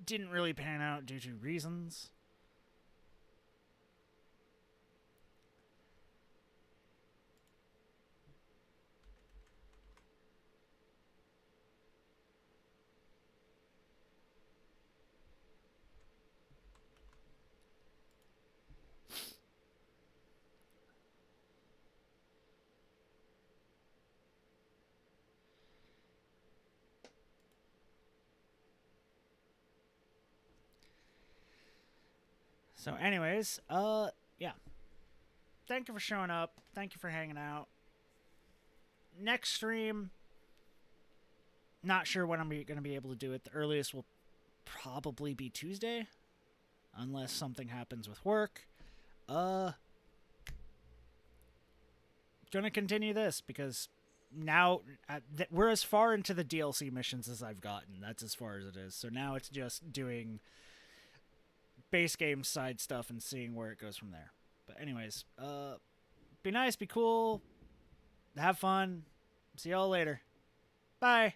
didn't really pan out due to reasons. So anyways, yeah. Thank you for showing up. Thank you for hanging out. Next stream, not sure when I'm going to be able to do it. The earliest will probably be Tuesday, unless something happens with work. Gonna continue this because now we're as far into the DLC missions as I've gotten. That's as far as it is. So now it's just doing base game side stuff and seeing where it goes from there. But anyways, be nice, be cool, have fun. See y'all later. Bye.